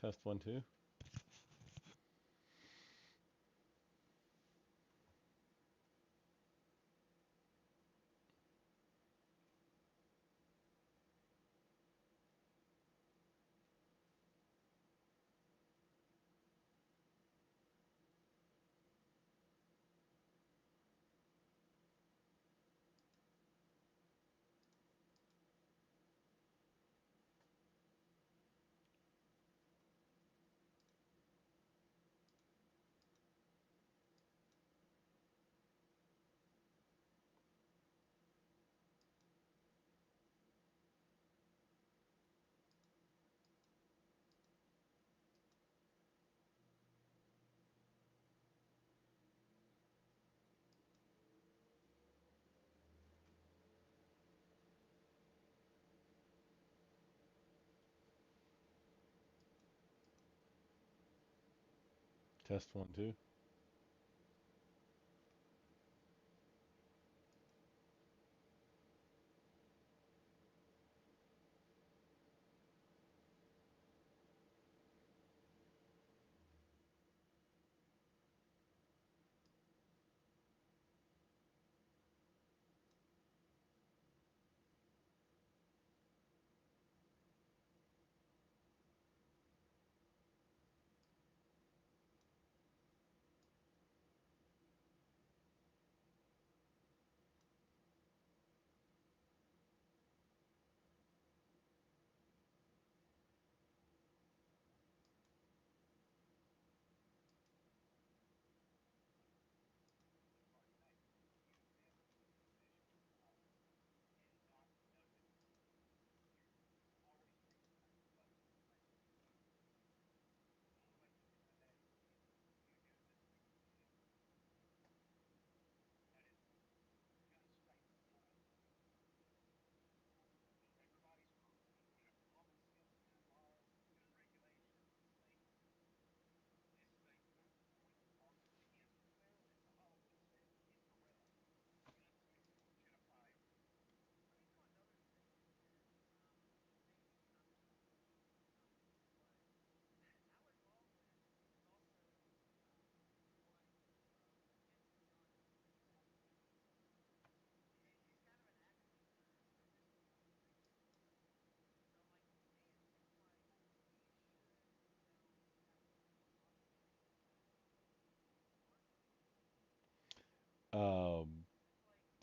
Test 1 2. Test 1 2.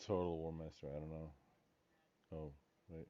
Total War Master, I don't know. Oh, wait.